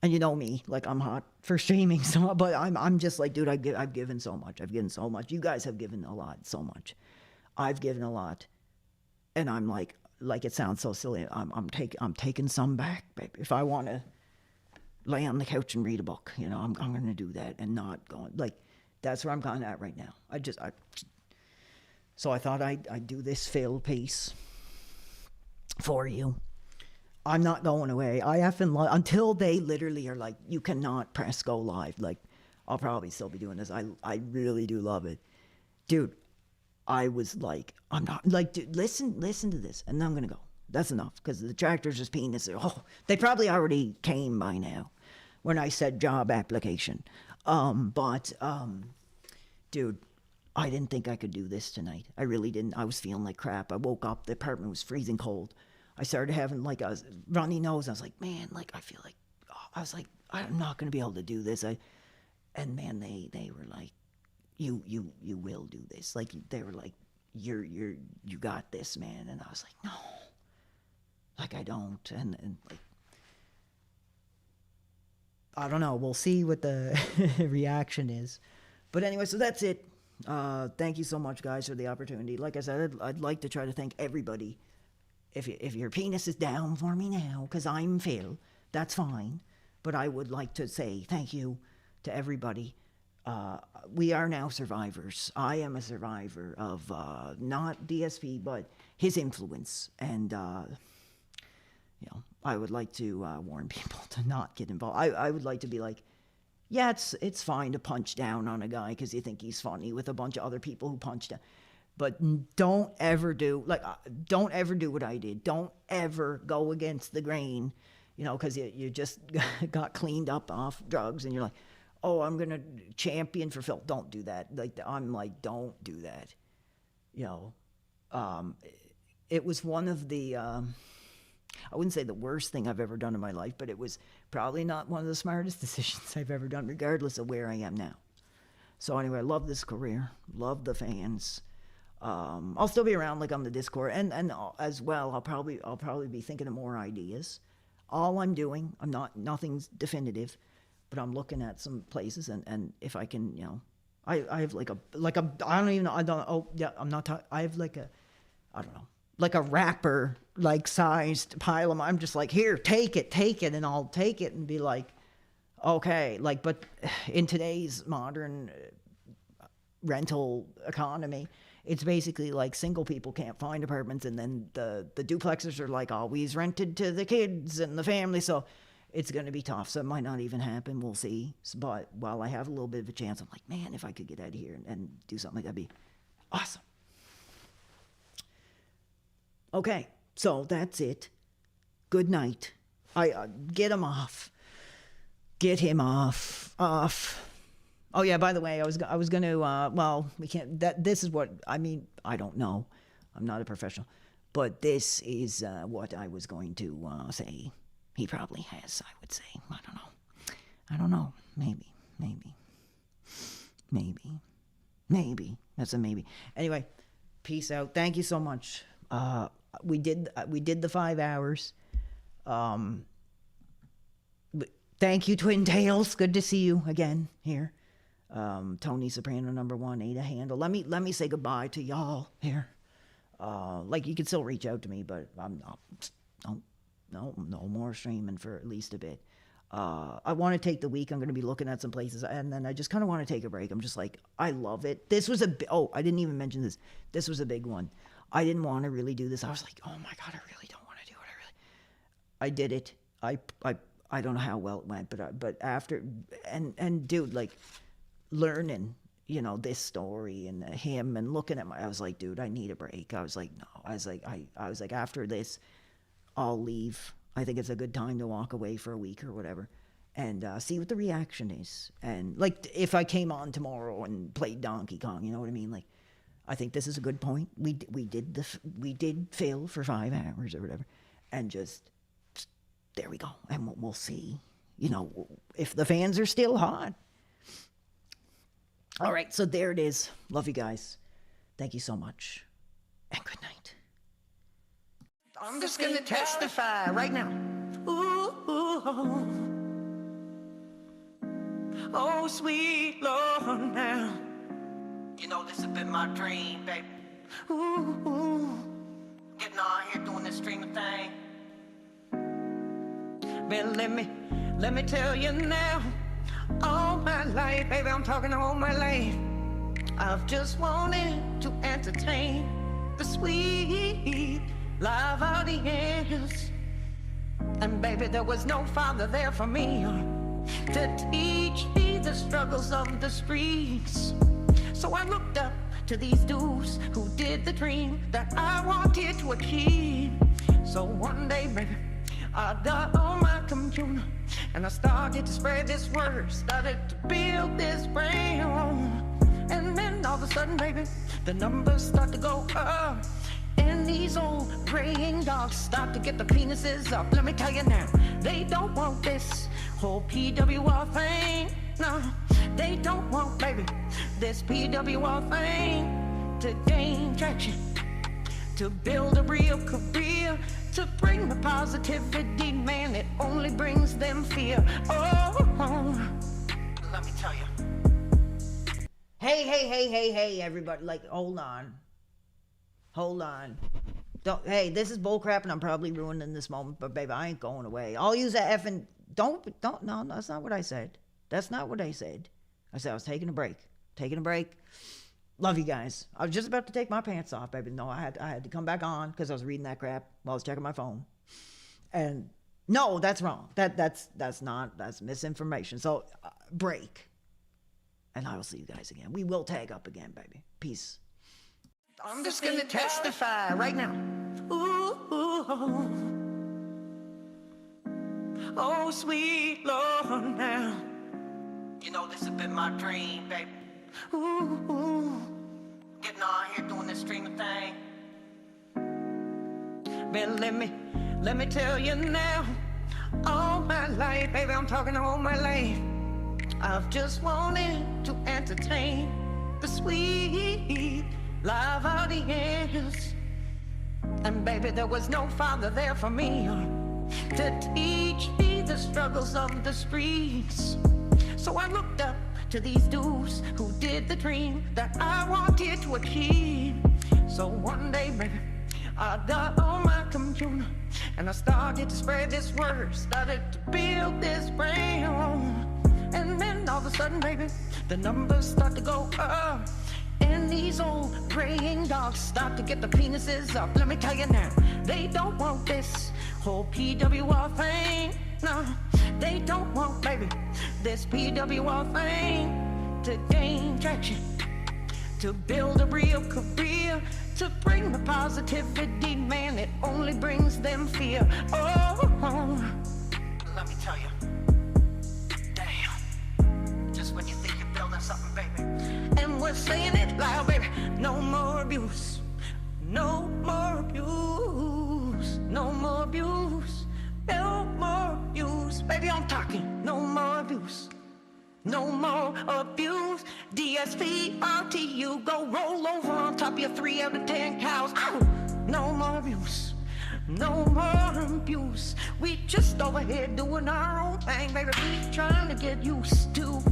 And you know me, like, I'm hot for streaming, so, but I'm just like, dude, I've given so much. I've given so much. You guys have given a lot, so much. I've given a lot, and I'm like it sounds so silly. I'm taking some back, baby. If I want to lay on the couch and read a book, you know, I'm going to do that and not going, like, that's where I'm going at right now. So I thought I'd do this fill piece for you. I'm not going away. I effing love, until they literally are like, you cannot press go live. Like, I'll probably still be doing this. I really do love it. Dude, I was like, I'm not, like, dude, listen to this. And then I'm going to go. That's enough. Because the tractor's just penis. Oh, they probably already came by now when I said job application. Dude, I didn't think I could do this tonight. I really didn't. I was feeling like crap. I woke up. The apartment was freezing cold. I started having, like, a runny nose. I was like, man, like, I feel like, I was like, I'm not going to be able to do this. And man, they were like, you will do this. Like, they were like, you got this, man. And I was like, no, like, I don't. And like, I don't know. We'll see what the reaction is. But anyway, so that's it. Thank you so much, guys, for the opportunity. Like I said, I'd like to try to thank everybody. If your penis is down for me now, because I'm Phil, that's fine. But I would like to say thank you to everybody. We are now survivors. I am a survivor of not DSP, but his influence. And, you know, I would like to warn people to not get involved. I would like to be like, yeah, it's fine to punch down on a guy because you think he's funny with a bunch of other people who punch down. But don't ever do what I did. Don't ever go against the grain, you know, because you just got cleaned up off drugs and you're like, oh, I'm gonna champion for Phil. Don't do that. Like, I'm like, don't do that. You know, it was one of the, I wouldn't say the worst thing I've ever done in my life, but it was probably not one of the smartest decisions I've ever done, regardless of where I am now. So anyway, I love this career, love the fans. I'll still be around, like, on the Discord, and as well, I'll probably be thinking of more ideas. All I'm doing, nothing's definitive, but I'm looking at some places, and if I can, you know, I have like a I don't even know, I have like a, I don't know, like a rapper like sized pile of, I'm just like, here, take it, and I'll take it and be like, okay, like, but in today's modern rental economy, it's basically like single people can't find apartments, and then the duplexes are like always rented to the kids and the family, so it's going to be tough. So it might not even happen. We'll see. But while I have a little bit of a chance, I'm like, man, if I could get out of here and do something like that, that'd be awesome. Okay, so that's it. Good night. I get him off. Get him off. Oh yeah, by the way, I was going to, well, we can't, this is what, I mean, I don't know. I'm not a professional. But this is what I was going to say. He probably has, I would say. I don't know. Maybe. That's a maybe. Anyway, peace out. Thank you so much. We did the 5 hours. Thank you, Twin Tails. Good to see you again here. Tony Soprano #1, Ada Handle. Let me say goodbye to y'all here. Like, you can still reach out to me, but I'm no more streaming for at least a bit. I want to take the week. I'm going to be looking at some places, and then I just kind of want to take a break. I'm just like, I love it. This was I didn't even mention this. This was a big one. I didn't want to really do this. I was like, oh my God, I really don't want to do it. I did it. I don't know how well it went, but after, and dude, like, learning, you know, this story and him and looking at I was like, dude, I need a break. I was like, no. I was like, after this, I'll leave. I think it's a good time to walk away for a week or whatever, and see what the reaction is. And like, if I came on tomorrow and played Donkey Kong, you know what I mean? Like, I think this is a good point. We did fail for 5 hours or whatever, and just there we go. And we'll see, you know, if the fans are still hot. All right, so there it is. Love you guys. Thank you so much, and good night. I'm just going to testify right now. Ooh, oh, sweet Lord, now. You know, this has been my dream, baby. Ooh, getting on here doing this streaming thing. But let me tell you now. All my life, baby, I'm talking all my life, I've just wanted to entertain the sweet live audience. And baby, there was no father there for me to teach me the struggles of the streets. So I looked up to these dudes who did the dream that I wanted to achieve. So one day, baby, I got on my computer and I started to spread this word, started to build this brand. And then all of a sudden, baby, the numbers start to go up, and these old praying dogs start to get the penises up. Let me tell you now, they don't want this whole PWR thing. No, they don't want, baby, this PWR thing to gain traction, to build a real career, to bring the positivity, man, it only brings them fear. Oh, let me tell you. Hey, everybody, like, hold on. Don't, hey, this is bullcrap, and I'm probably ruining this moment, but baby, I ain't going away. I'll use that effing, no, that's not what I said. That's not what I said. I said I was taking a break. Love you guys. I was just about to take my pants off, baby. No, I had to come back on because I was reading that crap while I was checking my phone. And no, that's wrong. That's misinformation. So break. And I will see you guys again. We will tag up again, baby. Peace. I'm just gonna testify right now. Ooh, oh, sweet Lord, now. You know, this has been my dream, baby. Ooh, getting on here doing this streaming thing. Man, let me tell you now. All my life, baby, I'm talking all my life. I've just wanted to entertain the sweet live audience. And baby, there was no father there for me to teach me the struggles of the streets. So I looked up to these dudes who did the dream that I wanted to achieve. So one day, baby, I got on my computer and I started to spread this word, started to build this brand. And then all of a sudden, baby, the numbers start to go up. And these old praying dogs start to get the penises up. Let me tell you now, they don't want this whole PWR thing. No, they don't want, baby, this PWR thing to gain traction, to build a real career, to bring the positivity, man, it only brings them fear. Oh, let me tell you, damn, just when you think you're building something, baby, and we're saying it loud, baby, no more abuse, no more abuse, no more abuse, no more abuse, baby, I'm talking, no more abuse. No more abuse. DSP, RTU, go roll over on top of your 3 out of 10 cows. Ow! No more abuse. No more abuse. We just over here doing our own thing, baby. We trying to get used to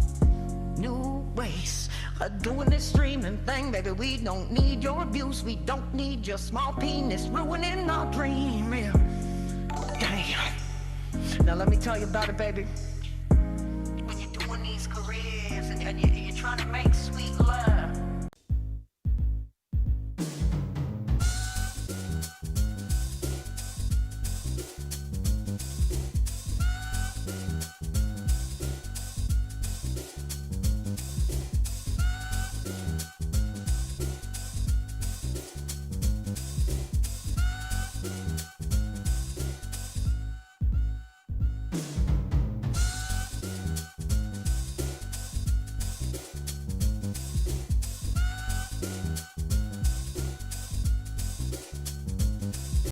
new ways of doing this streaming thing, baby. We don't need your abuse. We don't need your small penis ruining our dream. Yeah. Damn. Now let me tell you about it, baby. When you're doing these careers and you're trying to make sweet